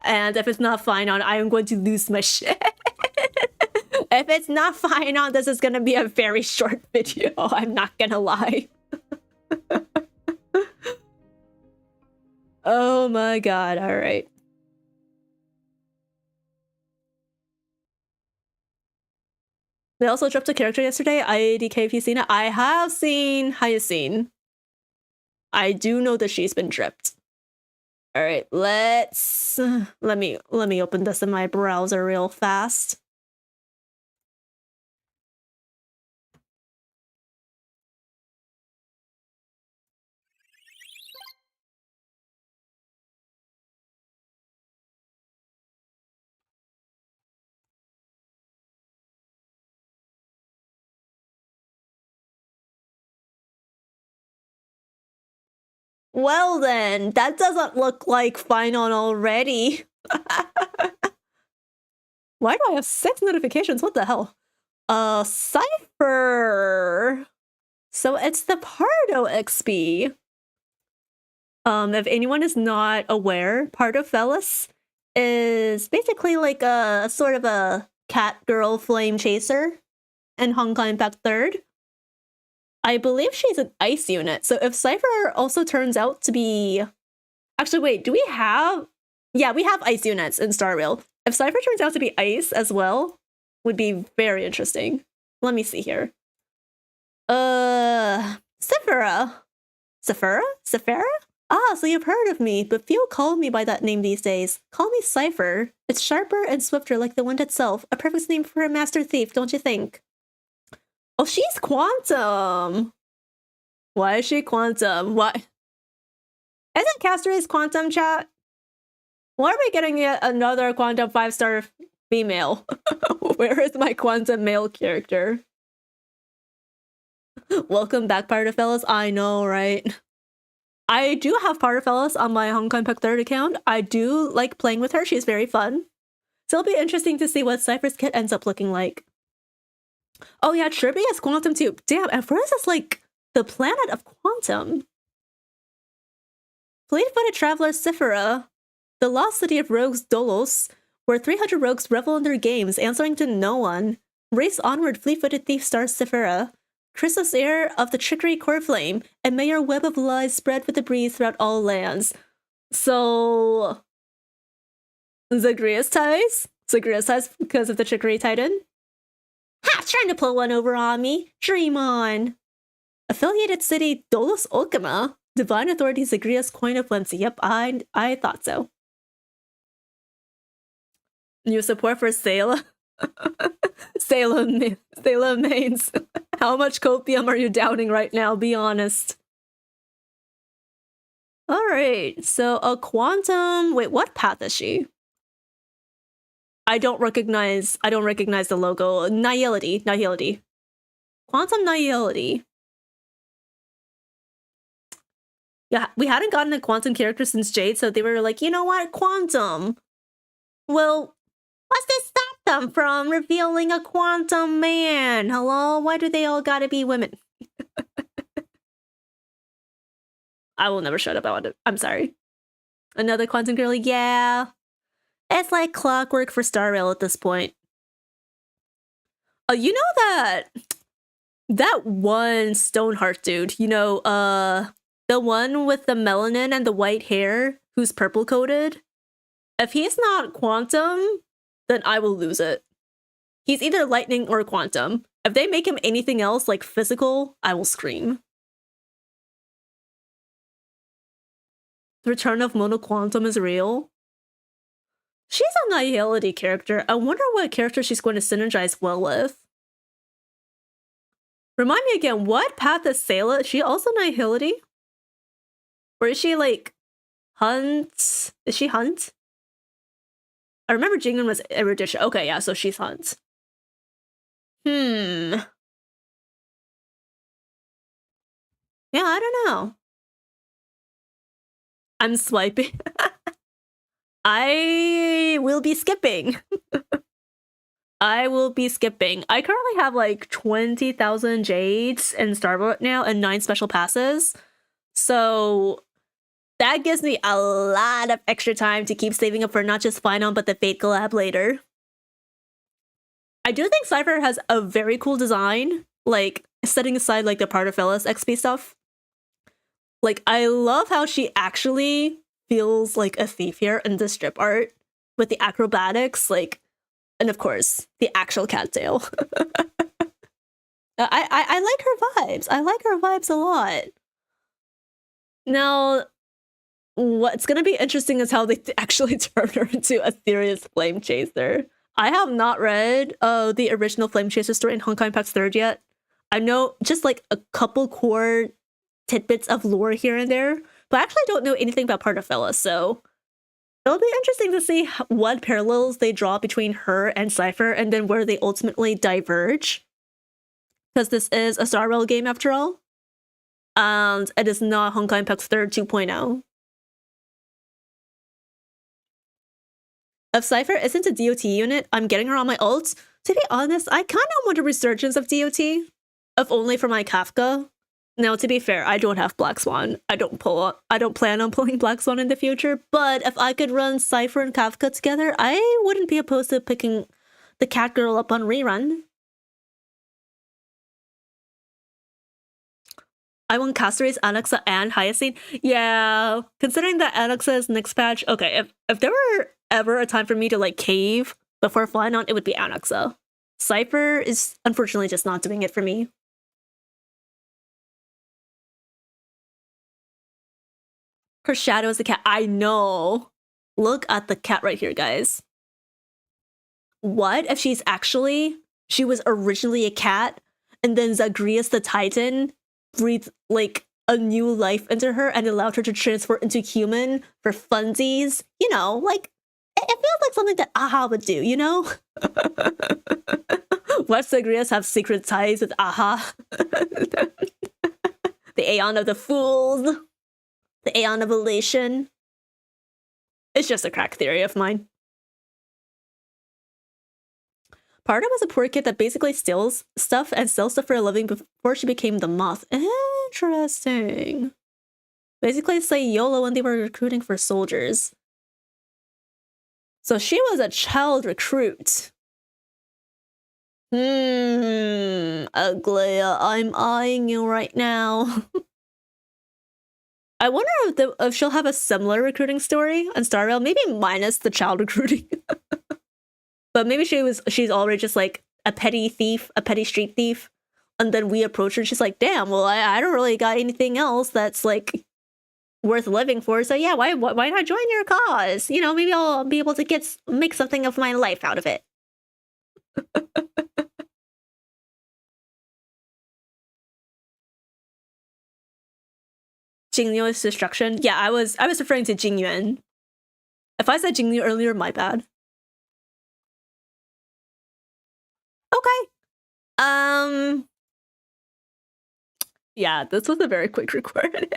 S1: And if it's not fine on, I am going to lose my shit. If it's not fine on, this is gonna be a very short video. I'm not gonna lie. Oh my god, alright. They also dropped a character yesterday, IADK, if you've seen it. I have seen Hyacinth. I do know that she's been dripped. Alright, let me open this in my browser real fast. Well then, that doesn't look like Finon already. Why do I have 6 notifications? What the hell? Cypher. So it's the Pardo XP. If anyone is not aware, part of Velas is basically like a sort of a cat girl flame chaser in Honkai Impact 3rd. I believe she's an ice unit, so if Scythe also turns out to be... Actually, wait, do we have... Yeah, we have ice units in Star Rail. If Scythe turns out to be ice as well, would be very interesting. Let me see here. Sephira? Sephira? Ah, so you've heard of me, but few call me by that name these days. Call me Cypher. It's sharper and swifter like the wind itself. A perfect name for a master thief, don't you think? Oh, she's Quantum! Why is she Quantum? Why? Isn't castorice Quantum, chat? Why are we getting yet another Quantum 5-star female? Where is my Quantum male character? Welcome back, Partafellas. I know, right? I do have Partafellas on my Honkai Impact 3rd account. I do like playing with her. She's very fun. So it'll be interesting to see what Cypher's kit ends up looking like. Oh yeah, Tribby is Quantum too. Damn, AMPHOREUS is like the planet of Quantum. Fleet-footed traveler Cyphera, the lost city of rogues Dolos, where 300 rogues revel in their games, answering to no one. Race onward, fleet-footed thief star Cyphera. Chrysos heir of the trickery core flame, and may your web of lies spread with the breeze throughout all lands. So... Zagreus ties? Zagreus ties because of the trickery titan? Ha! Trying to pull one over on me. Dream on. Affiliated city Dolos Okama. Divine authority Zagreus coin of Whimsy. Yep, I thought so. New support for Sayla. Sayla mains. How much copium are you downing right now? Be honest. Alright, so a Quantum... Wait, what path is she? I don't recognize the logo. Nihility. Quantum Nihility. Yeah, we hadn't gotten a Quantum character since Jade, so they were like, you know what, Quantum. Well, what's to stop them from revealing a Quantum man? Hello? Why do they all gotta be women? I will never shut up about it. I'm sorry. Another Quantum girly? Yeah. It's like clockwork for Star Rail at this point. Oh, you know that one Stoneheart dude, you know, the one with the melanin and the white hair who's purple coated? If he's not Quantum, then I will lose it. He's either lightning or Quantum. If they make him anything else, like physical, I will scream. The return of Mono Quantum is real. She's a Nihility character. I wonder what character she's going to synergize well with. Remind me again, what path is Sayla? Is she also Nihility? Or is she like Hunt? Is she Hunt? I remember Jingun was Erudition. Okay, yeah, so she's Hunt. Yeah, I don't know. I'm swiping. I will be skipping. I will be skipping. I currently have like 20,000 jades in Starboat now and 9 special passes. So that gives me a lot of extra time to keep saving up for not just Final, but the Fate collab later. I do think Cypher has a very cool design, like setting aside like the Partafellas XP stuff. Like, I love how she actually feels like a thief here in the strip art with the acrobatics, like, and of course, the actual cattail. I like her vibes. I like her vibes a lot. Now, what's gonna be interesting is how they actually turn her into a serious flame chaser. I have not read the original flame chaser story in Honkai Impact 3rd yet. I know just like a couple core tidbits of lore here and there, but I actually don't know anything about Partafellas, so it'll be interesting to see what parallels they draw between her and Cypher and then where they ultimately diverge. Because this is a Star Rail game after all. And it is not Honkai Impact 3rd 2.0. If Cypher isn't a DOT unit, I'm getting her on my ult. To be honest, I kind of want a resurgence of DOT. If only for my Kafka. Now, to be fair, I don't have Black Swan. I don't plan on pulling Black Swan in the future, but if I could run Cypher and Kafka together, I wouldn't be opposed to picking the cat girl up on rerun. I want castorice, Anaxa, and Hyacinth. Yeah, considering that Anaxa is next patch, okay, if there were ever a time for me to like cave before flying on, it would be Anaxa. Cypher is unfortunately just not doing it for me. Her shadow is the cat. I know. Look at the cat right here, guys. What if she was originally a cat, and then Zagreus the Titan breathed like a new life into her and allowed her to transform into human for funsies? You know, like, it feels like something that Aha would do, you know? What Zagreus have secret ties with Aha? The Aeon of the Fools. The Aeon of Elation. It's just a crack theory of mine. Parda was a poor kid that basically steals stuff and sells stuff for a living before she became the moth. Interesting. Basically, it's like YOLO when they were recruiting for soldiers. So she was a child recruit. Aglaea, I'm eyeing you right now. I wonder if she'll have a similar recruiting story on Star Rail, maybe minus the child recruiting. But maybe she's already just like a petty thief, a petty street thief. And then we approach her and she's like, damn, well, I don't really got anything else that's like worth living for. So yeah, why not join your cause? You know, maybe I'll be able to make something of my life out of it. Jingyu's destruction. Yeah, I was referring to Jingyuan. If I said Jingyu earlier, my bad. Okay. Yeah, this was a very quick recording.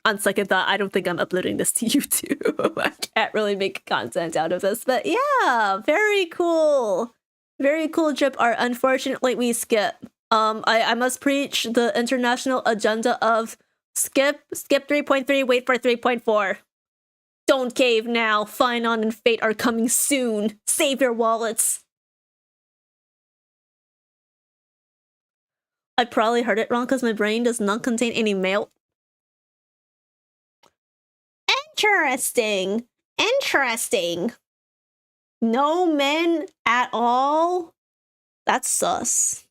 S1: On second thought, I don't think I'm uploading this to YouTube. I can't really make content out of this, but yeah, very cool. Very cool drip art. Unfortunately, we skip. I must preach the international agenda of skip 3.3, wait for 3.4. Don't cave now. Finon and Fate are coming soon. Save your wallets. I probably heard it wrong because my brain does not contain any male. Interesting. Interesting. No men at all? That's sus.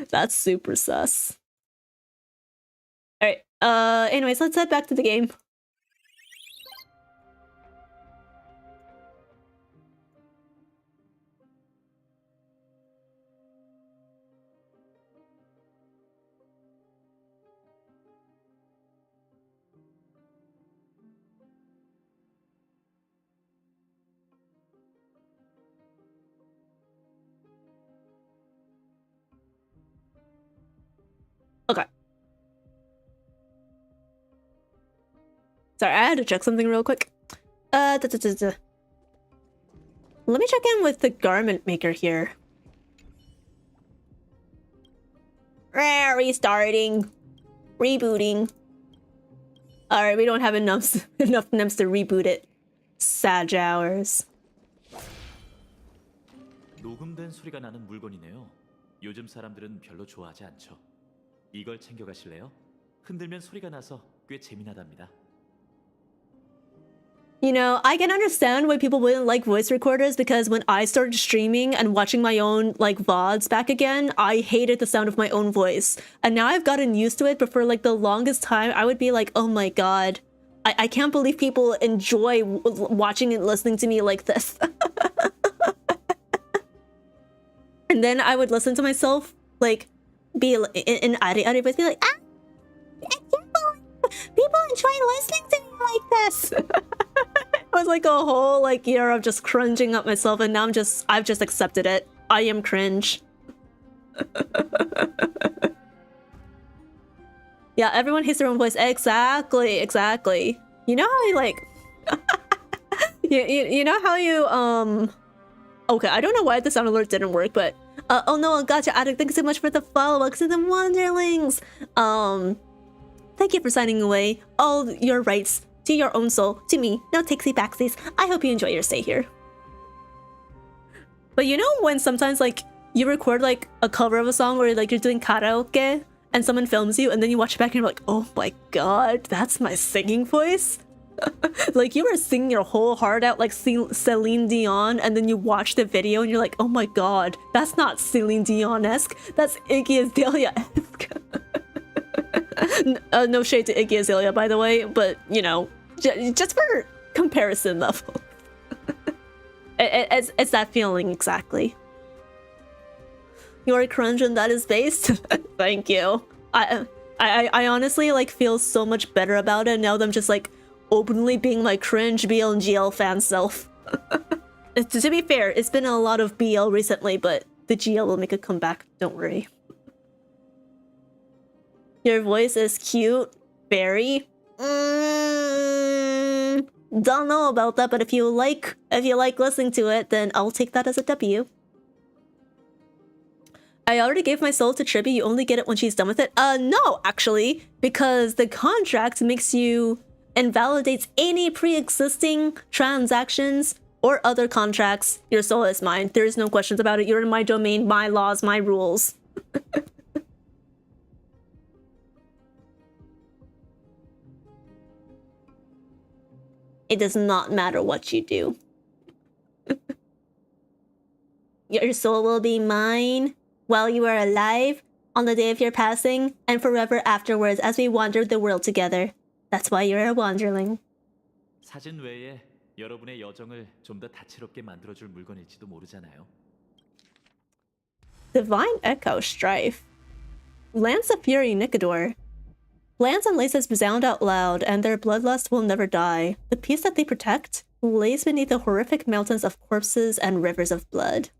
S1: That's super sus. Alright, anyways, let's head back to the game. Okay. Sorry, I had to check something real quick. Let me check in with the garment maker here. Restarting. Rebooting. Alright, we don't have enough NEMs to reboot it. Sad hours.
S8: 녹음된 소리가 나는 물건이네요. 요즘 사람들은 별로 좋아하지 않죠. 이걸 챙겨가실래요? 흔들면 소리가 나서 꽤 재미나답니다.
S1: You know, I can understand why people wouldn't like voice recorders because when I started streaming and watching my own like VODs back again, I hated the sound of my own voice. And now I've gotten used to it, but for like the longest time, I would be like, oh my god, I can't believe people enjoy watching and listening to me like this. And then I would listen to myself like be in Ari voice, be like, ah, I can't believe people enjoy listening to me like this. It was like a whole like year of just cringing at myself, and now I've just accepted it. I am cringe. Yeah, everyone hates their own voice. Exactly. You know how you like you know how you okay, I don't know why the sound alert didn't work, but Oh no, gacha addict, thank you so much for the follow. To the Wanderlings. Thank you for signing away all your rights to your own soul. To me, no takesy backsies. I hope you enjoy your stay here. But you know when sometimes like you record like a cover of a song or like you're doing karaoke and someone films you and then you watch it back and you're like, oh my god, that's my singing voice? Like you were singing your whole heart out like Celine Dion and then you watch the video and you're like, oh my god, that's not Celine Dion-esque, that's Iggy Azalea-esque. No shade to Iggy Azalea, by the way, but you know, just for comparison level. It's that feeling exactly. Your cringe and that is based. Thank you. I honestly like feel so much better about it now that I'm just like openly being my cringe BL and GL fan self. To be fair, it's been a lot of BL recently, but the GL will make a comeback, don't worry. Your voice is cute. Very. Don't know about that, but if you like listening to it, then I'll take that as a W. I already gave my soul to Trippy. You only get it when she's done with it. No, actually, because the contract makes you invalidates any pre-existing transactions or other contracts. Your soul is mine. There's no questions about it. You're in my domain, my laws, my rules. It does not matter what you do. Your soul will be mine while you are alive, on the day of your passing, and forever afterwards as we wander the world together. That's why you're a wanderling.
S8: 사진 외에 여러분의 여정을 좀 더 다채롭게 만들어줄 물건일지도 모르잖아요.
S1: Divine Echo Strife. Lance of Fury Nicodor. Lance and laces resound out loud, and their bloodlust will never die. The peace that they protect lays beneath the horrific mountains of corpses and rivers of blood.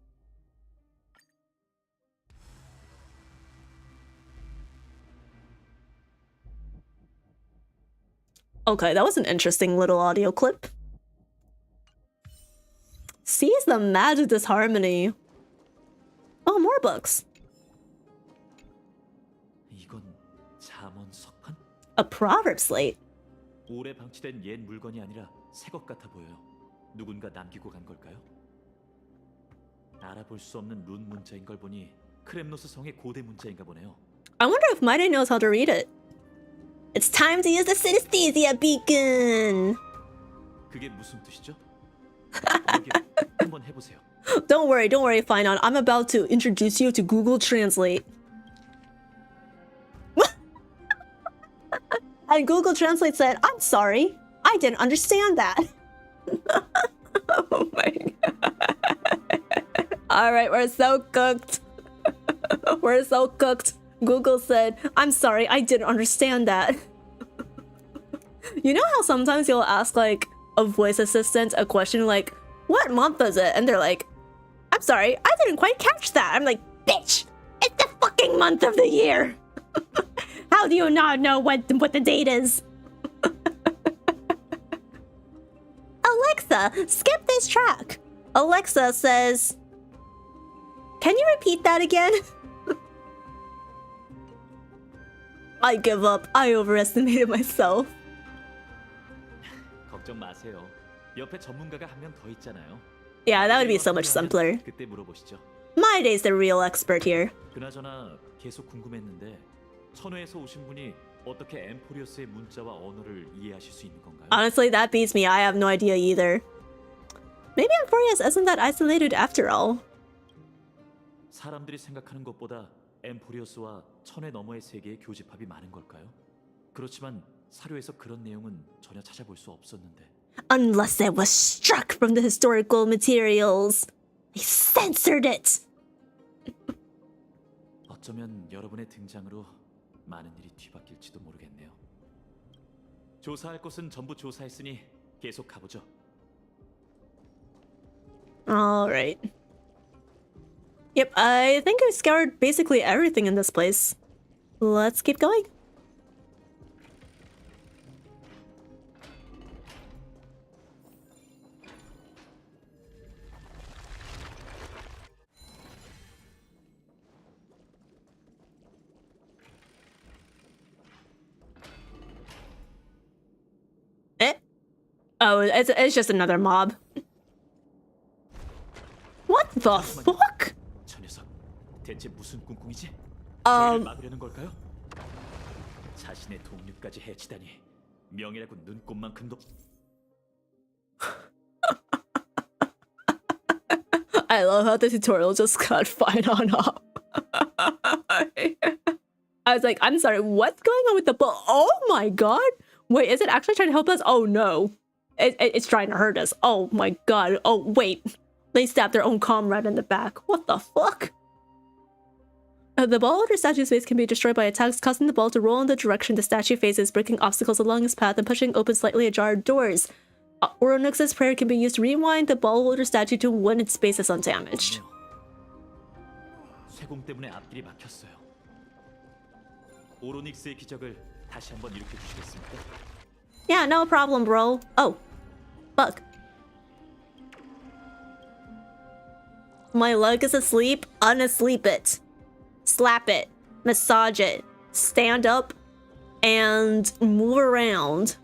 S1: Okay, that was an interesting little audio clip. Seize the magic disharmony. Oh, more books.
S8: 이건 잠언 석판?
S1: A proverb slate.
S8: 오래 방치된 옛 물건이 아니라 새 것 같아 보여요. 누군가 남기고 간 걸까요? 알아볼 수 없는 룬 문자인 걸 보니 크렘노스 성의 고대 문자인가 보네요.
S1: I wonder if Mighty knows how to read it. It's time to use the synesthesia beacon.
S8: 그게 무슨 뜻이죠? 한번 해보세요.
S1: Don't worry, Finon. I'm about to introduce you to Google Translate. And Google Translate said, I'm sorry, I didn't understand that. Oh my god. Alright, we're so cooked. We're so cooked. Google said, I'm sorry, I didn't understand that. You know how sometimes you'll ask like a voice assistant a question like, what month is it? And they're like, I'm sorry, I didn't quite catch that. I'm like, bitch, it's the fucking month of the year. How do you not know what the date is? Alexa, skip this track. Alexa says, can you repeat that again? I give up. I overestimated myself.
S8: 걱정 마세요. 옆에 전문가가 한 명 더 있잖아요.
S1: Yeah, that would be so much simpler.
S8: 그때 물어보시죠.
S1: My day's the real expert here.
S8: 그나저나 계속 궁금했는데 천회에서 오신 분이 어떻게 엠포리어스의 문자와 언어를 이해하실 수 있는 건가요?
S1: Honestly, that beats me. I have no idea either. Maybe Amphorous isn't that isolated after all.
S8: 사람들이 생각하는 것보다 엠포리어스와 천회 너머의 세계의 교집합이 많은 걸까요? 그렇지만 사료에서 그런 내용은 전혀 찾아볼 수 없었는데.
S1: Unless it was struck from the historical materials. They censored it.
S8: 어쩌면 여러분의 등장으로 많은 일이 뒤바뀔지도 모르겠네요. 조사할 곳은 전부 조사했으니 계속 가보죠.
S1: All right. Yep, I think I scoured basically everything in this place. Let's keep going. Oh, it's just another mob. What the fuck?
S8: 저 녀석 대체 무슨 꿍꿍이지?
S1: Um,
S8: 저희를 막으려는 걸까요? 자신의 동료까지 해치다니 명예라고 눈꼽만큼도.
S1: I love how the tutorial just got fine on up. I was like, I'm sorry, what's going on with the ball? Oh my god! Wait, is it actually trying to help us? Oh no. It's trying to hurt us. Oh my god. Oh wait. They stabbed their own comrade in the back. What the fuck? The ball holder statue's face can be destroyed by attacks, causing the ball to roll in the direction the statue faces, breaking obstacles along its path and pushing open slightly ajar doors. Oronux's prayer can be used to rewind the ball holder statue to when its base is undamaged.
S8: 쇠공 때문에 앞길이 막혔어요. 오로닉스의 기적을 다시 한번 일으켜 주시겠습니까?
S1: Yeah, no problem, bro. Oh, fuck. My leg is asleep. Unsleep it. Slap it. Massage it. Stand up and move around.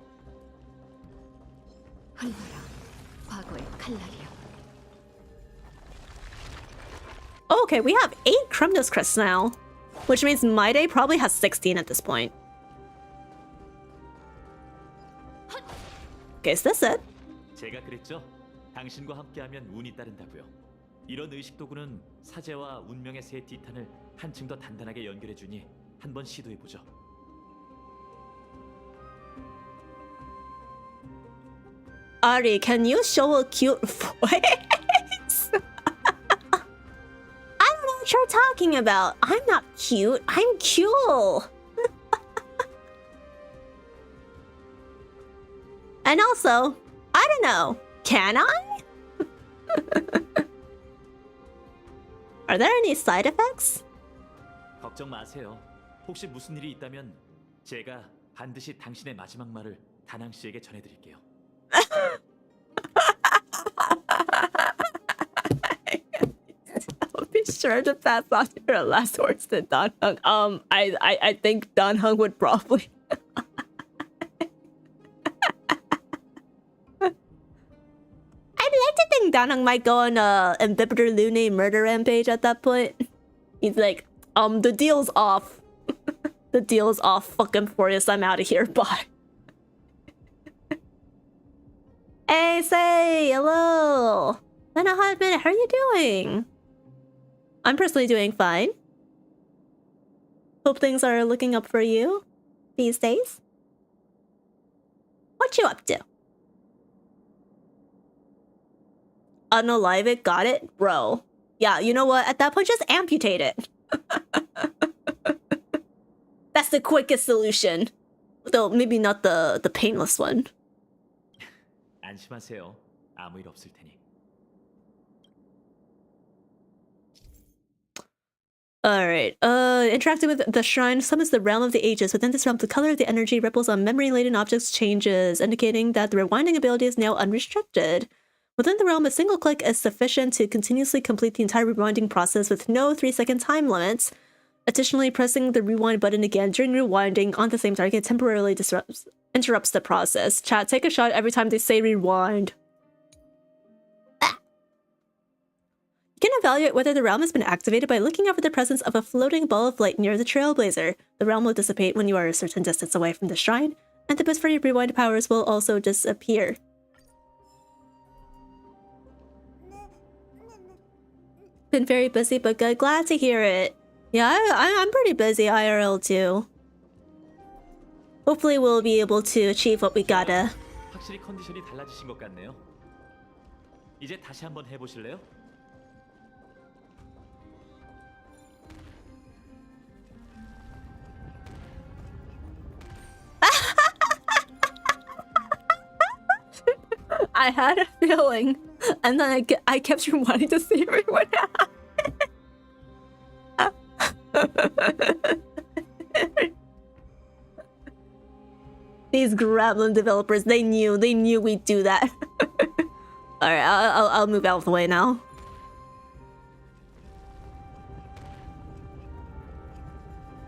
S5: 흘러라, 과거의 칼날이여.
S1: Okay, we have 8 Kremnos Crests now, which means my day probably has 16 at this point. Okay, is this it?
S8: 제가 그랬죠. 당신과 함께하면 운이 따른다고요. 이런 의식 도구는 사제와 운명의 새 티탄을 한층 더 단단하게 연결해 주니 한번 시도해 보죠.
S1: Ari, can you show a cute voice? I don't know what you're talking about. I'm not cute. I'm cool. And also, I don't know. Can I? Are there any side effects?
S8: 걱정 마세요. 혹시 무슨 일이 있다면 제가 반드시 당신의 마지막 말을 다낭 씨에게 전해드릴게요.
S1: I'll be sure to pass on your last words to Dan Hung. I think Dan Hung would probably. I'd like to think Dan Hung might go on a Amphibiter Lune murder rampage at that point. He's like, the deal's off. The deal's off. Fucking Furious, I'm out of here. Bye. Hey, say hello. Been a hot minute. How are you doing? I'm personally doing fine. Hope things are looking up for you these days. What you up to? Unalive it, got it, bro. Yeah, you know what? At that point, just amputate it. That's the quickest solution. Though maybe not the painless one.
S8: 안심하세요. 아무 일 없을 테니.
S1: Alright, interacting with the shrine summons the realm of the ages. Within this realm, the color of the energy ripples on memory-laden objects changes, indicating that the rewinding ability is now unrestricted. Within the realm, a single click is sufficient to continuously complete the entire rewinding process with no 3-second time limits. Additionally, pressing the rewind button again during rewinding on the same target temporarily interrupts the process. Chat, take a shot every time they say rewind. You can evaluate whether the realm has been activated by looking out for the presence of a floating ball of light near the Trailblazer. The realm will dissipate when you are a certain distance away from the shrine, and the boost for your rewind powers will also disappear. Been very busy, but good. Glad to hear it. Yeah, I'm pretty busy IRL too. Hopefully we'll be able to achieve what we gotta.
S8: 확실히 컨디션이 달라지신 것 같네요. 이제 다시 한번 해보실래요?
S1: I had a feeling, and then I kept wanting to see everyone out. These Gremlin developers, they knew we'd do that. Alright, I'll move out of the way now.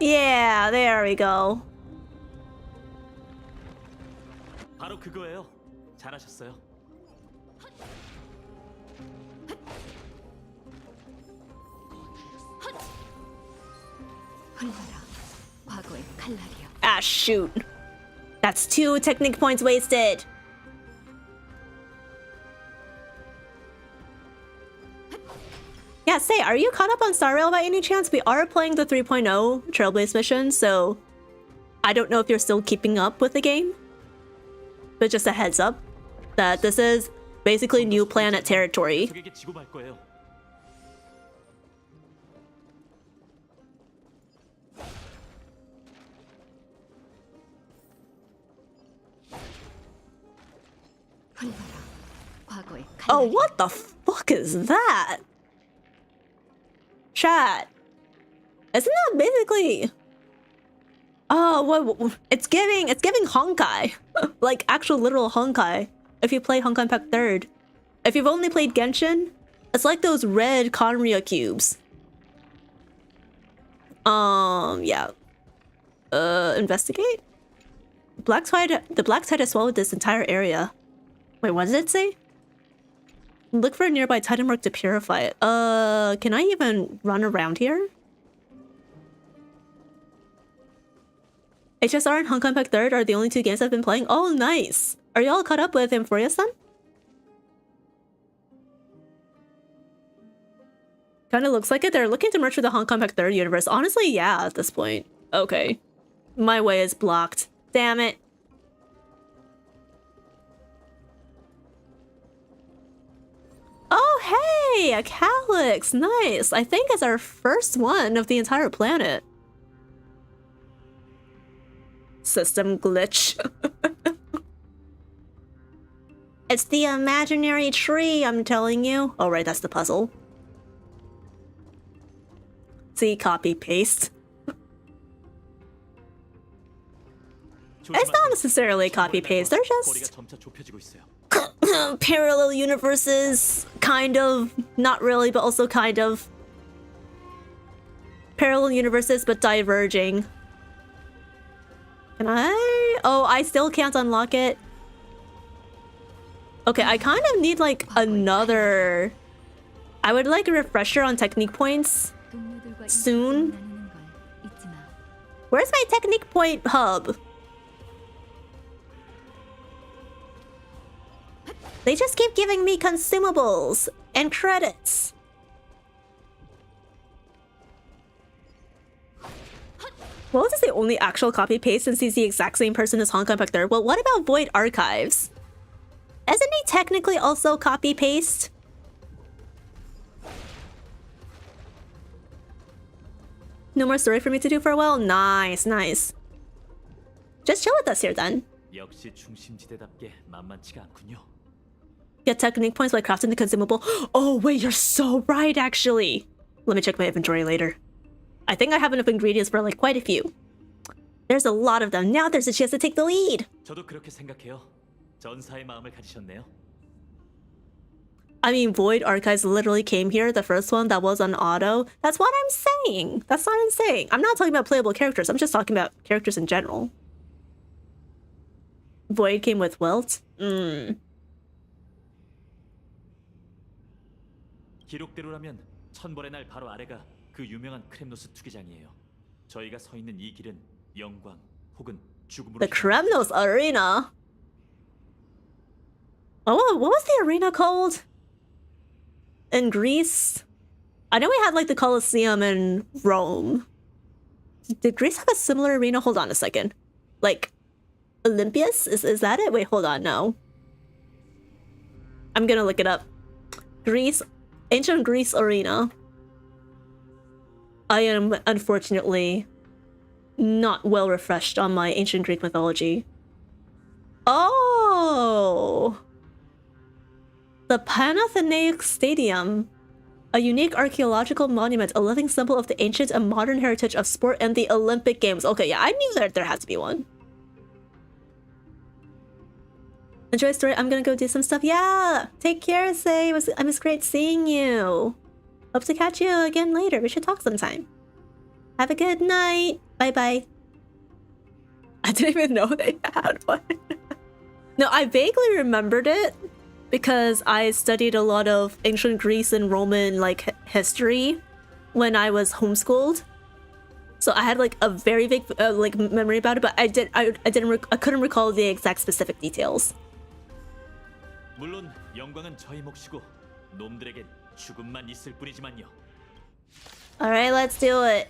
S1: Yeah, there we go.
S8: 바로 그거예요. 잘하셨어요.
S5: 흘러라, 과거의 칼날이여.
S1: Ah, shoot. That's 2 technique points wasted. Yeah, say, are you caught up on Star Rail by any chance? We are playing the 3.0 Trailblaze mission, so I don't know if you're still keeping up with the game. But just a heads up that this is basically new planet territory.
S8: 적에게 지고 말 거예요.
S5: 흘러라, 과거의
S1: Oh,
S5: 칼날이여.
S1: what the fuck is that? Chat. Isn't that basically... Oh, what? It's giving Honkai. Like actual literal Honkai. If you play Honkai Impact 3rd. If you've only played Genshin, it's like those red Conria cubes. Yeah. Investigate? The black tide has swallowed this entire area. Wait, what did it say? Look for a nearby titan mark to purify it. Can I even run around here? HSR and Honkai Impact 3rd are the only 2 games I've been playing. Oh, nice. Are y'all caught up with AMPHOREUS then? Kinda looks like it. They're looking to merge with the Honkai Impact 3rd universe. Honestly, yeah, at this point. Okay. My way is blocked. Damn it. Oh, hey! A calyx! Nice! I think it's our first one of the entire planet. System glitch. It's the imaginary tree, I'm telling you. Oh, right, that's the puzzle. See, copy, paste. It's not necessarily copy, paste, they're just parallel universes, kind of. Not really, but also kind of. Parallel universes, but diverging. Can I? Oh, I still can't unlock it. Okay, I kind of need like another... I would like a refresher on technique points soon. Where's my technique point hub? They just keep giving me consumables and credits. Well, this is the only actual copy paste since he's the exact same person as Honkai Impact 3rd. Well, what about Void Archives? Isn't he technically also copy paste? No more story for me to do for a while? Nice, nice. Just chill with us here then.
S8: 역시 중심지대답게 만만치가 않군요.
S1: Get technique points by crafting the consumable. Oh, wait, you're so right, actually. Let me check my inventory later. I think I have enough ingredients for like quite a few. There's a lot of them. Now there's a chance to take the lead.
S8: 저도 그렇게 생각해요. 전사의 마음을 가지셨네요.
S1: I mean, Void Archives literally came here, the first one that was on auto. That's what I'm saying. That's what I'm saying. I'm not talking about playable characters. I'm just talking about characters in general. Void came with Welt?
S8: 기록대로라면 천벌의 날 바로 아래가 그 유명한 크렘노스 투기장이에요. 저희가 서 있는 이 길은 영광 혹은 죽음으로.
S1: The Kremnos Arena? Oh, what was the arena called? In Greece? I know we had like the Colosseum in Rome. Did Greece have a similar arena? Hold on a second. Like, Olympias? Is that it? Wait, hold on, no. I'm gonna look it up. Greece, ancient Greece arena. I am unfortunately not well refreshed on my ancient Greek mythology. Oh! The Panathenaic Stadium. A unique archaeological monument, a living symbol of the ancient and modern heritage of sport and the Olympic Games. Okay, yeah, I knew that there had to be one. Enjoy story. I'm gonna go do some stuff. Yeah! Take care, Say. It was great seeing you. Hope to catch you again later. We should talk sometime. Have a good night. Bye-bye. I didn't even know they had one. No, I vaguely remembered it because I studied a lot of ancient Greece and Roman like history when I was homeschooled. So I had like a very vague like memory about it, but I couldn't recall the exact specific details.
S8: 물론 영광은 저희 몫이고 놈들에겐 죽음만 있을 뿐이지만요.
S1: All right, let's do it.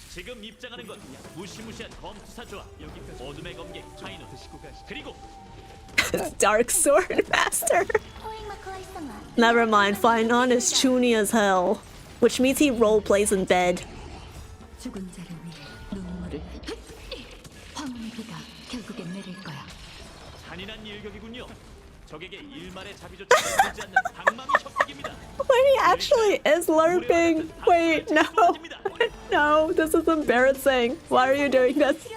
S8: 지금 입장하는 건 무시무시한 검투사조와 어둠의 검객 차이노 그리고
S1: Dark Sword Master. Never mind, Finon is chuny as hell, which means he role plays in bed.
S5: 죽은 자를 위해 눈물을 황혼의 비가 결국엔 내릴 거야.
S8: 잔인한 일격이군요. 적에게 일말의 자비조차 보지 않는 방망이 협박입니다.
S1: Wait, he actually is LARPing. Wait, no. No, this is embarrassing. Why are you doing this?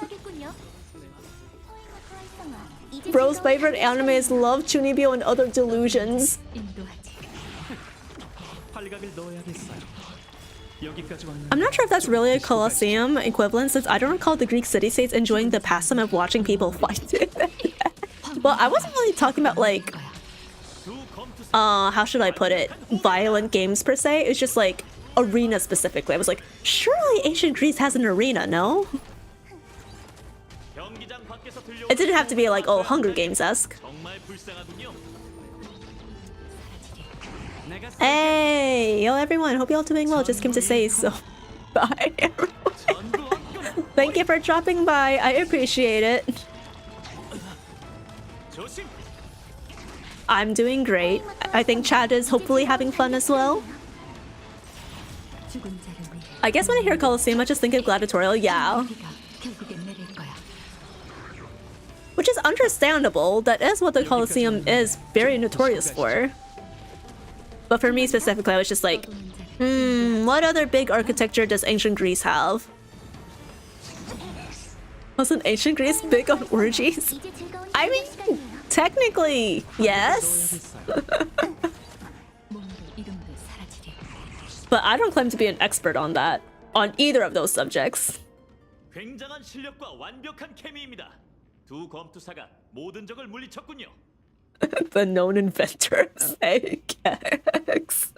S1: Bro's favorite anime is Love, Chunibyo, and Other Delusions. I'm not sure if that's really a Colosseum equivalent, since I don't recall the Greek city-states enjoying the pastime of watching people fight. Well, I wasn't really talking about like, how should I put it? Violent games per se. It's just like arena specifically. I was like, surely ancient Greece has an arena, no? It didn't have to be like, oh, Hunger Games-esque. Hey, yo everyone, hope you're all doing well. Just came to say so. Bye everyone. Thank you for dropping by. I appreciate it. I'm doing great. I think Chad is hopefully having fun as well. I guess when I hear Colosseum, I just think of gladiatorial, yeah. Which is understandable. That is what the Colosseum is very notorious for. But for me specifically, I was just like, what other big architecture does ancient Greece have? Wasn't ancient Greece big on orgies? I mean, technically, yes. But I don't claim to be an expert on that, on either of those subjects.
S8: 굉장한 실력과 완벽한 케미입니다. 두 검투사가 모든 적을 물리쳤군요.
S1: The known inventor of Sagex.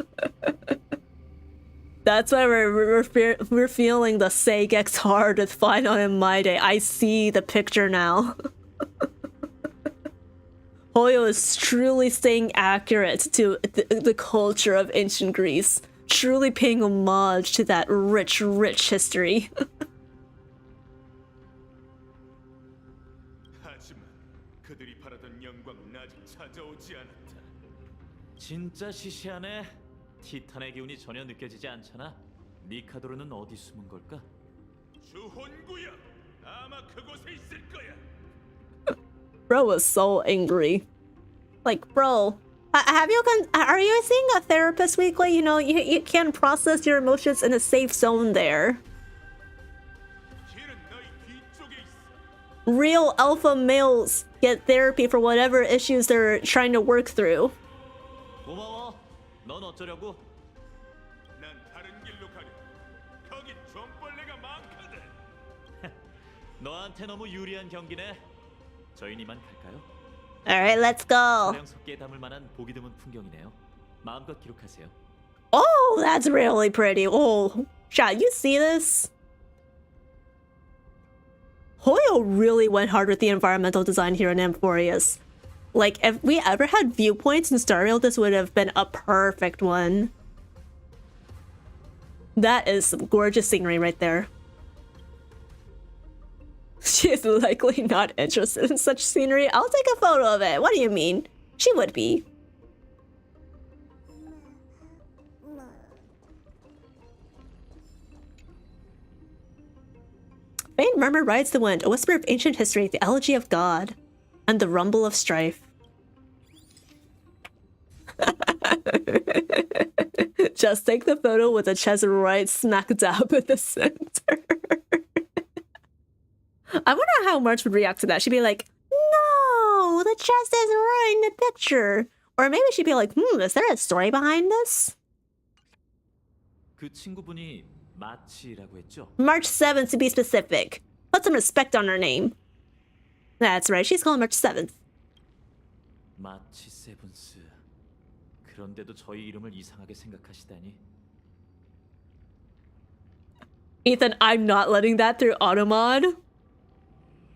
S1: That's why we're feeling the Sagex hard with Final in my day. I see the picture now. Hoyo is truly staying accurate to the culture of ancient Greece, truly paying homage to that rich, rich history.
S8: 진짜 시시하네. 티탄의 기운이 전혀 느껴지지 않잖아. 니카도르는 어디 숨은 걸까?
S3: 주혼구야. 아마 그곳에 있을 거야.
S1: Bro was so angry. Like, bro, are you seeing a therapist weekly? You know, you can process your emotions in a safe zone there. Real alpha males get therapy for whatever issues they're trying to work through.
S8: 고마워. 넌 어쩌려고?
S3: 난 다른 길로 가려. 거긴 좀벌레가 많거든.
S8: 너한테 너무 유리한 경기네. 저희는 이만 갈까요?
S1: Alright, let's go.
S8: 차량 속기에 담을 만한 보기 드문 풍경이네요. 마음껏 기록하세요.
S1: Oh, that's really pretty. Oh, Shad, you see this? Hoyo really went hard with the environmental design here in Amphoreus. Like, if we ever had viewpoints in Star Rail, this would have been a perfect one. That is some gorgeous scenery right there. She is likely not interested in such scenery. I'll take a photo of it. What do you mean? She would be. Faint murmur rides the wind, a whisper of ancient history, the elegy of God, and the rumble of strife. Just take the photo with the chest right smack dab in the center. I wonder how March would react to that. She'd be like, no, the chest is right in the picture. Or maybe she'd be like, is there a story behind this?
S8: 그 친구분이 마치라고 했죠?
S1: March 7th to be specific. Put some respect on her name. That's right, she's calling March 7th.
S8: 마치 세븐스. 그런데도 저희 이름을 이상하게 생각하시다니.
S1: Ethan, I'm not letting that through Automod.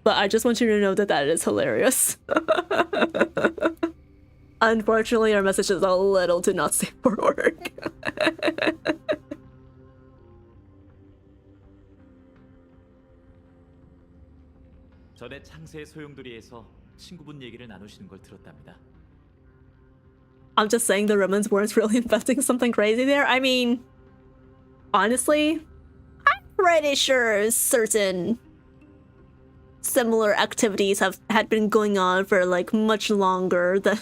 S1: But I just want you to know that that is hilarious. Unfortunately, our message is a little too not safe for work.
S8: 전에 창세의 소용돌이에서 친구분 얘기를 나누시는 걸 들었답니다.
S1: I'm just saying the Romans weren't really inventing something crazy there. I mean, honestly, I'm pretty sure certain similar activities had been going on for like much longer than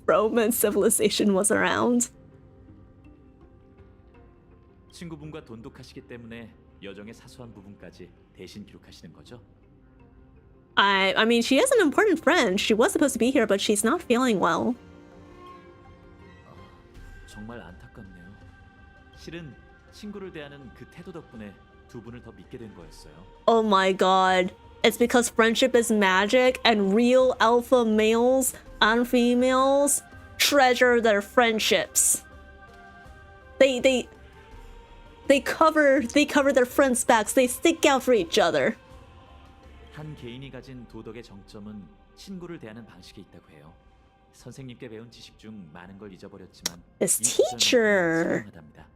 S1: Roman civilization was around.
S8: 친구분과 돈독하시기 때문에 여정의 사소한 부분까지 대신 기록하시는 거죠?
S1: I mean, she is an important friend. She was supposed to be here, but she's not feeling well.
S8: 정말 안타깝네요. 실은 친구를 대하는 그 태도 덕분에 두 분을 더 믿게 된 거였어요.
S1: Oh my god. It's because friendship is magic and real alpha males and females treasure their friendships. They cover their friends' backs. They stick out for each other.
S8: 한 개인이 가진 도덕의 정점은 친구를 대하는 방식에 있다고 해요. 선생님께 배운 지식 중 많은 걸 잊어버렸지만
S1: His
S8: 이 구절만큼은
S1: teacher.
S8: 소중하답니다.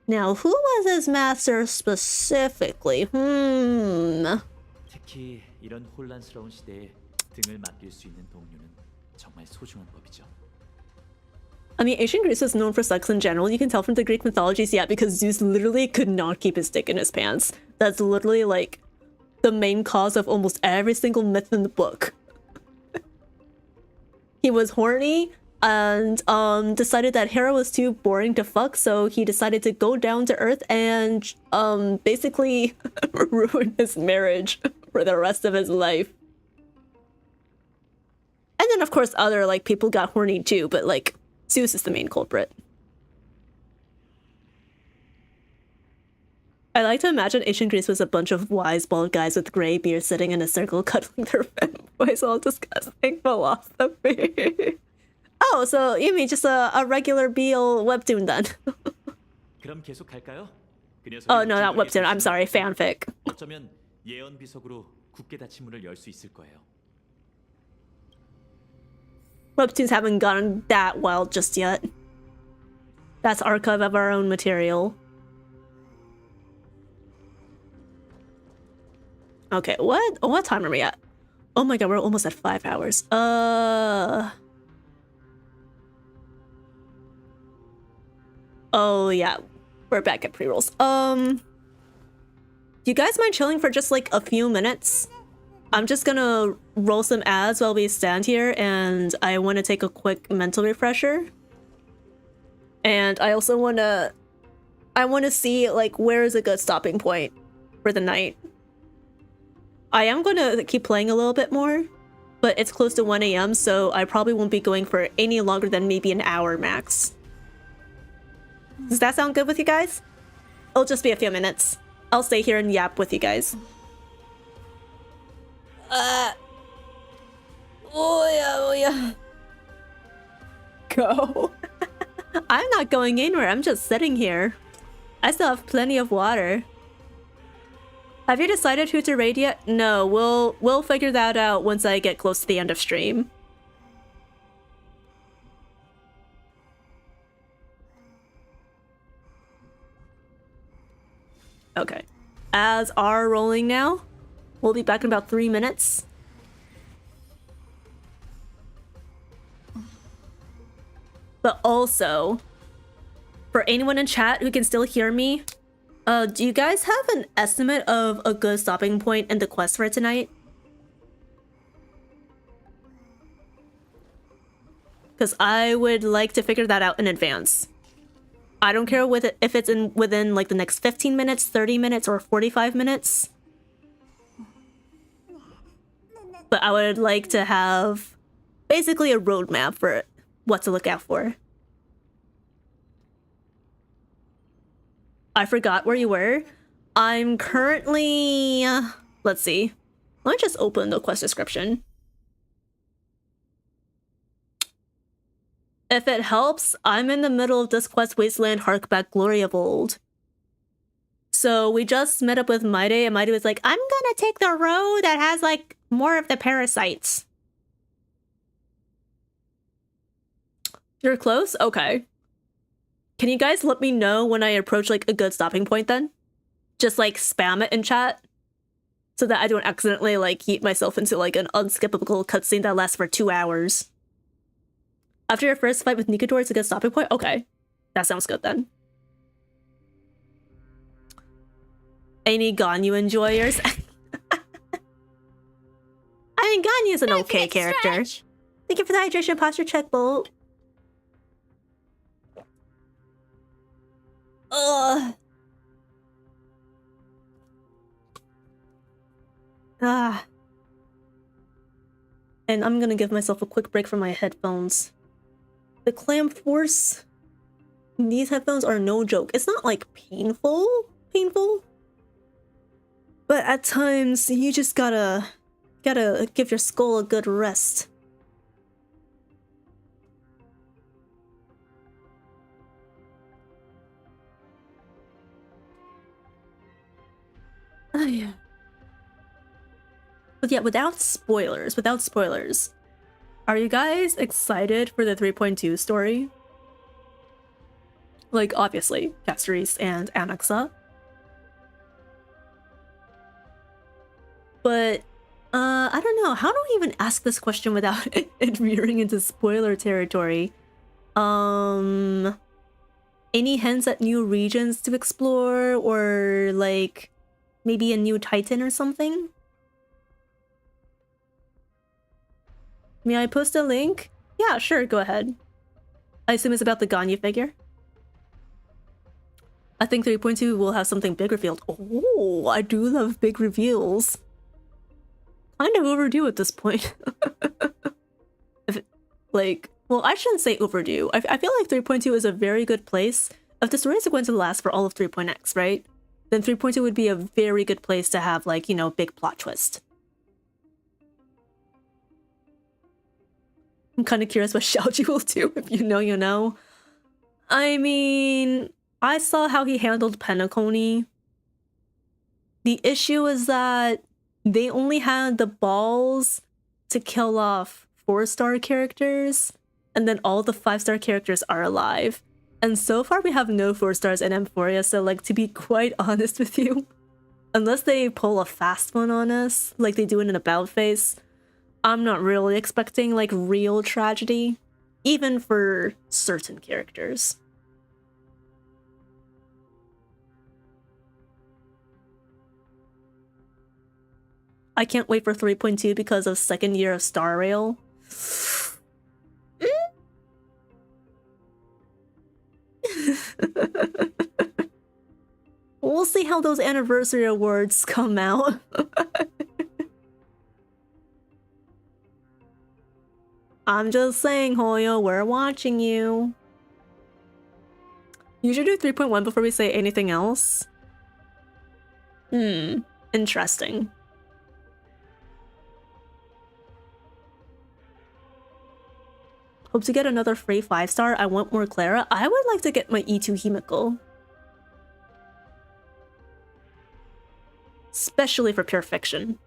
S1: Now, who was his master specifically?
S8: 특히 이런 혼란스러운 시대에 등을 맡길 수 있는 동료는 정말 소중한 법이죠.
S1: I mean, ancient Greece was known for sex in general. You can tell from the Greek mythologies, yeah, because Zeus literally could not keep his dick in his pants. That's literally like the main cause of almost every single myth in the book. He was horny and decided that Hera was too boring to fuck, so he decided to go down to Earth and basically ruin his marriage for the rest of his life. And then of course other like people got horny too, but like Zeus is the main culprit. I like to imagine ancient Greece was a bunch of wise bald guys with gray beards sitting in a circle cuddling their fanboys while discussing philosophy. Oh, so you mean just a regular BL webtoon then?
S8: 그럼 계속 갈까요? 그 녀석이
S1: Oh no, not
S8: 우주에
S1: webtoon. I'm sorry, fanfic.
S8: 어쩌면 예언 비석으로 굳게 닫힌 문을 열 수 있을 거예요.
S1: Webtoons haven't gotten that wild just yet. That's archive of our own material. Okay, what time are we at? Oh my god, we're almost at 5 hours. Oh yeah, we're back at pre-rolls. Do you guys mind chilling for just like a few minutes? I'm just gonna roll some ads while we stand here, and I want to take a quick mental refresher. And I also want to see like where is a good stopping point for the night. I am going to keep playing a little bit more, but it's close to 1 a.m, so I probably won't be going for any longer than maybe an hour max. Does that sound good with you guys? It'll just be a few minutes. I'll stay here and yap with you guys. Oh yeah. Go. I'm not going anywhere, I'm just sitting here. I still have plenty of water. Have you decided who to raid yet? No, we'll figure that out once I get close to the end of stream. Okay. Ads are rolling now. We'll be back in about 3 minutes. But also, for anyone in chat who can still hear me, do you guys have an estimate of a good stopping point in the quest for tonight? Because I would like to figure that out in advance. I don't care with it if it's within like the next 15 minutes, 30 minutes, or 45 minutes. But I would like to have basically a roadmap for what to look out for. I forgot where you were. I'm currently... let's see. Let me just open the quest description. If it helps, I'm in the middle of this quest wasteland, hark back glory of old. So we just met up with Maide, and Maide was like, I'm gonna take the road that has like more of the parasites. You're close? Okay. Can you guys let me know when I approach like a good stopping point then? Just like spam it in chat so that I don't accidentally like heat myself into like an unskippable cutscene that lasts for 2 hours. After your first fight with Nikador, it's a good stopping point? Okay. That sounds good then. Any Ganyu enjoyers? I mean, Ganyu's an okay character. Stretch. Thank you for the hydration posture check, Bolt. Ugh. Ah. And I'm gonna give myself a quick break from my headphones. The clamp force in these headphones are no joke. It's not like painful, but at times you just gotta give your skull a good rest. Oh yeah. But yeah, without spoilers, are you guys excited for the 3.2 story? Like, obviously, castorice and Anaxa. But, I don't know. How do we even ask this question without it veering into spoiler territory? Any hints at new regions to explore? Or, like, maybe a new Titan or something? May I post a link? Yeah, sure, go ahead. I assume it's about the Ganyu figure. I think 3.2 will have something big revealed. Oh, I do love big reveals. Kind of overdue at this point. Well, I shouldn't say overdue. I feel like 3.2 is a very good place. If the stories are going to last for all of 3.x, right? Then 3.2 would be a very good place to have, like, you know, big plot twist. I'm kind of curious what Xiaoji will do. If you know, you know. I mean, I saw how he handled Penacony. The issue is that they only had the balls to kill off 4-star characters, and then all the 5-star characters are alive. And so far we have no 4-stars in Amphorea, so like, to be quite honest with you, unless they pull a fast one on us, like they do in an About Face, I'm not really expecting like real tragedy, even for certain characters. I can't wait for 3.2 because of second year of Star Rail. We'll see how those anniversary awards come out. I'm just saying, Hoyo, we're watching you. You should do 3.1 before we say anything else. Interesting. Hope to get another free 5-star. I want more Clara. I would like to get my E2 Himiko. Especially for pure fiction.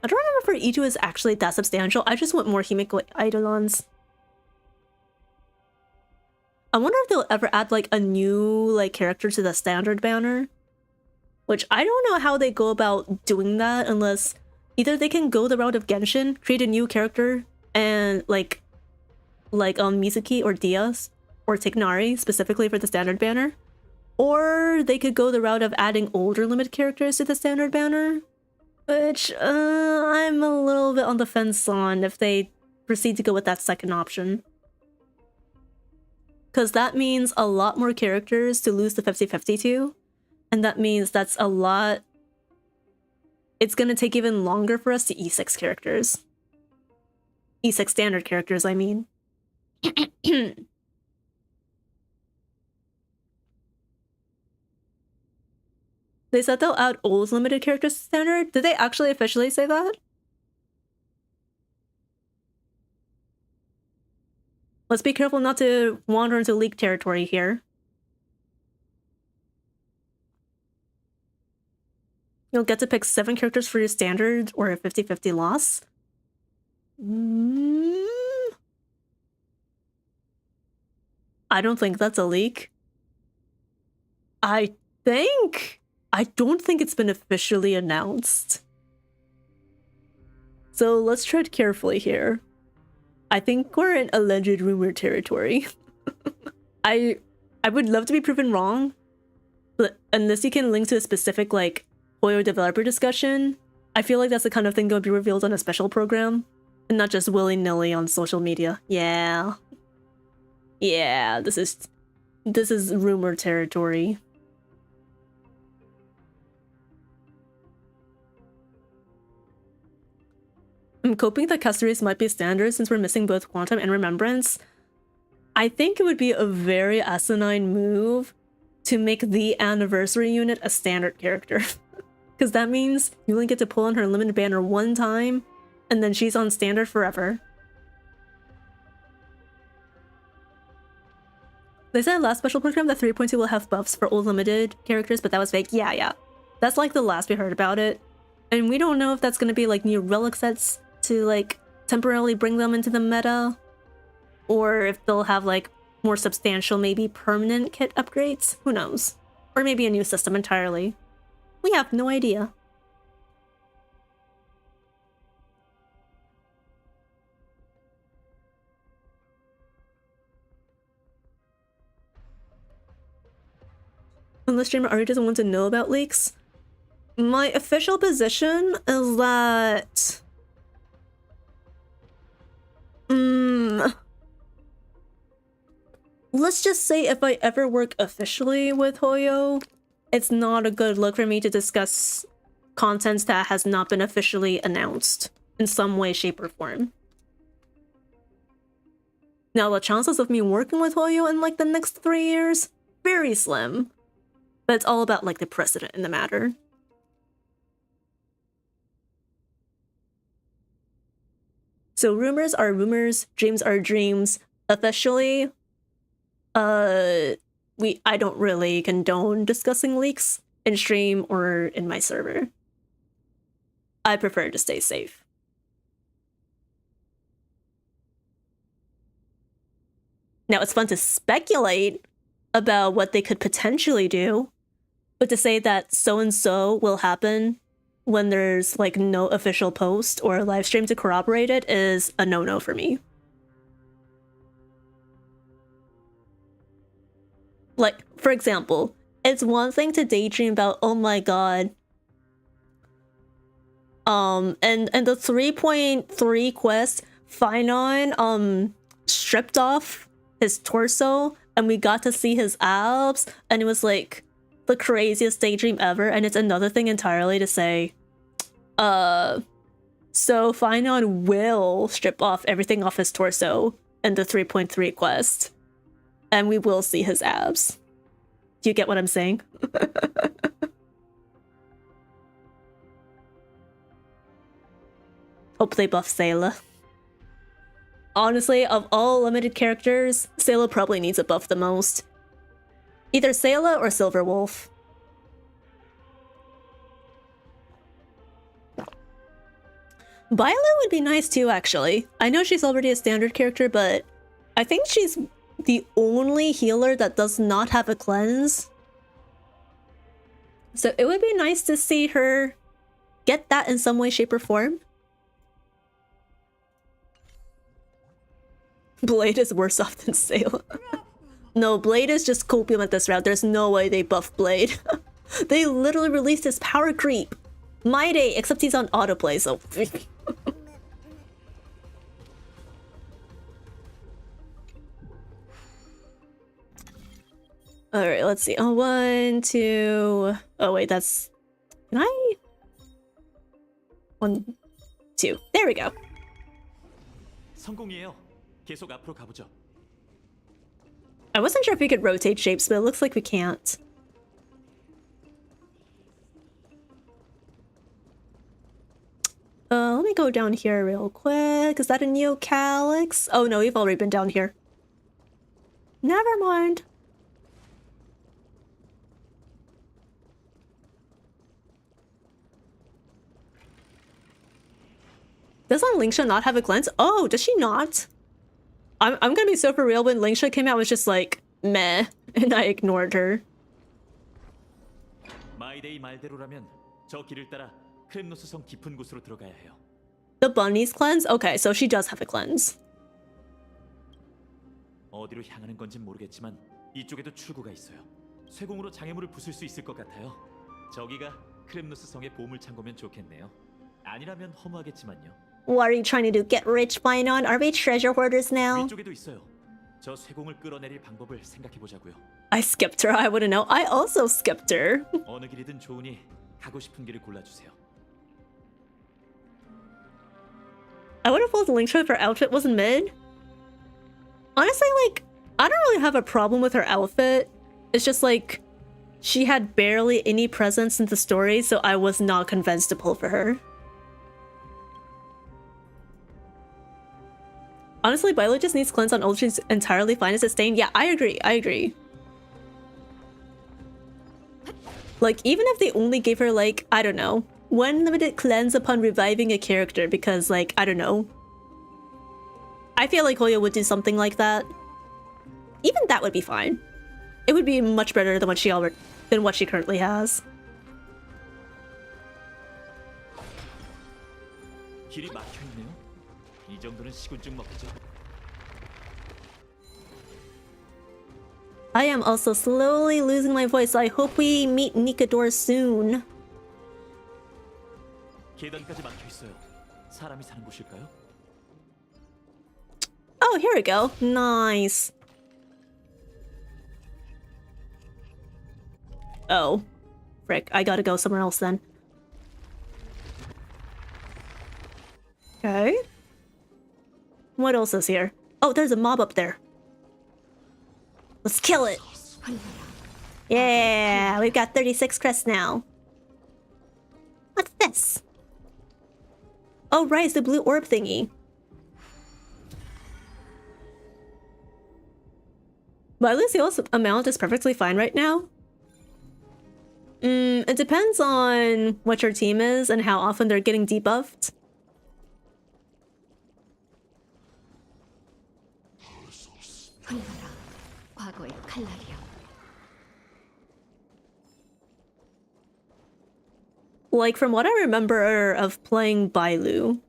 S1: I don't remember if her E2 is actually that substantial. I just want more Himiko Eidolons. I wonder if they'll ever add like a new like character to the standard banner. Which I don't know how they go about doing that unless either they can go the route of Genshin, create a new character, and like Mizuki or Diaz or Tignari specifically for the standard banner. Or they could go the route of adding older limited characters to the standard banner. Which, I'm a little bit on the fence on if they proceed to go with that second option. Because that means a lot more characters to lose the 50-50 to. And that means that's a lot... It's gonna take even longer for us to E6 characters. E6 standard characters, I mean. They said they'll add old limited characters to standard. Did they actually officially say that? Let's be careful not to wander into leak territory here. You'll get to pick 7 characters for your standard or a 50-50 loss. I don't think that's a leak. I don't think it's been officially announced. So let's tread carefully here. I think we're in alleged rumor territory. I would love to be proven wrong, but unless you can link to a specific like Hoyo developer discussion, I feel like that's the kind of thing that would be revealed on a special program and not just willy-nilly on social media. Yeah. Yeah, this is rumor territory. I'm hoping that castorice might be standard since we're missing both quantum and remembrance. I think it would be a very asinine move to make the anniversary unit a standard character. Because that means you only get to pull on her limited banner one time, and then she's on standard forever. They said last special program that 3.2 will have buffs for old limited characters, but that was fake. Yeah. That's like the last we heard about it. And we don't know if that's gonna be like new relic sets to like temporarily bring them into the meta, or if they'll have like more substantial, maybe permanent kit upgrades. Who knows? Or maybe a new system entirely. We have no idea. Unless streamer Ari doesn't want to know about leaks. My official position is that let's just say if I ever work officially with Hoyo, it's not a good look for me to discuss content that has not been officially announced in some way, shape, or form. Now, the chances of me working with Hoyo in like the next 3 years, very slim. But it's all about like the precedent in the matter. So rumors are rumors, dreams are dreams. Officially, I don't really condone discussing leaks in stream or in my server. I prefer to stay safe. Now, it's fun to speculate about what they could potentially do, but to say that so-and-so will happen when there's like no official post or live stream to corroborate it is a no-no for me. Like, for example, it's one thing to daydream about, oh my god, and the 3.3 quest, Finon stripped off his torso and we got to see his abs, and it was like the craziest daydream ever. And it's another thing entirely to say, so Finon will strip off everything off his torso in the 3.3 quest, and we will see his abs. Do you get what I'm saying? Hope they buff Sayla. Honestly, of all limited characters, Sayla probably needs a buff the most. Either Sayla or Silverwolf. Violet would be nice too, actually. I know she's already a standard character, but I think she's the only healer that does not have a cleanse. So it would be nice to see her get that in some way, shape, or form. Blade is worse off than Sayla. No, Blade is just copium at this route. There's no way they buff Blade. They literally released his power creep. My day, except he's on autoplay, so... Alright, let's see. Oh, 1, 2... Oh, wait, that's... Can I? 1, 2. There we go.
S8: 성공이에요. 계속 앞으로 가보죠.
S1: I wasn't sure if we could rotate shapes, but it looks like we can't. Let me go down here real quick. Is that a new calyx? Oh no, we've already been down here. Never mind. Doesn't Lingsha not have a cleanse? Oh, does she not? I'm gonna be so for real. When Lingsha came out, I was just like, meh, and I ignored her.
S8: 마이데이 말대로라면 저 길을 따라 크렘노스 성 깊은 곳으로 들어가야 해요.
S1: The bunny's cleanse? Okay, so she does have a cleanse.
S8: 어디로 향하는 건진 모르겠지만 이쪽에도 출구가 있어요. 쇠공으로 장애물을 부술 수 있을 것 같아요. 저기가 크렘노스 성의 보물 창고면 좋겠네요. 아니라면 허무하겠지만요.
S1: What are you trying to do? Get rich, Bainon? Are we treasure hoarders now?
S8: 위쪽에도 있어요. 저 쇠공을 끌어내릴 방법을 생각해 보자고요.
S1: I skipped her. I wouldn't know. I also skipped her.
S8: 어느 길이든 좋으니 가고 싶은 길을 골라주세요.
S1: I would have told Lingsha if her outfit wasn't mid. Honestly, like, I don't really have a problem with her outfit. It's just like, she had barely any presence in the story, so I was not convinced to pull for her. Honestly, Bilo just needs cleanse on Ultra's entirely fine as a stain. Yeah, I agree. I agree. Like, even if they only gave her, like, I don't know, one limited cleanse upon reviving a character because, like, I don't know. I feel like Hoya would do something like that. Even that would be fine. It would be much better than what she currently has.
S8: 길이 막혀 있네요. 이 정도는 시군증 먹겠죠.
S1: I am also slowly losing my voice, so I hope we meet Nikador soon.
S8: 계단까지 막혀 있어요. 사람이 사는 곳일까요?
S1: Oh, here we go. Nice. Oh. Frick, I gotta go somewhere else then. Okay. What else is here? Oh, there's a mob up there. Let's kill it. Yeah, we've got 36 crests now. What's this? Oh, right, it's the blue orb thingy. But Lucille's amount is perfectly fine right now. It depends on what your team is and how often they're getting debuffed. Like, from what I remember of playing Bailu,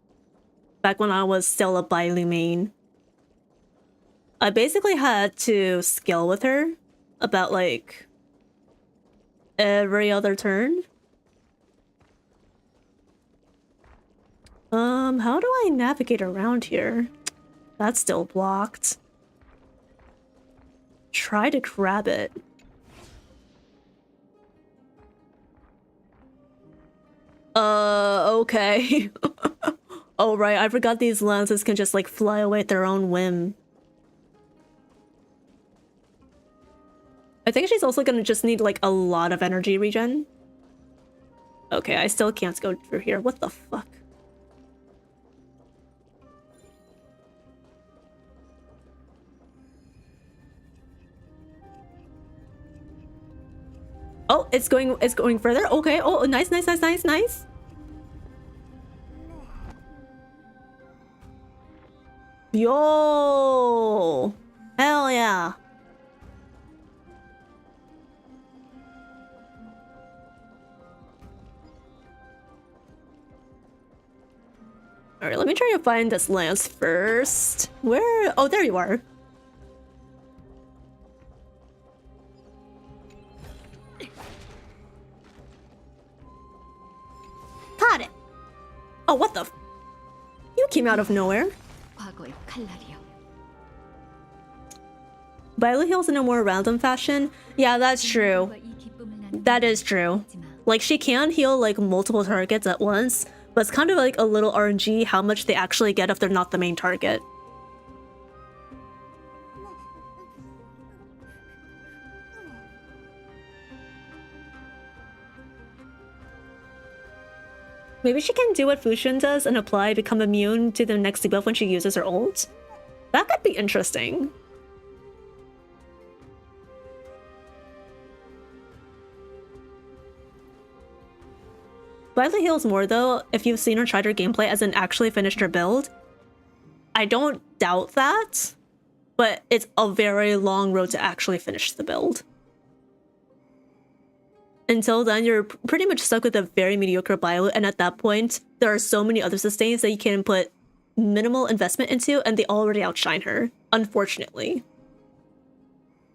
S1: back when I was still a Bailu main, I basically had to skill with her about, like, every other turn. How do I navigate around here? That's still blocked. Try to grab it. Okay. Oh, right, I forgot these lances can just, like, fly away at their own whim. I think she's also gonna just need, like, a lot of energy regen. Okay, I still can't go through here. What the fuck? Oh, it's going further. Okay. Oh, nice. Yo! Hell yeah. Alright, let me try to find this lance first. Where? Oh, there you are. Caught it! Oh, what the f- You came out of nowhere. Bailu heals in a more random fashion. Yeah, that's true. That is true. Like, she can heal, like, multiple targets at once, but it's kind of like a little RNG how much they actually get if they're not the main target. Maybe she can do what Fushun does and apply become immune to the next debuff when she uses her ult? That could be interesting. Blythe heals more though if you've seen her tried her gameplay as in actually finished her build. I don't doubt that, but it's a very long road to actually finish the build. Until then, you're pretty much stuck with a very mediocre bio, and at that point, there are so many other sustains that you can put minimal investment into, and they already outshine her, unfortunately.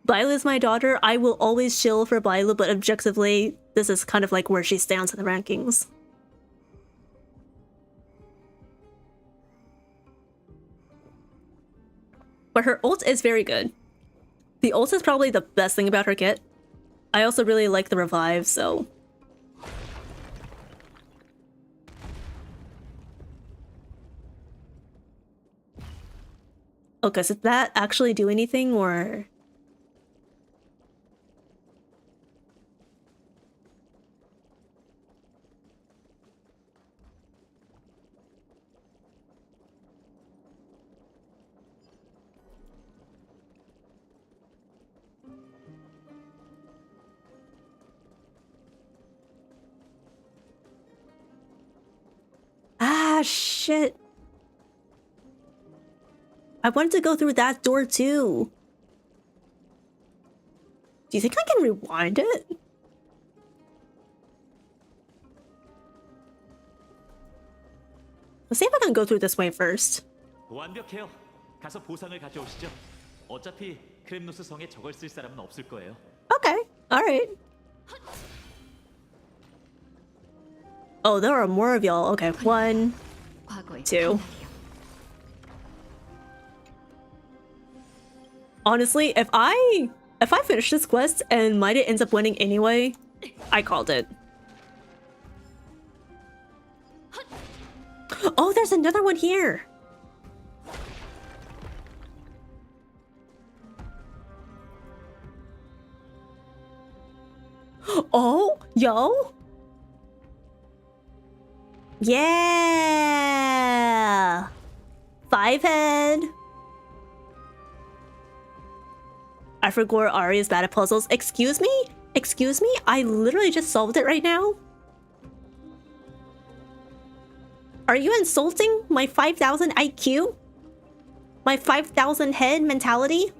S1: Blythe is my daughter. I will always chill for Blythe, but objectively, this is kind of like where she stands in the rankings. But her ult is very good. The ult is probably the best thing about her kit. I also really like the revive, so... Okay, so did that actually do anything, or... Ah, shit. I wanted to go through that door too. Do you think I can rewind it? Let's see if I can go through this way first.
S8: 완벽해요. 가서 보상을 가져오시죠. 어차피 크렘노스 성에 저걸 쓸 사람은 없을 거예요.
S1: Okay, alright. Oh, there are more of y'all. Okay, 1, 2. Honestly, if I finish this quest and Maida ends up winning anyway, I called it. Oh, there's another one here. Oh, yo. Yeah. 5 head. I forgot Ari is bad at puzzles. Excuse me? Excuse me? I literally just solved it right now. Are you insulting my 5,000 IQ? My 5,000 head mentality?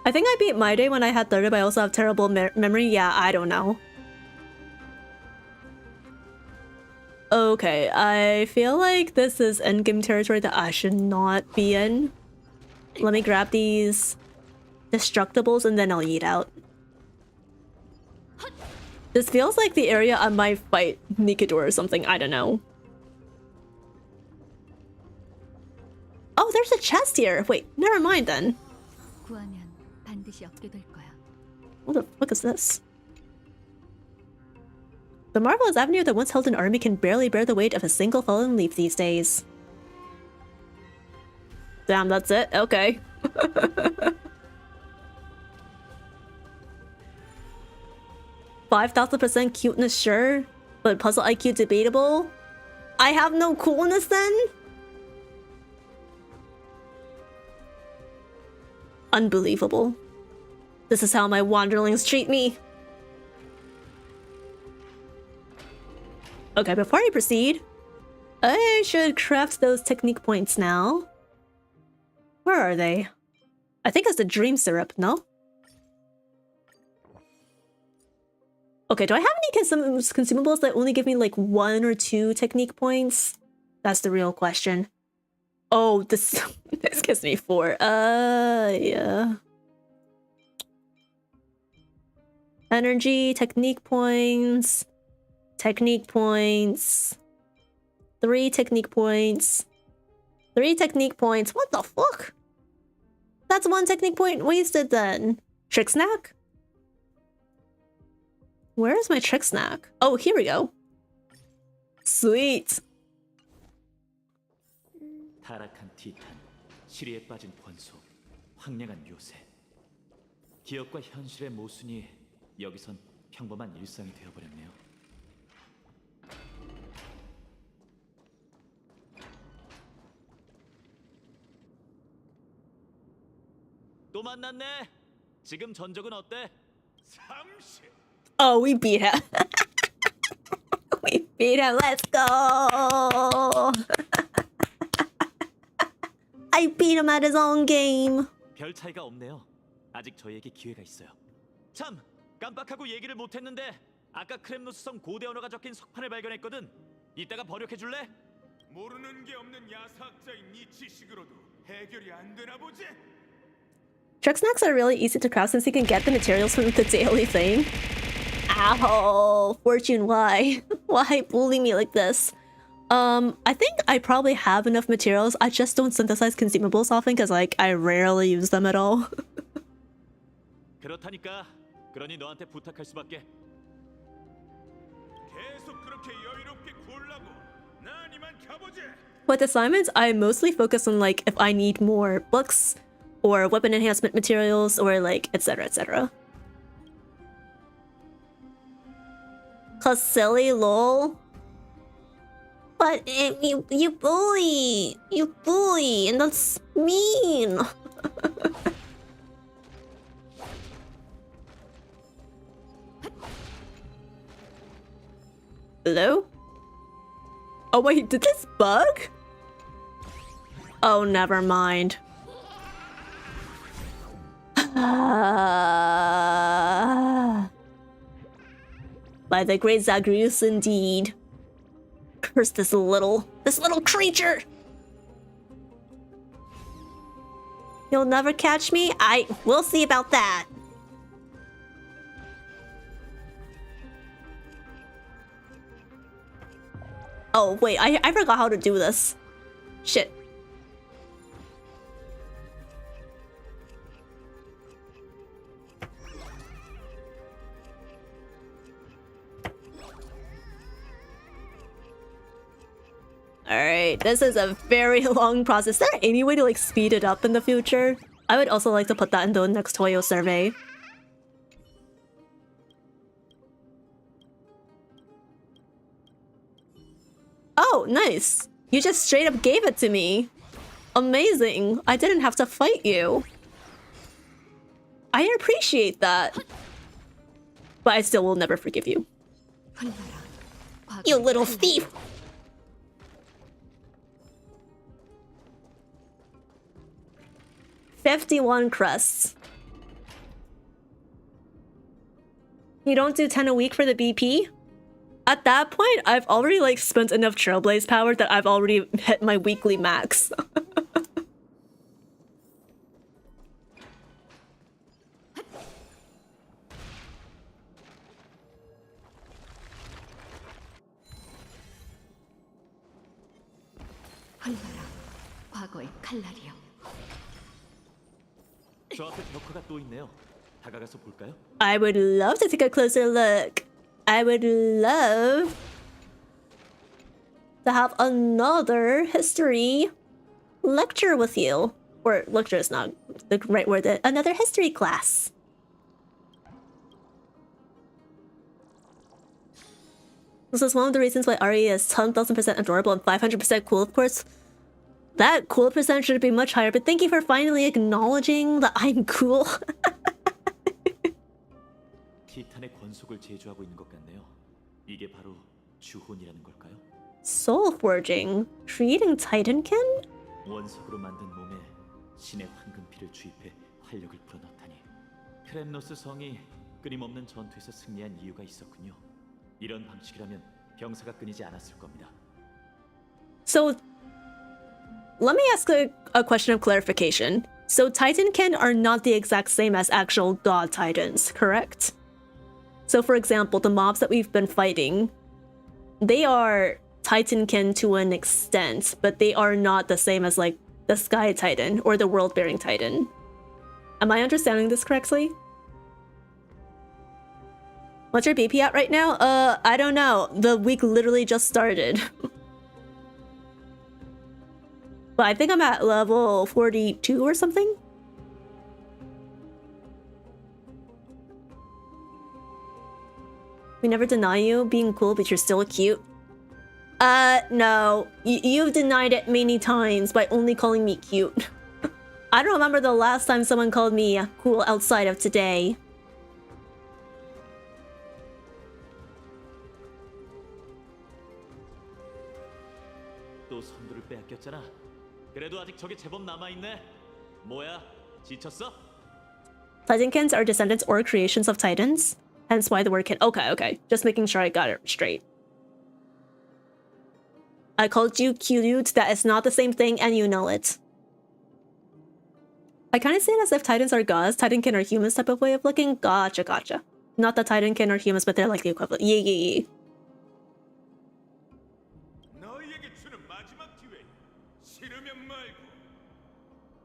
S1: I think I beat my day when I had 30, but I also have terrible memory. Yeah, I don't know. Okay, I feel like this is endgame territory that I should not be in. Let me grab these destructibles and then I'll eat out. This feels like the area I might fight Nikador or something, I don't know. Oh, there's a chest here! Wait, never mind then. What the fuck is this? The marvelous avenue that once held an army can barely bear the weight of a single fallen leaf these days. Damn, that's it? Okay. 5,000% cuteness, sure, but puzzle IQ debatable? I have no coolness then? Unbelievable. This is how my wanderlings treat me. Okay, before I proceed, I should craft those technique points now. Where are they? I think it's the dream syrup, no? Okay, do I have any consumables that only give me like 1 or 2 technique points? That's the real question. Oh, this this gives me 4. Yeah. Energy, technique points. Technique points. 3 technique points. 3 technique points. What the fuck? That's 1 technique point wasted then. Trick snack? Where is my trick snack? Oh, here we go. Sweet.
S8: 타락한 티탄, 시리에 빠진 권소, 황량한 요새. 기억과 현실의 모순이 여기선 평범한 일상이 되어버렸네요. 또 만났네. 지금 전적은 어때?
S3: 30.
S1: Oh, we beat him. We beat him. Let's go. I beat him at his own game.
S8: 별 차이가 없네요. 아직 저희에게 기회가 있어요. 참, 깜빡하고 얘기를 못했는데 아까 크렘노스성 고대 언어가 적힌 석판을 발견했거든. 이따가 번역해 줄래?
S3: 모르는 게 없는 야사학자인 이 지식으로도 해결이 안 되나 보지?
S1: Truck snacks are really easy to craft since you can get the materials from the daily thing. Ow, Fortune, why? Why bully me like this? I think I probably have enough materials. I just don't synthesize consumables often because like I rarely use them at all.
S8: 그렇다니까. 그러니 너한테 부탁할 수밖에.
S3: 계속 그렇게 여유롭게 굴라고. 난 이만 가보지.
S1: With assignments, I mostly focus on like if I need more books or weapon enhancement materials or like etc etc. Cause silly lol. But you bully, and that's mean. Hello? Oh wait, did this bug? Oh, never mind. By the great Zagreus indeed. Curse this little creature! You'll never catch me? We'll see about that. Oh wait, I forgot how to do this. Shit. Alright, this is a very long process. Is there any way to like speed it up in the future? I would also like to put that in the next Toyo survey. Oh, nice. You just straight up gave it to me. Amazing. I didn't have to fight you. I appreciate that. But I still will never forgive you. You little thief. $51 crusts. You don't do 10 a week for the BP? At that point, I've already like spent enough Trailblaze power that I've already hit my weekly max.
S5: 과거의 칼날이여.
S8: 저 앞에 벽화가 또 있네요. 다가가서 볼까요?
S1: I would love to take a closer look. I would love to have another history lecture with you. Or lecture is not the right word. Another history class. This is one of the reasons why RE is 10,000% adorable and 500% cool, of course. That cool percent should be much higher, but thank you for finally acknowledging that I'm cool.
S8: 티탄의 권속을 제조하고 있는 것 같네요. 이게 바로 주혼이라는 걸까요?
S1: Soul forging, creating Titankin?
S8: 원석으로 만든 몸에 신의 황금피를 주입해 활력을 불어넣다니. 크렘노스 성이 끊임없는 전투에서 승리한 이유가 있었군요. 이런 방식이라면 병사가 끊이지 않았을 겁니다.
S1: So, let me ask a question of clarification. So Titankin are not the exact same as actual god titans, correct? So for example, the mobs that we've been fighting, they are Titankin to an extent, but they are not the same as like the Sky Titan or the World-Bearing Titan. Am I understanding this correctly? What's your BP at right now? I don't know. The week literally just started. But I think I'm at level 42 or something. We never deny you being cool, but you're still cute. No. You've denied it many times by only calling me cute. I don't remember the last time someone called me cool outside of today.
S8: 또 선두를 빼앗겼잖아. 그래도 아직 저기 제법 남아있네. 뭐야? 지쳤어?
S1: Titankins are descendants or creations of Titans. Hence why the word can. Okay. Just making sure I got it straight. I called you cute. That is not the same thing, and you know it. I kind of see it as if Titans are gods, Titankin are humans type of way of looking. Gotcha. Not that Titankin are humans, but they're like the equivalent. Yeah.
S3: 너희에게 주는 마지막 기회. 싫으면 말고.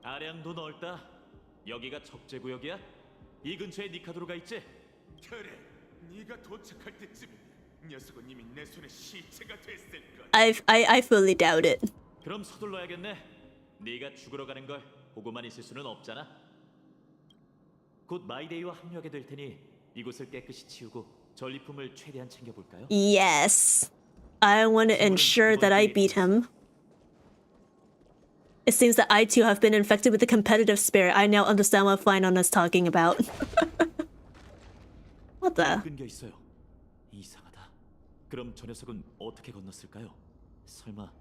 S8: 아량도 넓다. 여기가 적재구역이야? 이 근처에 니카도르가 있지?
S3: 그래, 네가 도착할 때쯤 녀석은 이미 내 손에 시체가 됐을 거야.
S1: I fully doubt it.
S8: 그럼 서둘러야겠네. 네가 죽으러 가는 걸 보고만 있을 수는 없잖아. 곧 마이데이와 합류하게 될 테니 이곳을 깨끗이 치우고 전리품을 최대한 챙겨볼까요?
S1: Yes. I want to ensure that I beat him. It seems that I too have been infected with the competitive spirit. I now understand what Flynon is talking about. What the?
S8: 끊겨 있어요. 이상하다. 그럼 저 녀석은 어떻게 건넜을까요? 설마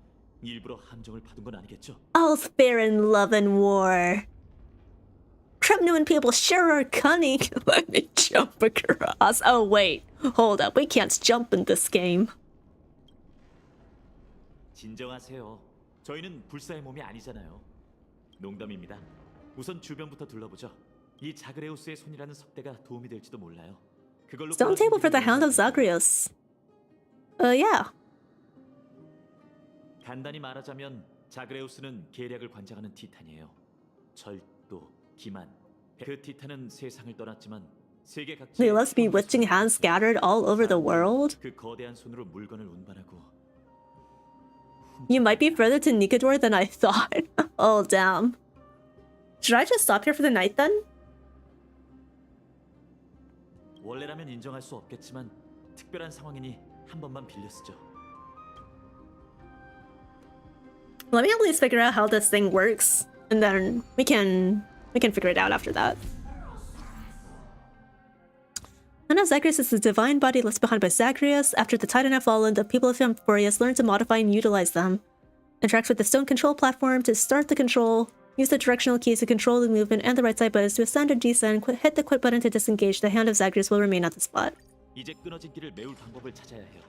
S8: 일부러 함정을 파둔 건 아니겠죠?
S1: All's fair in love and war. Kremnuan people sure are cunning. Let me jump across. Oh wait, hold up. We can't jump in this game.
S8: 진정하세요. 저희는 불사의 몸이 아니잖아요. 농담입니다. 우선 주변부터 둘러보죠. 이 자그레우스의 손이라는 석대가 도움이 될지도 몰라요. 그걸로
S1: Stone table for the Hound of Zagreus. Yeah.
S8: 간단히 말하자면 자그레우스는 계략을 관장하는 티탄이에요. 절도, 기만. 그 티탄은 세상을 떠났지만 세계 각지
S1: They must be witching hands scattered all over the world.
S8: 그 거대한 손으로 물건을 운반하고.
S1: You might be further to Nikador than I thought. Oh damn. Should I just stop here for the night then?
S8: 원래라면 인정할 수 없겠지만 특별한 상황이니 한 번만 빌려 쓰죠.
S1: Let me at least figure out how this thing works, and then we can figure it out after that. None of Zagreus is the divine body left behind by Zagreus. After the Titan have fallen, the people of AMPHOREUS learn to modify and utilize them. Interact with the stone control platform to start the control. Use the directional keys to control the movement and the right side buttons to ascend or descend. Hit the quit button to disengage. The hand of Zagreus will remain at the spot.
S8: 이제 끊어진 길을 메울 방법을 찾아야 해요.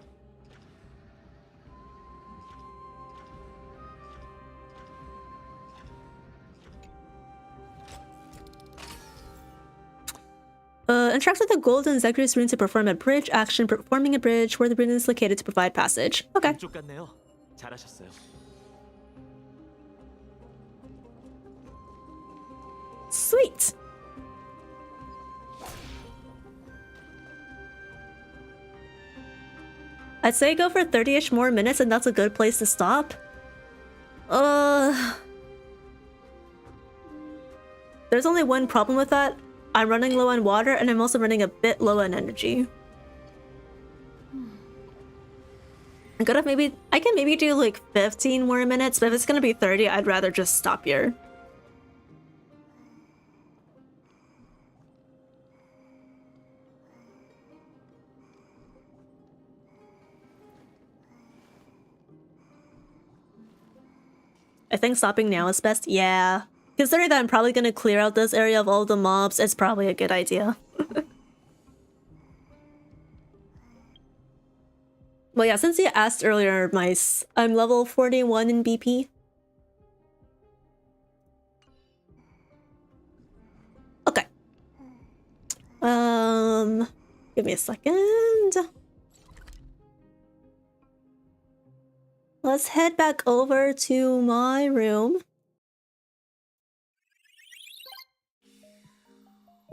S1: Interact with the golden Zagreus rune to perform a bridge action. Performing a bridge where the rune is located to provide passage. Okay.
S8: 쪽 같네요. 잘하셨어요.
S1: Sweet. I'd say go for 30-ish more minutes, and that's a good place to stop. There's only one problem with that. I'm running low on water, and I'm also running a bit low on energy. I can maybe do like 15 more minutes, but if it's gonna be 30, I'd rather just stop here. I think stopping now is best. Yeah. Considering that I'm probably gonna clear out this area of all the mobs, it's probably a good idea. Well, yeah, since you asked earlier, Mice, I'm level 41 in BP. Okay. Give me a second. Let's head back over to my room.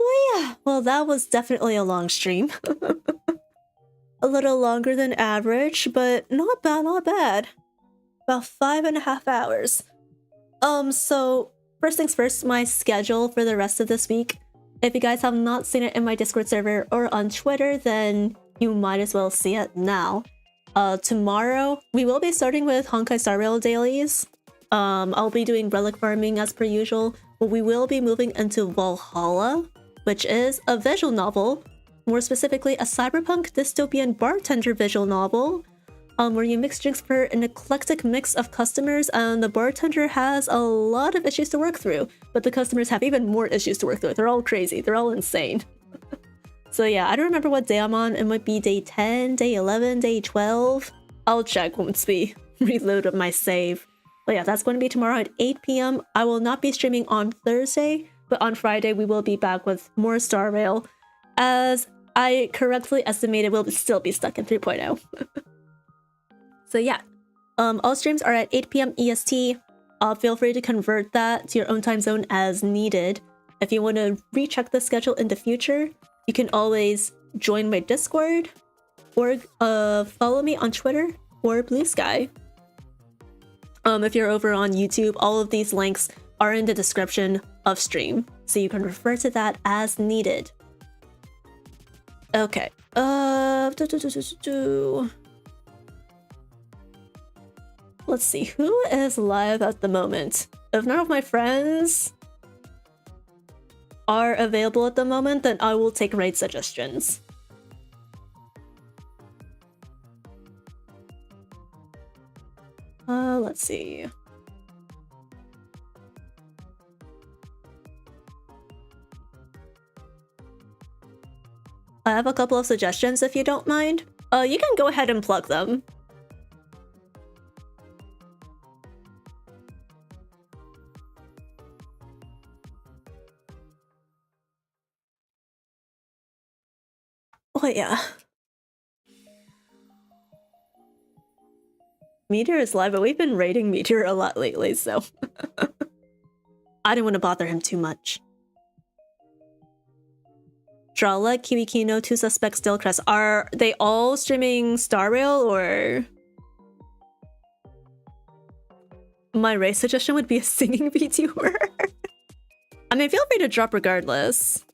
S1: Oh yeah, well that was definitely a long stream. A little longer than average, but not bad, not bad. About 5.5 hours. So first things first, my schedule for the rest of this week. If you guys have not seen it in my Discord server or on Twitter, then you might as well see it now. Tomorrow, we will be starting with Honkai Star Rail dailies. I'll be doing relic farming as per usual, but we will be moving into Valhalla, which is a visual novel, more specifically a cyberpunk dystopian bartender visual novel, where you mix drinks for an eclectic mix of customers, and the bartender has a lot of issues to work through, but the customers have even more issues to work through. They're all crazy. They're all insane. So yeah, I don't remember what day I'm on. It might be day 10, day 11, day 12. I'll check once we reload my save. But yeah, that's going to be tomorrow at 8 p.m. I will not be streaming on Thursday, but on Friday we will be back with more Star Rail, as I correctly estimated we'll still be stuck in 3.0. So yeah, all streams are at 8 p.m. EST. Feel free to convert that to your own time zone as needed. If you want to recheck the schedule in the future, you can always join my Discord or follow me on Twitter or Blue Sky. If you're over on YouTube, all of these links are in the description of stream, so you can refer to that as needed. Okay. Let's see, who is live at the moment? If none of my friends are available at the moment, then I will take raid suggestions. Let's see. I have a couple of suggestions if you don't mind. You can go ahead and plug them. Oh yeah. Meteor is live, but we've been raiding Meteor a lot lately, so I didn't want to bother him too much. Drala, Kiwikino, 2 Suspects, Stillcrest. Are they all streaming Star Rail, or...? My race suggestion would be a singing VTuber. I mean, feel free to drop regardless.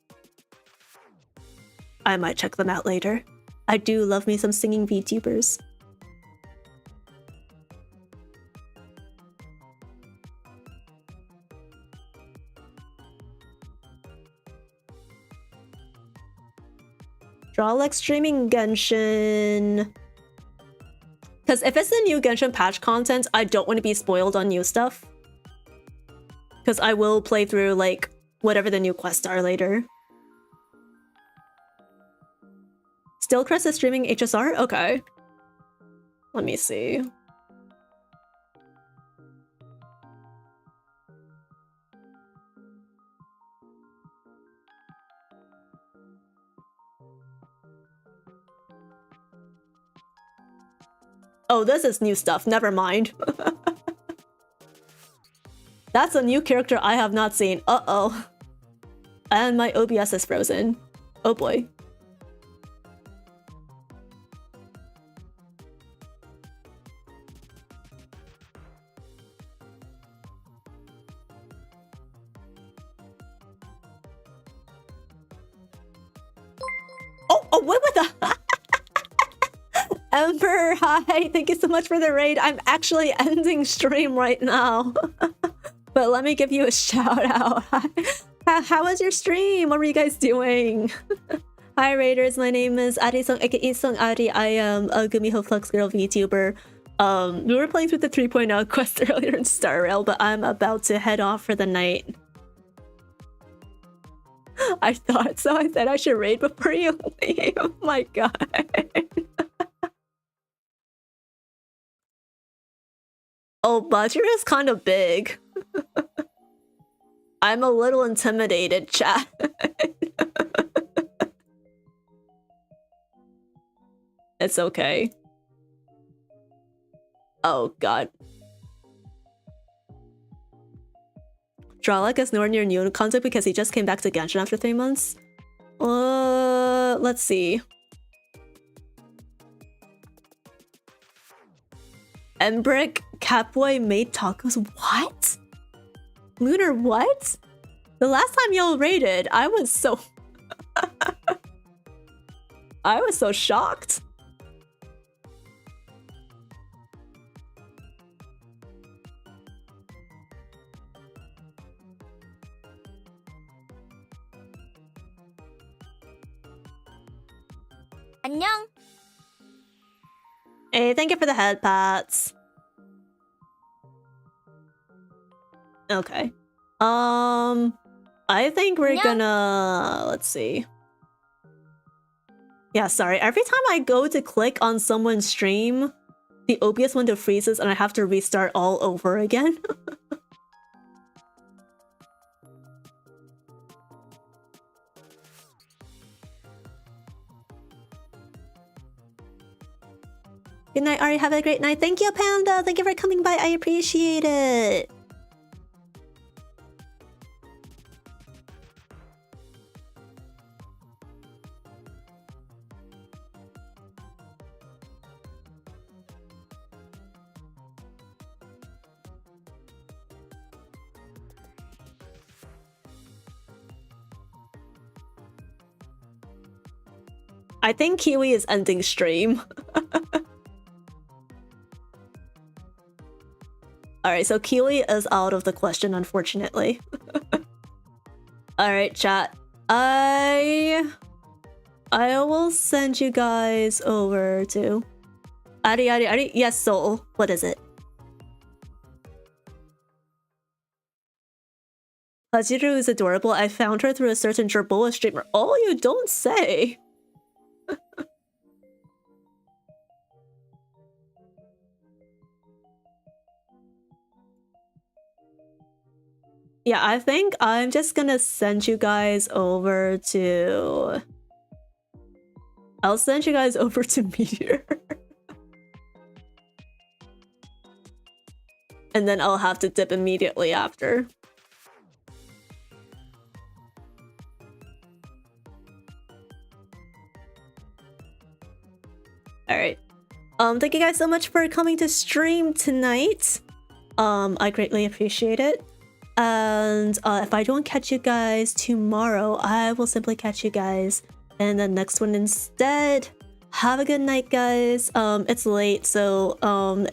S1: I might check them out later. I do love me some singing VTubers. Drawlex streaming Genshin. Because if it's the new Genshin patch content, I don't want to be spoiled on new stuff. Because I will play through, like, whatever the new quests are later. Stillcrest is streaming HSR? Okay. Let me see. Oh, this is new stuff. Never mind. That's a new character I have not seen. Uh-oh. And my OBS is frozen. Oh boy. Oh, what the... Emperor, hi! Thank you so much for the raid. I'm actually ending stream right now. But let me give you a shout out. How was your stream? What were you guys doing? Hi raiders, my name is Arisong aka Song Ari. I am a gumiho foxgirl VTuber. We were playing through the 3.0 quest earlier in Star Rail, but I'm about to head off for the night. I thought so. I said I should raid before you leave. Oh my god. Oh, Budger is kind of big. I'm a little intimidated, chat. It's okay. Oh god. Dralek is nowhere near new content because he just came back to Genshin after 3 months. Let's see. Embrick, Catboy made tacos. What? Lunar, what? The last time y'all raided, I was so... I was so shocked.
S7: 안녕.
S1: Hey, thank you for the head pats. Okay. I think we're gonna... Let's see. Yeah, sorry. Every time I go to click on someone's stream, the OBS window freezes and I have to restart all over again. Good night, Ari. Have a great night. Thank you, Panda. Thank you for coming by. I appreciate it. I think Kiwi is ending stream. Alright, so Kiwi is out of the question, unfortunately. Alright, chat. I will send you guys over to... Ari. Yes, Soul. What is it? Hajiru is adorable. I found her through a certain Jerboa streamer. Oh, you don't say! Yeah, I think I'm just gonna send you guys over to... I'll send you guys over to Meteor. And then I'll have to dip immediately after. Alright. Thank you guys so much for coming to stream tonight. I greatly appreciate it. And if I don't catch you guys tomorrow, I will simply catch you guys in the next one instead. Have a good night, guys. It's late, so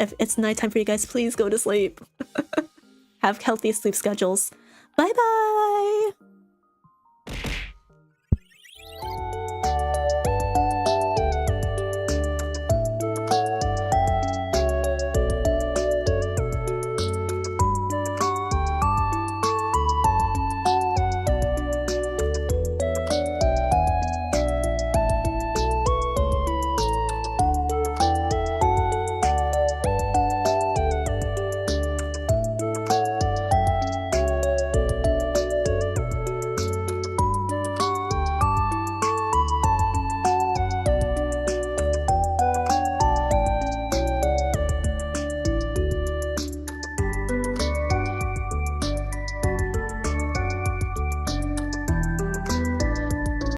S1: if it's nighttime for you guys, please go to sleep. Have healthy sleep schedules. Bye-bye!